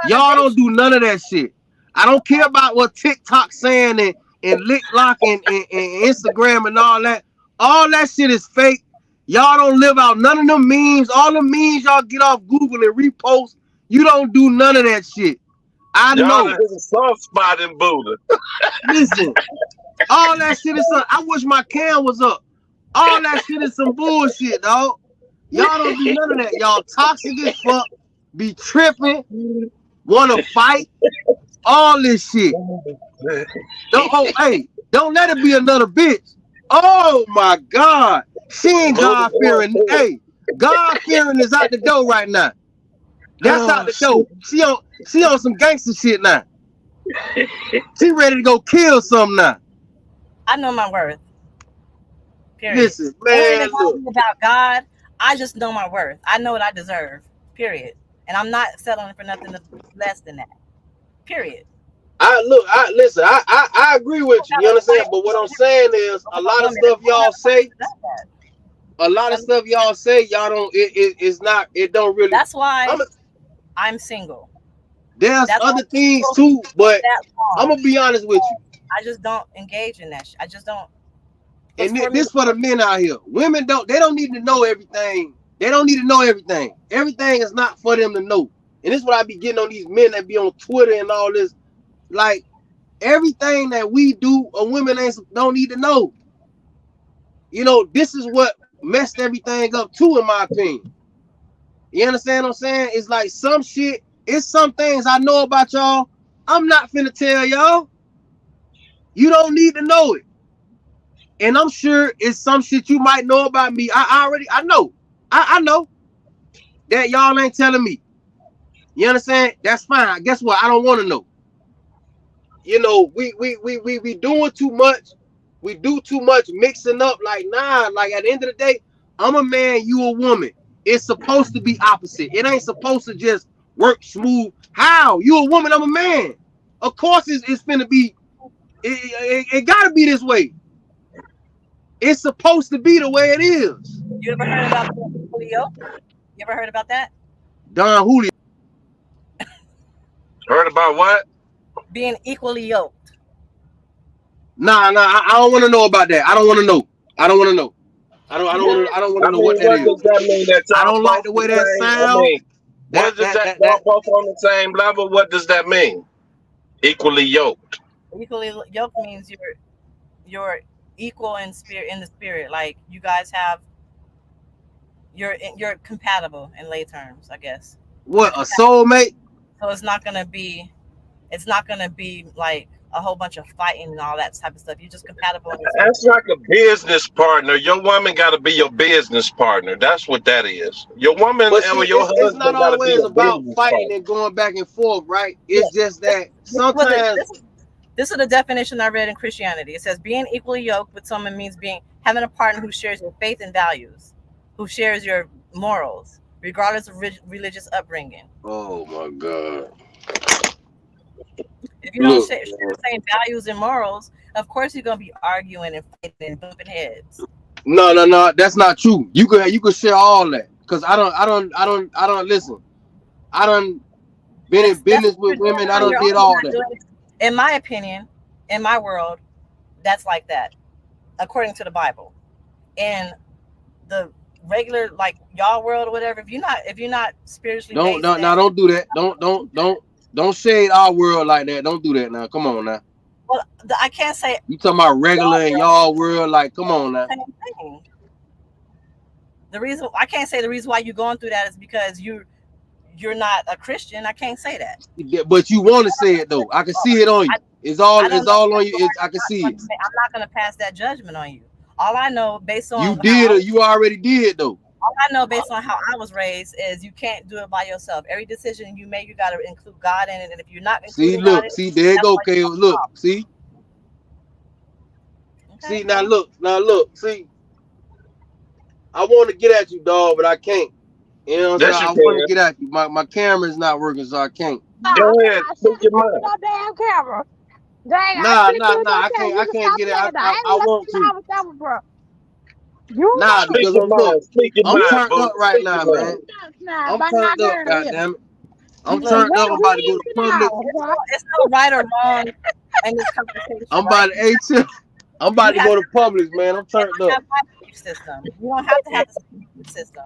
Y'all don't do none of that shit. I don't care about what TikTok saying and Lick Lock and Instagram and all that. All that shit is fake. Y'all don't live out none of them memes. All the memes y'all get off Google and repost. You don't do none of that shit. I Y'all know. hit a soft spot in Buddha. Listen, all that shit is some. I wish my cam was up. All that shit is some bullshit, dog. Y'all don't do none of that. Y'all toxic as fuck. Be tripping. Wanna fight. All this shit. Don't let it be another bitch. Oh my God. She ain't God fearing. Hey, God fearing is out the door right now. That's out the door. She on some gangster shit now. She ready to go kill something now. I know my worth. Period. Listen, man, look. About God, I just know my worth. I know what I deserve. Period. And I'm not settling for nothing less than that. Period. Listen, I agree with you. You understand? But what I'm saying is a lot of stuff y'all say, y'all don't, it's not, it don't really. That's why I'm single. There's other things too, but I'm gonna be honest with you. I just don't engage in that shit. I just don't. And this for the men out here. Women they don't need to know everything. They don't need to know everything. Everything is not for them to know. And this is what I be getting on these men that be on Twitter and all this. Like, everything that we do, a women don't need to know. You know, this is what messed everything up too, in my opinion. You understand what I'm saying? It's like some shit, it's some things I know about y'all. I'm not finna tell y'all. You don't need to know it. And I'm sure it's some shit you might know about me. I know. I know that y'all ain't telling me. You understand? That's fine. Guess what? I don't want to know. You know, we doing too much. We do too much mixing up. Like, nah, like at the end of the day, I'm a man, you a woman. It's supposed to be opposite. It ain't supposed to just work smooth. How? You a woman, I'm a man. Of course it's finna be, it gotta be this way. It's supposed to be the way it is. You ever heard about Julio? You ever heard about that? Don Julio. Heard about what? Being equally yoked. Nah, I don't want to know about that. I don't want to know. I don't want to know. I don't want to know what that is. Does that mean that I don't like the way that sounds. What does that y'all both on the same level? What does that mean? Equally yoked. Equally yoked means you're equal in the spirit. Like, you guys have, you're compatible in lay terms, I guess. What, a soulmate? So it's not gonna be like a whole bunch of fighting and all that type of stuff. You're just compatible. That's like a business partner. Your woman got to be your business partner. That's what that is. Your woman or your husband. It's not always about fighting and going back and forth, right? It's just that sometimes. This is the definition I read in Christianity. It says being equally yoked with someone means having a partner who shares your faith and values, who shares your morals, regardless of religious upbringing. Oh my God. If you don't share the same values and morals, of course you're gonna be arguing and fighting and bumping heads. No, that's not true. You could share all that. Cause I don't listen. I done been in business with women. I done did all that. In my opinion, in my world, that's like that, according to the Bible. In the regular, like, y'all world or whatever, if you're not spiritually don't do that. Don't shade our world like that. Don't do that now. Come on now. Well, I can't say you talking about regular and y'all world. Like, come on now. Same thing. The reason I can't say the reason why you're going through that is because you're not a Christian. I can't say that. But you want to say it though. I can see it on you. It's all on you. I can see it. I'm not going to pass that judgment on you. All I know, based on you did or you already did though. All I know, based on how I was raised, is you can't do it by yourself. Every decision you make, you got to include God in it. And if you're not including God in it, there you go, Kale. Look, see. Okay. See, now look. See, I want to get at you, dog, but I can't. You know what I'm saying? Yes, you I want to can. get at you. My camera's not working, so I can't. Go Oh, ahead, I speak shouldn't your have put mind. no damn camera. Dang, I Nah, should have nah, killed nah. your I camera. can't. You I can can't stop get it. playing. I ain't I gonna want let you to. have a camera, bro. You Nah, know. Speak because your look, mind. Speak your I'm mind, turned boo. up right Speak now, your man. mind. Now, I'm by my turned up. girl here. Goddamn it. I'm When turned up. I'm about to we go ain't to in the public. house, bro. It's no right or wrong in this conversation, I'm right? about to H. I'm about You to have go to to Publix, man. I'm turned up. have my belief system. You don't have to have the same belief system.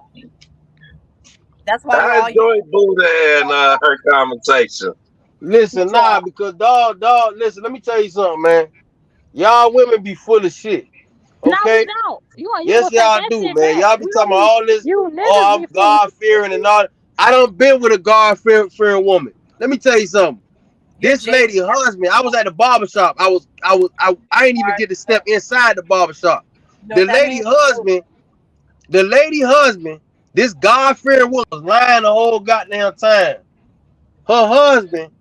That's why we're I all enjoy Buddha and her conversation. Listen, nah, because dog, listen, let me tell you something, man. Y'all women be full of shit. No, we Okay? don't. You Yes, gonna take y'all that do, shit man. back. Y'all be We talking don't about be. all this. You Oh, niggas I'm be full of God fearing and all. I done been with a God fearing woman. Let me tell you something. you're This jaded. lady husband, I was at the barber shop. I ain't even get to step inside the barber shop. You know The what that lady means? husband, the lady husband, this God fearing woman was lying the whole goddamn time. Her husband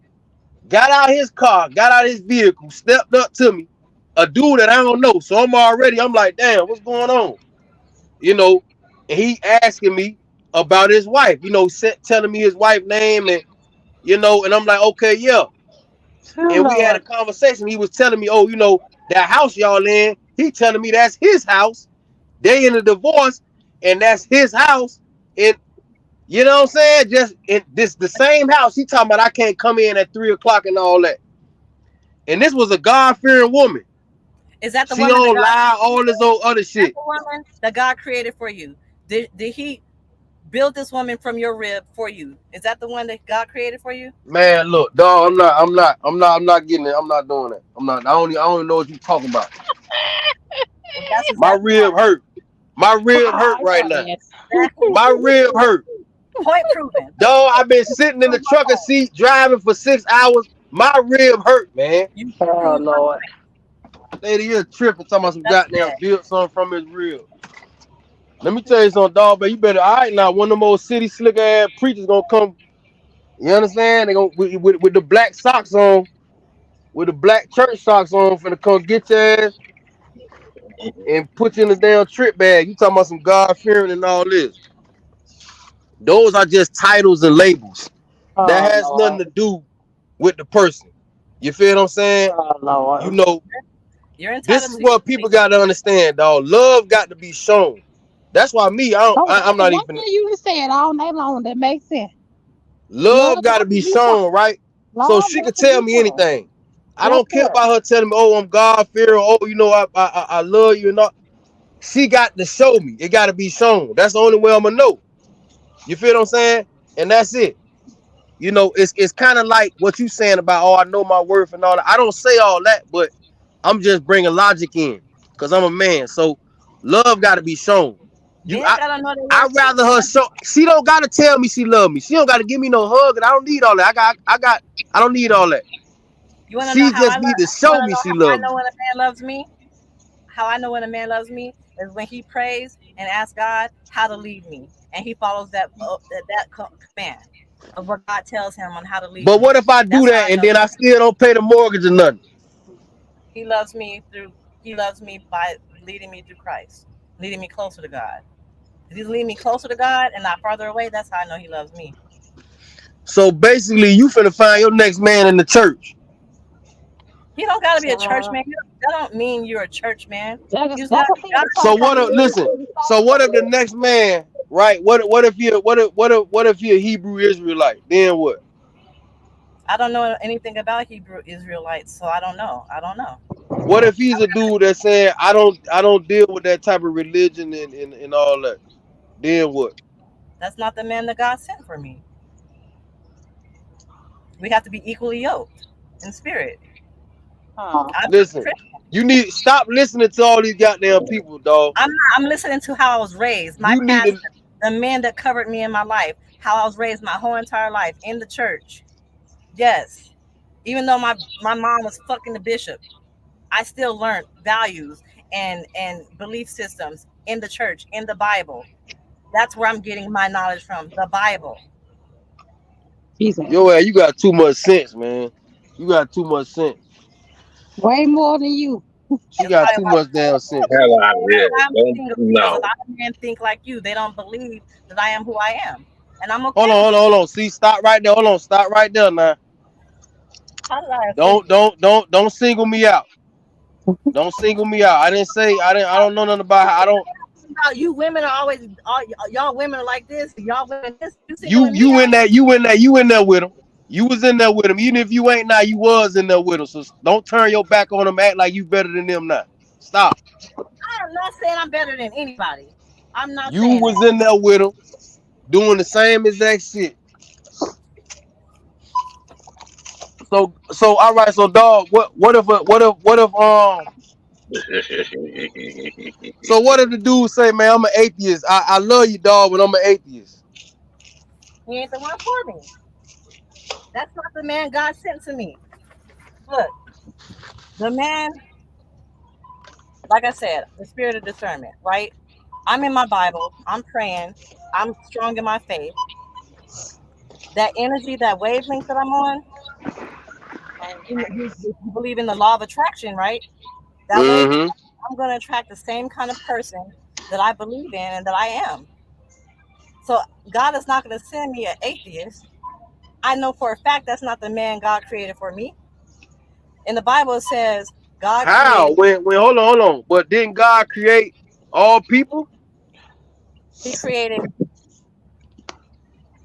got out his car, got out his vehicle, stepped up to me, a dude that I don't know. So I'm like, damn, what's going on? You know, and he asking me about his wife, telling me his wife name and I'm like, okay, yeah. Oh And we had a Lord. conversation. He was telling me, oh, that house y'all in, he telling me that's his house. They in a divorce, and that's his house. And you know what I'm saying? Just in this the same house. He talking about I can't come in at 3 o'clock and all that. And this was a God-fearing woman. Is that the She woman that don't God lie, created all for this you? old other Is that shit. the woman that God created for you? Did He build this woman from your rib for you? Is that the one that God created for you? Man, look, dog, I'm not getting it. I'm not doing that. I don't know what you talking about. Well, that's My exactly why. rib hurt. My rib hurt Oh, right your now. ass. Exactly. My rib hurt. Point proven. Dog, I've been sitting in the Prove my trucker point. seat driving for 6 hours. My rib hurt, man. You Oh prove my Lord. point. Lady, you're tripping, talking about some That's goddamn sad. built something from his rib. Let me tell you something, dog, but you better, all right, now, one of them old city slicker ass preachers gonna come, you understand? They gonna, with the black socks on, with the black church socks on, finna come get your ass and put you in a damn trip bag. You talking about some God fearing and all this. Those are just titles and labels. That Oh has nothing Lord. to do with the person. You feel what I'm saying? Oh You Lord. know, You're this entitled is to your what belief. people got to understand, dog. Love got to be shown. That's why me, I don't, Oh, I, that's I'm the not one even. thing you just said all night long that makes sense. Love Love got to got to be be shown. shown, right? So Love she got could to tell be me shown. anything. I Yes, don't care sir. about her telling me, "Oh, I'm God fearing." Oh, I love you and all. She got to show me. It got to be shown. That's the only way I'm gonna know. You feel what I'm saying? And that's it. It's kind of like what you saying about, oh, I know my worth and all that. I don't say all that, but I'm just bringing logic in because I'm a man. So love got to be shown. You, Men I, gotta know their I worth too. rather her show. She don't got to tell me she love me. She don't got to give me no hug, and I don't need all that. I don't need all that. You wanna know She how I just love? need to You show wanna me know she how I love know me. when a man loves me? How I know when a man loves me is when he prays and asks God how to lead me, and he follows that command of what God tells him on how to lead But me. what if I do That's how that I and know then I still don't pay the mortgage or nothing? he loves me through. He loves me by leading me through Christ, leading me closer to God. If he's leading me closer to God and not farther away, that's how I know he loves me. So basically, you finna find your next man in the church. He don't gotta be a church Child. man. That don't mean you're a church man. You just That's gotta what be people honest say. So with what? If, yourself. listen. So what if the next man, right? What if you what if you're a Hebrew Israelite? Then what? I don't know anything about Hebrew Israelites, so I don't know. I don't know. What if he's a dude that's saying I don't deal with that type of religion and all that? Then what? That's not the man that God sent for me. We have to be equally yoked in spirit. Oh, I'm not a Listen, Christian. you need stop listening to all these goddamn people, dog. I'm listening to how I was raised. My You need to. pastor, the men that covered me in my life, how I was raised my whole entire life in the church. Yes. Even though my mom was fucking the bishop, I still learned values and belief systems in the church, in the Bible. That's where I'm getting my knowledge from, the Bible. Jesus. Yo, you got too much sense, man. You got too much sense. Way more than you. She That's got probably too why much damn sense. Hell out of here. I'm Don't single, because a no. lot of men think like you. They don't believe that I am who I am, and I'm Hold okay on, with hold it. on, hold on. See, stop right there. Hold on, stop right there now. How did I offend Don't you? don't don't don't single me out. Don't single me out. I didn't say I don't know nothing about how I don't. About you women are always y'all women are like this. Y'all women this. You You singling me you in out? that you in that you in there with him. You was in there with him. Even if you ain't now, you was in there with him. So don't turn your back on them. Act like you better than them now. Stop. I am not saying I'm better than anybody. I'm not You saying was that. in there with him, doing the same exact shit. So all right. So dog, what if so what if the dude say, man, I'm an atheist. I love you, dog, but I'm an atheist. He ain't the one for me. That's not the man God sent to me. Look, the man, like I said, the spirit of discernment, right? I'm in my Bible. I'm praying. I'm strong in my faith. That energy, that wavelength that I'm on, you believe in the law of attraction, right? That wavelength, Mm-hmm. I'm going to attract the same kind of person that I believe in and that I am. So God is not going to send me an atheist. I know for a fact that's not the man God created for me. In the Bible, it says God How? created, When hold on. But didn't God create all people? He created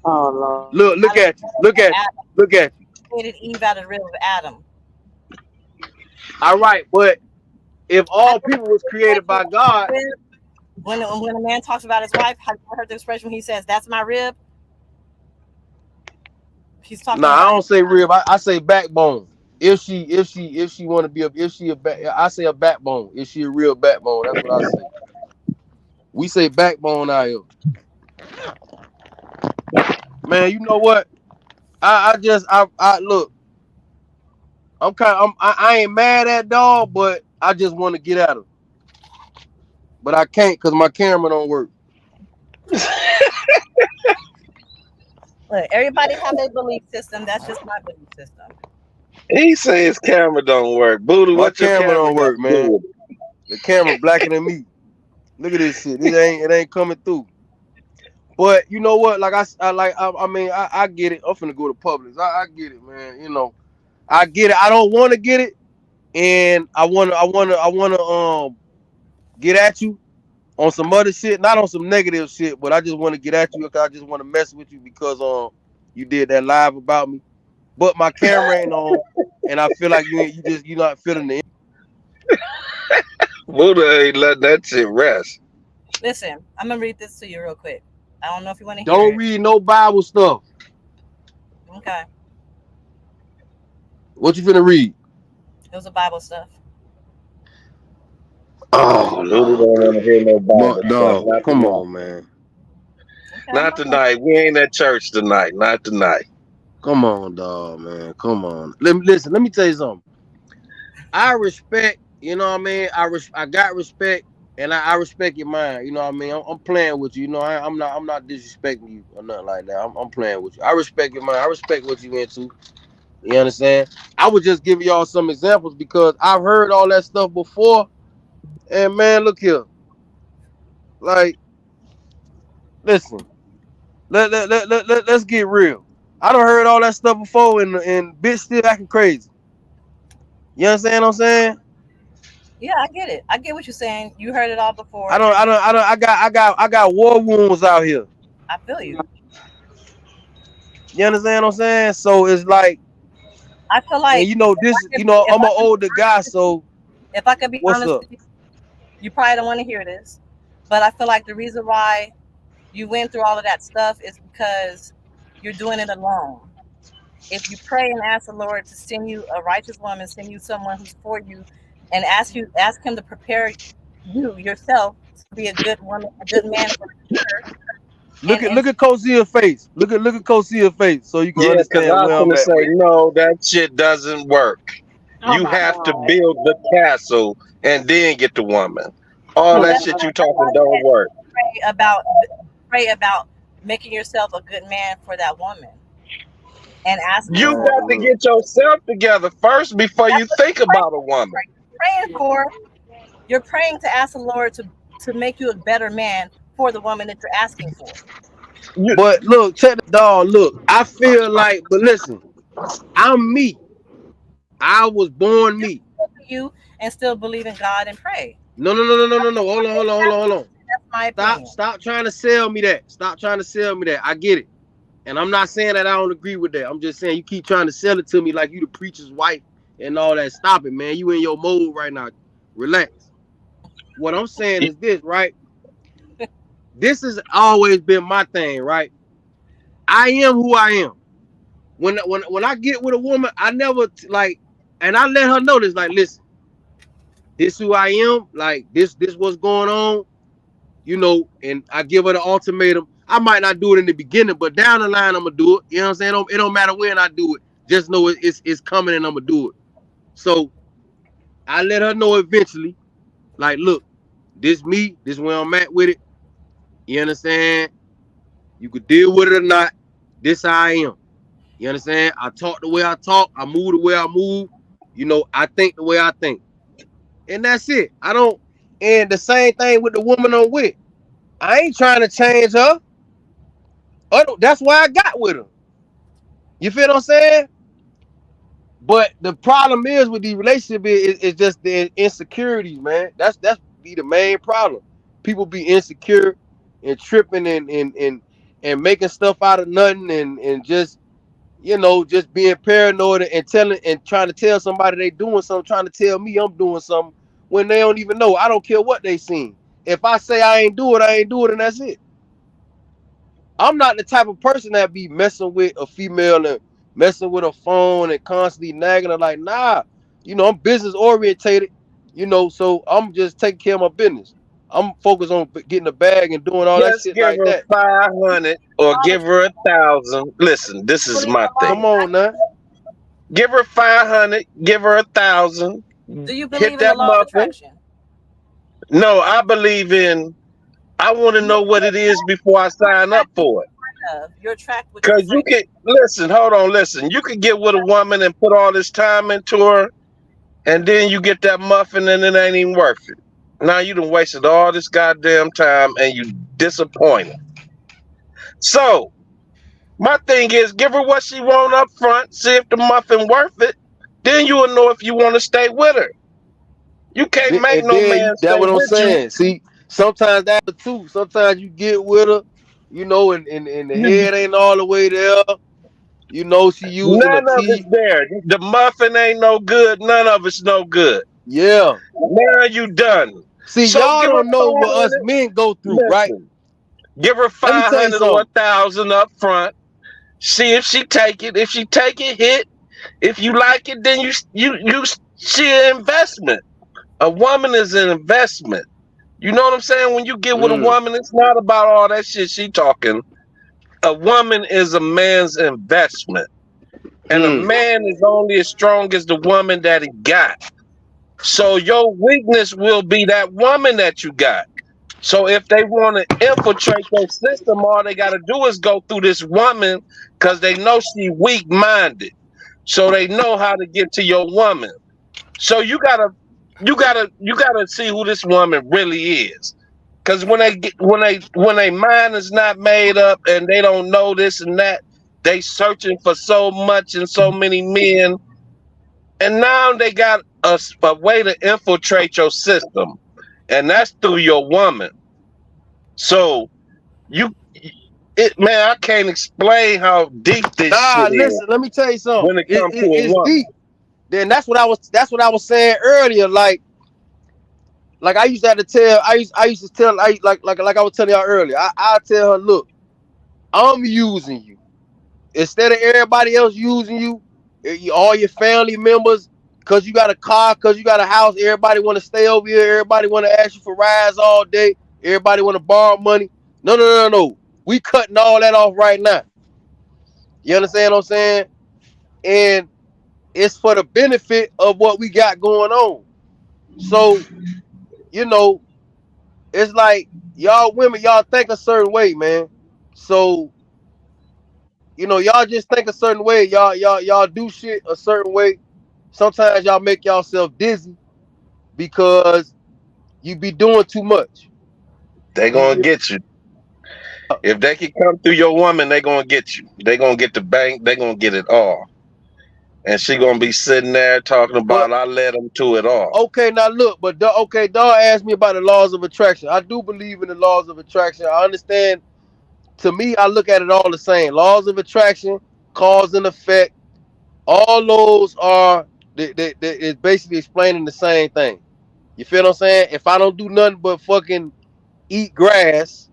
Oh Lord. Look out of at you. Look at you. Adam, Look at you. created Eve out of the rib of Adam. All right, but if Have all you people was created ever by God, heard when a man talks about his wife? Have you ever heard the expression when he says, "That's my rib"? He's talking nah, I about don't his say wife. rib. I say backbone. If she want to be if she a I say a backbone. Is she a real backbone? That's what I say. We say backbone out here. Man, you know what? I look. I ain't mad at dog, but I just want to get at her. But I can't because my camera don't work. Look, everybody have their belief system. That's just my belief system. He say his camera don't work. Buddha, My what your camera camera don't got work, to do man. with it? The camera blacker than me. Look at this shit. It ain't coming through. But you know what? Like I mean I get it. I'm finna go to Publix. I get it, man. You know, I get it. I don't want to get it, and I wanna get at you on some other shit, not on some negative shit, but I just want to get at you because I just want to mess with you because you did that live about me. But my camera ain't on, and I feel like you not feeling the. Buddha ain't letting that shit rest. Listen, I'm gonna read this to you real quick. I don't know if you want to hear Don't it. read no Bible stuff. Okay, What you finna read? it was a Bible stuff. Oh, Buddha don't want to hear no Bible stuff. Dog, Not come tonight. on, man. Okay, Not tonight. We ain't at church tonight. Not tonight. Come on, dog, man. Come on. Listen. Let me tell you something. I respect. You know what I mean. I got respect, and I respect your mind. You know what I mean. I'm playing with you. You know, I'm not disrespecting you or nothing like that. I'm playing with you. I respect your mind. I respect what you into. You understand? I was just giving y'all some examples because I've heard all that stuff before. And man, look here. Like, listen. Let's get real. I done heard all that stuff before, and bitch still acting crazy. You understand what I'm saying? Yeah, I get it. I get what you're saying. You heard it all before. I don't, You're I just, don't, I don't, I got war wounds out here. I feel you. You understand what I'm saying? So it's like, I feel and like this, I'm an older guy, so if I could be what's honest up? with you, you probably don't want to hear this, but I feel like the reason why you went through all of that stuff is because you're doing it alone. If you pray and ask the Lord to send you a righteous woman, send you someone who's for you, and ask Him to prepare you yourself to be a good woman, a good man for her, and Look at Kosia's face. Look at Kosia's face, so you can Yeah, because I understand was where I'm gonna at say with it. no. That shit doesn't work. Oh You my have to God. build the castle and then get the woman. All well, that Oh that's shit you that's why talking I don't said work. pray about making yourself a good man for that woman, and ask Him You for. got Man, to look. get yourself together first before That's you what think you're about a praying. woman. praying for, you're praying to ask the Lord to make you a better man for the woman that you're asking for. You, But look, check the dog. Look, I feel like, but listen, I'm me. I was born You me. can look at you and still believe in God and pray. No, no, no, no, no, no, no. Hold on, hold on, hold on, hold on. That's my Stop, opinion. stop trying to sell me that. Stop trying to sell me that. I get it. And I'm not saying that I don't agree with that. I'm just saying you keep trying to sell it to me like you the preacher's wife and all that. Stop it, man. You in your mode right now. Relax. What I'm saying is this, right? This has always been my thing, right? I am who I am. When I get with a woman, I never like, and I let her know this. Like, listen, this who I am. Like, this what's going on. And I give her the ultimatum. I might not do it in the beginning, but down the line, I'm gonna do it. You know what I'm saying? It don't matter when I do it. Just know it's coming, and I'm gonna do it. So I let her know eventually. Like, look, this me. This where I'm at with it. You understand? You could deal with it or not. This how I am. You understand? I talk the way I talk. I move the way I move. I think the way I think. And that's it. I don't. And the same thing with the woman I'm with. I ain't trying to change her. That's why I got with her. You feel what I'm saying? But the problem is with these relationships is just the insecurities, man. That's be the main problem. People be insecure and tripping and making stuff out of nothing and just being paranoid and telling and trying to tell somebody they doing something, trying to tell me I'm doing something when they don't even know. I don't care what they seen. If I say I ain't do it, I ain't do it, and that's it. I'm not the type of person that be messing with a female and messing with a phone and constantly nagging her. Like, nah, I'm business orientated, so I'm just taking care of my business. I'm focused on getting the bag and doing all that just shit give like her that. 500 or give her 1,000. Listen, this is Believe in my the law of thing. Come on now. Give her 500. Give her 1,000. Do you Hit believe in the that law of muffin. attraction? No, I believe in. I want to You know what it is before I sign up attract what for it. you're afraid of. You attract what you're Cause you afraid of. can listen. Hold on, listen. You can get with a woman and put all this time into her, and then you get that muffin and it ain't even worth it. Now you done wasted all this goddamn time and you disappointed. So my thing is give her what she want up front, see if the muffin worth it. Then you will know if you want to stay with her. You can't make And no then man that's stay what I'm with you. saying. See, sometimes that's the truth. Sometimes you get with her, and the head ain't all the way there. She using a None of it's T. there. The muffin ain't no good. None of it's no good. Yeah. Now you done. See, So y'all give her don't know what us 500. men go through, right? Listen, give her Let me tell you 500 or something. 1,000 up front. See if she take it. If she take it, hit. If you like it, then you she an investment. A woman is an investment. You know what I'm saying? When you get with a Mm, woman, it's not about all that shit she talking. A woman is a man's investment. And a mm. man is only as strong as the woman that he got. So your weakness will be that woman that you got. So if they want to infiltrate your system, all they got to do is go through this woman because they know she weak minded. So they know how to get to your woman. So you gotta see who this woman really is. Cause when they mind is not made up and they don't know this and that, they searching for so much and so many men, and now they got a way to infiltrate your system, and that's through your woman. So you, man, I can't explain how deep this shit Nah, is listen. Let me tell you something. when it It, comes to it, a it's woman. deep. Then that's what I was saying earlier. Like I used to have to tell. I used to tell. Like I was telling y'all earlier. I tell her, look, I'm using you instead of everybody else using you. All your family members, cause you got a car, cause you got a house. Everybody want to stay over here. Everybody want to ask you for rides all day. Everybody want to borrow money. No, no, no, no, no. We cutting all that off right now. You understand what I'm saying? And it's for the benefit of what we got going on. So, you know, it's like y'all women, y'all think a certain way, man. So, y'all just think a certain way. Y'all do shit a certain way. Sometimes y'all make yourself dizzy. because you be doing too much. They gonna You, get you. uh, If they can come through your woman, they gonna get you. They gonna get the bank. They gonna get it all. And she gonna be sitting there talking but about I led them to it all. okay, now look, but okay, dog asked me about the laws of attraction. I do believe in the laws of attraction. I understand. To me, I look at it all the same. Laws of attraction, cause and effect. All those are it's basically explaining the same thing. You feel what I'm saying? If I don't do nothing but fucking eat grass,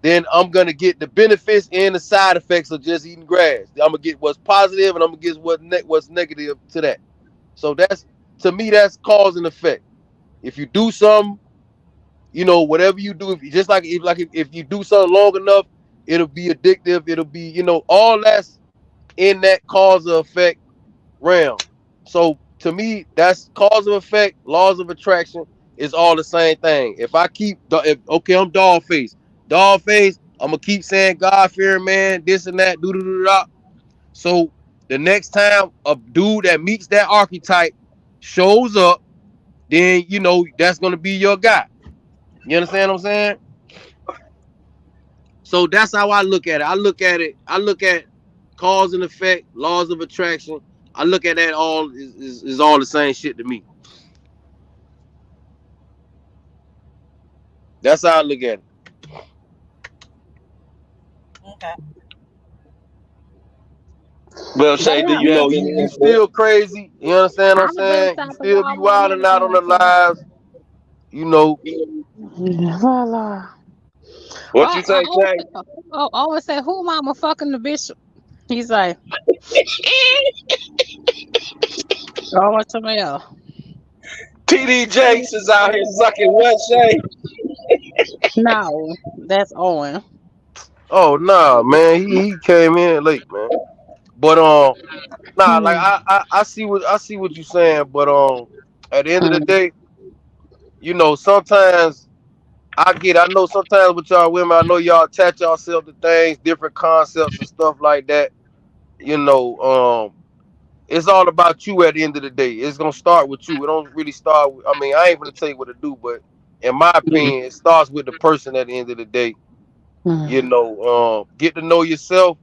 then I'm gonna get the benefits and the side effects of just eating grass. I'm gonna get what's positive and I'm gonna get what's negative to that. So that's to me that's cause and effect. If you do something, whatever you do, if you just if you do something long enough, it'll be addictive. It'll be all that's in that cause and effect realm. So to me, that's cause and effect, laws of attraction is all the same thing. If I keep, okay, I'm DollFace, I'm gonna keep saying God fearing man, this and that, do do do do. So the next time a dude that meets that archetype shows up, then that's gonna be your guy. You understand what I'm saying? So that's how I look at it. I look at cause and effect, laws of attraction. I look at that all is all the same shit to me. That's how I look at it. Okay. Well, But Shay, do you Yeah, know you, any you info? still crazy. You understand what I'm I was just saying? You stopped at still be Walmart wilding minute out ago on the myself. lives. You know. Well, What you say, Shay? always say, who mama fucking the bitch? He's like, oh, what's somebody else? TD Jakes is out here sucking what, Shay? No, that's Owen. Oh nah, man. He came in late, man. But nah, like Hmm. I see what you're saying. But at the end of the day, sometimes I know sometimes with y'all women, I know y'all attach yourself to things, different concepts and stuff like that. You know, it's all about you at the end of the day. It's gonna start with you. It don't really start with, I mean, I ain't gonna tell you what to do, but in my opinion, it starts with the person at the end of the day. Get to know yourself,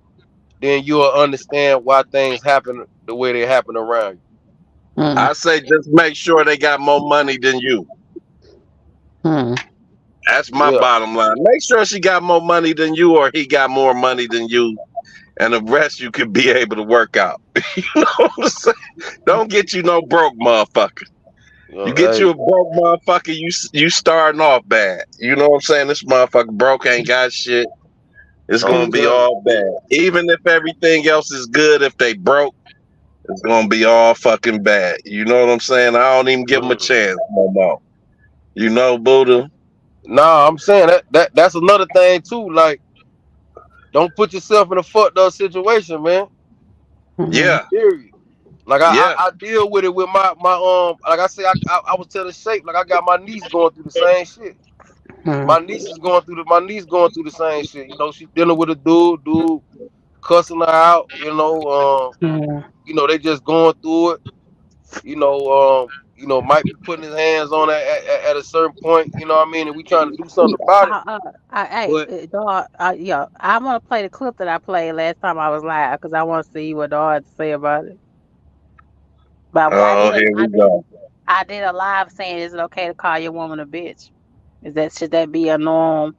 then you'll understand why things happen the way they happen around Hmm. I say just make sure they got more money than you. Hmm. That's you. my Yeah. bottom line. Make sure she got more money than you or he got more money than you. And the rest you could be able to work out. You know what I'm saying? Don't get you no broke motherfucker. You get Hey, you a broke motherfucker, you starting off bad. You know what I'm saying? This motherfucker broke ain't got shit. It's I'm gonna be telling all bad. Even if everything else is good, if they broke, it's gonna be all fucking bad. You know what I'm saying? I don't even give them a you. chance no more. You know, Buddha? Nah, I'm saying that's another thing too. Like, don't put yourself in a fucked up situation, man. Hmm. Yeah, Period. Like yeah. I deal with it with my like I say I was telling Shape, like I got my niece going through the same shit. Hmm. My niece going through the same shit. She's dealing with a dude cussing her out. Hmm. They just going through it. Might be putting his hands on her at a certain point. You know what I mean? And we trying to do Yeah, something about it. hey, But dog, yeah, I want to play the clip that I played last time I was live because I want to see what dog had to say about it. But Oh, here we go. I did a live saying, is it okay to call your woman a bitch? Should that be a normal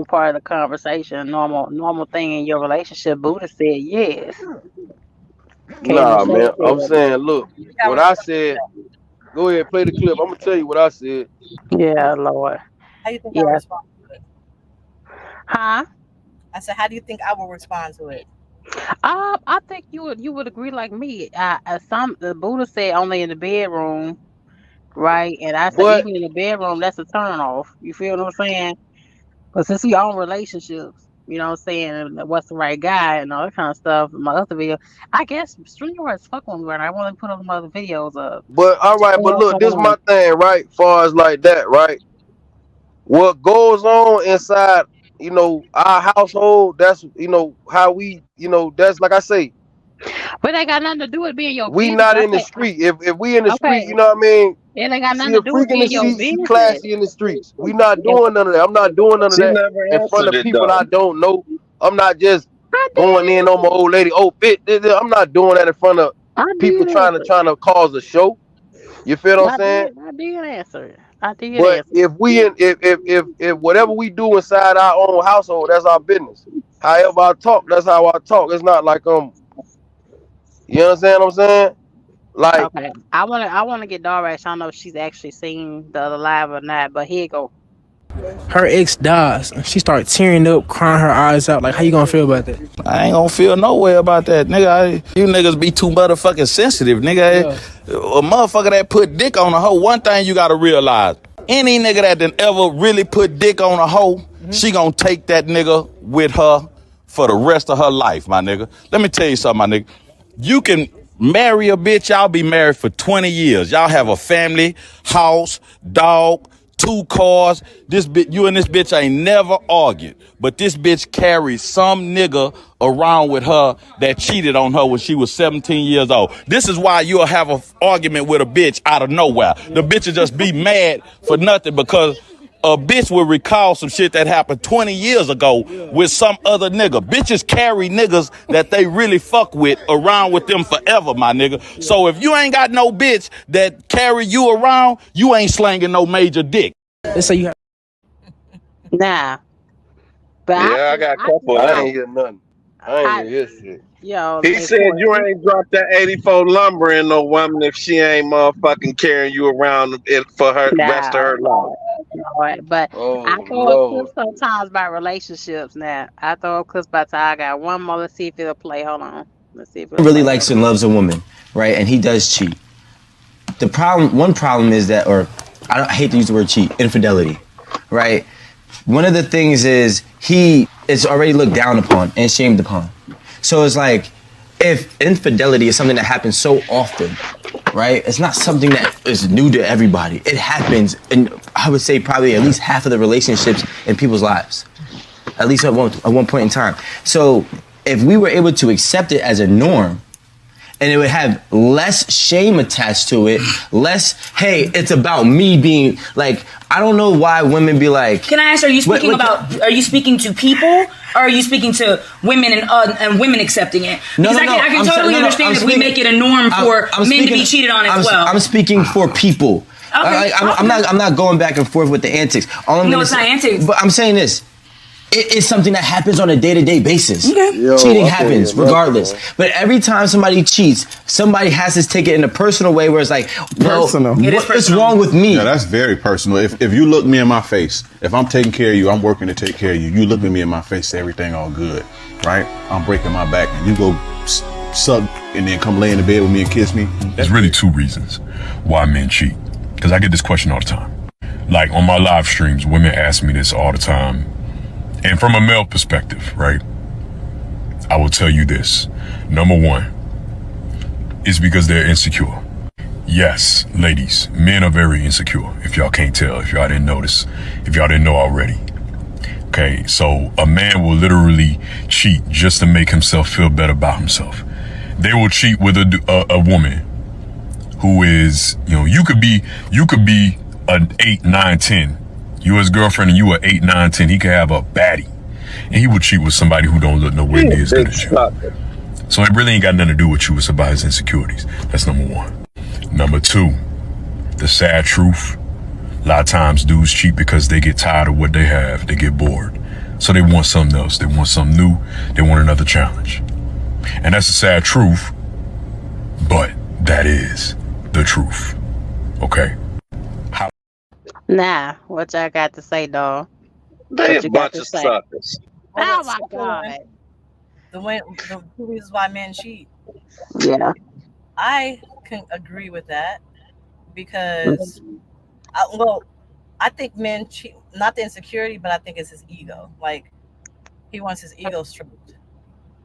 part of the conversation, a normal thing in your relationship? Buddha said yes. Came and nah, Shay man. I'm said saying, look, I what want to I know said. Go ahead, play the clip. I'm gonna tell you what I said. yeah, Lord, how you think I would yeah, respond to it. huh? I said, how do you think I will respond to it? I think you would agree like me. Some the Buddha said only in the bedroom, right? And I say But even in the bedroom, that's a turn off. You feel what I'm saying? But since we own relationships, you know what I'm saying, and what's the right guy and all that kind of stuff. In my other video, I guess StreamYard is fucking with me right now. I want to put some other videos up. all right, but What's look, going this is on? my thing, right? Far as like that, right? What goes on inside, our household, that's how we, that's like I say, But that got nothing to do with being your we business. not in the street. If we in the Okay, street, you know what I mean? It ain't got She nothing a to do with freak in the being your sheets. She business. classy in the streets. We not doing none of that. I'm not doing none of She that never in front answered of it people though. I don't know. I'm not just I going in on did my answer. old lady. Oh, I'm not doing that in front of I people did answer. trying to cause a show. You feel what I'm I saying? did. I did answer it. I did But answer. if we in if whatever we do inside our own household, that's our business. However I talk, that's how I talk. It's not like you understand what I'm saying? Like Okay. I wanna get DollFace. I don't know if she's actually seen the other live or not, but here you go. Her ex dies. She started tearing up, crying her eyes out. Like, how you gonna feel about that? I ain't gonna feel no way about that, nigga. You niggas be too motherfucking sensitive, nigga. Yeah. A motherfucker that put dick on a hoe, one thing you gotta realize, any nigga that done ever really put dick on a hoe, she gonna take that nigga with her for the rest of her life, my nigga. Let me tell you something, my nigga. You can marry a bitch, y'all be married for 20 years. Y'all have a family, house, dog, 2 cars. This bitch, you and this bitch ain't never argued. But this bitch carries some nigga around with her that cheated on her when she was 17 years old. This is why you'll have an argument with a bitch out of nowhere. The bitch will just be mad for nothing because a bitch will recall some shit that happened 20 years ago with some other nigga. Bitches carry niggas that they really fuck with around with them forever, my nigga. So if you ain't got no bitch that carry you around, you ain't slanging no major dick. Let's say you have. Nah, but Yeah, I got a couple of I them. ain't hear nothing. I ain't I hear his shit. yo He hey said Corey, you ain't dropped that 84 lumber in no woman if she ain't motherfucking carrying you around it for her rest of nah, her life. Lord. But I Oh throw up clips Lord. sometimes about relationships. Now I throw up clips about time. I got one more. Let's see if it'll play. Hold on. Let's see if it'll Really play. Hold likes and loves a woman, right? And he does cheat. One problem is that, or I hate to use the word cheat, infidelity, right? One of the things is he is already looked down upon and shamed upon. So it's like, if infidelity is something that happens so often, right? It's not something that is new to everybody. It happens in, I would say, probably at least half of the relationships in people's lives, at least at one point in time. So if we were able to accept it as a norm, and it would have less shame attached to it, less, hey, it's about me being, like, I don't know why women be like... Can I ask, are you speaking to people, or are you speaking to women and women accepting it? Because I can totally understand if we make it a norm for men to be cheated on as well. I'm speaking for people. Okay. I'm not going back and forth with the antics. No, it's not antics. But I'm saying this. It is something that happens on a day-to-day basis. Okay. Cheating happens regardless. But every time somebody cheats, somebody has to take it in a personal way where it's like, well, what's wrong with me? Yeah, that's very personal. If you look me in my face, if I'm taking care of you, I'm working to take care of you, you look at me in my face, say everything all good, right? I'm breaking my back and you go suck and then come lay in the bed with me and kiss me. There's really 2 reasons why men cheat. Because I get this question all the time. Like on my live streams, women ask me this all the time. And from a male perspective, right, I will tell you this. Number 1 is because they're insecure. Yes, ladies, men are very insecure. If y'all can't tell, if y'all didn't notice, if y'all didn't know already. Okay, so a man will literally cheat just to make himself feel better about himself. They will cheat with a woman who is, you could be an 8, 9, 10. You his girlfriend and you are 8, 9, 10. He could have a baddie. And he would cheat with somebody who don't look nowhere near as good as you. So it really ain't got nothing to do with you. It's about his insecurities. That's number 1. Number 2, the sad truth. A lot of times dudes cheat because they get tired of what they have. They get bored. So they want something else. They want something new. They want another challenge. And that's the sad truth. But that is the truth. Okay? Nah, what y'all got to say, dog? They a bunch of suckers. Oh my God. The 2 reasons why men cheat. Yeah. I can agree with that because, I think men cheat, not the insecurity, but I think it's his ego. Like, he wants his ego stroked.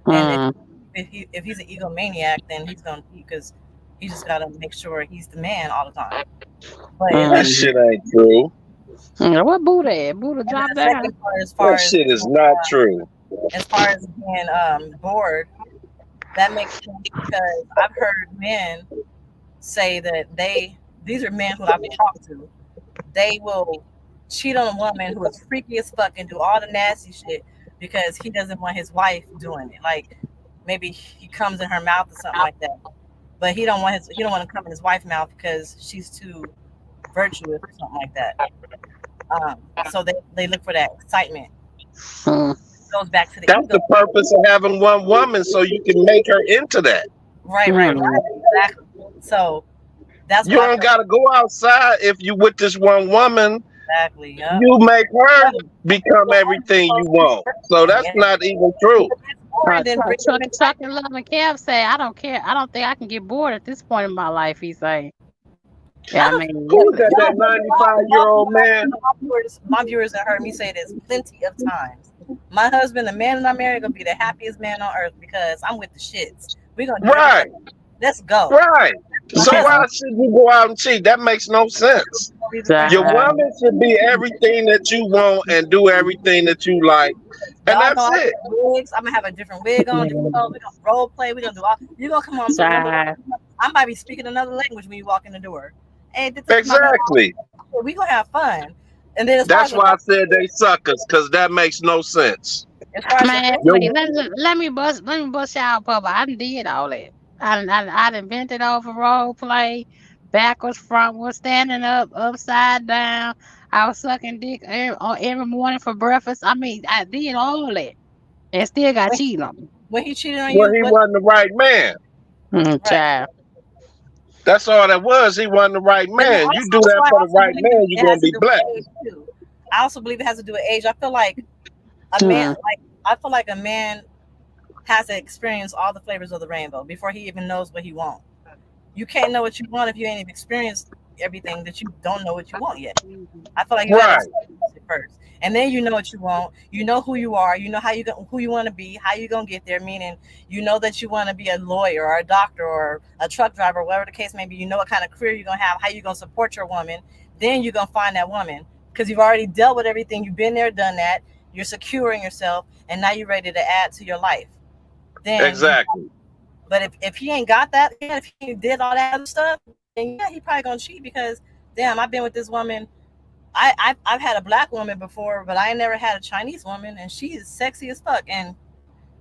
And if he's an egomaniac, then he's going to cheat because he just got to make sure he's the man all the time. But that shit ain't true. What Buddha at? Buddha dropped down. That shit is not true. As far as being bored, that makes sense because I've heard men say that they these are men who I've talked to. They will cheat on a woman who is freaky as fuck and do all the nasty shit because he doesn't want his wife doing it. Like maybe he comes in her mouth or something like that. But he don't want to come in his wife's mouth because she's too virtuous or something like that. So they look for that excitement. Goes back to the That's ego. the purpose of having one woman, so you can make her into that. Right, exactly. So that's you don't gotta go outside if you with this one woman. Exactly. Yeah. You make her become everything you want. So that's not even true. Trucking Love and Kev say, I don't care. I don't think I can get bored at this point in my life. He say. Yeah, I mean, who's that 95-year-old man? My viewers have heard me say this plenty of times. My husband, the man that I'm married, gonna be the happiest man on earth because I'm with the shits. We're gonna do everything. Let's go. Right. So why should you go out and cheat? That makes no sense. Your woman should be everything that you want and do everything that you like. And that's it. I'm gonna have a different wig on. We're gonna role play. We're gonna do all. You're gonna come on. I might be speaking another language when you walk in the door. Hey, exactly. We gonna have fun. And then that's why I said they suckers, because that makes no sense. Man, let me bust y'all, Papa. I did all that. I invented over role play, backwards, frontwards, standing up, upside down. I was sucking dick every morning for breakfast. I mean, I did all that, and still got cheated on me. When he cheated on you, well, he wasn't the right man. Child. That's all that was. He wasn't the right man. You do that for the right man, you're gonna be blessed. I also believe it has to do with age. I feel like a man, a man has to experience all the flavors of the rainbow before he even knows what he wants. You can't know what you want if you ain't even experienced everything that you don't know what you want yet. I feel like you have to experience it first, and then you know what you want. You know who you are. You know who you want to be. How you gonna get there? Meaning, you know that you want to be a lawyer or a doctor or a truck driver, whatever the case may be. You know what kind of career you're gonna have. How you gonna support your woman. Then you're gonna find that woman because you've already dealt with everything. You've been there, done that. You're securing yourself, and now you're ready to add to your life. Then exactly. But if he ain't got that, if he did all that other stuff, then yeah, he probably gonna cheat because damn, I've been with this woman. I've had a black woman before, but I ain't never had a Chinese woman, and she is sexy as fuck, and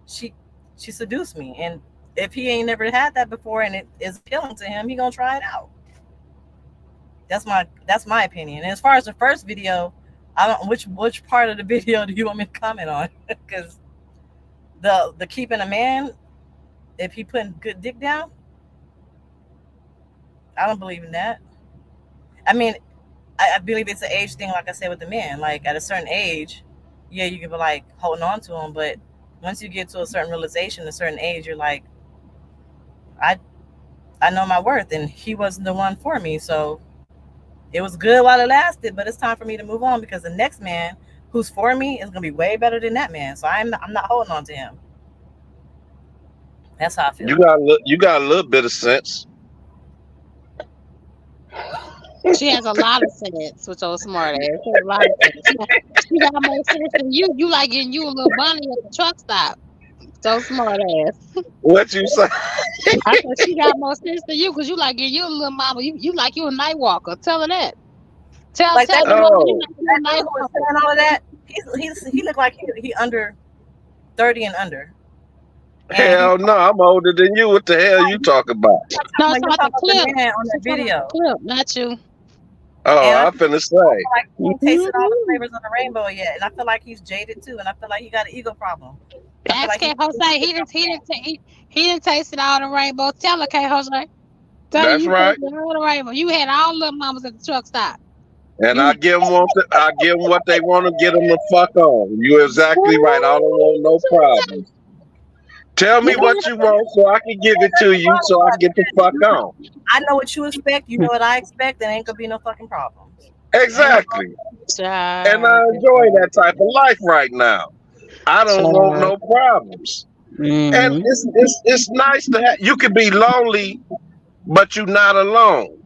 she seduced me. And if he ain't never had that before and it is appealing to him, he gonna try it out. That's my opinion. And as far as the first video, I don't which part of the video do you want me to comment on? Because the keeping a man, if he putting good dick down, I don't believe in that. I mean, I believe it's an age thing, like I said with the men. Like at a certain age, yeah, you can be like holding on to him, but once you get to a certain realization, a certain age, you're like, I know my worth, and he wasn't the one for me. So it was good while it lasted, but it's time for me to move on because the next man who's for me is gonna be way better than that man. So I'm not holding on to him. That's how I feel. You got a little bit of sense. She has a lot of sense with your smart ass. She has a lot of sense. She got more sense than you. You like getting you a little bunny at the truck stop. So smart ass. What you say? I said she got more sense than you because you like getting you a little mama. You like you a night walker. Tell her that. Tell her you like you a night walker. And all of that. He looked like he under 30 and under. Hell no, I'm older than you. What the hell you talking about? No, it's about the clip. On the video. Clip, not you. Oh, I'm finna say. Like he ain't tasted all the flavors of the rainbow yet, and I feel like he's jaded too, and I feel like he got an ego problem. Ask K. Jose. He didn't taste it all the rainbow. Tell her, K. Jose. That's right. All the rainbow. You had all little mamas at the truck stop. And I give them what they want to get them the fuck on. You're exactly right. I don't want no problems. Tell me what you want so I can give it to you so I can get the fuck on. I know what you expect. You know what I expect. There ain't gonna be no fucking problems. Exactly. And I enjoy that type of life right now. I don't want no problems. And it's nice to have. You can be lonely, but you're not alone.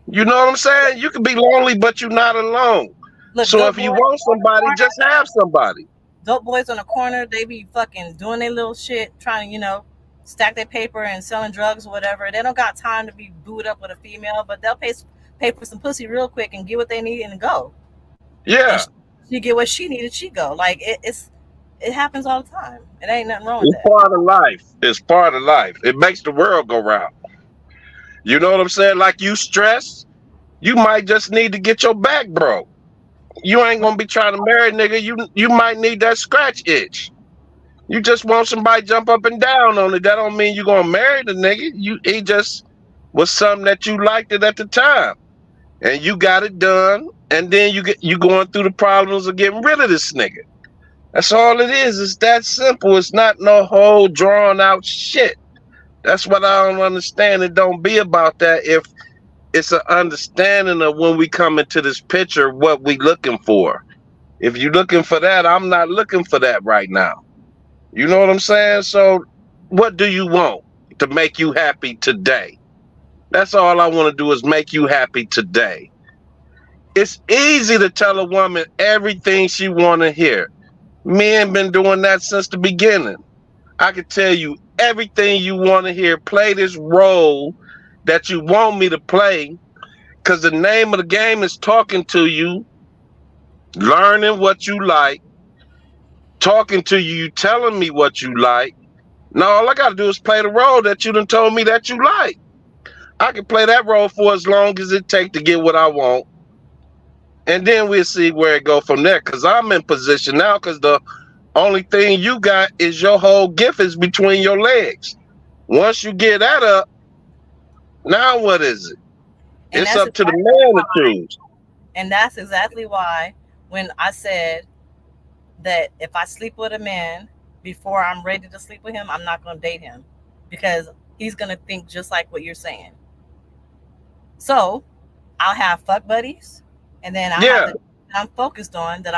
You know what I'm saying? You can be lonely, but you're not alone. Look, so if you want somebody, just have somebody. Dope boys on the corner, they be fucking doing their little shit, trying to, stack their paper and selling drugs or whatever. They don't got time to be booed up with a female, but they'll pay pay for some pussy real quick and get what they need and go. Yeah. And she get what she needed, she go. Like it happens all the time. It ain't nothing wrong with It's that. part of life. It's part of life. It makes the world go round. You know what I'm saying? Like you stress, you might just need to get your back broke. You ain't gonna be trying to marry a nigga. You might need that scratch itch. You just want somebody jump up and down on it. That don't mean you gonna marry the nigga. He just was something that you liked it at the time. And you got it done. And then you going through the problems of getting rid of this nigga. That's all it is. It's that simple. It's not no whole drawn out shit. That's what I don't understand. It don't be about that if it's an understanding of when we come into this picture, what we looking for. If you looking for that, I'm not looking for that right now. You know what I'm saying? So what do you want to make you happy today? That's all I want to do is make you happy today. It's easy to tell a woman everything she want to hear. Men been doing that since the beginning. I can tell you everything you want to hear. Play this role that you want me to play, because the name of the game is talking to you, learning what you like, talking to you, telling me what you like. Now all I gotta do is play the role that you done told me that you like. I can play that role for as long as it take to get what I want. And then we'll see where it go from there. Cause I'm in position now, cause the only thing you got is your whole gift is between your legs. Once you get that up, now what is it? And it's up to the man to choose. And that's exactly why when I said that if I sleep with a man before I'm ready to sleep with him, I'm not going to date him, because he's going to think just like what you're saying. So I'll have fuck buddies, and then I'm focused on that.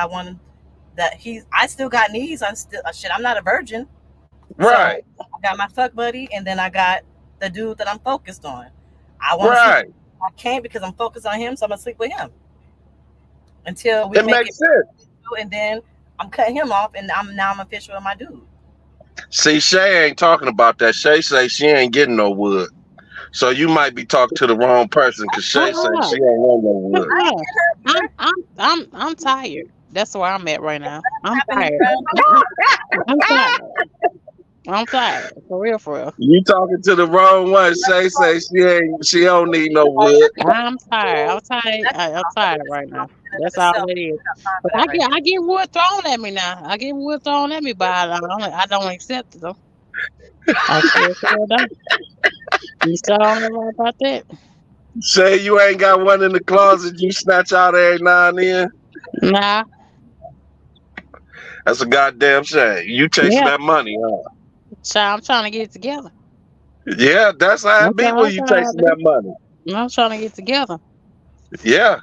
I still got needs. I'm not a virgin. Right. So I got my fuck buddy, and then I got the dude that I'm focused on. I can't because I'm focused on him, so I'm gonna sleep with him until we make it sense. And then I'm cutting him off, and I'm official with my dude. See, Shay ain't talking about that. Shay say she ain't getting no wood. So you might be talking to the wrong person, because Shay say she ain't want no wood. I'm tired. That's where I'm at right now. I'm tired. I'm tired. I'm tired. For real. You talking to the wrong one. Shay say she don't need no wood. I'm tired. I'm tired right now. That's all it is. But I get wood thrown at me now. I get wood thrown at me, but I don't accept it though. I sure don't. You still don't know about that? Say you ain't got one in the closet you snatch out every now and then? Nah. That's a goddamn shame. You chasing that money, huh? So I'm trying to get it together. Yeah, that's how it be when you chasing that money. I'm trying to get together. Yeah.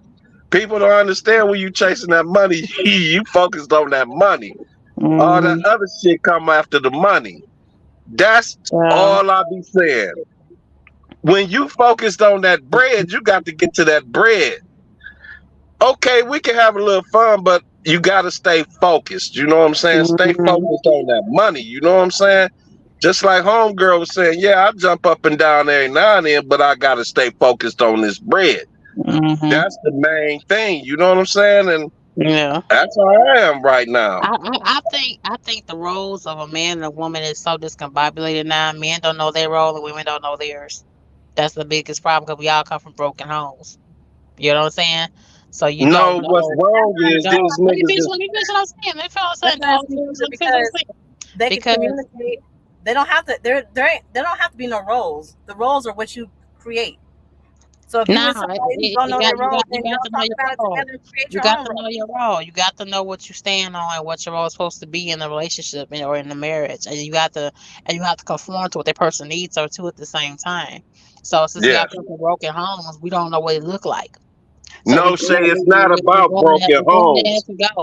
People don't understand when you chasing that money. You focused on that money. Mm-hmm. All that other shit come after the money. That's all I be saying. When you focused on that bread, you got to get to that bread. Okay, we can have a little fun, but you got to stay focused. You know what I'm saying? Mm-hmm. Stay focused on that money. You know what I'm saying? Just like homegirl was saying, yeah, I jump up and down every now and then, but I got to stay focused on this bread. Mm-hmm. That's the main thing. You know what I'm saying? And yeah, that's how I am right now. I think the roles of a man and a woman is so discombobulated now. Men don't know their role and women don't know theirs. That's the biggest problem, because we all come from broken homes. You know what I'm saying? So you know what's wrong is these niggas. Let me finish what I'm saying. They can communicate. They don't have to. They don't have to be no roles. The roles are what you create. So if you don't know your role, then you don't talk about it together and create your own role. You got to know your role. You got to know what you stand on and what your role is supposed to be in the relationship or in the marriage, and you have to conform to what that person needs or two at the same time. So since we got people broken homes, we don't know what it look like. So no, Shay, it's not about broken homes.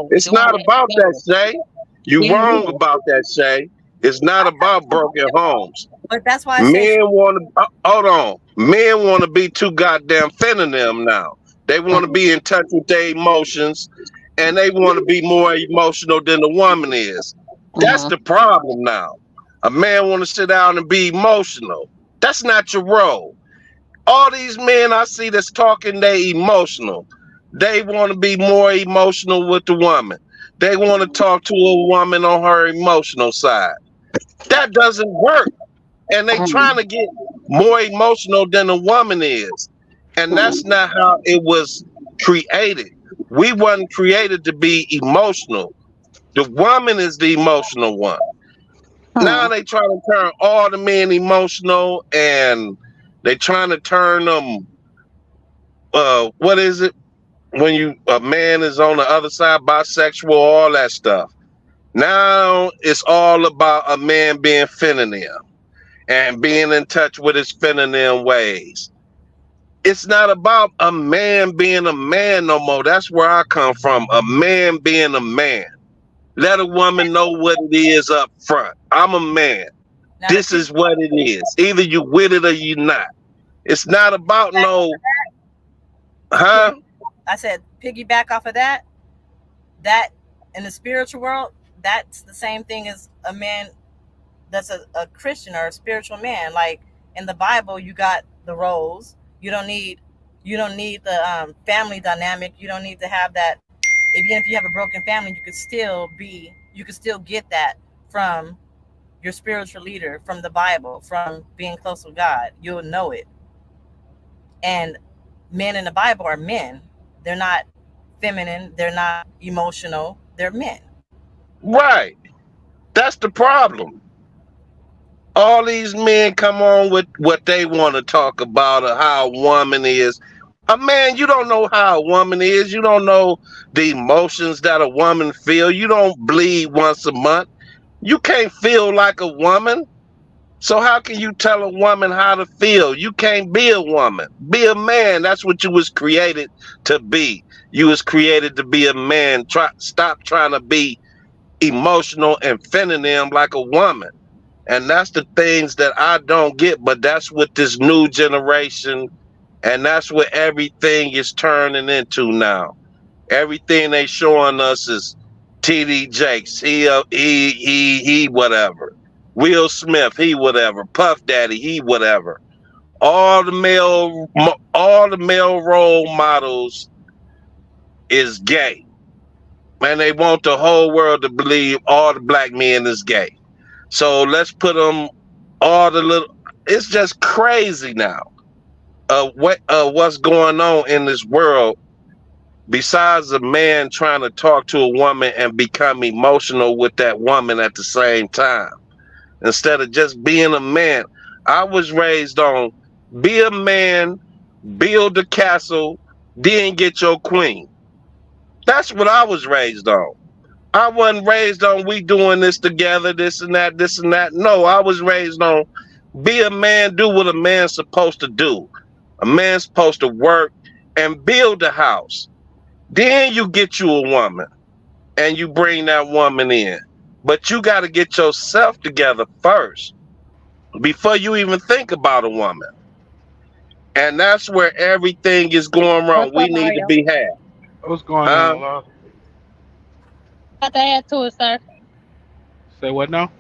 It's not about that, Shay. You wrong about that, Shay. It's not about broken homes. But that's why men want to hold on. Men want to be too goddamn feminine now. They want to be in touch with their emotions, and they want to be more emotional than the woman is. That's the problem now. A man want to sit down and be emotional. That's not your role. All these men I see that's talking, they emotional. They want to be more emotional with the woman. They want to talk to a woman on her emotional side. That doesn't work. And they trying to get more emotional than a woman is. And that's not how it was created. We wasn't created to be emotional. The woman is the emotional one. Now they trying to turn all the men emotional, and they trying to turn them what is it when you a man is on the other side, bisexual, all that stuff. Now it's all about a man being feminine and being in touch with his feminine ways. It's not about a man being a man no more. That's where I come from. A man being a man. Let a woman know what it is up front. I'm a man. Now This is what it is. Either you with it or you not. It's not about no, huh? I said piggyback off of that. That in the spiritual world, that's the same thing as a man that's a Christian or a spiritual man. Like in the Bible, you got the roles. You don't need the family dynamic. You don't need to have that. Even if you have a broken family, you could still get that from your spiritual leader, from the Bible, from being close with God. You'll know it. And men in the Bible are men. They're not feminine. They're not emotional. They're men. Right. That's the problem. All these men come on with what they want to talk about or how a woman is. A man, you don't know how a woman is. You don't know the emotions that a woman feel. You don't bleed once a month. You can't feel like a woman. So how can you tell a woman how to feel? You can't be a woman. Be a man. That's what you was created to be. You was created to be a man. Stop trying to be emotional and feminine like a woman. And that's the things that I don't get, but that's what this new generation, and that's what everything is turning into now. Everything they showing us is TD Jakes, he whatever. Will Smith, he whatever. Puff Daddy, he whatever. All the male role models is gay. And they want the whole world to believe all the black men is gay. So let's put them all the little. It's just crazy now. What's going on in this world? Besides a man trying to talk to a woman and become emotional with that woman at the same time, instead of just being a man. I was raised on be a man, build a castle, then get your queen. That's what I was raised on. I wasn't raised on we doing this together, this and that, this and that. No, I was raised on be a man, do what a man's supposed to do. A man's supposed to work and build a house. Then you get you a woman and you bring that woman in. But you got to get yourself together first before you even think about a woman. And that's where everything is going wrong. What's We up, need to Mario? be had. What's going Huh? on, love? Got to add to it, sir. Say what now?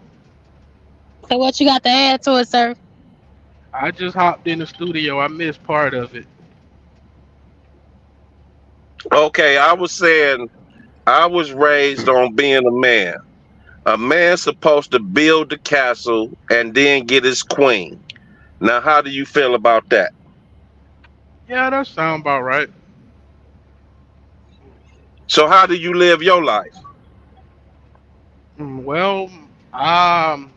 So what you got to add to it, sir? I just hopped in the studio. I missed part of it. Okay, I was saying I was raised on being a man. A man's supposed to build the castle and then get his queen. Now, how do you feel about that? Yeah, that sound about right. So, how do you live your life? Well, um,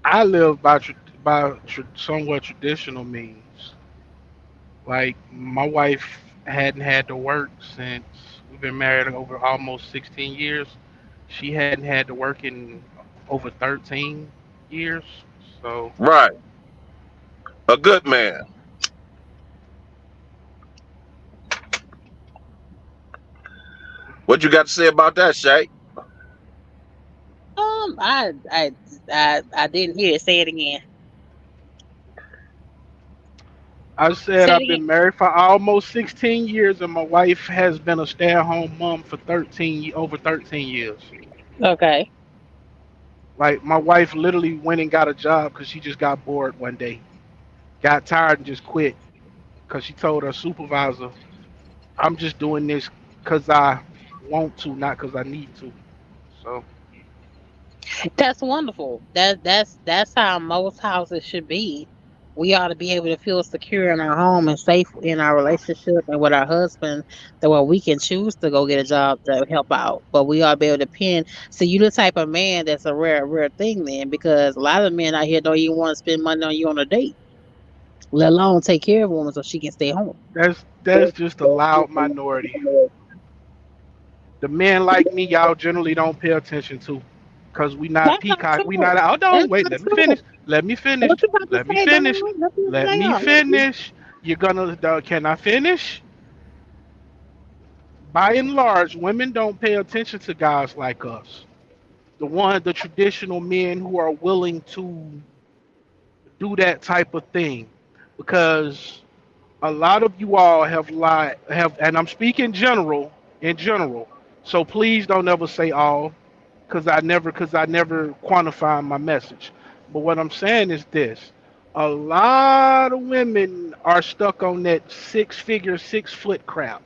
I live by somewhat traditional means. Like my wife hadn't had to work since we've been married over almost 16 years. She hadn't had to work in over 13 years. So Right. A good man. What you got to say about that, Shay? I didn't hear it. Say it again. I said Say it I've again. been married for almost 16 years, and my wife has been a stay-at-home mom for over 13 years. Okay. Like my wife literally went and got a job because she just got bored one day. got tired and just quit because she told her supervisor, "I'm just doing this because I want to, not because I need to." So That's wonderful. That's how most houses should be. We ought to be able to feel secure in our home and safe in our relationship and with our husband, that way we can choose to go get a job to help out. But we ought to be able to depend. So you the type of man that's a rare thing, then, because a lot of men out here don't even want to spend money on you on a date, let alone take care of a woman so she can stay home. that's just a loud minority. The men like me, y'all generally don't pay attention to, cause we not That's not peacock. We true. not. Hold on, That's wait. not Let me true. finish. Let me finish. What you about to Let me say, finish. dog? Let me Let lay me out. finish. You're gonna. Can I finish? By and large, women don't pay attention to guys like us. The traditional men who are willing to do that type of thing, because a lot of you all have lied. And I'm speaking in general. So please don't ever say all, because I never quantify my message. But what I'm saying is this: a lot of women are stuck on that 6-figure, 6-foot crap,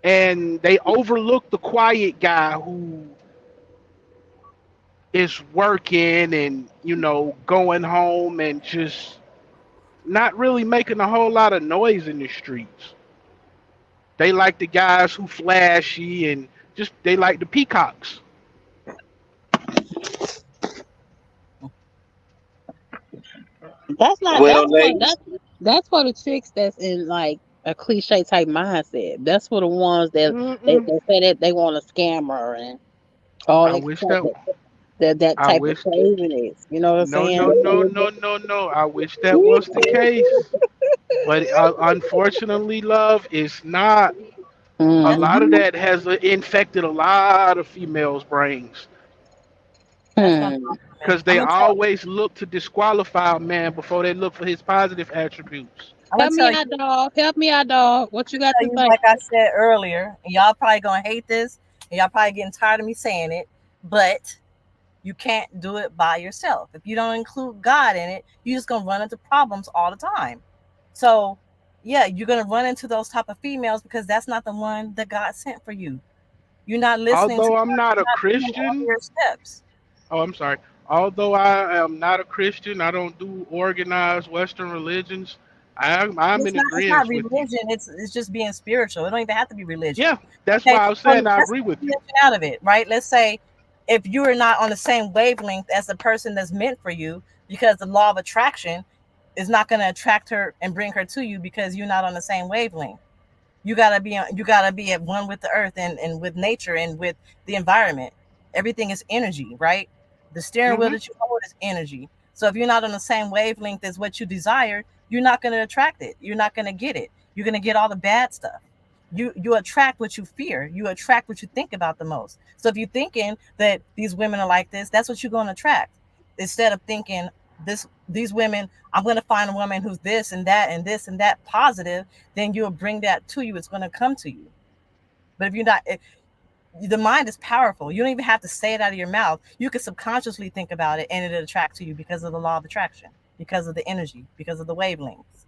and they overlook the quiet guy who is working and going home and just not really making a whole lot of noise in the streets. They like the guys who flashy and just they like the peacocks. That's not. Well, That's what. ladies, That's for the chicks that's in like a cliche type mindset. That's for the ones that Mm-mm. they say that they want a scammer and all I that wish that. that I type of wish. craziness. You know what I'm No, saying? no, no, no, no, no. I wish that was the case, but unfortunately, love, it's not. A That's lot Mm-hmm. of that has infected a lot of females' brains that's gonna Hmm. compliment. because I'm they gonna tell always look to disqualify a man before they look for his positive attributes. I'm gonna Help me tell you, out, dog. Help me out, dog. What you got to say? like I said earlier, and y'all probably gonna hate this, and y'all probably getting tired of me saying it, but you can't do it by yourself. If you don't include God in it, you're just gonna run into problems all the time. So yeah, you're gonna run into those type of females because that's not the one that God sent for you. You're not listening to Although I'm God. not a You're not doing all Christian, your steps. oh, I'm sorry. Although I am not a Christian, I don't do organized Western religions. I'm in It's not agreement with you. religion. It's just being spiritual. It don't even have to be religion. Yeah, that's Okay, why I was so saying I let's agree take with you. religion out of it, right? Let's say if you are not on the same wavelength as the person that's meant for you, because the law of attraction is not going to attract her and bring her to you because you're not on the same wavelength. You gotta be at one with the earth and with nature and with the environment. Everything is energy, right? The steering wheel Hmm. that you hold is energy. So if you're not on the same wavelength as what you desire, you're not going to attract it. You're not going to get it. You're going to get all the bad stuff. You attract what you fear. You attract what you think about the most. So if you're thinking that these women are like this, that's what you're going to attract. Instead of thinking these women, I'm going to find a woman who's this and that and this and that positive, then you'll bring that to you. It's going to come to you. But if you're not, the mind is powerful. You don't even have to say it out of your mouth. You can subconsciously think about it and it'll attract to you because of the law of attraction, because of the energy, because of the wavelengths.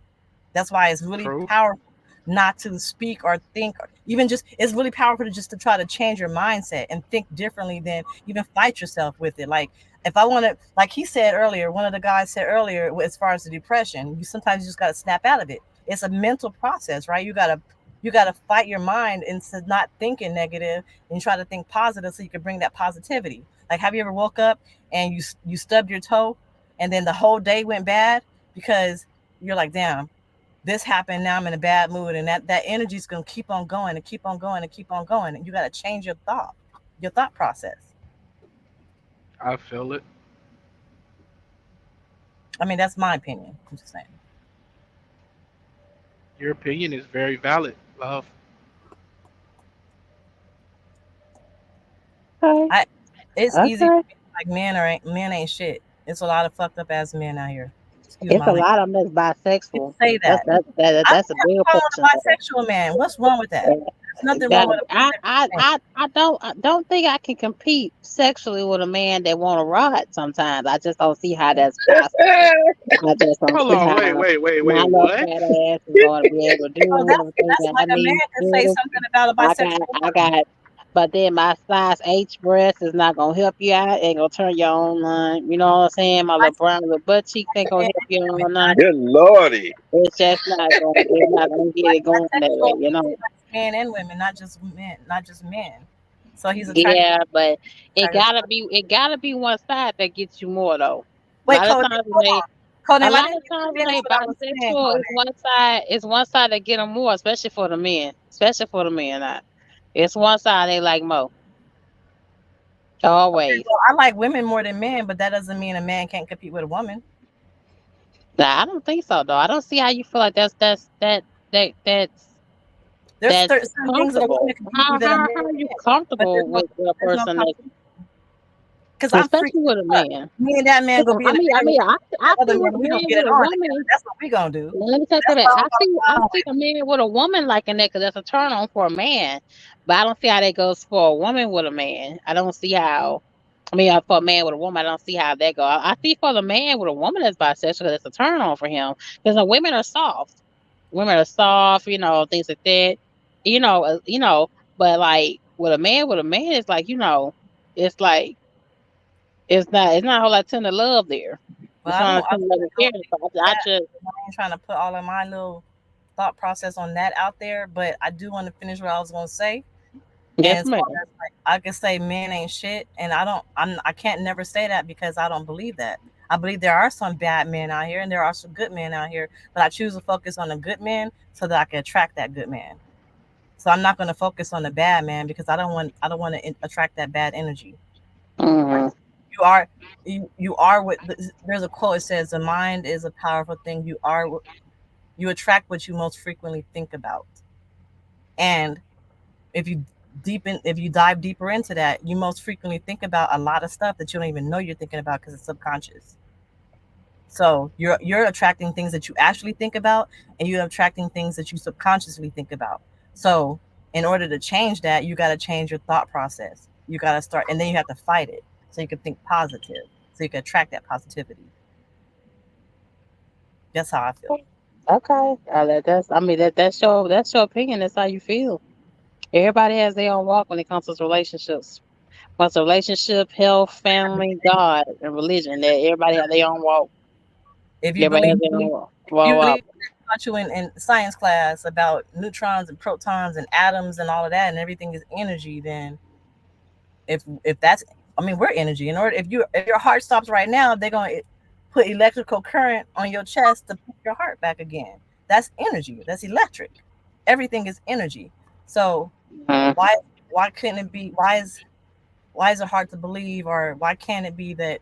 That's why it's really True. powerful not to speak or think, or even just, it's really powerful to just to try to change your mindset and think differently than even fight yourself with it. Like if I want to, like he said earlier, one of the guys said earlier, as far as the depression, you sometimes you just got to snap out of it. It's a mental process, right? You got to fight your mind into not thinking negative and try to think positive so you can bring that positivity. Like have you ever woke up and you stubbed your toe and then the whole day went bad because you're like, damn, this happened, now I'm in a bad mood, and that energy is going to keep on going and keep on going and keep on going, and you got to change your thought process. I feel it. I mean, that's my opinion. I'm just saying. Your opinion is very valid, love. Okay. I It's easy Okay. like men ain't shit. It's a lot of fucked up ass men out here. Excuse It's my a language. lot of them that's People bisexual. say That's that. that, that I that's a think nothing bigger wrong with portion of it. a bisexual man. What's wrong with that? There's nothing wrong That with a bisexual man. I don't think I can compete sexually with a man that want to ride. Sometimes I just don't see how that's possible. I just don't Hold see on, how my wait, little what? fat ass is going to be able to Oh, do everything that's that I like a man need could to say do. something about a I bisexual got, I woman. got, but then my size H breast is not gonna help you out. Ain't gonna turn you on none. You know what I'm saying? My little brown little butt cheeks ain't gonna help you Women, on not none. Good lordy. It's just not going. It's not gonna get it going that way. bisexual You know. men and women, not just men, not just men. So he's attracted Yeah, but to. it gotta be one side that gets you more though. A Wait, lot of Codename, times hold on. a Codename, I lot didn't of even times when finish they what I was saying, bisexual, Codename. it's one side that get them more, especially for the men, Not. It's one side they like more. Okay, Always. well, I like women more than men, but that doesn't mean a man can't compete with a woman. Nah, I don't think so though. I don't see how you feel like that's There's that's certain things that a woman comfortable. can do How that a how man how are you can't. But comfortable with a there's no person that's competition. Because I'm free. especially with a Look, man? me and that man gonna be in the I bed mean, with I other see men. with a We gonna man get with it a on together. woman. That's what we gonna do. Let me take that That's back. what I'm gonna I fly see a man with a woman liking that because that's a turn on for a man. But I don't see how that goes for a woman with a man. I don't see how. I mean, for a man with a woman, I don't see how that go. I see for the man with a woman that's bisexual, that's a turn on for him because the women are soft. Women are soft, things like that. But like with a man, it's like it's like it's not a whole lot of tender love there. Well, It's I not a don't. tender love there. So I That. just I ain't trying to put all of my little thought process on that out there, but I do want to finish what I was gonna say. And yes, as far ma'am. as like, I can say men ain't shit, and I can't never say that because I don't believe that. I believe there are some bad men out here, and there are some good men out here, but I choose to focus on the good men so that I can attract that good man. So I'm not going to focus on the bad man because I don't want to attract that bad energy. Like Mm-hmm. you are you are what there's a quote. It says the mind is a powerful thing. You attract what you most frequently think about. And if you if you dive deeper into that, you most frequently think about a lot of stuff that you don't even know you're thinking about because it's subconscious. So you're attracting things that you actually think about, and you're attracting things that you subconsciously think about. So in order to change that, you got to change your thought process. You got to start, and then you have to fight it so you can think positive, so you can attract that positivity. That's how I feel. Okay. I mean that's your opinion. That's how you feel. Everybody has their own walk when it comes to relationships. Once a relationship, health, family, God, and religion, that everybody has their own walk. If you Everybody believe, has their own if you walk. believe taught you in science class about neutrons and protons and atoms and all of that, and everything is energy, then if that's, I mean, we're energy. In order, if your heart stops right now, they're gonna put electrical current on your chest to put your heart back again. That's energy. That's electric. Everything is energy. So Mhm. why why couldn't it be? Why is it hard to believe, or why can't it be that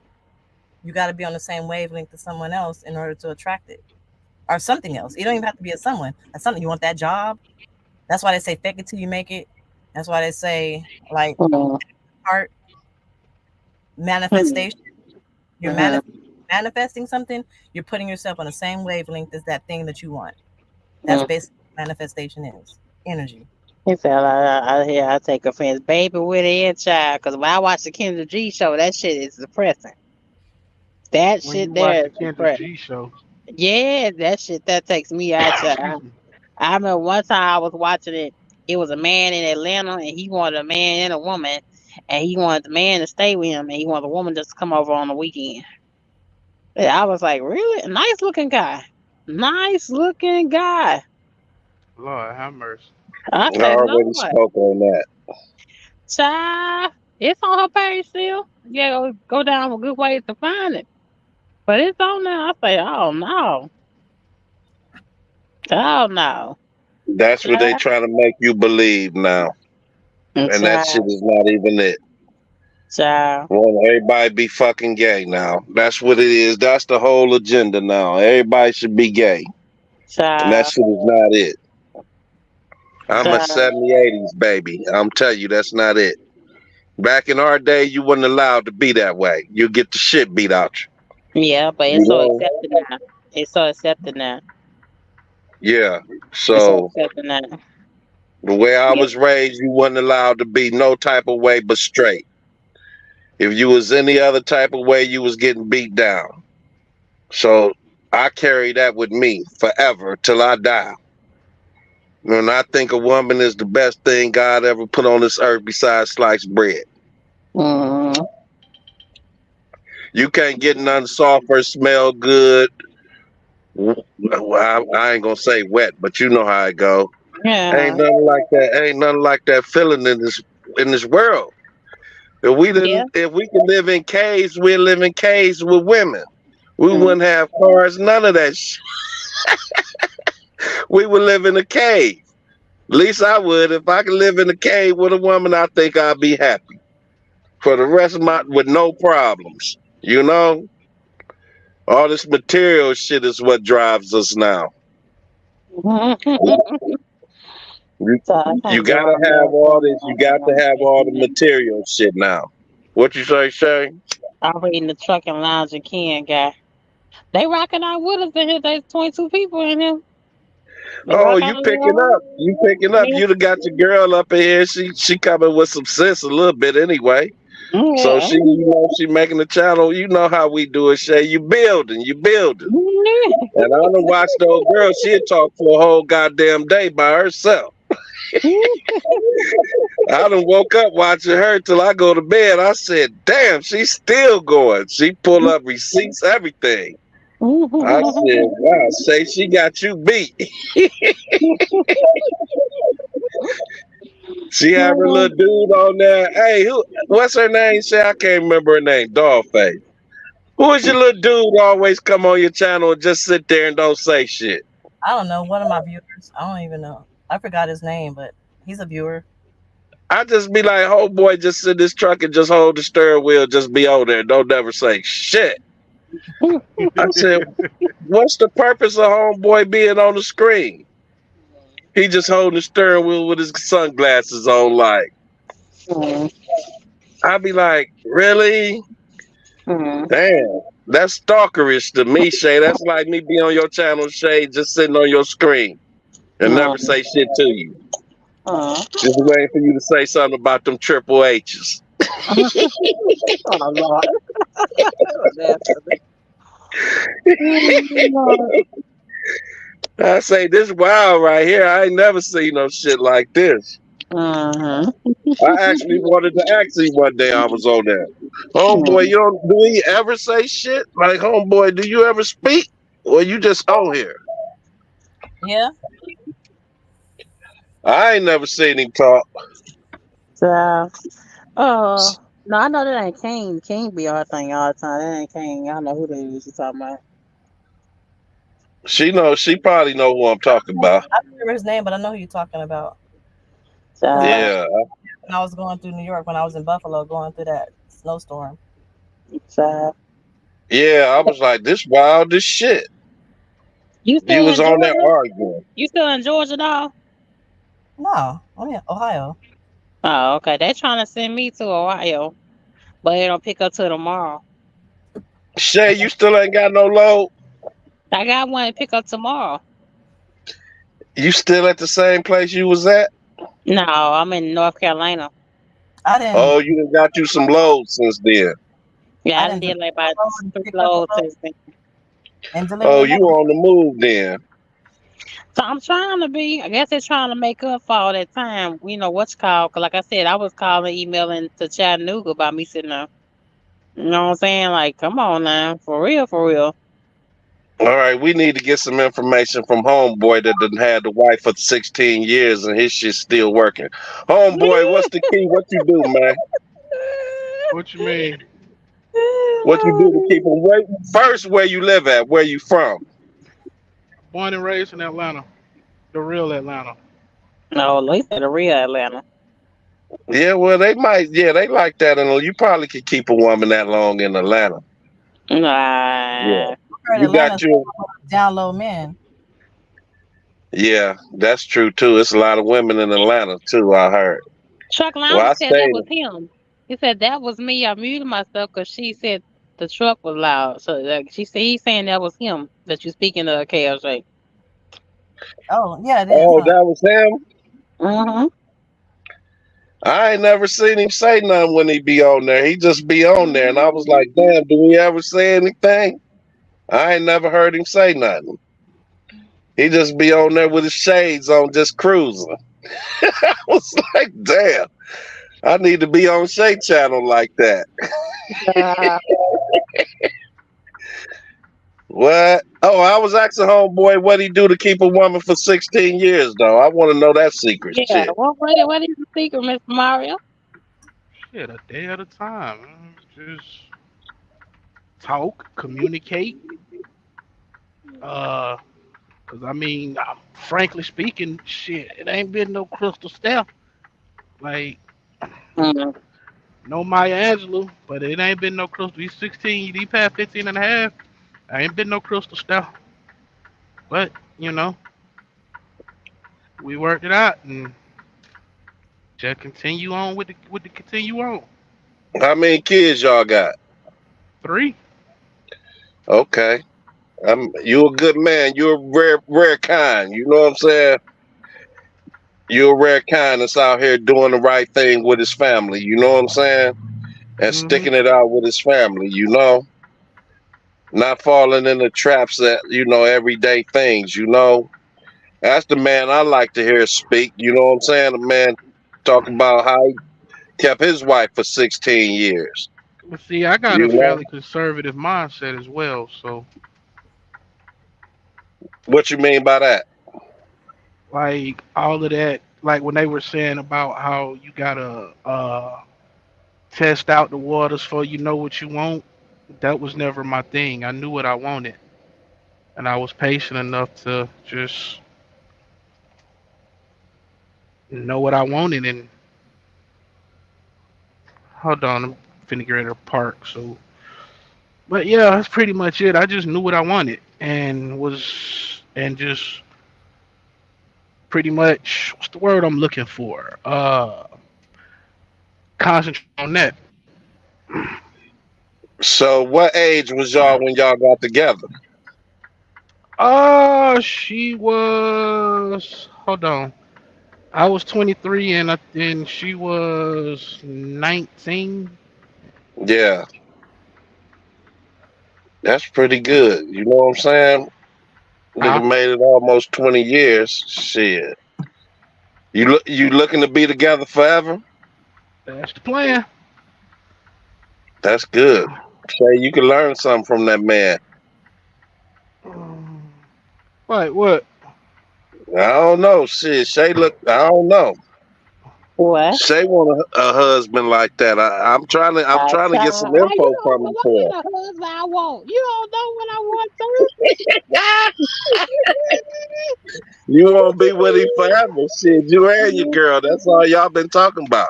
you got to be on the same wavelength as someone else in order to attract it, or something else? You don't even have to be a someone. That's something you want, that job. That's why they say fake it till you make it. That's why they say like Mhm. heart Mhm. manifestation. You're Mhm. manifesting something. You're putting yourself on the same wavelength as that thing that you want. That's Mhm. basically what manifestation is energy. He said, I take offense, baby with it and child, because when I watch the Kendra G show, that shit is depressing. That When shit you watch there the is Kendra depressing. G show, Yeah, that shit that takes me out, excuse child. me. I remember one time I was watching it. It was a man in Atlanta, and he wanted a man and a woman, and he wanted the man to stay with him, and he wanted the woman just to come over on the weekend. And I was like, really? Nice looking guy. Nice looking guy. Lord have mercy. I I say, already Lord, spoke on that. child, it's on her page still. Yeah, go down a good ways to find it. But it's on there. I say, oh no. Oh no. That's what they Child, trying to make you believe now. And that shit child, is not even it. child, Want everybody be fucking gay now. That's what it is. That's the whole agenda now. Everybody should be gay. And that child, shit is not it. I'm a child. 70s baby. I'm telling you, that's not it. Back in our day, you wasn't allowed to be that way. You get the shit beat out you. Yeah, but You it's so know? accepted now. It's so accepted now. Yeah. It's so So accepted now. the way I Yeah. was raised, you wasn't allowed to be no type of way but straight. If you was any other type of way, you was getting beat down. So I carry that with me forever till I die. And I think a woman is the best thing God ever put on this earth besides sliced bread. Mm-hmm. You can't get none soft or smell good. Well, I ain't gonna say wet, but you know how it go. Ain't Yeah. nothing like that. Ain't nothing like that feeling in this world. Yeah. If we could live in caves, we'd live in caves with women. We Mm. wouldn't have cars, none of that. We would live in a cave. At least I would. If I could live in a cave with a woman, I think I'd be happy for the rest of my with no problems. You know, all this material shit is what drives us now. You, So I you can't gotta drive have fast all no this. You got to more. have all the material shit now. What you say, Shay? I'm reading the trucking lounge and Ken guy. They rocking out with us in here. There's 22 people in here. They Oh, rock out you a picking little. up? You picking up? Yeah. You'd have got your girl up in here. She coming with some sense a little bit anyway. So Yeah. she making the channel. You know how we do it, Shay. You building. And I done watched the old girl. She'd talk for a whole goddamn day by herself. I done woke up watching her till I go to bed. I said, damn, she's still going. She pull up receipts, everything. I said, wow, say she got you beat. She have her little dude on there. Hey, what's her name? Say I can't remember her name. DollFace. Who is your little dude always come on your channel and just sit there and don't say shit? I don't know. One of my viewers. I don't even know. I forgot his name, but he's a viewer. I just be like, oh boy, just sit in this truck and just hold the steering wheel, just be over there. Don't never say shit. I said, what's the purpose of homeboy being on the screen? He just holding the steering wheel with his sunglasses on, like. I'd be like, really? Damn, that's stalkerish to me, Shay. That's like me be on your channel, Shay, just sitting on your screen and never say shit to you. Just waiting for you to say something about them triple H's. Oh, Lord. I say, this wild right here. I ain't never seen no shit like this. I actually wanted to ask you one day I was on there. Homeboy, do we ever say shit? Like, homeboy, do you ever speak? Or you just on here? Yeah. I ain't never seen him talk. So, no, I know that ain't King. King be our thing all the time. That ain't King. I don't know who that is you talking about. She probably know who I'm talking about. I don't remember his name, but I know who you're talking about. Yeah. When I was going through New York, when I was in Buffalo, going through that snowstorm. So, yeah, I was like, this wild as shit. You was in on there Georgia? arguing. You still in Georgia, dog? No, I'm in Ohio. Oh, okay. They trying to send me to Ohio, but it don't pick up till tomorrow. Shay, you still ain't got no load? I got one to pick up tomorrow. You still at the same place you was at? No, I'm in North Carolina. I didn't. Oh, you done got you some loads since then. Yeah, I done did like about 3 loads since then. Oh, you on the move then. So I'm trying to be. I guess they're trying to make up for all that time. You know what's called? Cause like I said, I was calling, emailing to Chattanooga about me sitting there. You know what I'm saying? Like, come on now, for real, for real. All right, we need to get some information from homeboy that done had the wife for 16 years and his shit's still working. Homeboy, what's the key? What you do, man? What you mean? What you do to keep them wait? First, where you live at? Where you from? Born and raised in Atlanta, the real Atlanta. No, at least in the real Atlanta. Yeah, well, they might. Yeah, they like that, and you probably could keep a woman that long in Atlanta. Nah. Yeah, you got your down low men. Yeah, that's true too. It's a lot of women in Atlanta too. I heard. Chuck Lounge said that was him. He said that was me. I muted myself because she said The truck was loud. So like she said, he's saying that was him that you speaking of KLJ. Oh yeah, it is, Oh, huh? that was him. Mm-hmm. I ain't never seen him say nothing when he be on there. He just be on there, and I was like, damn, do we ever say anything? I ain't never heard him say nothing. He just be on there with his shades on, just cruising. I was like, damn, I need to be on Shay Channel like that. Yeah. What? Oh, I was asking homeboy what he do to keep a woman for 16 years, though. I want to know that secret Yeah. shit. What is the secret, Mr. Mario? Shit, a day at a time. Just talk, communicate. Uh, cause I mean, frankly speaking, shit, it ain't been no Crystal Steph. Like, Mm. no Maya Angelou, but it ain't been no Crystal. He's 16, he passed 15 and a half. I ain't been no Crystal Steph. But, you know, we worked it out and just continue on with the continue on. How many kids y'all got? 3. Okay. You a good man. You're a rare kind. You know what I'm saying? You're a rare kind that's out here doing the right thing with his family. You know what I'm saying? And Mm-hmm. sticking it out with his family. You know, not falling in the traps that everyday things. You know, that's the man I like to hear speak. You know what I'm saying? The man talk about how he kept his wife for 16 years. But see, I got a You know fairly conservative mindset as well. So, what you mean by that? like, all of that, like when they were saying about how you gotta test out the waters for you know what you want, that was never my thing. I knew what I wanted, and I was patient enough to just know what I wanted. And hold on, I'm finna get ready to park. So, but yeah, that's pretty much it. I just knew what I wanted and just pretty much what's the word I'm looking for? Concentrate on that. So, what age was y'all when y'all got together? She was. Hold on. I was 23 and she was 19. Yeah, that's pretty good. You know what I'm saying? Huh? Nigga made it almost 20 years. Shit. You looking to be together forever? That's the plan. That's good. Say you can learn something from that man. What? I don't know. Shit, Shay look. I don't know. What? Shay want a husband like that. I'm trying to. I'm trying to get some Child, how you info don't from know him what for. kind of husband I want? You don't know what I want, sir. You want to be with him forever? Shit, you and your girl. That's all y'all been talking about.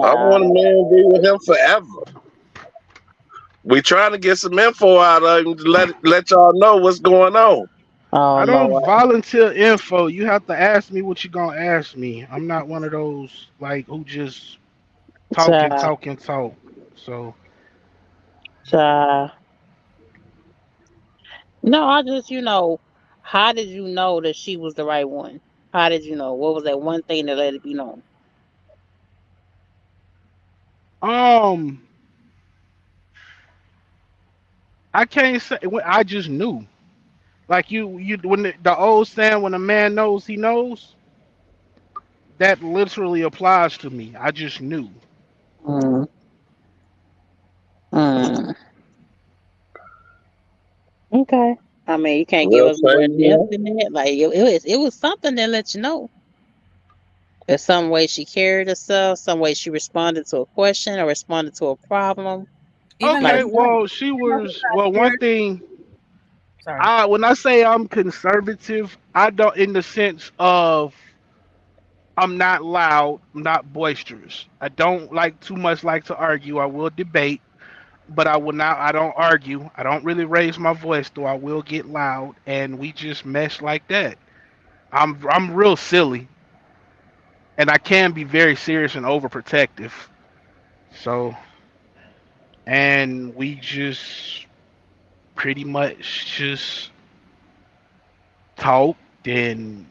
I want a Child. man to be with him forever. We trying to get some info out of him to let y'all know what's going on. Oh I don't Lord. volunteer info. You have to ask me what you gonna ask me. I'm not one of those like who just talk and Child. talk and talk. So Child. No, I just, how did you know that she was the right one? How did you know? What was that one thing that let it be known? um I can't say I just knew. Like you when the old saying when a man knows he knows, that literally applies to me. I just knew. Mm, mm. Okay. I mean, you can't give Real us more Shay, in depth than that. Like it was something that let you know. There's some way she carried herself, some way she responded to a question or responded to a problem. Even Like, Okay, if well she he's was not well one scared. thing Sorry. I when I say I'm conservative, I don't in the sense of I'm not loud, I'm not boisterous. I don't like too much like to argue. I will debate, but I don't argue. I don't really raise my voice though I will get loud and we just mesh like that. I'm real silly and I can be very serious and overprotective. So and we just pretty much just talked, and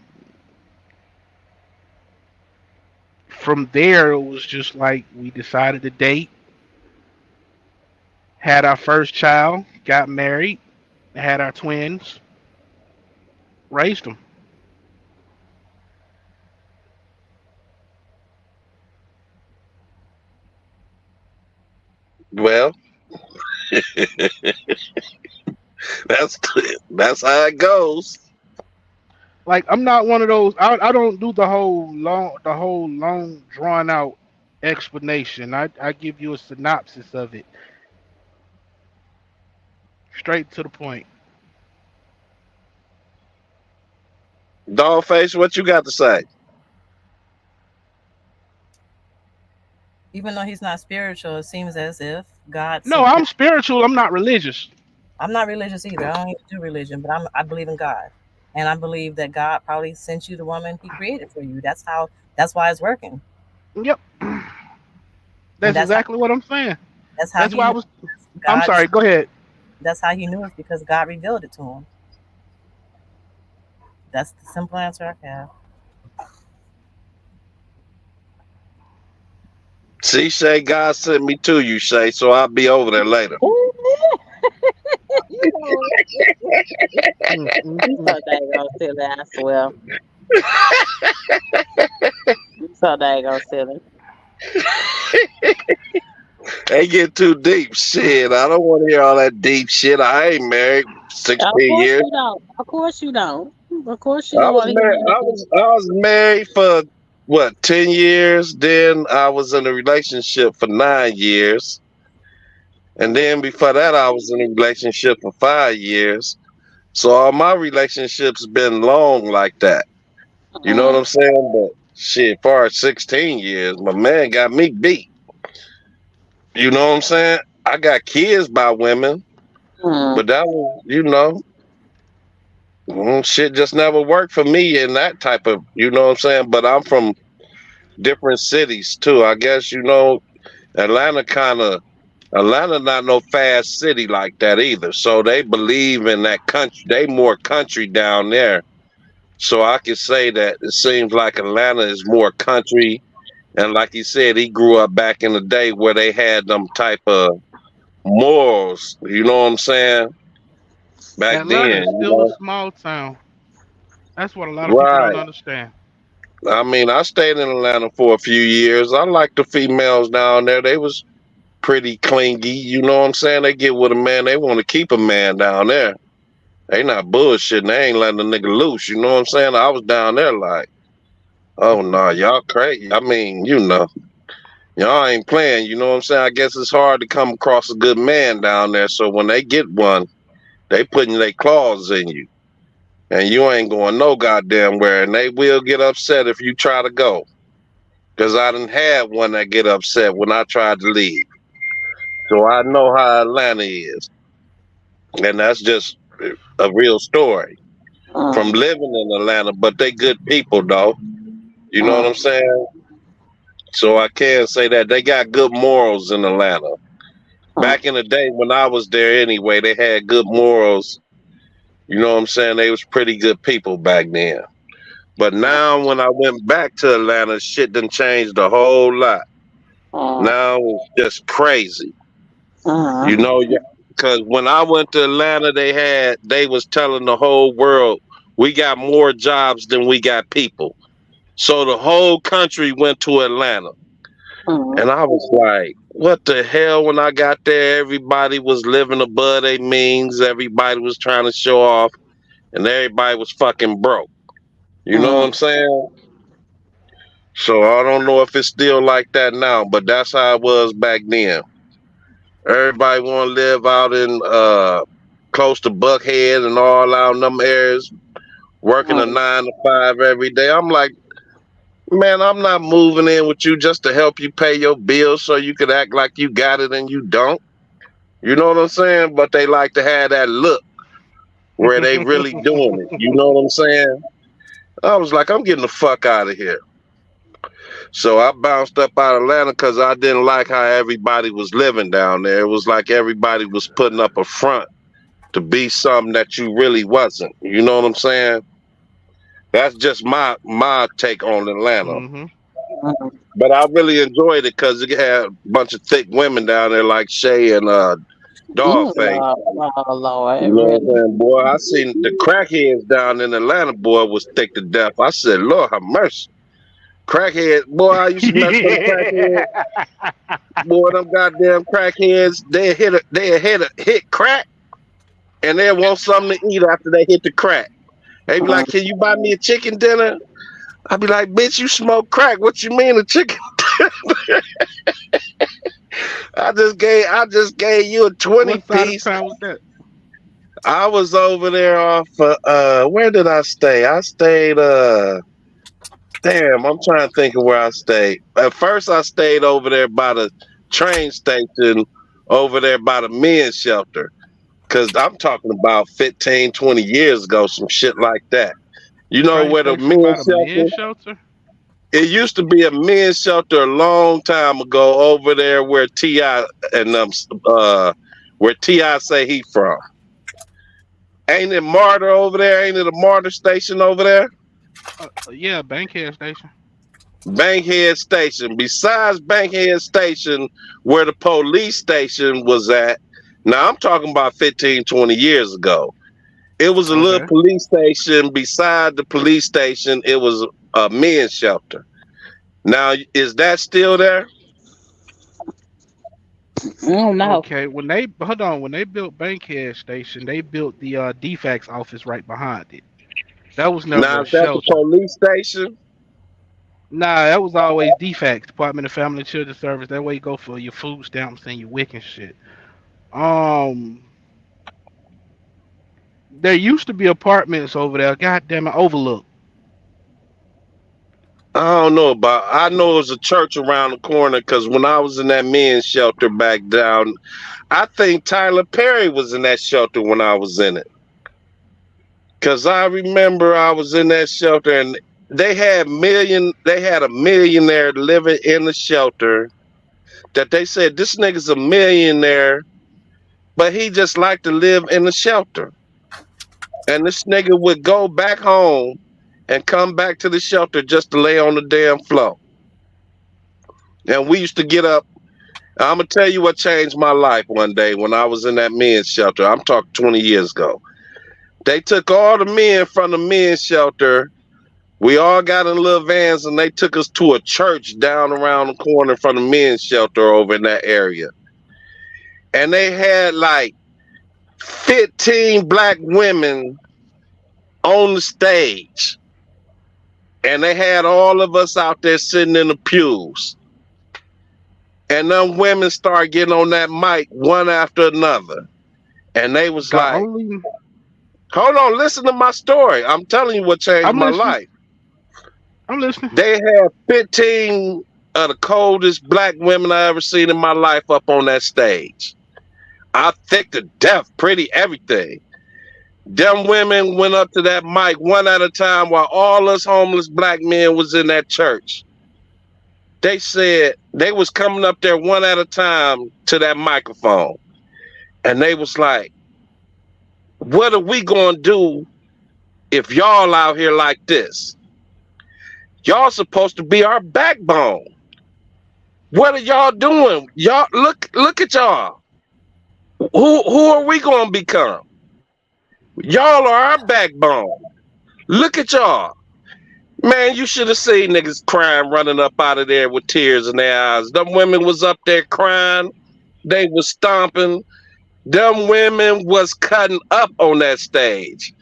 from there it was just like we decided to date, had our first child, got married, had our twins, raised them. Well, that's that's how it goes. Like I'm not one of those. I don't do the whole long drawn out explanation. I give you a synopsis of it, straight to the point. DollFace, what you got to say? Even though he's not spiritual, it seems as if God No, sent him. I'm spiritual. I'm not religious. I'm not religious either. I don't even do religion, but I believe in God, and I believe that God probably sent you the woman He created for you. That's why it's working, Yep, and that's exactly what I'm saying. that's how That's He why I knew was. I'm God. sorry. Go ahead. That's how He knew it because God revealed it to him. That's the simple answer I have. See, Shay, God sent me to you, Shay, so I'll be over there later. You know, you so daggone silly, I swear. You so daggone silly. Ain't get too deep. Shit, I don't want to hear all that deep shit. I ain't married Of 16 course years. you don't. Of course you don't. Of course you I don't was want to hear married. all that. I was married for what 10 years. Then I was in a relationship for 9 years, and then before that, I was in a relationship for 5 years. So all my relationships been long like that. You know what I'm saying? But shit, far as 16 years, my man got me beat. You know what I'm saying? I got kids by women, but that was, shit just never worked for me in that type of, you know what I'm saying? But I'm from different cities too. I guess, Atlanta Atlanta not no fast city like that either. So they believe in that country. They more country down there. So I could say that it seems like Atlanta is more country. And like he said, he grew up back in the day where they had them type of morals. You know what I'm saying? Back Atlanta then, is still a small town. That's what a lot of people don't Right. understand. I mean, I stayed in Atlanta for a few years. I liked the females down there. They was pretty clingy. You know what I'm saying? They get with a man. They want to keep a man down there. They not bullshitting. They ain't letting the nigga loose. You know what I'm saying? I was down there like, oh no, y'all crazy. I mean, y'all ain't playing. You know what I'm saying? I guess it's hard to come across a good man down there. So when they get one, they putting their claws in you. And you ain't going no goddamn where. And they will get upset if you try to go. Because I done had one that get upset when I tried to leave. So I know how Atlanta is. And that's just a real story from living in Atlanta. But they good people, though. You know what I'm saying? So I can say that. They got good morals in Atlanta. Back in the day when I was there anyway, they had good morals. You know what I'm saying? They was pretty good people back then. But now when I went back to Atlanta, shit done changed a whole lot. Now it's just crazy. You know, because when I went to Atlanta, they was telling the whole world we got more jobs than we got people. So the whole country went to Atlanta. And I was like, what the hell? When I got there, everybody was living above their means. Everybody was trying to show off, and everybody was fucking broke. You know what I'm saying? So I don't know if it's still like that now, but that's how it was back then. Everybody want to live out in close to Buckhead and all out in them areas, working a 9 to 5 every day. I'm like, man, I'm not moving in with you just to help you pay your bills so you could act like you got it and you don't. You know what I'm saying? But they like to have that look where they really doing it. You know what I'm saying? I was like, I'm getting the fuck out of here. So I bounced up out of Atlanta because I didn't like how everybody was living down there. It was like everybody was putting up a front to be something that you really wasn't. You know what I'm saying? That's just my take on Atlanta. Mm-hmm. But I really enjoyed it because it had a bunch of thick women down there like S.H.E and DollFace. Oh Lord, You know what I'm really? saying? Boy, I seen the crackheads down in Atlanta, boy, was thick to death. I said, Lord have mercy. Crackheads, boy, I used to mess with them crackheads. Boy, them goddamn crackheads, hit crack and they want something to eat after they hit the crack. They be like, can you buy me a chicken dinner? I be like, bitch, you smoke crack. What you mean a chicken dinner? I just gave you a 20 What side of piece. town was that? I was over there off where did I stay? I stayed damn, I'm trying to think of where I stayed. At first I stayed over there by the train station over there by the men's shelter. Cause I'm talking about 15, 20 years ago, some shit like that. You know Train where the station by the men's men's shelter? shelter? It used to be a men's shelter a long time ago over there where T.I. and where T.I. say he from. Ain't it Martyr over there? Ain't it a Martyr station over there? Yeah, Bankhead Station. Bankhead Station. Besides Bankhead Station, where the police station was at, now I'm talking about 15, 20 years ago. It was a little Okay. police station. Beside the police station, it was a men's shelter. Now, is that still there? I don't know. Okay. When they built Bankhead Station, they built the defects office right behind it. That was never Now, a is that the shelter. police station? Nah, that was always defects, Department of Family and Children Service. That way you go for your food stamps and your WIC and shit. Um, there used to be apartments over there. Goddamn it, Overlook. I don't know about. I know it was a church around the corner because when I was in that men's shelter back down, I think Tyler Perry was in that shelter when I was in it. Cause I remember I was in that shelter and they had a millionaire living in the shelter that they said this nigga's a millionaire, but he just liked to live in the shelter. And this nigga would go back home and come back to the shelter just to lay on the damn floor. And we used to get up. I'm gonna tell you what changed my life one day when I was in that men's shelter. I'm talking 20 years ago. They took all the men from the men's shelter. We all got in little vans and they took us to a church down around the corner from the men's shelter over in that area. And they had like 15 black women on the stage. And they had all of us out there sitting in the pews. And them women started getting on that mic one after another. And they was The like, only hold on, listen to my story. I'm telling you what changed I'm my listening. life. I'm listening. They had 15 of the coldest black women I ever seen in my life up on that stage. I thick to death, pretty, everything. Them women went up to that mic one at a time while all us homeless black men was in that church. They said they was coming up there one at a time to that microphone. And they was like, what are we going to do if y'all out here like this? Y'all supposed to be our backbone. What are y'all doing? Y'all look at y'all. Who are we gonna become? Y'all are our backbone. Look at y'all. Man, you should have seen niggas crying, running up out of there with tears in their eyes. Them women was up there crying. They was stomping. Them women was cutting up on that stage.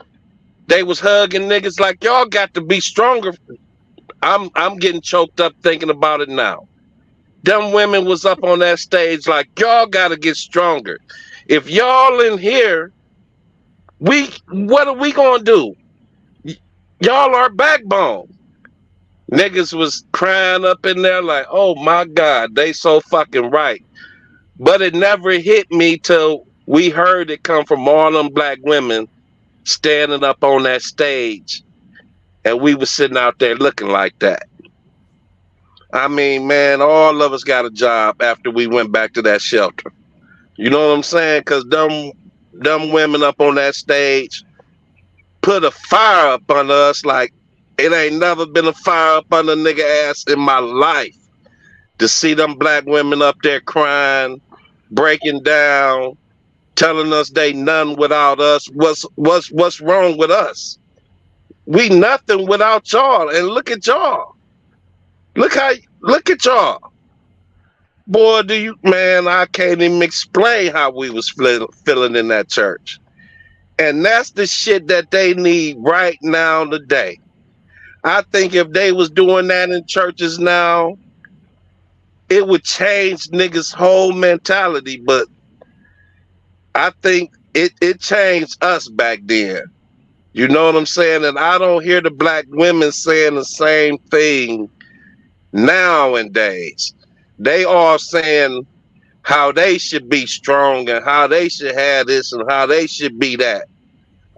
They was hugging niggas like y'all got to be stronger. I'm getting choked up thinking about it now. Them women was up on that stage like y'all gotta get stronger. If y'all in here, what are we gonna do? Y'all are backbone. Niggas was crying up in there like, oh my God, they so fucking right. But it never hit me till we heard it come from all them black women standing up on that stage. And we was sitting out there looking like that. I mean, man, all of us got a job after we went back to that shelter. You know what I'm saying? Because them women up on that stage put a fire up under us like it ain't never been a fire up under nigga ass in my life. To see them black women up there crying, breaking down, telling us they none without us. What's wrong with us? We nothing without y'all. And look at y'all. Look at y'all. Boy, man, I can't even explain how we was feeling in that church. And that's the shit that they need right now today. I think if they was doing that in churches now, it would change niggas' whole mentality. But I think it changed us back then. You know what I'm saying? And I don't hear the black women saying the same thing nowadays. They are saying how they should be strong and how they should have this and how they should be that.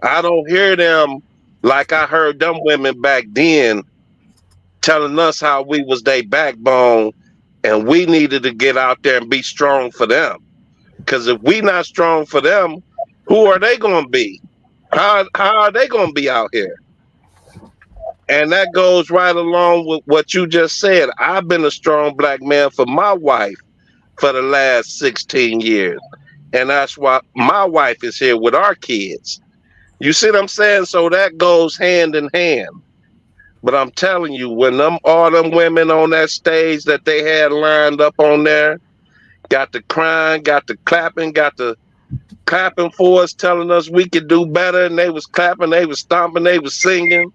I don't hear them like I heard them women back then telling us how we was their backbone and we needed to get out there and be strong for them. Because if we not strong for them, who are they going to be? How are they going to be out here? And that goes right along with what you just said. I've been a strong black man for my wife for the last 16 years. And that's why my wife is here with our kids. You see what I'm saying? So that goes hand in hand. But I'm telling you, when all them women on that stage that they had lined up on there, got the crying, got the clapping for us, telling us we could do better, and they was clapping, they was stomping, they was singing.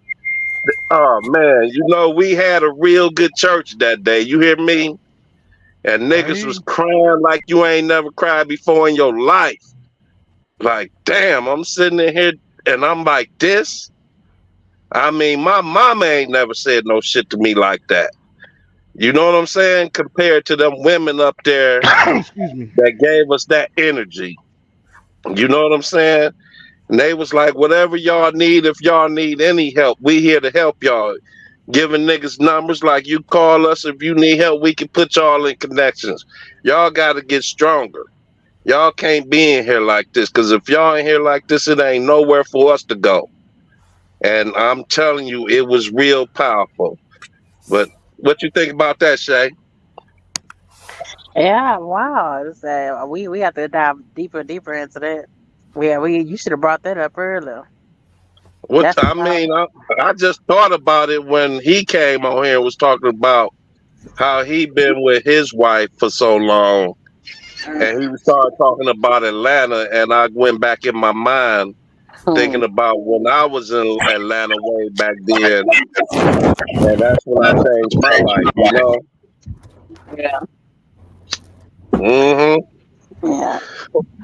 Oh man, we had a real good church that day. You hear me? And niggas was crying like you ain't never cried before in your life. Like, damn, I'm sitting in here and I'm like this. I mean, my mama ain't never said no shit to me like that. You know what I'm saying? Compared to them women up there that gave us that energy. You know what I'm saying? And they was like, whatever y'all need, if y'all need any help, we here to help y'all. Giving niggas numbers like you call us. If you need help, we can put y'all in connections. Y'all got to get stronger. Y'all can't be in here like this, because if y'all in here like this, it ain't nowhere for us to go. And I'm telling you, it was real powerful. But what you think about that, S.H.E? Yeah, wow. We have to dive deeper into that. Yeah, you should have brought that up earlier. I just thought about it when he came on here and was talking about how he been with his wife for so long. And he started talking about Atlanta, and I went back in my mind thinking about when I was in Atlanta way back then. And that's when I changed my life, Yeah. Yeah.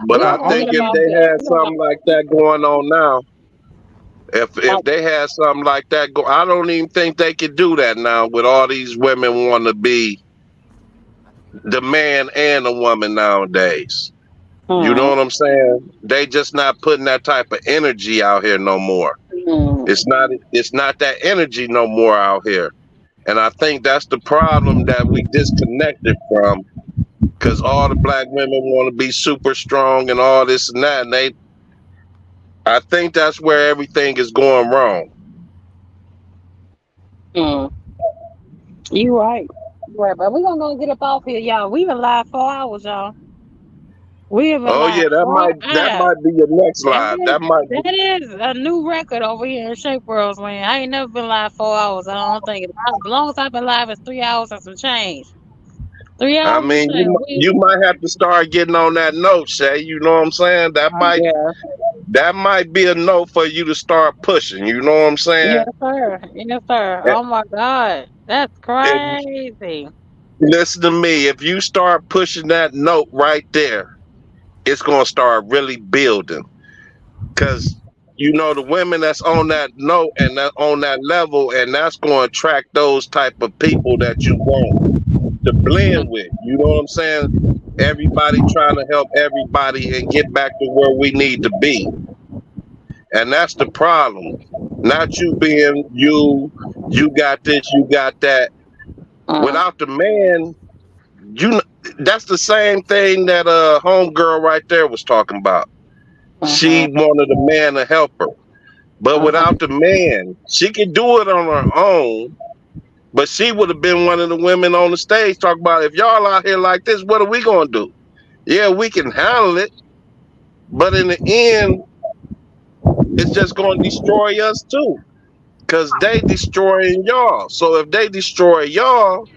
But I think if they had something like that going on now, if they had something like that I don't even think they could do that now with all these women want to be the man and the woman nowadays. You know what I'm saying? They just not putting that type of energy out here no more. It's not that energy no more out here. And I think that's the problem that we disconnected from, because all the black women want to be super strong and all this and that. And I think that's where everything is going wrong. You right. But we're gonna go get up off here, y'all. We've been live 4 hours, y'all. That might be your next live. That is a new record over here in Shape Worlds, man. I ain't never been live 4 hours. I don't think as long as I've been live, it's 3 hours and some change. 3 hours. I mean, you might have to start getting on that note, S.H.E. You know what I'm saying? That might be a note for you to start pushing. You know what I'm saying? Yes, sir. Yes, sir. Oh my God, that's crazy. Listen to me. If you start pushing that note right there, it's gonna start really building. Because the women that's on that note and that on that level, and that's going to attract those type of people that you want to blend with. You know what I'm saying? Everybody trying to help everybody and get back to where we need to be. And that's the problem. Not you being you got this, you got that. Without the man, that's the same thing that homegirl right there was talking about. She wanted a man to help her. But without the man, she could do it on her own. But she would have been one of the women on the stage talking about, if y'all out here like this, what are we going to do? Yeah, we can handle it. But in the end, it's just going to destroy us too. Because they destroying y'all. So if they destroy y'all,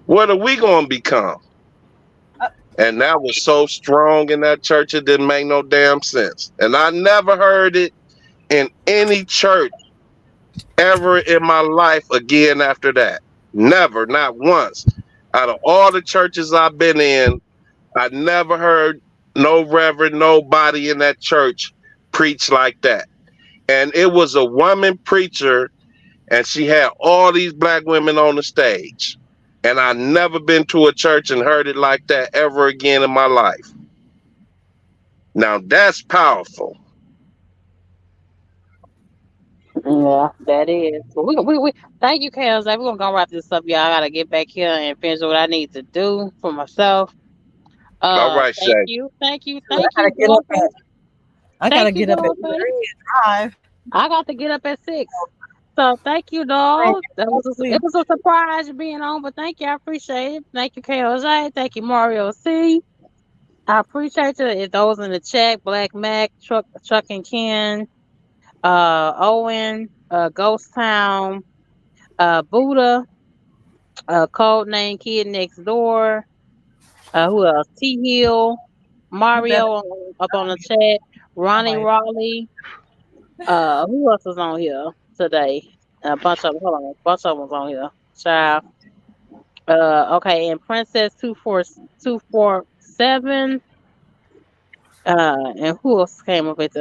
what are we going to become? And that was so strong in that church, it didn't make no damn sense. And I never heard it in any church ever in my life again after that. Never, not once. Out of all the churches I've been in, I never heard no reverend, nobody in that church preach like that. And it was a woman preacher, and she had all these black women on the stage. And I never been to a church and heard it like that ever again in my life. Now that's powerful. Yeah, that is. We thank you, Kels. We're gonna wrap this up, y'all. I gotta get back here and finish what I need to do for myself. All right, thank Shay. you. I gotta get up at 3 and 5. I got to get up at 6. So thank you, dog. It was a surprise being on, but thank you. I appreciate it. Thank you, KLJ. Thank you, Mario C. I appreciate you. Those in the chat, Black Mac, Truck and Ken, Owen, Ghost Town, Buddha, Code Name Kid Next Door, who else? T Hill, Mario up on the chat, Ronnie Raleigh. Who else is on here today? A bunch of them was on here. Child. Okay, and Princess 247. And who else came up with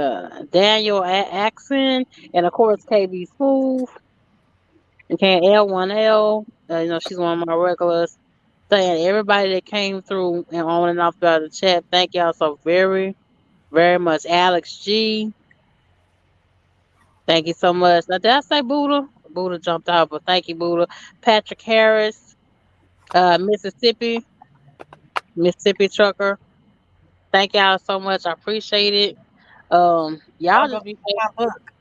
Daniel Axon, and of course KB Smooth. Okay, L1L. She's one of my regulars. Saying everybody that came through and on and off throughout the chat, thank y'all so very, very much. Alex G. Thank you so much. Now, did I say Buddha? Buddha jumped out, but thank you, Buddha. Patrick Harris, Mississippi Trucker. Thank y'all so much. I appreciate it. Y'all just be my book.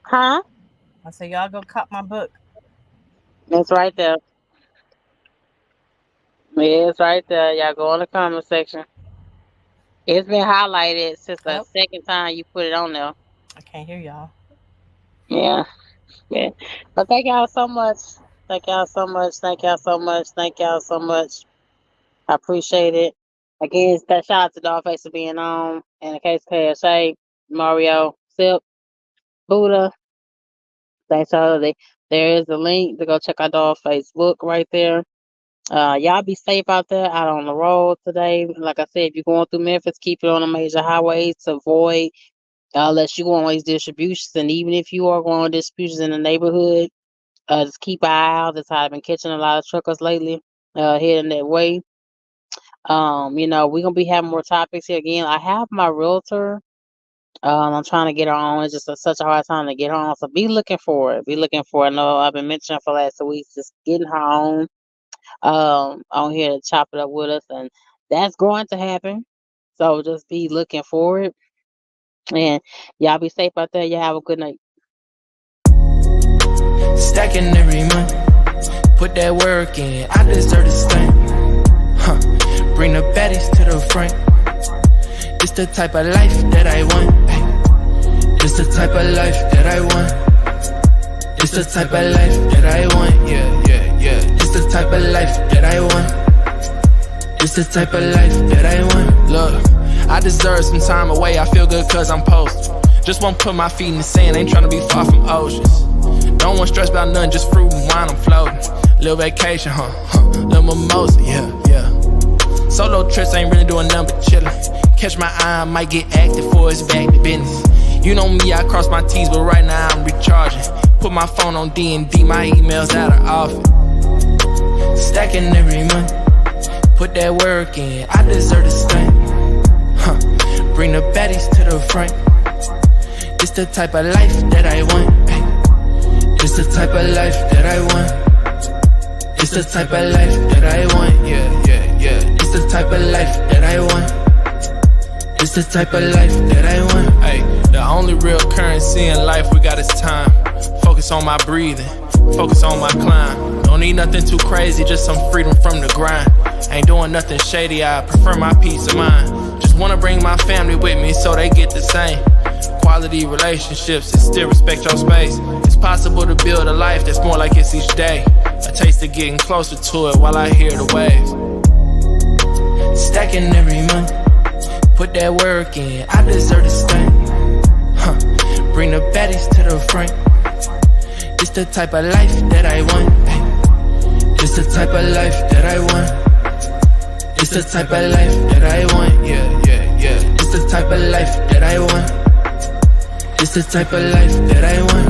Huh? I say y'all go cop my book. It's right there. Yeah, it's right there. Y'all go in the comment section. It's been highlighted since the second time you put it on there. I can't hear y'all. Yeah. But thank y'all so much. Thank y'all so much. I appreciate it. Again, shout out to DollFace for being on. And in case KSA, Mario, Sip, Buddha. Thanks all. There is a link to go check out DollFace book right there. Y'all be safe out there, out on the road today. Like I said, if you're going through Memphis, keep it on the major highways to avoid unless you go on these distributions. And even if you are going on distributions in the neighborhood, just keep an eye out. That's how I've been catching a lot of truckers lately, heading that way. We're gonna be having more topics here again. I have my realtor. I'm trying to get her on. It's just such a hard time to get her on. So be looking for it. I know I've been mentioning for the last 2 weeks, just getting her on here to chop it up with us, and that's going to happen. So just be looking for it. And y'all be safe out there. Y'all have a good night. Stacking every month, put that work in. I deserve to stand. Bring the baddies to the front. It's the type of life that I want. It's the type of life that I want. It's the type of life that I want. Yeah. It's the type of life that I want. It's the type of life that I want. Look, I deserve some time away. I feel good cause I'm posted. Just won't put my feet in the sand. Ain't tryna be far from oceans. Don't want stress about nothing, just fruit and wine, I'm floating. Little vacation, little mimosa, yeah. Solo trips ain't really doing nothing but chillin'. Catch my eye, I might get active for it's back to business. You know me, I cross my T's, but right now I'm recharging. Put my phone on D&D, my emails out of office. Stacking every month, put that work in. I deserve to stand. Bring the baddies to the front. It's the type of life that I want. It's the type of life that I want. It's the type of life that I want, yeah. It's the type of life that I want. It's the type of life that I want. Hey, the only real currency in life we got is time. Focus on my breathing, focus on my climb. Don't need nothing too crazy, just some freedom from the grind. Ain't doing nothing shady, I prefer my peace of mind. Just wanna bring my family with me so they get the same. Quality relationships and still respect your space. It's possible to build a life that's more like it's each day. A taste of getting closer to it while I hear the waves. Stacking every month, put that work in, I deserve to stay. Bring the baddies to the front. It's the type of life that I want. It's the type of life that I want. It's the type of life that I want, yeah. It's the type of life that I want. It's the type of life that I want.